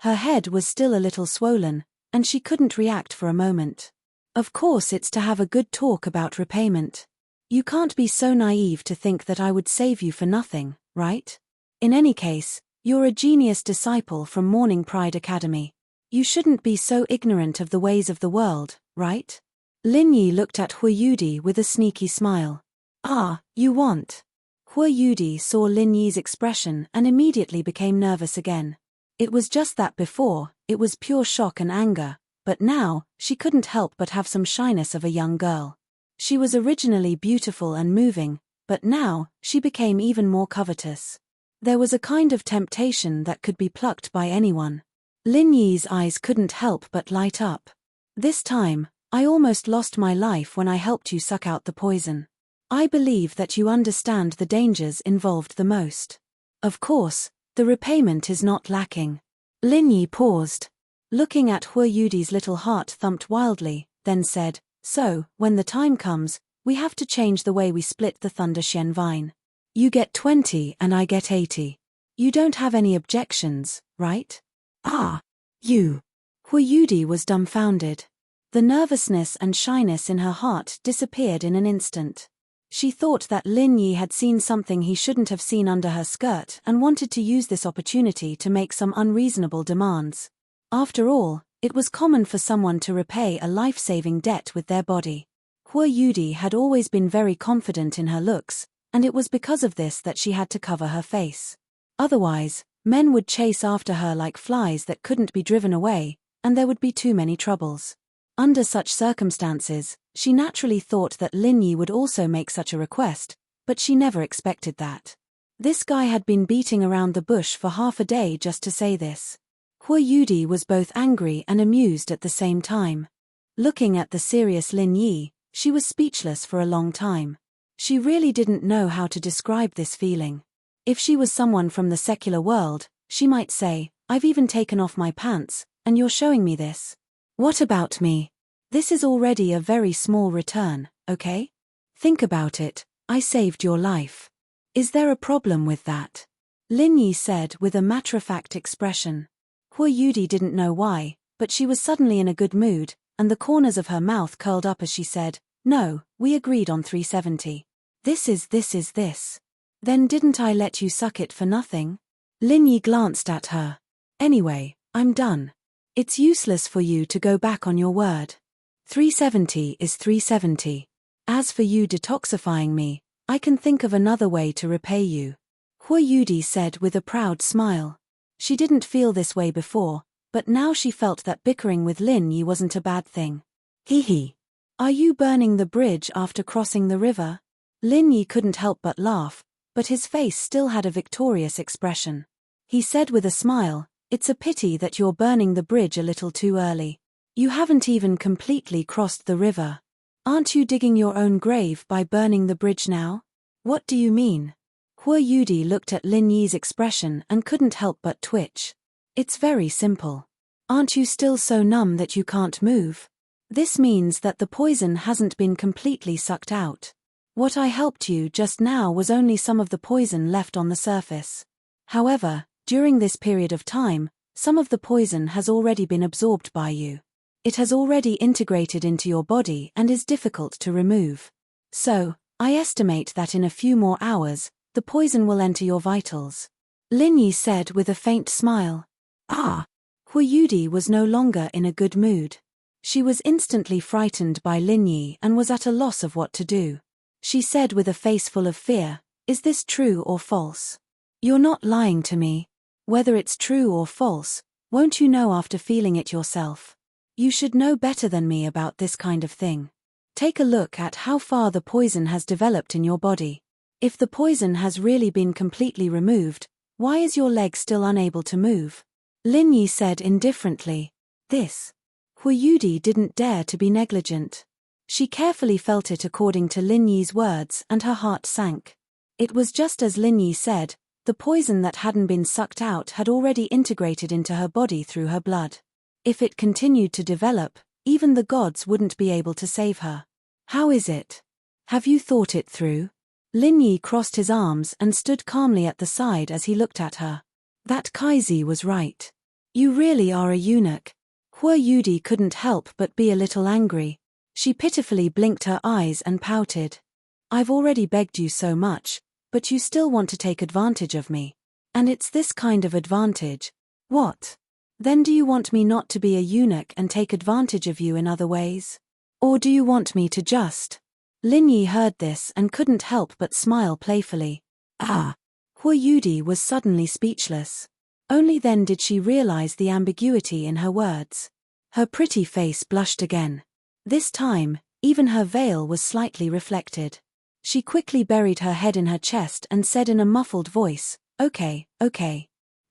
Her head was still a little swollen, and she couldn't react for a moment. Of course it's to have a good talk about repayment. You can't be so naive to think that I would save you for nothing, right? In any case, you're a genius disciple from Morning Pride Academy. You shouldn't be so ignorant of the ways of the world, right? Lin Yi looked at Hua Yudi with a sneaky smile. Ah, you want? Hua Yudi saw Lin Yi's expression and immediately became nervous again. It was just that before, it was pure shock and anger, but now, she couldn't help but have some shyness of a young girl. She was originally beautiful and moving, but now, she became even more covetous. There was a kind of temptation that could be plucked by anyone. Lin Yi's eyes couldn't help but light up. This time, I almost lost my life when I helped you suck out the poison. I believe that you understand the dangers involved the most. Of course, the repayment is not lacking. Lin Yi paused. Looking at Hua Yudi's little heart thumped wildly, then said, so, when the time comes, we have to change the way we split the Thunder Shen Vine. You get 20 and I get 80. You don't have any objections, right? Ah, you. Hua Yudi was dumbfounded. The nervousness and shyness in her heart disappeared in an instant. She thought that Lin Yi had seen something he shouldn't have seen under her skirt and wanted to use this opportunity to make some unreasonable demands. After all, it was common for someone to repay a life-saving debt with their body. Hua Yudi had always been very confident in her looks, and it was because of this that she had to cover her face. Otherwise, men would chase after her like flies that couldn't be driven away, and there would be too many troubles. Under such circumstances, she naturally thought that Lin Yi would also make such a request, but she never expected that. This guy had been beating around the bush for half a day just to say this. Hua Yudi was both angry and amused at the same time. Looking at the serious Lin Yi, she was speechless for a long time. She really didn't know how to describe this feeling. If she was someone from the secular world, she might say, I've even taken off my pants, and you're showing me this. What about me? This is already a very small return, okay? Think about it, I saved your life. Is there a problem with that? Lin Yi said with a matter-of-fact expression. Hua Yudi didn't know why, but she was suddenly in a good mood, and the corners of her mouth curled up as she said, no, we agreed on 370. This is. Then didn't I let you suck it for nothing? Lin Yi glanced at her. Anyway, I'm done. It's useless for you to go back on your word. 370 is 370. As for you detoxifying me, I can think of another way to repay you. Hua Yudi said with a proud smile. She didn't feel this way before, but now she felt that bickering with Lin Yi wasn't a bad thing. Hee. Are you burning the bridge after crossing the river? Lin Yi couldn't help but laugh, but his face still had a victorious expression. He said with a smile, it's a pity that you're burning the bridge a little too early. You haven't even completely crossed the river. Aren't you digging your own grave by burning the bridge now? What do you mean? Hua Yudi looked at Lin Yi's expression and couldn't help but twitch. It's very simple. Aren't you still so numb that you can't move? This means that the poison hasn't been completely sucked out. What I helped you just now was only some of the poison left on the surface. However, during this period of time, some of the poison has already been absorbed by you. It has already integrated into your body and is difficult to remove. So, I estimate that in a few more hours, the poison will enter your vitals. Lin Yi said with a faint smile. Ah! Hua Yudi was no longer in a good mood. She was instantly frightened by Lin Yi and was at a loss of what to do. She said with a face full of fear, "Is this true or false? You're not lying to me. Whether it's true or false, won't you know after feeling it yourself? You should know better than me about this kind of thing. Take a look at how far the poison has developed in your body. If the poison has really been completely removed, why is your leg still unable to move?" Lin Yi said indifferently. This. Hu Yudi didn't dare to be negligent. She carefully felt it according to Lin Yi's words and her heart sank. It was just as Lin Yi said, the poison that hadn't been sucked out had already integrated into her body through her blood. If it continued to develop, even the gods wouldn't be able to save her. How is it? Have you thought it through? Lin Yi crossed his arms and stood calmly at the side as he looked at her. That Kaizi was right. You really are a eunuch. Hu Yudi couldn't help but be a little angry. She pitifully blinked her eyes and pouted. I've already begged you so much, but you still want to take advantage of me. And it's this kind of advantage. What? Then do you want me not to be a eunuch and take advantage of you in other ways? Or do you want me to just? Lin Yi heard this and couldn't help but smile playfully. Ah! Hu Yudi was suddenly speechless. Only then did she realize the ambiguity in her words. Her pretty face blushed again. This time, even her veil was slightly reflected. She quickly buried her head in her chest and said in a muffled voice, Okay.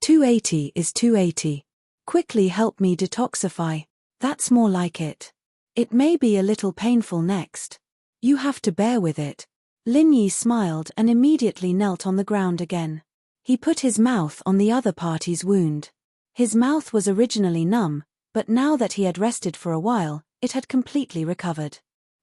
280 is 280. Quickly help me detoxify. That's more like it. It may be a little painful next. You have to bear with it. Lin Yi smiled and immediately knelt on the ground again. He put his mouth on the other party's wound. His mouth was originally numb, but now that he had rested for a while, it had completely recovered.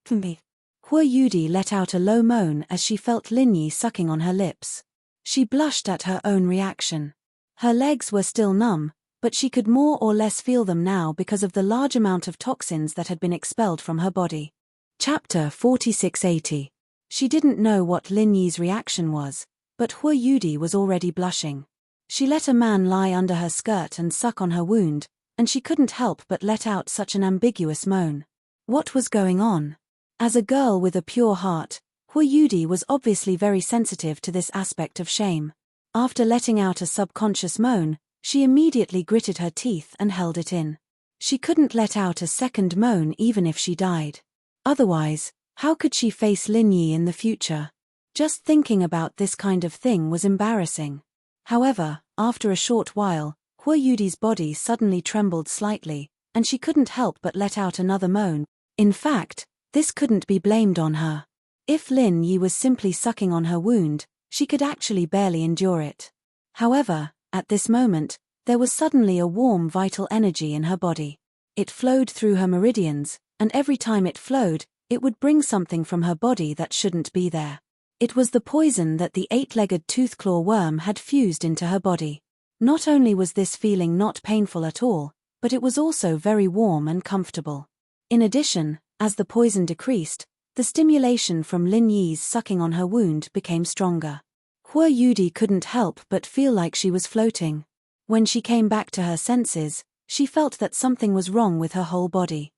Hu Yudi let out a low moan as she felt Lin Yi sucking on her lips. She blushed at her own reaction. Her legs were still numb, but she could more or less feel them now because of the large amount of toxins that had been expelled from her body. Chapter 4680. She didn't know what Lin Yi's reaction was, but Hu Yudi was already blushing. She let a man lie under her skirt and suck on her wound, and she couldn't help but let out such an ambiguous moan. What was going on? As a girl with a pure heart, Hu Yudi was obviously very sensitive to this aspect of shame. After letting out a subconscious moan, she immediately gritted her teeth and held it in. She couldn't let out a second moan even if she died. Otherwise, how could she face Lin Yi in the future? Just thinking about this kind of thing was embarrassing. However, after a short while, Hu Yudi's body suddenly trembled slightly, and she couldn't help but let out another moan. In fact, this couldn't be blamed on her. If Lin Yi was simply sucking on her wound, she could actually barely endure it. However, at this moment, there was suddenly a warm vital energy in her body. It flowed through her meridians, and every time it flowed, it would bring something from her body that shouldn't be there. It was the poison that the eight-legged toothclaw worm had fused into her body. Not only was this feeling not painful at all, but it was also very warm and comfortable. In addition, as the poison decreased, the stimulation from Lin Yi's sucking on her wound became stronger. Hu Yudi couldn't help but feel like she was floating. When she came back to her senses, she felt that something was wrong with her whole body.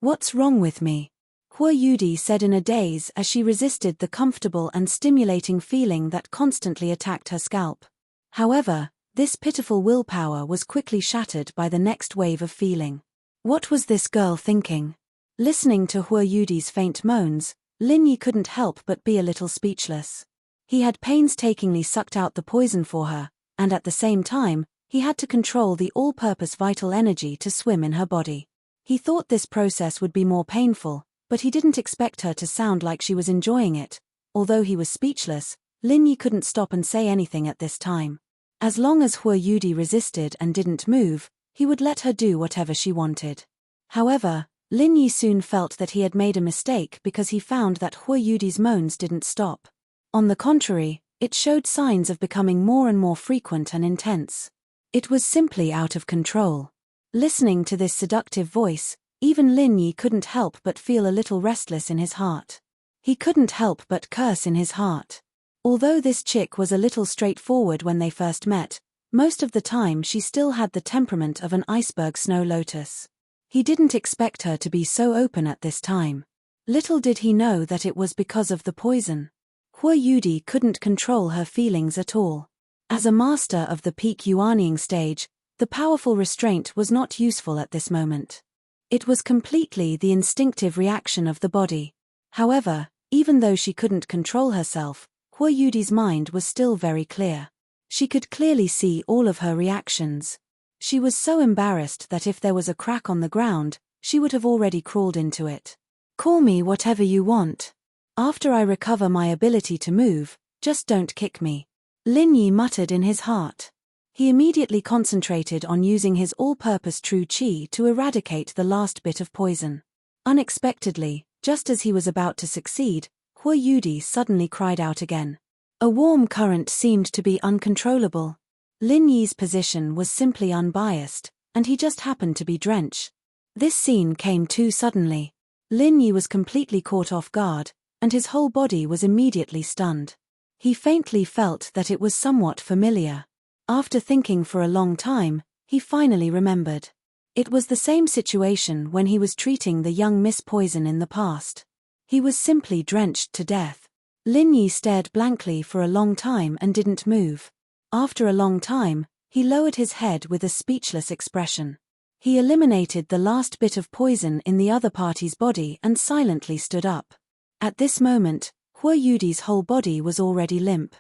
What's wrong with me? Hu Yudi said in a daze as she resisted the comfortable and stimulating feeling that constantly attacked her scalp. However, this pitiful willpower was quickly shattered by the next wave of feeling. What was this girl thinking? Listening to Hu Yudi's faint moans, Lin Yi couldn't help but be a little speechless. He had painstakingly sucked out the poison for her, and at the same time, he had to control the all-purpose vital energy to swim in her body. He thought this process would be more painful, but he didn't expect her to sound like she was enjoying it. Although he was speechless, Lin Yi couldn't stop and say anything at this time. As long as Hu Yudi resisted and didn't move, he would let her do whatever she wanted. However, Lin Yi soon felt that he had made a mistake because he found that Hu Yudi's moans didn't stop. On the contrary, it showed signs of becoming more and more frequent and intense. It was simply out of control. Listening to this seductive voice, even Lin Yi couldn't help but feel a little restless in his heart. He couldn't help but curse in his heart. Although this chick was a little straightforward when they first met, most of the time she still had the temperament of an iceberg snow lotus. He didn't expect her to be so open at this time. Little did he know that it was because of the poison. Hua Yudi couldn't control her feelings at all. As a master of the peak Yuanying stage, the powerful restraint was not useful at this moment. It was completely the instinctive reaction of the body. However, even though she couldn't control herself, Hua Yudi's mind was still very clear. She could clearly see all of her reactions. She was so embarrassed that if there was a crack on the ground, she would have already crawled into it. Call me whatever you want. After I recover my ability to move, just don't kick me. Lin Yi muttered in his heart. He immediately concentrated on using his all-purpose true qi to eradicate the last bit of poison. Unexpectedly, just as he was about to succeed, Hua Yudi suddenly cried out again. A warm current seemed to be uncontrollable. Lin Yi's position was simply unbiased, and he just happened to be drenched. This scene came too suddenly. Lin Yi was completely caught off guard, and his whole body was immediately stunned. He faintly felt that it was somewhat familiar. After thinking for a long time, he finally remembered. It was the same situation when he was treating the young Miss Poison in the past. He was simply drenched to death. Lin Yi stared blankly for a long time and didn't move. After a long time, he lowered his head with a speechless expression. He eliminated the last bit of poison in the other party's body and silently stood up. At this moment, Hua Yudi's whole body was already limp.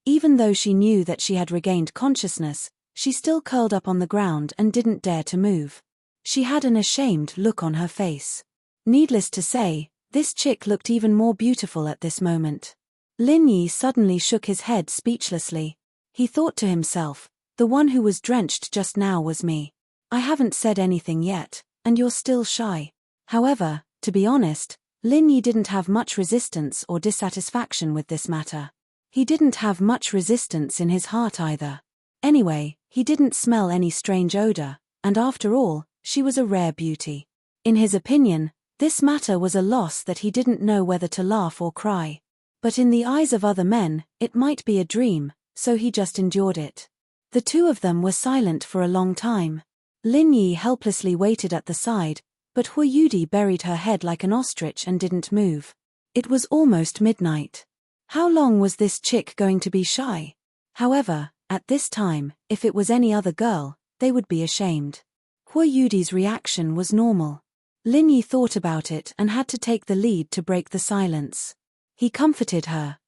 Even though she knew that she had regained consciousness, she still curled up on the ground and didn't dare to move. She had an ashamed look on her face. Needless to say, this chick looked even more beautiful at this moment. Lin Yi suddenly shook his head speechlessly. He thought to himself, the one who was drenched just now was me. I haven't said anything yet, and you're still shy. However, to be honest, Lin Yi didn't have much resistance or dissatisfaction with this matter. He didn't have much resistance in his heart either. Anyway, he didn't smell any strange odor, and after all, she was a rare beauty. In his opinion, this matter was a loss that he didn't know whether to laugh or cry. But in the eyes of other men, it might be a dream, so he just endured it. The two of them were silent for a long time. Lin Yi helplessly waited at the side, but Hua Yudi buried her head like an ostrich and didn't move. It was almost midnight. How long was this chick going to be shy? However, at this time, if it was any other girl, they would be ashamed. Hua Yudi's reaction was normal. Lin Yi thought about it and had to take the lead to break the silence. He comforted her.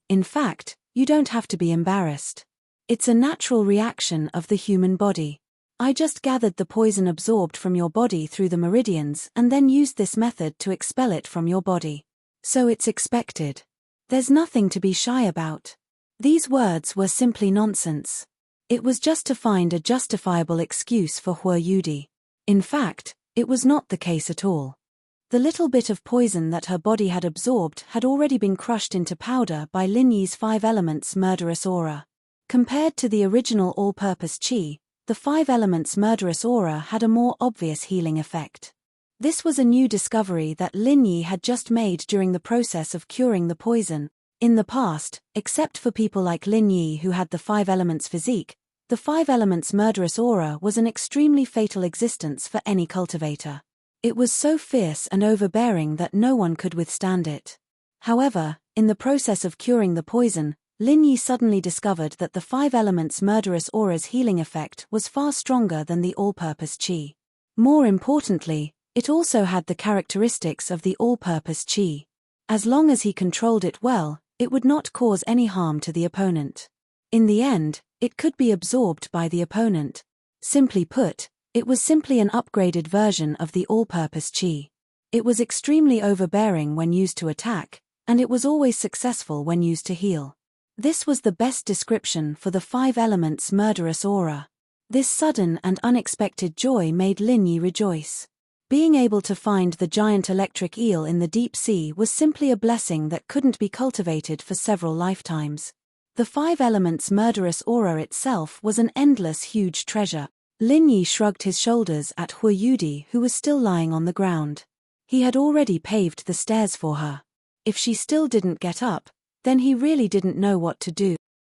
In fact, you don't have to be embarrassed. It's a natural reaction of the human body. I just gathered the poison absorbed from your body through the meridians and then used this method to expel it from your body. So it's expected. There's nothing to be shy about. These words were simply nonsense. It was just to find a justifiable excuse for Hua Yudi. In fact, it was not the case at all. The little bit of poison that her body had absorbed had already been crushed into powder by Lin Yi's 5 elements murderous aura. Compared to the original all-purpose qi, the 5 elements murderous aura had a more obvious healing effect. This was a new discovery that Lin Yi had just made during the process of curing the poison. In the past, except for people like Lin Yi who had the 5 elements physique, the 5 elements murderous aura was an extremely fatal existence for any cultivator. It was so fierce and overbearing that no one could withstand it. However, in the process of curing the poison, Lin Yi suddenly discovered that the 5 elements murderous aura's healing effect was far stronger than the all-purpose qi. More importantly, it also had the characteristics of the all-purpose qi. As long as he controlled it well, it would not cause any harm to the opponent. In the end, it could be absorbed by the opponent. Simply put, it was simply an upgraded version of the all-purpose qi. It was extremely overbearing when used to attack, and it was always successful when used to heal. This was the best description for the 5 elements murderous aura. This sudden and unexpected joy made Lin Yi rejoice. Being able to find the giant electric eel in the deep sea was simply a blessing that couldn't be cultivated for several lifetimes. The 5 elements murderous aura itself was an endless huge treasure. Lin Yi shrugged his shoulders at Hua Yudi, who was still lying on the ground. He had already paved the stairs for her. If she still didn't get up, then he really didn't know what to do.